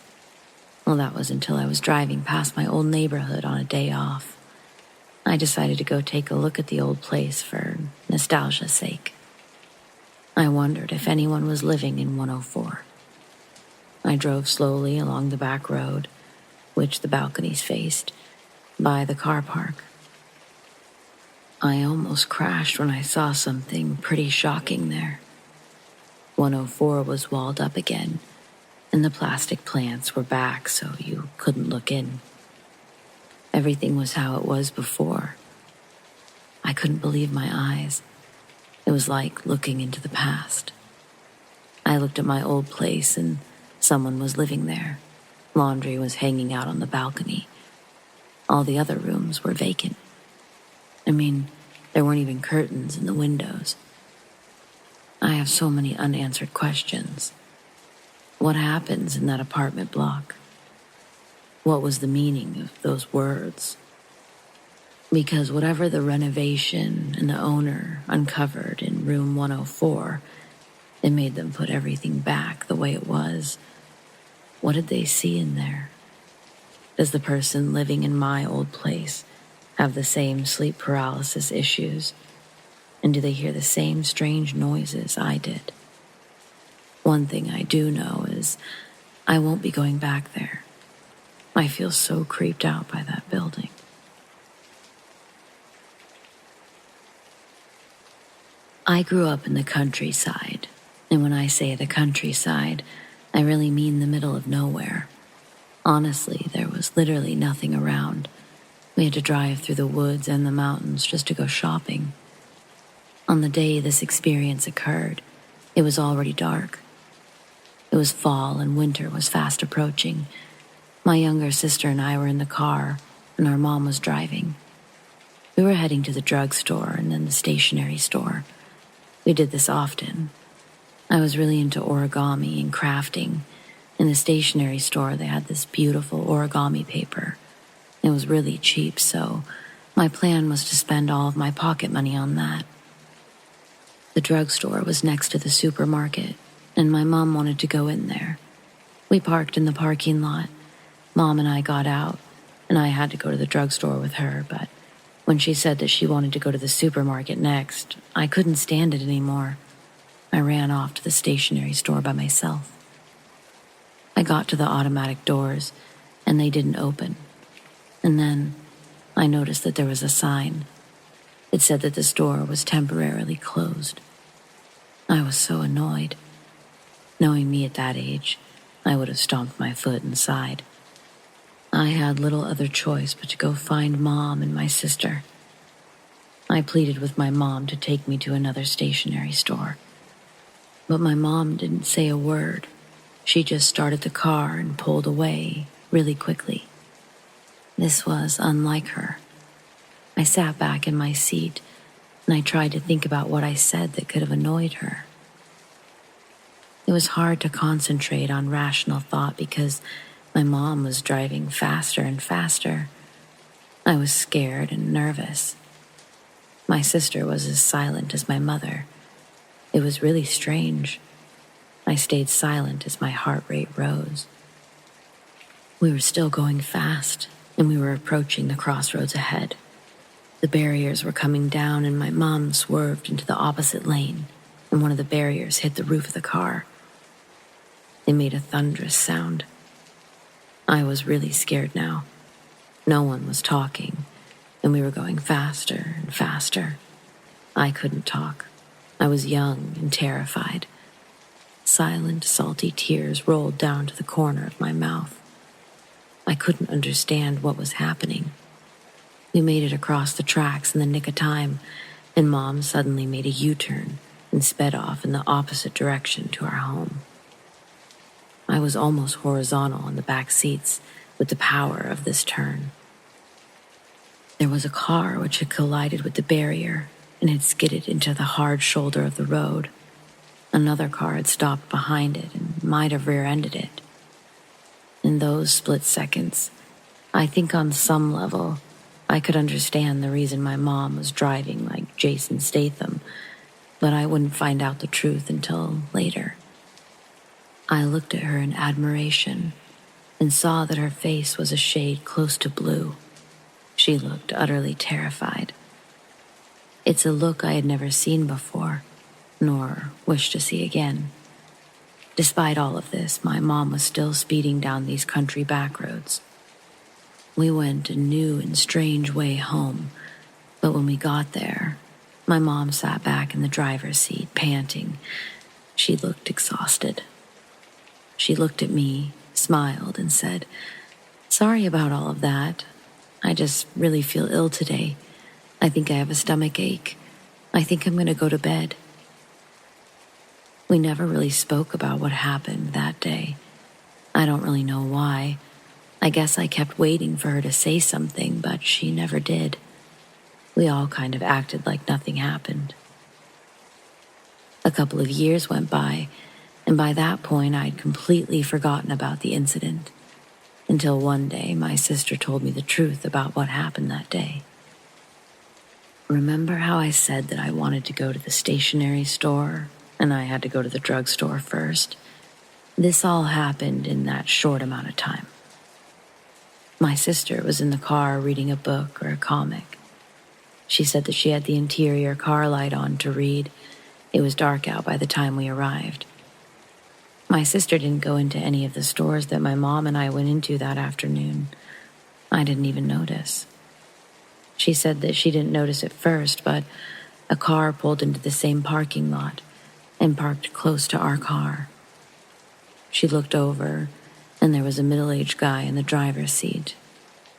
Well, that was until I was driving past my old neighborhood on a day off. I decided to go take a look at the old place for nostalgia's sake. I wondered if anyone was living in 104. I drove slowly along the back road, which the balconies faced, by the car park. I almost crashed when I saw something pretty shocking there. 104 was walled up again, and the plastic plants were back so you couldn't look in. Everything was how it was before. I couldn't believe my eyes. It was like looking into the past. I looked at my old place and someone was living there. Laundry was hanging out on the balcony. All the other rooms were vacant. I mean, there weren't even curtains in the windows. I have so many unanswered questions. What happens in that apartment block? What was the meaning of those words? Because whatever the renovation and the owner uncovered in room 104, it made them put everything back the way it was. What did they see in there? Does the person living in my old place have the same sleep paralysis issues? And do they hear the same strange noises I did? One thing I do know is I won't be going back there. I feel so creeped out by that building. I grew up in the countryside, and when I say the countryside, I really mean the middle of nowhere. Honestly, there was literally nothing around. We had to drive through the woods and the mountains just to go shopping. On the day this experience occurred, it was already dark. It was fall and winter was fast approaching. My younger sister and I were in the car, and our mom was driving. We were heading to the drugstore and then the stationery store. We did this often. I was really into origami and crafting. In the stationery store, they had this beautiful origami paper. It was really cheap, so my plan was to spend all of my pocket money on that. The drugstore was next to the supermarket, and my mom wanted to go in there. We parked in the parking lot. Mom and I got out, and I had to go to the drugstore with her, but when she said that she wanted to go to the supermarket next, I couldn't stand it anymore. I ran off to the stationery store by myself. I got to the automatic doors, and they didn't open. And then I noticed that there was a sign. It said that the store was temporarily closed. I was so annoyed. Knowing me at that age, I would have stomped my foot inside. I had little other choice but to go find Mom and my sister. I pleaded with my mom to take me to another stationery store. But my mom didn't say a word. She just started the car and pulled away really quickly. This was unlike her. I sat back in my seat, and I tried to think about what I said that could have annoyed her. It was hard to concentrate on rational thought because my mom was driving faster and faster. I was scared and nervous. My sister was as silent as my mother. It was really strange. I stayed silent as my heart rate rose. We were still going fast, and we were approaching the crossroads ahead. The barriers were coming down, and my mom swerved into the opposite lane, and one of the barriers hit the roof of the car. It made a thunderous sound. I was really scared now. No one was talking, and we were going faster and faster. I couldn't talk. I was young and terrified. Silent, salty tears rolled down to the corner of my mouth. I couldn't understand what was happening. We made it across the tracks in the nick of time, and Mom suddenly made a U-turn and sped off in the opposite direction to our home. I was almost horizontal in the back seats with the power of this turn. There was a car which had collided with the barrier and had skidded into the hard shoulder of the road. Another car had stopped behind it and might have rear-ended it. In those split seconds, I think on some level, I could understand the reason my mom was driving like Jason Statham, but I wouldn't find out the truth until later. I looked at her in admiration and saw that her face was a shade close to blue. She looked utterly terrified. It's a look I had never seen before, nor wished to see again. Despite all of this, my mom was still speeding down these country back roads. We went a new and strange way home, but when we got there, my mom sat back in the driver's seat, panting. She looked exhausted. She looked at me, smiled, and said, "Sorry about all of that. I just really feel ill today. I think I have a stomach ache. I think I'm going to go to bed." We never really spoke about what happened that day. I don't really know why. I guess I kept waiting for her to say something, but she never did. We all kind of acted like nothing happened. A couple of years went by, and by that point I'd completely forgotten about the incident, until one day my sister told me the truth about what happened that day. Remember how I said that I wanted to go to the stationery store, and I had to go to the drugstore first? This all happened in that short amount of time. My sister was in the car reading a book or a comic. She said that she had the interior car light on to read. It was dark out by the time we arrived. My sister didn't go into any of the stores that my mom and I went into that afternoon. I didn't even notice. She said that she didn't notice at first, but a car pulled into the same parking lot and parked close to our car. She looked over, and there was a middle-aged guy in the driver's seat,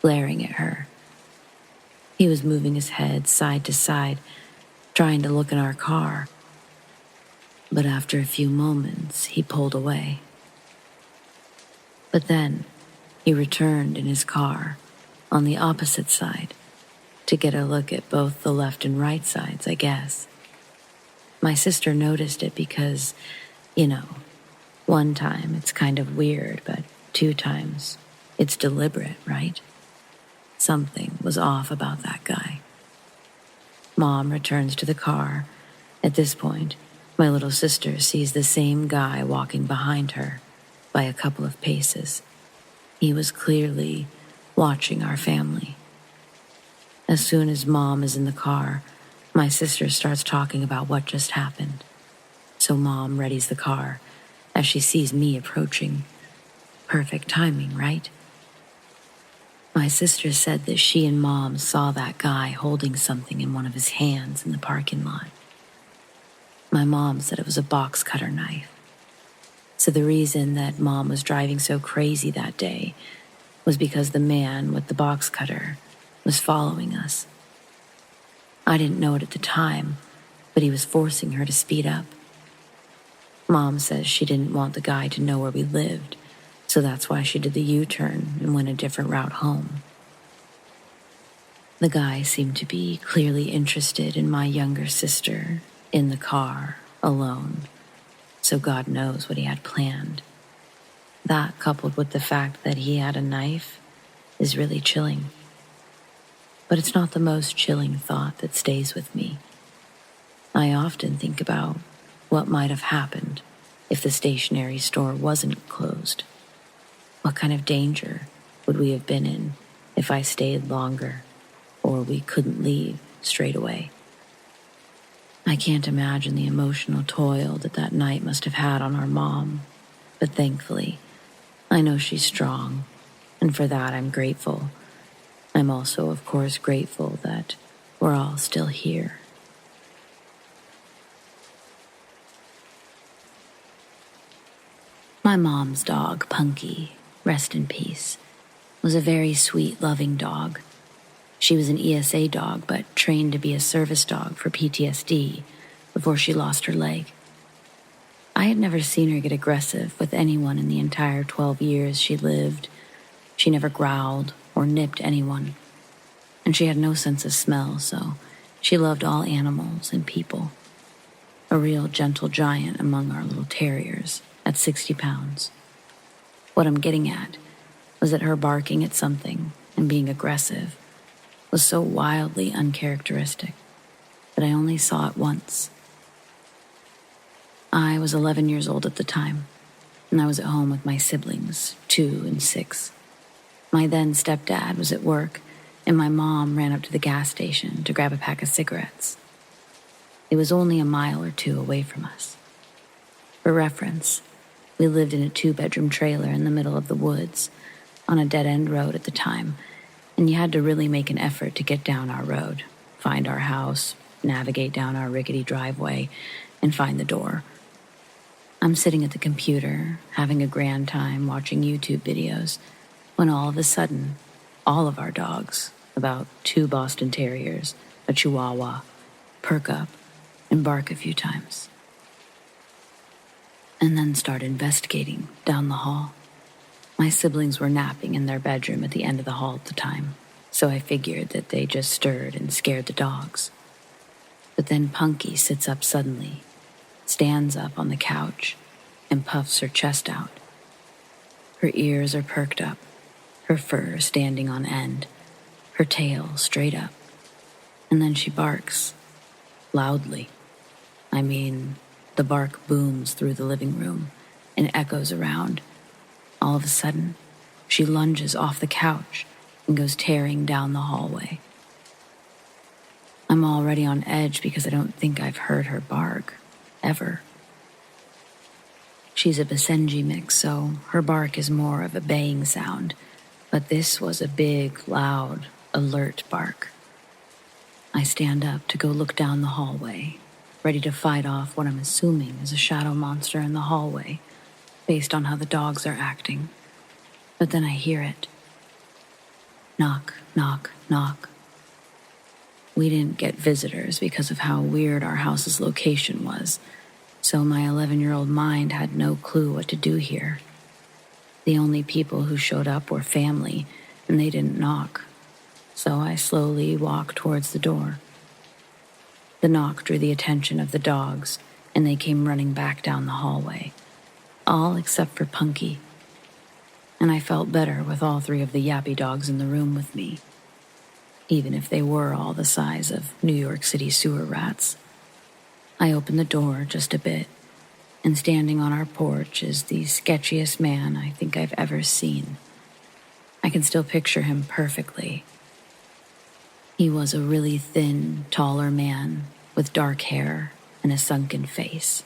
glaring at her. He was moving his head side to side, trying to look in our car. But after a few moments, he pulled away. But then, he returned in his car, on the opposite side, to get a look at both the left and right sides, I guess. My sister noticed it because, one time it's kind of weird, but 2 times it's deliberate, right? Something was off about that guy. Mom returns to the car. At this point, my little sister sees the same guy walking behind her by a couple of paces. He was clearly watching our family. As soon as Mom is in the car, my sister starts talking about what just happened. So Mom readies the car as she sees me approaching. Perfect timing, right? My sister said that she and Mom saw that guy holding something in one of his hands in the parking lot. My mom said it was a box cutter knife. So the reason that Mom was driving so crazy that day was because the man with the box cutter was following us. I didn't know it at the time, but he was forcing her to speed up. Mom says she didn't want the guy to know where we lived, so that's why she did the U-turn and went a different route home. The guy seemed to be clearly interested in my younger sister, in the car, alone, so God knows what he had planned. That, coupled with the fact that he had a knife, is really chilling. But it's not the most chilling thought that stays with me. I often think about what might have happened if the stationery store wasn't closed. What kind of danger would we have been in if I stayed longer, or we couldn't leave straight away? I can't imagine the emotional toil that night must have had on our mom, but thankfully, I know she's strong, and for that I'm grateful. I'm also, of course, grateful that we're all still here. My mom's dog, Punky, rest in peace, was a very sweet, loving dog. She was an ESA dog, but trained to be a service dog for PTSD before she lost her leg. I had never seen her get aggressive with anyone in the entire 12 years she lived. She never growled or nipped anyone. And she had no sense of smell, so she loved all animals and people. A real gentle giant among our little terriers at 60 pounds. What I'm getting at was that her barking at something and being aggressive was so wildly uncharacteristic that I only saw it once. I was 11 years old at the time, and I was at home with my siblings, 2 and 6. My then stepdad was at work, and my mom ran up to the gas station to grab a pack of cigarettes. It was only a mile or 2 away from us. For reference, we lived in a 2-bedroom trailer in the middle of the woods, on a dead-end road at the time, and you had to really make an effort to get down our road, find our house, navigate down our rickety driveway, and find the door. I'm sitting at the computer, having a grand time watching YouTube videos, when all of a sudden, all of our dogs, about 2 Boston Terriers, a Chihuahua, perk up and bark a few times. And then start investigating down the hall. My siblings were napping in their bedroom at the end of the hall at the time, so I figured that they just stirred and scared the dogs. But then Punky sits up suddenly, stands up on the couch, and puffs her chest out. Her ears are perked up, her fur standing on end, her tail straight up. And then she barks, loudly. I mean, the bark booms through the living room and echoes around. All of a sudden, she lunges off the couch and goes tearing down the hallway. I'm already on edge because I don't think I've heard her bark, ever. She's a Basenji mix, so her bark is more of a baying sound, but this was a big, loud, alert bark. I stand up to go look down the hallway, ready to fight off what I'm assuming is a shadow monster in the hallway, based on how the dogs are acting. But then I hear it. Knock, knock, knock. We didn't get visitors because of how weird our house's location was, so my 11-year-old mind had no clue what to do here. The only people who showed up were family, and they didn't knock, so I slowly walked towards the door. The knock drew the attention of the dogs, and they came running back down the hallway, all except for Punky. And I felt better with all 3 of the yappy dogs in the room with me, even if they were all the size of New York City sewer rats. I opened the door just a bit, and standing on our porch is the sketchiest man I think I've ever seen. I can still picture him perfectly. He was a really thin, taller man with dark hair and a sunken face,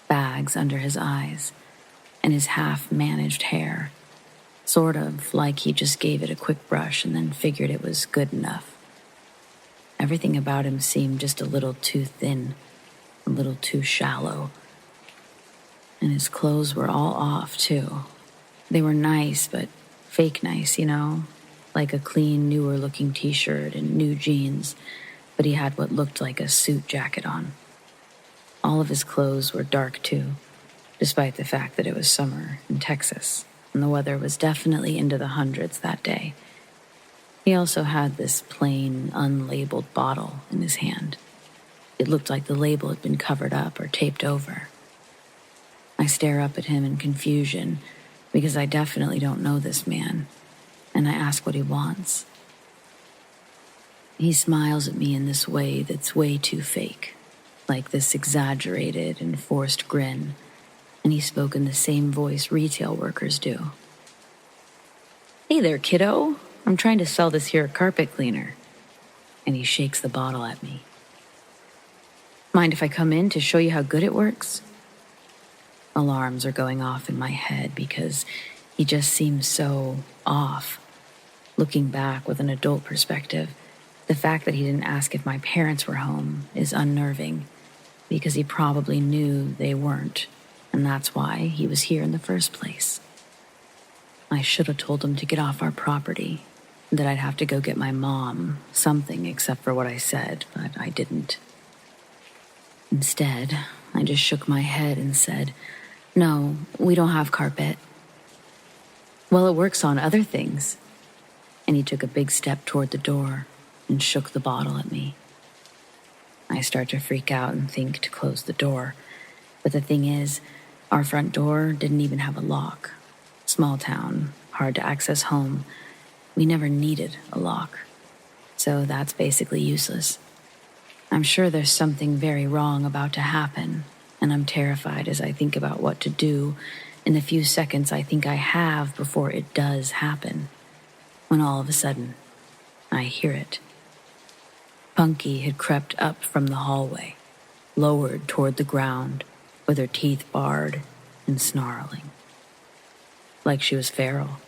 bags under his eyes, and his half-managed hair, sort of like he just gave it a quick brush and then figured it was good enough. Everything about him seemed just a little too thin, a little too shallow. And his clothes were all off, too. They were nice, but fake nice, you know? Like a clean, newer-looking t-shirt and new jeans, but he had what looked like a suit jacket on. All of his clothes were dark, too, despite the fact that it was summer in Texas, and the weather was definitely into the hundreds that day. He also had this plain, unlabeled bottle in his hand. It looked like the label had been covered up or taped over. I stare up at him in confusion because I definitely don't know this man, and I ask what he wants. He smiles at me in this way that's way too fake, like this exaggerated and forced grin, and he spoke in the same voice retail workers do. "Hey there, kiddo. I'm trying to sell this here carpet cleaner." And he shakes the bottle at me. "Mind if I come in to show you how good it works?" Alarms are going off in my head because he just seems so off. Looking back with an adult perspective, the fact that he didn't ask if my parents were home is unnerving because he probably knew they weren't, and that's why he was here in the first place. I should have told him to get off our property, that I'd have to go get my mom, something except for what I said, but I didn't. Instead, I just shook my head and said, "No, we don't have carpet." "Well, it works on other things." And he took a big step toward the door and shook the bottle at me. I start to freak out and think to close the door, but the thing is, our front door didn't even have a lock. Small town, hard to access home, We never needed a lock, so that's basically useless. I'm sure there's something very wrong about to happen, and I'm terrified as I think about what to do in the few seconds I think I have before it does happen, when all of a sudden, I hear it. Punky had crept up from the hallway, lowered toward the ground, with her teeth bared and snarling. Like she was feral.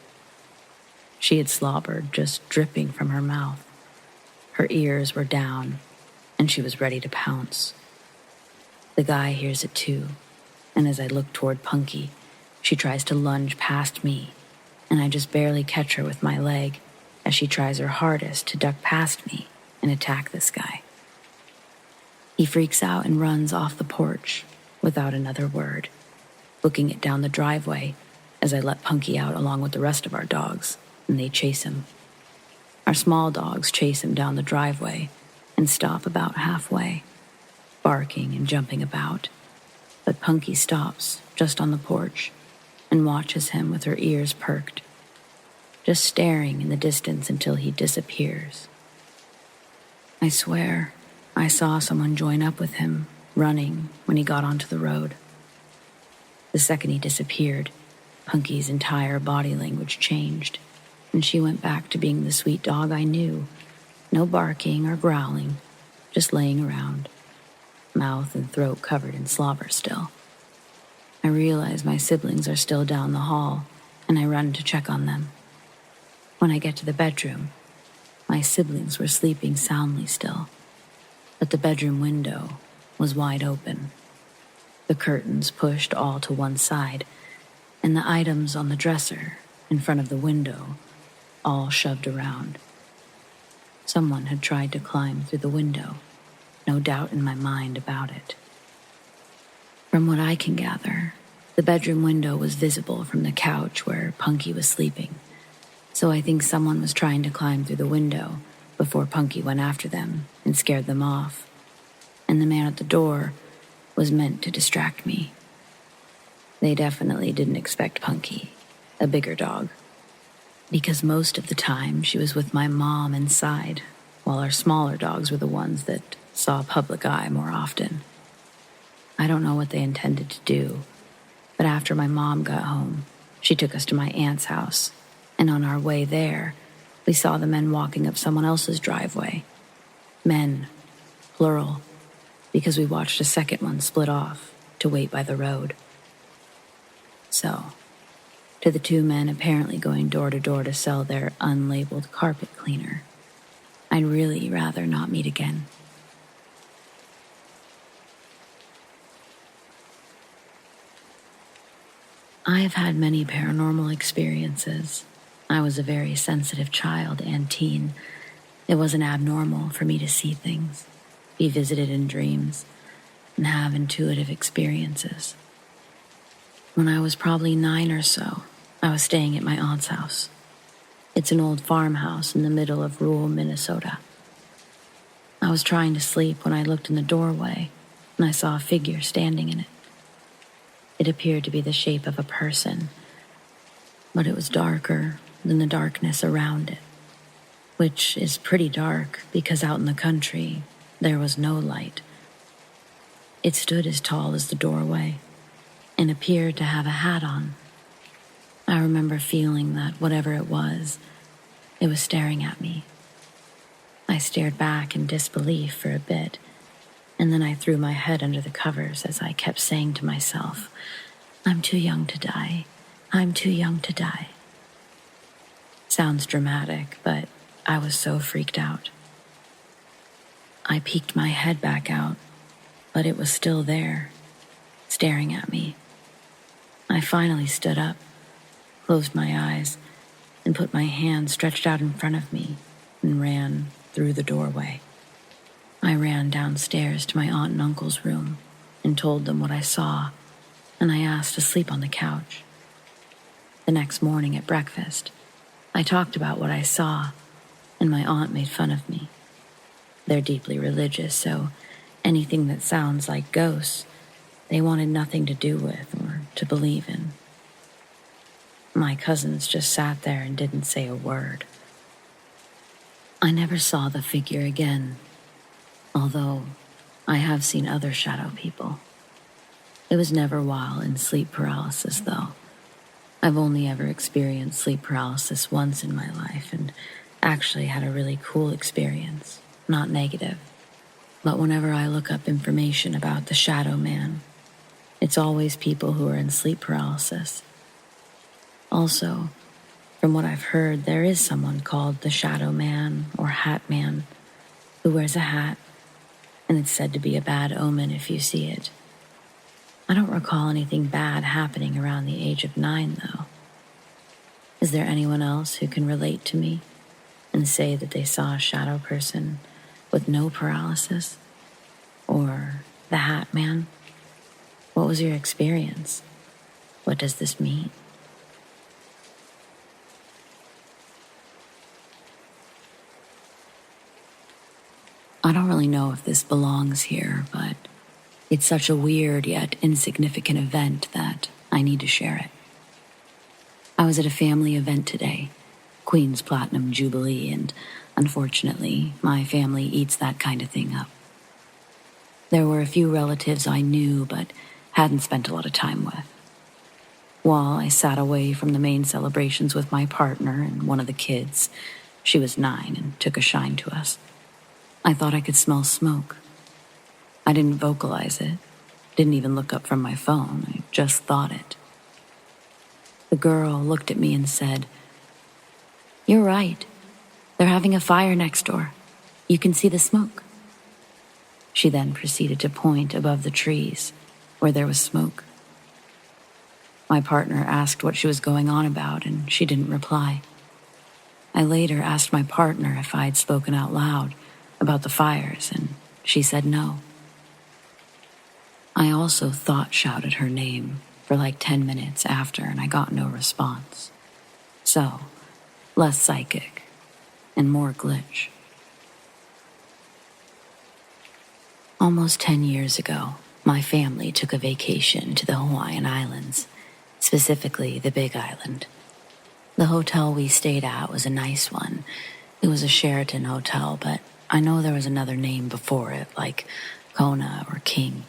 She had slobbered, just dripping from her mouth. Her ears were down, and she was ready to pounce. The guy hears it too, and as I look toward Punky, she tries to lunge past me, and I just barely catch her with my leg as she tries her hardest to duck past me and attack this guy. He freaks out and runs off the porch without another word, booking it down the driveway as I let Punky out along with the rest of our dogs, and they chase him. Our small dogs chase him down the driveway and stop about halfway, barking and jumping about. But Punky stops just on the porch and watches him with her ears perked, just staring in the distance until he disappears. I swear I saw someone join up with him, running when he got onto the road. The second he disappeared, Punky's entire body language changed, and she went back to being the sweet dog I knew. No barking or growling, just laying around, mouth and throat covered in slobber still. I realize my siblings are still down the hall, and I run to check on them. When I get to the bedroom, my siblings were sleeping soundly still, but the bedroom window was wide open, the curtains pushed all to one side, and the items on the dresser in front of the window all shoved around. Someone had tried to climb through the window, no doubt in my mind about it. From what I can gather, the bedroom window was visible from the couch where Punky was sleeping, so I think someone was trying to climb through the window before Punky went after them and scared them off, and the man at the door was meant to distract me. They definitely didn't expect Punky, a bigger dog, because most of the time she was with my mom inside, while our smaller dogs were the ones that saw public eye more often. I don't know what they intended to do, but after my mom got home, she took us to my aunt's house, and on our way there, we saw the men walking up someone else's driveway. Men, plural, because we watched a second one split off to wait by the road. So, to the two men apparently going door to door to sell their unlabeled carpet cleaner, I'd really rather not meet again. I have had many paranormal experiences. I was a very sensitive child and teen. It wasn't abnormal for me to see things, be visited in dreams, and have intuitive experiences. When I was probably 9 or so, I was staying at my aunt's house. It's an old farmhouse in the middle of rural Minnesota. I was trying to sleep when I looked in the doorway, and I saw a figure standing in it. It appeared to be the shape of a person, but it was darker than the darkness around it, which is pretty dark because out in the country, there was no light. It stood as tall as the doorway and appeared to have a hat on. I remember feeling that whatever it was staring at me. I stared back in disbelief for a bit, and then I threw my head under the covers as I kept saying to myself, "I'm too young to die. I'm too young to die." Sounds dramatic, but I was so freaked out. I peeked my head back out, but it was still there, staring at me. I finally stood up, closed my eyes, and put my hand stretched out in front of me and ran through the doorway. I ran downstairs to my aunt and uncle's room and told them what I saw, and I asked to sleep on the couch. The next morning at breakfast, I talked about what I saw, and my aunt made fun of me. They're deeply religious, so anything that sounds like ghosts, they wanted nothing to do with or to believe in. My cousins just sat there and didn't say a word. I never saw the figure again, although I have seen other shadow people. It was never while in sleep paralysis, though. I've only ever experienced sleep paralysis once in my life, and actually had a really cool experience, not negative. But whenever I look up information about the Shadow Man, it's always people who are in sleep paralysis. Also, from what I've heard, there is someone called the Shadow Man or Hat Man who wears a hat, and it's said to be a bad omen if you see it. I don't recall anything bad happening around the age of 9, though. Is there anyone else who can relate to me and say that they saw a shadow person with no paralysis? Or the Hat Man? What was your experience? What does this mean? I don't really know if this belongs here, but it's such a weird yet insignificant event that I need to share it. I was at a family event today, Queen's Platinum Jubilee, and unfortunately, my family eats that kind of thing up. There were a few relatives I knew but hadn't spent a lot of time with. While I sat away from the main celebrations with my partner and one of the kids, she was 9 and took a shine to us, I thought I could smell smoke. I didn't vocalize it, didn't even look up from my phone, I just thought it. The girl looked at me and said, "You're right. They're having a fire next door. You can see the smoke." She then proceeded to point above the trees, where there was smoke. My partner asked what she was going on about, and she didn't reply. I later asked my partner if I'd spoken out loud about the fires, and she said no. I also thought shouted her name for like 10 minutes after, and I got no response. So, less psychic and more glitch. Almost 10 years ago, my family took a vacation to the Hawaiian Islands, specifically the Big Island. The hotel we stayed at was a nice one. It was a Sheraton hotel, but I know there was another name before it, like Kona or King.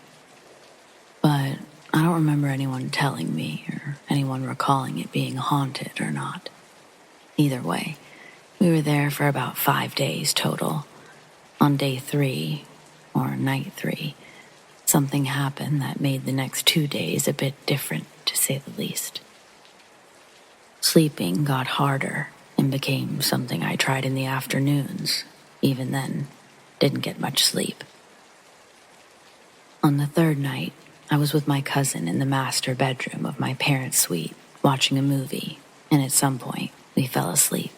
But I don't remember anyone telling me or anyone recalling it being haunted or not. Either way, we were there for about 5 days total. On day 3, or night 3, something happened that made the next 2 days a bit different, to say the least. Sleeping got harder and became something I tried in the afternoons. Even then, didn't get much sleep. On the 3rd night, I was with my cousin in the master bedroom of my parents' suite, watching a movie, and at some point, we fell asleep.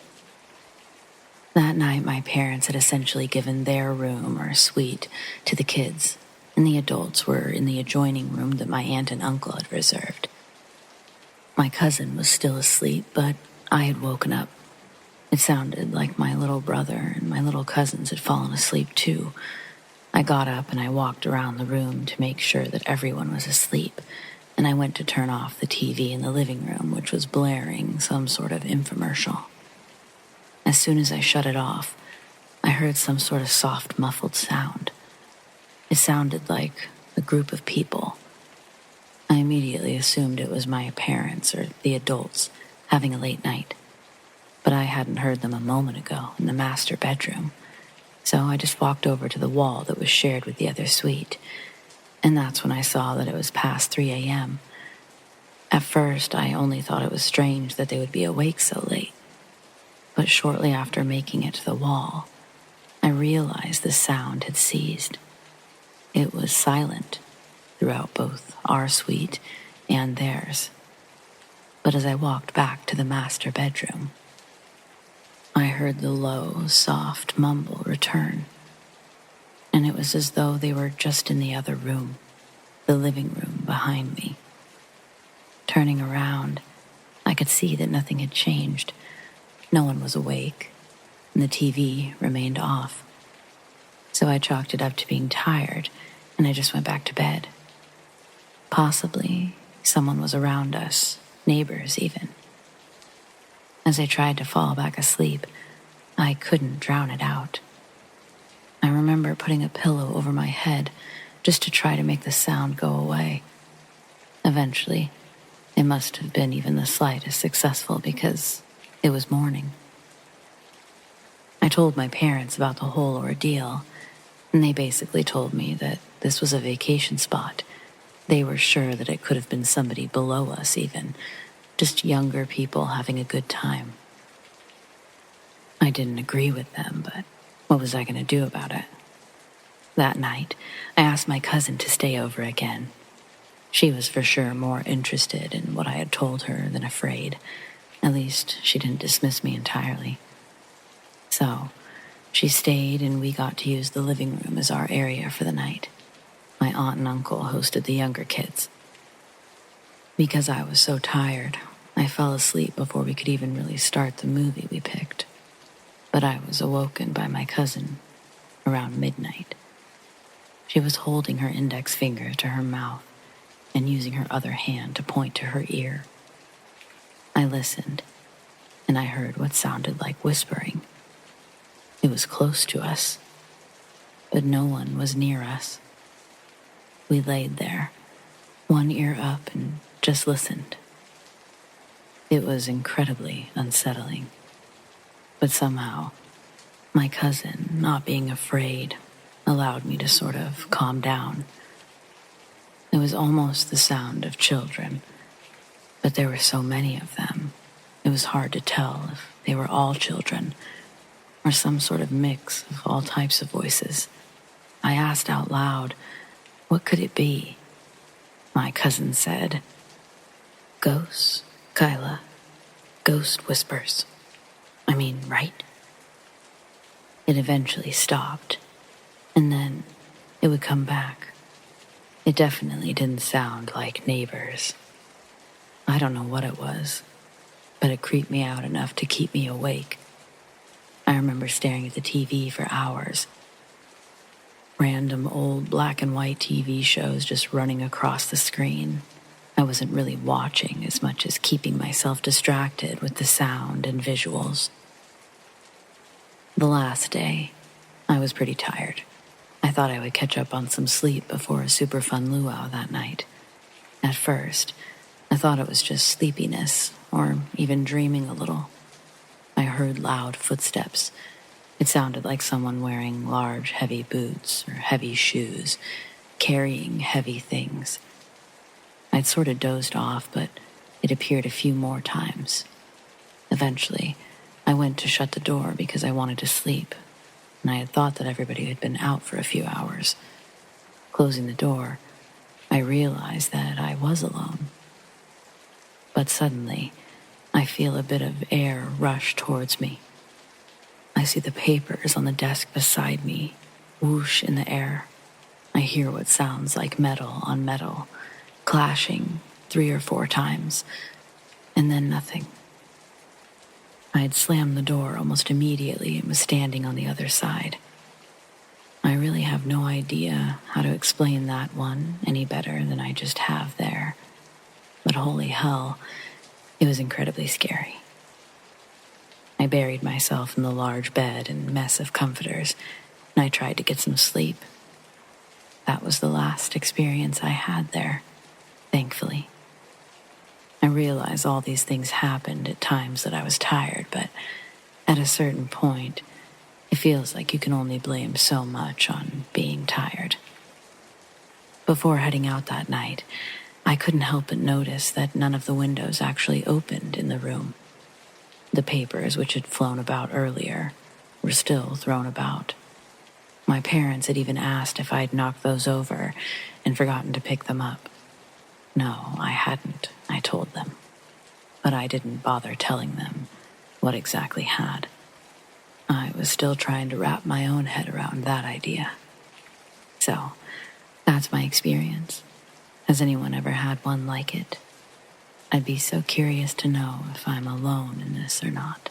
That night, my parents had essentially given their room or suite to the kids, and the adults were in the adjoining room that my aunt and uncle had reserved. My cousin was still asleep, but I had woken up. It sounded like my little brother and my little cousins had fallen asleep too. I got up and I walked around the room to make sure that everyone was asleep, and I went to turn off the TV in the living room, which was blaring some sort of infomercial. As soon as I shut it off, I heard some sort of soft, muffled sound. It sounded like a group of people. I immediately assumed it was my parents or the adults having a late night. But I hadn't heard them a moment ago in the master bedroom, so I just walked over to the wall that was shared with the other suite, and that's when I saw that it was past 3 a.m. At first, I only thought it was strange that they would be awake so late, but shortly after making it to the wall, I realized the sound had ceased. It was silent throughout both our suite and theirs. But as I walked back to the master bedroom, I heard the low, soft mumble return, and it was as though they were just in the other room, the living room behind me. Turning around, I could see that nothing had changed. No one was awake, and the TV remained off. So I chalked it up to being tired, and I just went back to bed. Possibly someone was around us, neighbors even. As I tried to fall back asleep, I couldn't drown it out. I remember putting a pillow over my head just to try to make the sound go away. Eventually, it must have been even the slightest successful because it was morning. I told my parents about the whole ordeal, and they basically told me that this was a vacation spot. They were sure that it could have been somebody below us even, just younger people having a good time. I didn't agree with them, but what was I going to do about it? That night, I asked my cousin to stay over again. She was for sure more interested in what I had told her than afraid. At least, she didn't dismiss me entirely. So, she stayed and we got to use the living room as our area for the night. My aunt and uncle hosted the younger kids. Because I was so tired, I fell asleep before we could even really start the movie we picked. But I was awoken by my cousin around midnight. She was holding her index finger to her mouth and using her other hand to point to her ear. I listened, and I heard what sounded like whispering. It was close to us, but no one was near us. We laid there, one ear up, and just listened. It was incredibly unsettling. But somehow, my cousin, not being afraid, allowed me to sort of calm down. It was almost the sound of children, but there were so many of them. It was hard to tell if they were all children or some sort of mix of all types of voices. I asked out loud, what could it be? My cousin said, "Ghosts, Kyla. Ghost whispers. I mean, right?" It eventually stopped, and then it would come back. It definitely didn't sound like neighbors. I don't know what it was, but it creeped me out enough to keep me awake. I remember staring at the TV for hours. Random old black and white TV shows just running across the screen. I wasn't really watching as much as keeping myself distracted with the sound and visuals. The last day, I was pretty tired. I thought I would catch up on some sleep before a super fun luau that night. At first, I thought it was just sleepiness or even dreaming a little. I heard loud footsteps. It sounded like someone wearing large, heavy boots or heavy shoes, carrying heavy things. I'd sort of dozed off, but it appeared a few more times. Eventually, I went to shut the door because I wanted to sleep, and I had thought that everybody had been out for a few hours. Closing the door, I realized that I was alone. But suddenly, I feel a bit of air rush towards me. I see the papers on the desk beside me whoosh in the air. I hear what sounds like metal on metal, clashing 3 or 4 times, and then nothing. I had slammed the door almost immediately and was standing on the other side. I really have no idea how to explain that one any better than I just have there. But holy hell, it was incredibly scary. I buried myself in the large bed and mess of comforters, and I tried to get some sleep. That was the last experience I had there, thankfully. I realize all these things happened at times that I was tired, but at a certain point, it feels like you can only blame so much on being tired. Before heading out that night, I couldn't help but notice that none of the windows actually opened in the room. The papers, which had flown about earlier, were still thrown about. My parents had even asked if I had knocked those over and forgotten to pick them up. No, I hadn't, I told them. But I didn't bother telling them what exactly had. I was still trying to wrap my own head around that idea. So, that's my experience. Has anyone ever had one like it? I'd be so curious to know if I'm alone in this or not.